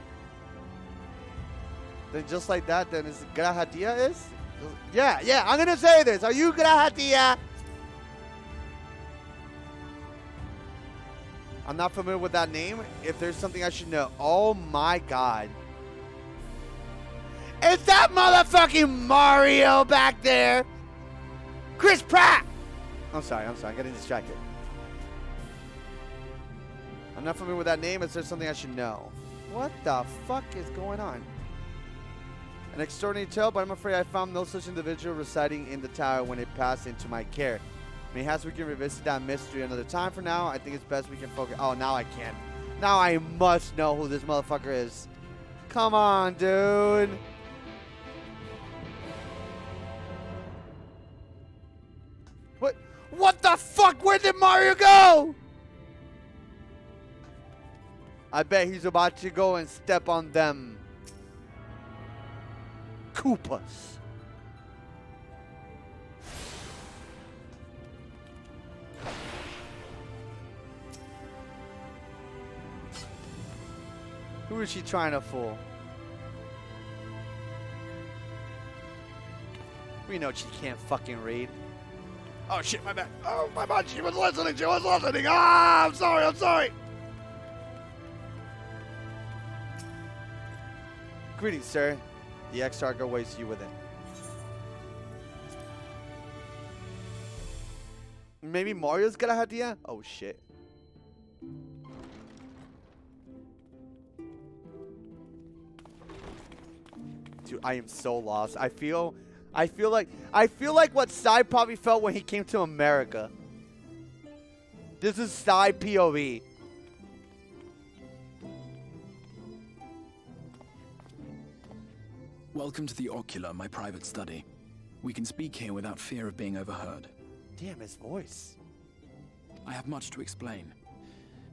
Then just like that, then is Grahatia is? Yeah, I'm gonna say this. Are you Grahatia? I'm not familiar with that name. If there's something I should know. Oh my god. Is that motherfucking Mario back there? Chris Pratt! I'm sorry. I'm getting distracted. I'm not familiar with that name. Is there something I should know? What the fuck is going on? An extraordinary tale, but I'm afraid I found no such individual residing in the tower when it passed into my care. Perhaps we can revisit that mystery another time. For now, I think it's best we can focus. Oh, now I can. Now I must know who this motherfucker is. Come on, dude. What the fuck? Where did Mario go? I bet he's about to go and step on them. Koopas. Who is she trying to fool? We know she can't fucking read. Oh shit, my bad. Oh, my bad. She was listening. She was listening. Ah, I'm sorry. I'm sorry. Greetings, sir. The Exarch awaits you within. Maybe Mario's got a idea? Oh shit. Dude, I am so lost. I feel like what Sly probably felt when he came to America. This is Sly POV. Welcome to the Ocular, my private study. We can speak here without fear of being overheard. Damn, his voice. I have much to explain,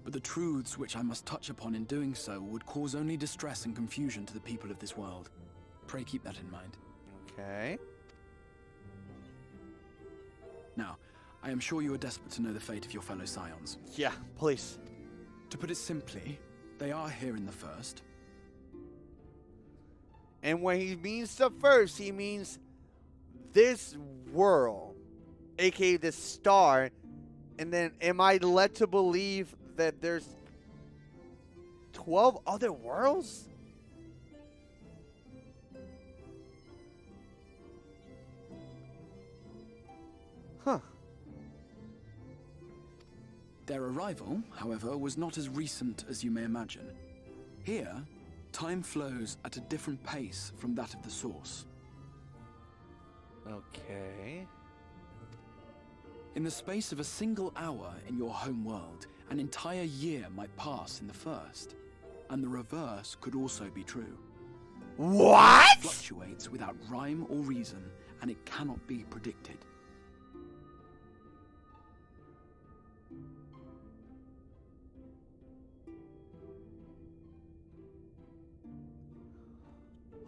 but the truths which I must touch upon in doing so would cause only distress and confusion to the people of this world. Pray keep that in mind. Okay. Now, I am sure you are desperate to know the fate of your fellow Scions. Yeah, please. To put it simply, they are here in the first. And when he means the first, he means this world, aka this star. And then am I led to believe that there's 12 other worlds? Huh. Their arrival, however, was not as recent as you may imagine. Here, time flows at a different pace from that of the source. Okay. In the space of a single hour in your home world, an entire year might pass in the first. And the reverse could also be true. What? It fluctuates without rhyme or reason, and it cannot be predicted.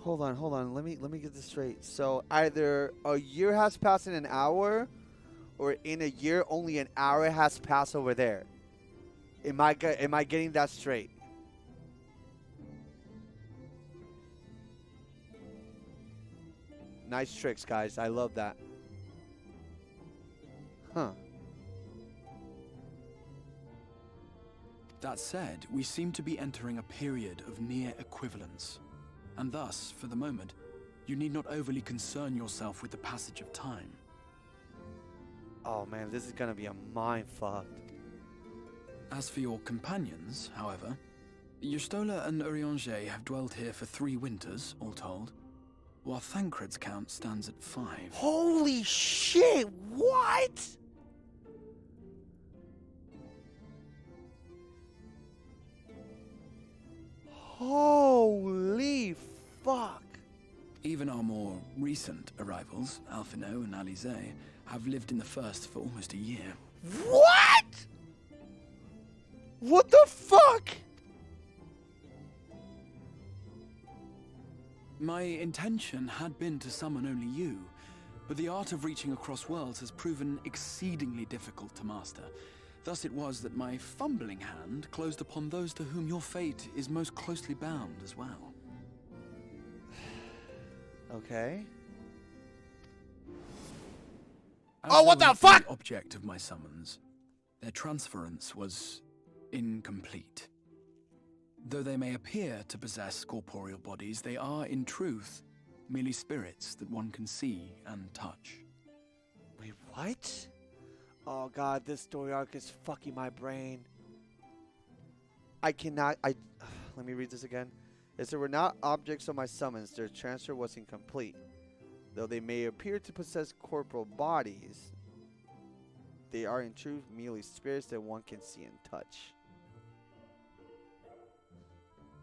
Hold on. Let me get this straight. So either a year has passed in an hour, or in a year only an hour has passed over there. Am I getting that straight? Nice tricks, guys. I love that. Huh. That said, we seem to be entering a period of near equivalence. And thus, for the moment, you need not overly concern yourself with the passage of time. Oh man, this is gonna be a mindfuck. As for your companions, however, Y'shtola and Urianger have dwelled here for 3 winters, all told, while Thancred's count stands at 5. Holy shit, what? Holy fuck. Even our more recent arrivals, Alphino and Alize, have lived in the first for almost a year. What? What the fuck? My intention had been to summon only you, but the art of reaching across worlds has proven exceedingly difficult to master. Thus it was that my fumbling hand closed upon those to whom your fate is most closely bound as well. Okay. Oh, what the fuck? The object of my summons, their transference was incomplete. Though they may appear to possess corporeal bodies, they are, in truth, merely spirits that one can see and touch. Wait, what? Oh god, this story arc is fucking my brain. Let me read this again. As they were not objects of my summons, their transfer was incomplete. Though they may appear to possess corporal bodies, they are in truth merely spirits that one can see and touch.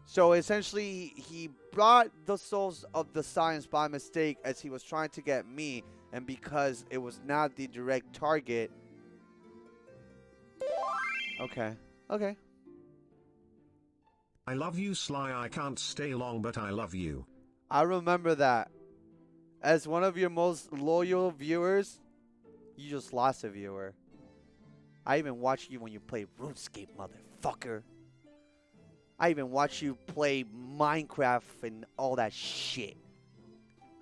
So essentially, he brought the souls of the Scions by mistake as he was trying to get me, and because it was not the direct target. Okay. Okay. I love you, Sly. I can't stay long, but I love you. I remember that. As one of your most loyal viewers, you just lost a viewer. I even watched you when you played RuneScape, motherfucker. I even watched you play Minecraft and all that shit.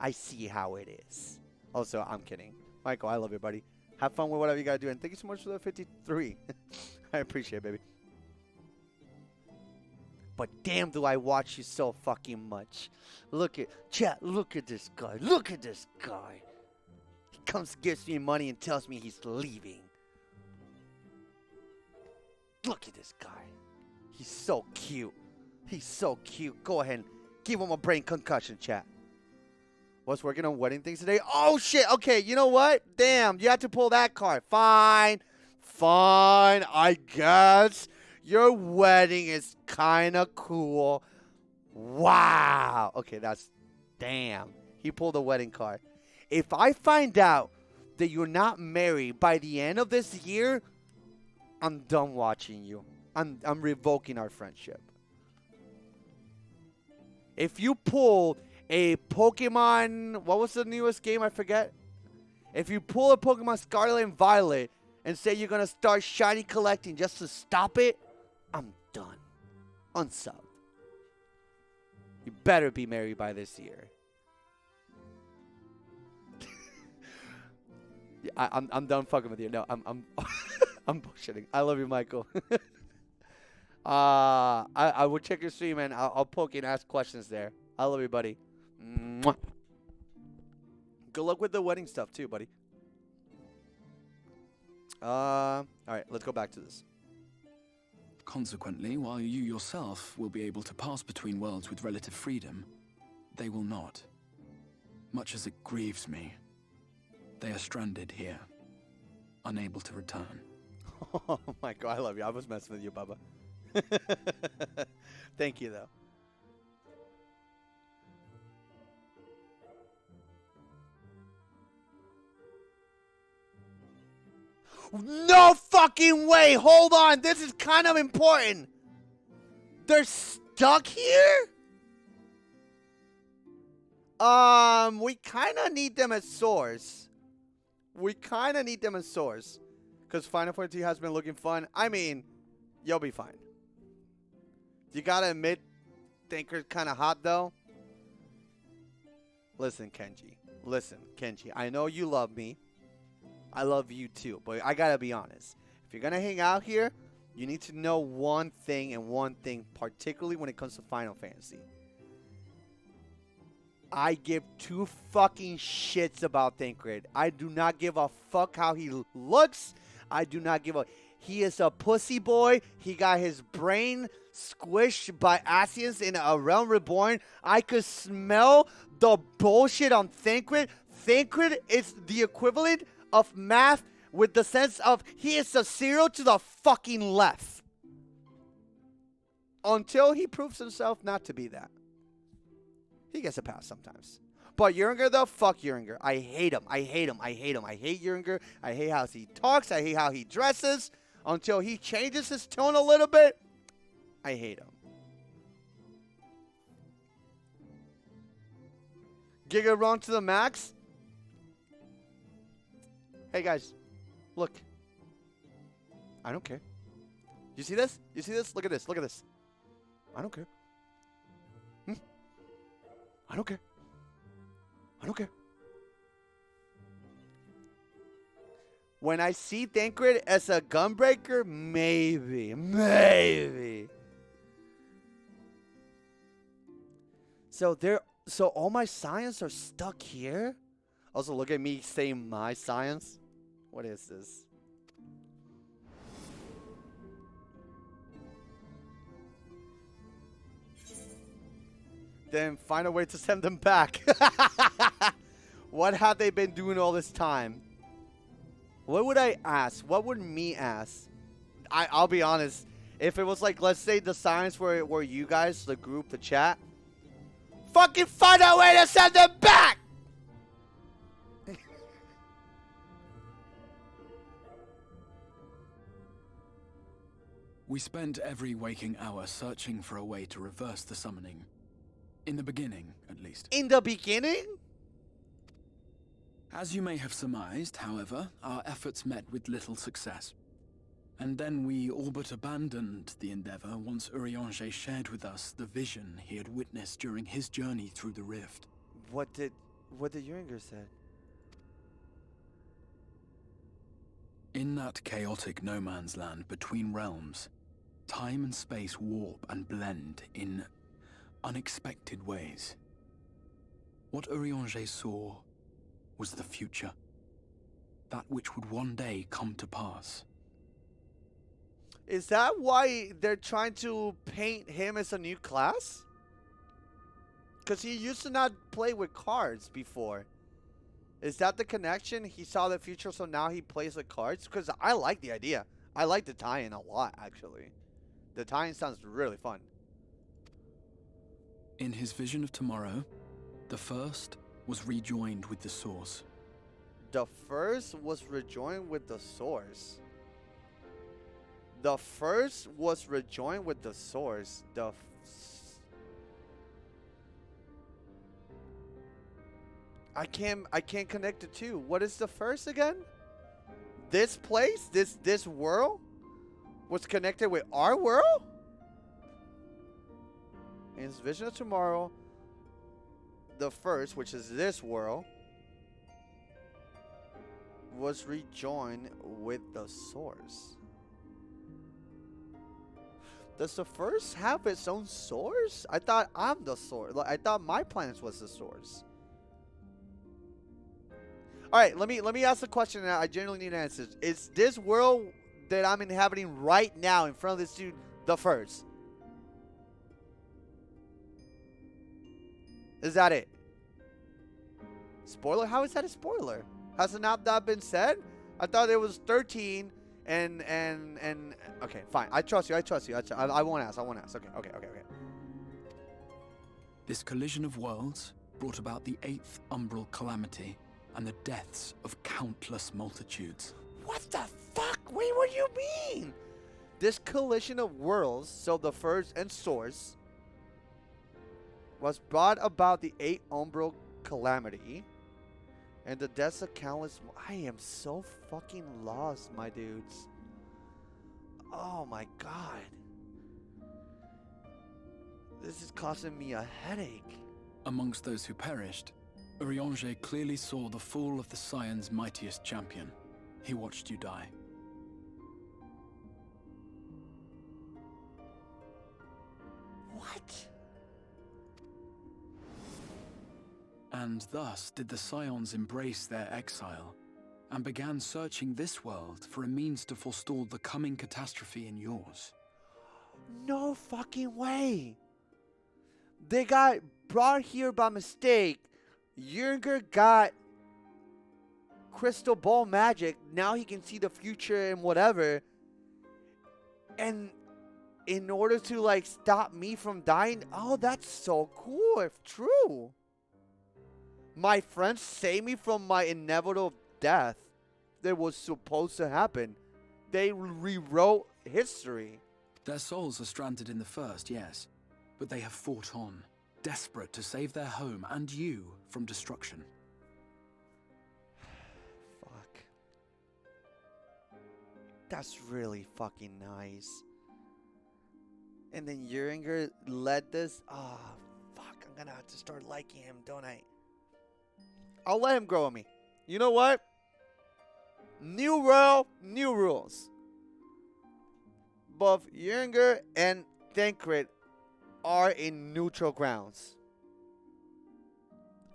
I see how it is. Also, I'm kidding. Michael, I love you, buddy. Have fun with whatever you gotta do. And thank you so much for the 53. I appreciate it, baby. But damn, do I watch you so fucking much. Look at, chat, look at this guy. Look at this guy. He comes, gives me money, and tells me he's leaving. Look at this guy. He's so cute. He's so cute. Go ahead and give him a brain concussion, chat. Was working on wedding things today. Oh, shit. Okay, you know what? Damn, you had to pull that card. Fine. Fine, I guess. Your wedding is kind of cool. Wow. Okay, that's... Damn. He pulled a wedding card. If I find out that you're not married by the end of this year, I'm done watching you. I'm revoking our friendship. If you pull a Pokemon... What was the newest game? I forget. If you pull a Pokemon Scarlet and Violet and say you're going to start shiny collecting just to stop it, I'm done. Unsub. You better be married by this year. Yeah, I'm done fucking with you. No, I'm I'm bullshitting. I love you, Michael. I will check your stream and I'll poke and ask questions there. I love you, buddy. Mwah. Good luck with the wedding stuff too, buddy. All right, let's go back to this. Consequently, while you yourself will be able to pass between worlds with relative freedom, they will not. Much as it grieves me, they are stranded here, unable to return. Oh my God, I love you. I was messing with you, Bubba. Thank you, though. No fucking way! Hold on, this is kind of important. They're stuck here? We kind of need them as source. Because Final Fantasy has been looking fun. I mean, you'll be fine. You gotta admit, Thinker's kind of hot, though. Listen, Kenji. I know you love me. I love you too, but I gotta be honest. If you're gonna hang out here, you need to know one thing and one thing, particularly when it comes to Final Fantasy. I give two fucking shits about Thancred. I do not give a fuck how he looks. I do not give a... He is a pussy boy. He got his brain squished by Asians in A Realm Reborn. I could smell the bullshit on Thancred. Thancred is the equivalent of math with the sense of he is a 0 to the fucking left. Until he proves himself not to be that. He gets a pass sometimes. But Uringer, though, fuck Uringer. I hate him. I hate Uringer. I hate how he talks. I hate how he dresses. Until he changes his tone a little bit, I hate him. Giga Run to the max. Hey, guys. Look. I don't care. You see this? You see this? Look at this. Look at this. I don't care. I don't care. I don't care. When I see Thancred as a gunbreaker, maybe. So all my science are stuck here? Also, look at me saying my science. What is this? Then find a way to send them back. What have they been doing all this time? What would I ask? What would me ask? I'll be honest. If it was like, let's say the science were you guys, the group, the chat. Fucking find a way to send them back! We spent every waking hour searching for a way to reverse the summoning. In the beginning, at least. In the beginning? As you may have surmised, however, our efforts met with little success. And then we all but abandoned the endeavor once Urianger shared with us the vision he had witnessed during his journey through the rift. What did Urianger say? In that chaotic no man's land between realms, time and space warp and blend in unexpected ways. What Urianger saw was the future. That which would one day come to pass. Is that why they're trying to paint him as a new class? Because he used to not play with cards before. Is that the connection? He saw the future, so now he plays with cards? Because I like the idea. I like the tie-in a lot, actually. The tie-in sounds really fun. In his vision of tomorrow, the first was rejoined with the source. The first was rejoined with the source. The first was rejoined with the source. I can't connect the two. What is the first again? This place, this world was connected with our world? In his vision of tomorrow, the first, which is this world, was rejoined with the source. Does the first have its own source? I thought I'm the source. Like, I thought my planet was the source. All right, let me ask the question that I genuinely need answers. Is this world that I'm inhabiting right now in front of this dude the first? Is that it? Spoiler? How is that a spoiler? Has it not that been said? I thought it was 13 and okay, fine. I trust you. I won't ask. Okay. This collision of worlds brought about the 8th umbral calamity and the deaths of countless multitudes. What the fuck? Wait, what do you mean? This collision of worlds, so the first and source, was brought about the 8th umbral calamity and the deaths of countless. I am so fucking lost, my dudes. Oh my god. This is causing me a headache. Amongst those who perished, Urianger clearly saw the fall of the Scion's mightiest champion. He watched you die. What? And thus did the Scions embrace their exile, and began searching this world for a means to forestall the coming catastrophe in yours. No fucking way. They got brought here by mistake. Urianger got crystal ball magic. Now he can see the future and whatever. And in order to like stop me from dying, oh, that's so cool if true. My friends saved me from my inevitable death that was supposed to happen. They rewrote history. Their souls are stranded in the first, yes, but they have fought on, desperate to save their home and you from destruction. Fuck. That's really fucking nice. And then Urianger led this. Ah, fuck. I'm gonna have to start liking him, don't I? I'll let him grow on me. You know what? New world, new rules. Both Urianger and Thancred are in neutral grounds.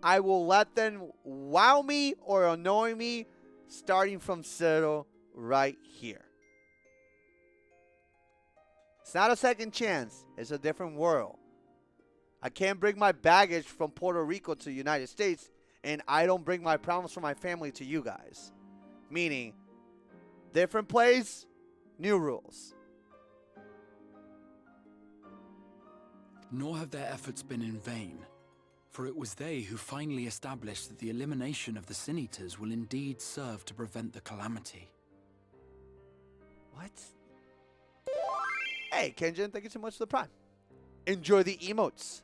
I will let them wow me or annoy me starting from zero right here. It's not a second chance. It's a different world. I can't bring my baggage from Puerto Rico to the United States, and I don't bring my problems from my family to you guys. Meaning, different place, new rules. Nor have their efforts been in vain, for it was they who finally established that the elimination of the Sin Eaters will indeed serve to prevent the calamity. What? Hey, Kenjin, thank you so much for the prime. Enjoy the emotes.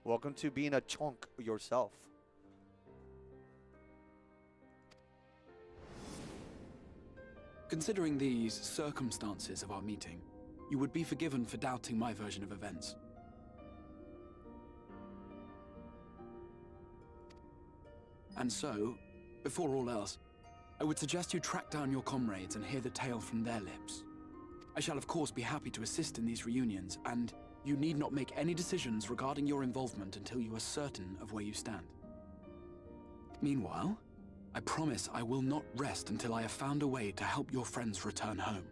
Welcome to being a chunk yourself. Considering these circumstances of our meeting, you would be forgiven for doubting my version of events. And so, before all else, I would suggest you track down your comrades and hear the tale from their lips. I shall of course be happy to assist in these reunions, and you need not make any decisions regarding your involvement until you are certain of where you stand. Meanwhile, I promise I will not rest until I have found a way to help your friends return home.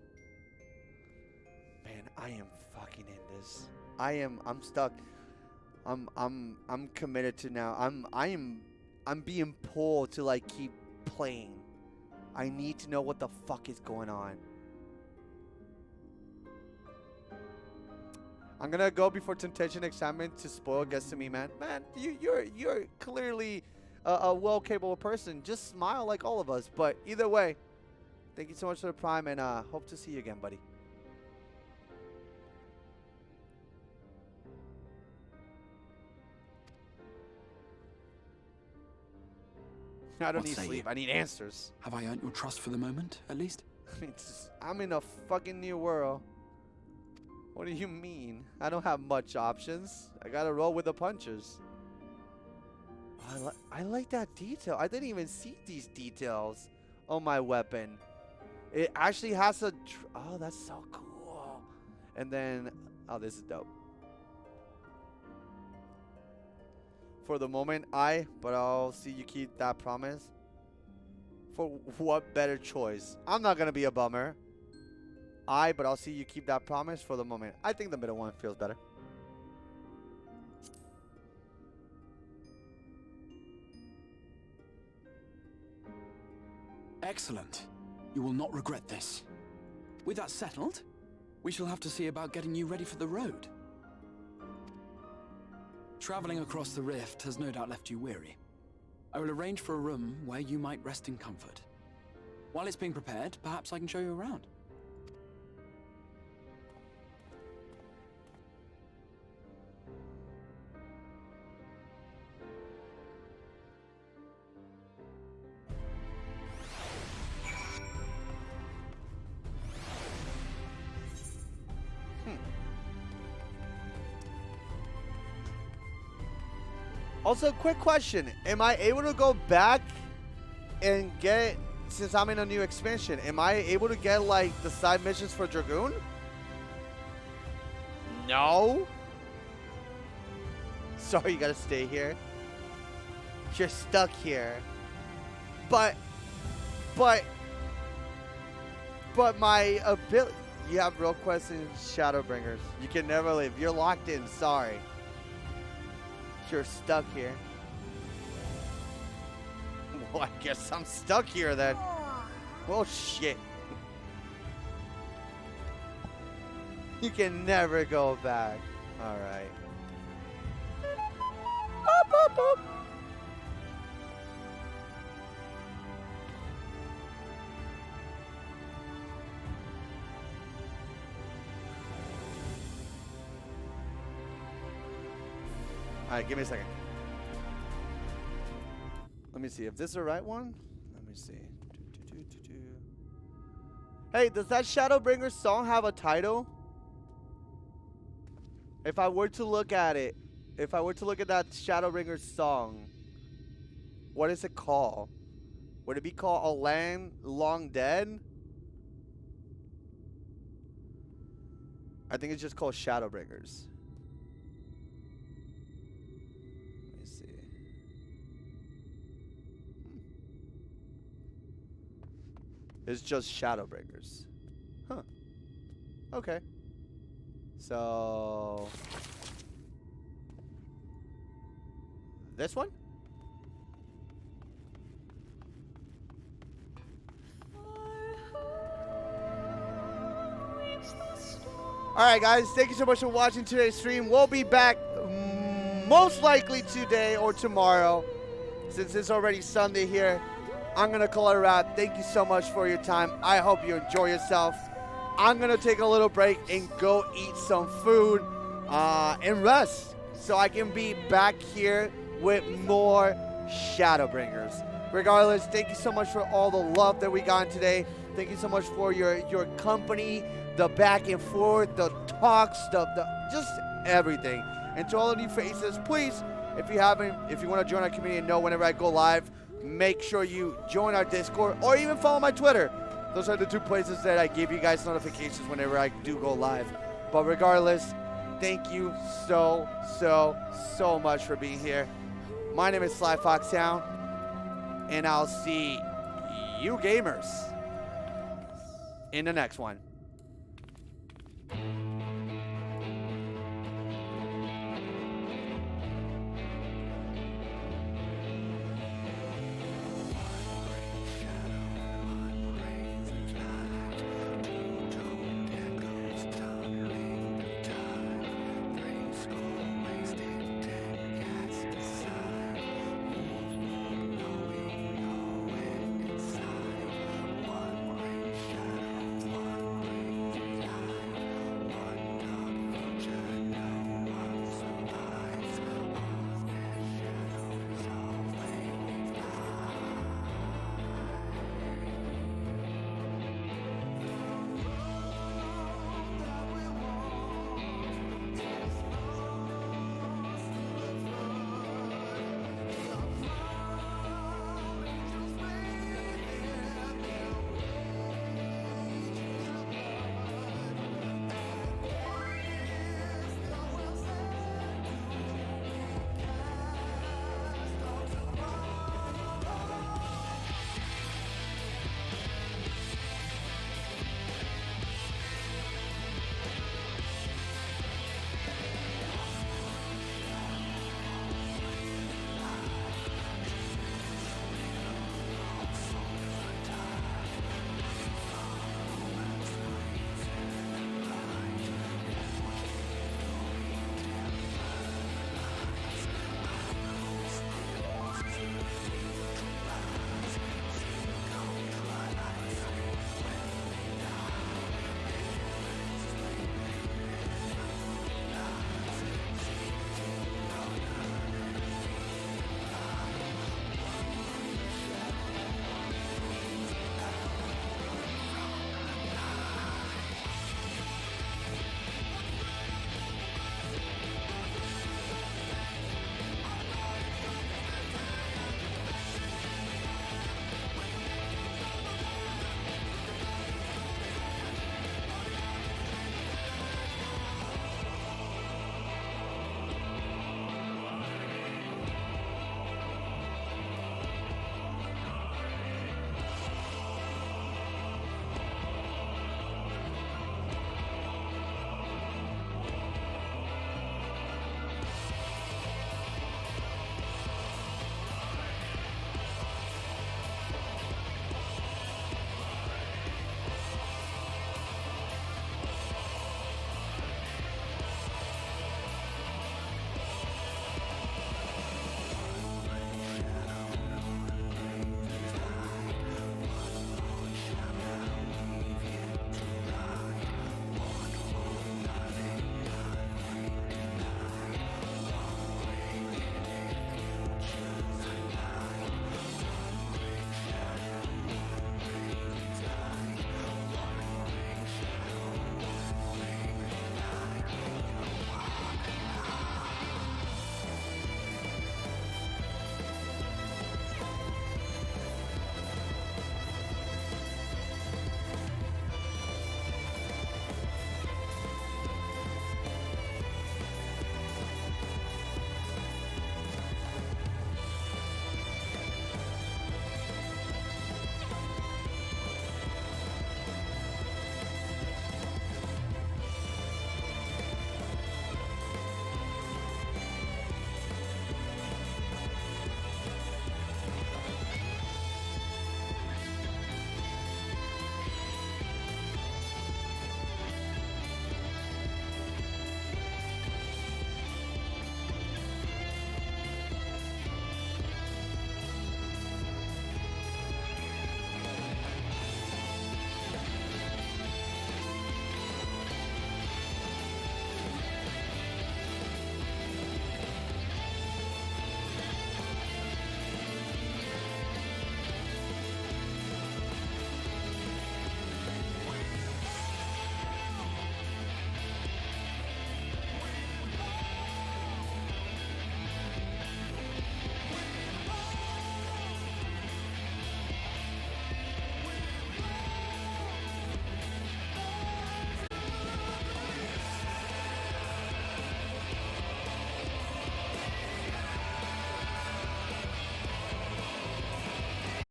Man, I am fucking in this. I'm stuck. I'm committed to now. I'm being pulled to like keep playing. I need to know what the fuck is going on. I'm gonna go before temptation excitement to spoil gets to me, man. Man, you're clearly a well capable person. Just smile like all of us. But either way, thank you so much for the Prime, and hope to see you again, buddy. I don't need sleep. I need answers. Have I earned your trust for the moment, at least? I'm in a fucking new world. What do you mean? I don't have much options. I gotta roll with the punches. I like that detail. I didn't even see these details on my weapon. It actually has a... oh, that's so cool. And then... oh, this is dope. For the moment, but I'll see you keep that promise. For what better choice? I'm not gonna be a bummer. But I'll see you keep that promise for the moment. I think the middle one feels better. Excellent. You will not regret this. With that settled, we shall have to see about getting you ready for the road. Traveling across the rift has no doubt left you weary. I will arrange for a room where you might rest in comfort. While it's being prepared, perhaps I can show you around. Also, quick question. Am I able to go back and get, since I'm in a new expansion, am I able to get, like, the side missions for Dragoon? No? Sorry, you gotta stay here. You're stuck here. But my ability... You have real quests in Shadowbringers. You can never leave. You're locked in. Sorry. You're stuck here. Well, I guess I'm stuck here then. Well, shit. You can never go back. All right. Boop, boop, boop. Alright, give me a second. Let me see if this is the right one. Let me see. Hey, does that Shadowbringers song have a title? If I were to look at it, if I were to look at that Shadowbringers song, what is it called? Would it be called A Land Long Dead? I think it's just called Shadowbringers. It's just Shadowbringers. Huh. Okay. So... this one? Alright guys, thank you so much for watching today's stream. We'll be back most likely today or tomorrow, since it's already Sunday here. I'm going to call it a wrap. Thank you so much for your time. I hope you enjoy yourself. I'm going to take a little break and go eat some food and rest so I can be back here with more Shadowbringers. Regardless, thank you so much for all the love that we got today. Thank you so much for your company, the back and forth, the talks, the just everything. And to all of you faces, please, if you want to join our community and know whenever I go live, make sure you join our Discord or even follow my Twitter. Those are the 2 places that I give you guys notifications whenever I do go live. But regardless, thank you so much for being here. My name is SlyFox Town, and I'll see you gamers in the next one.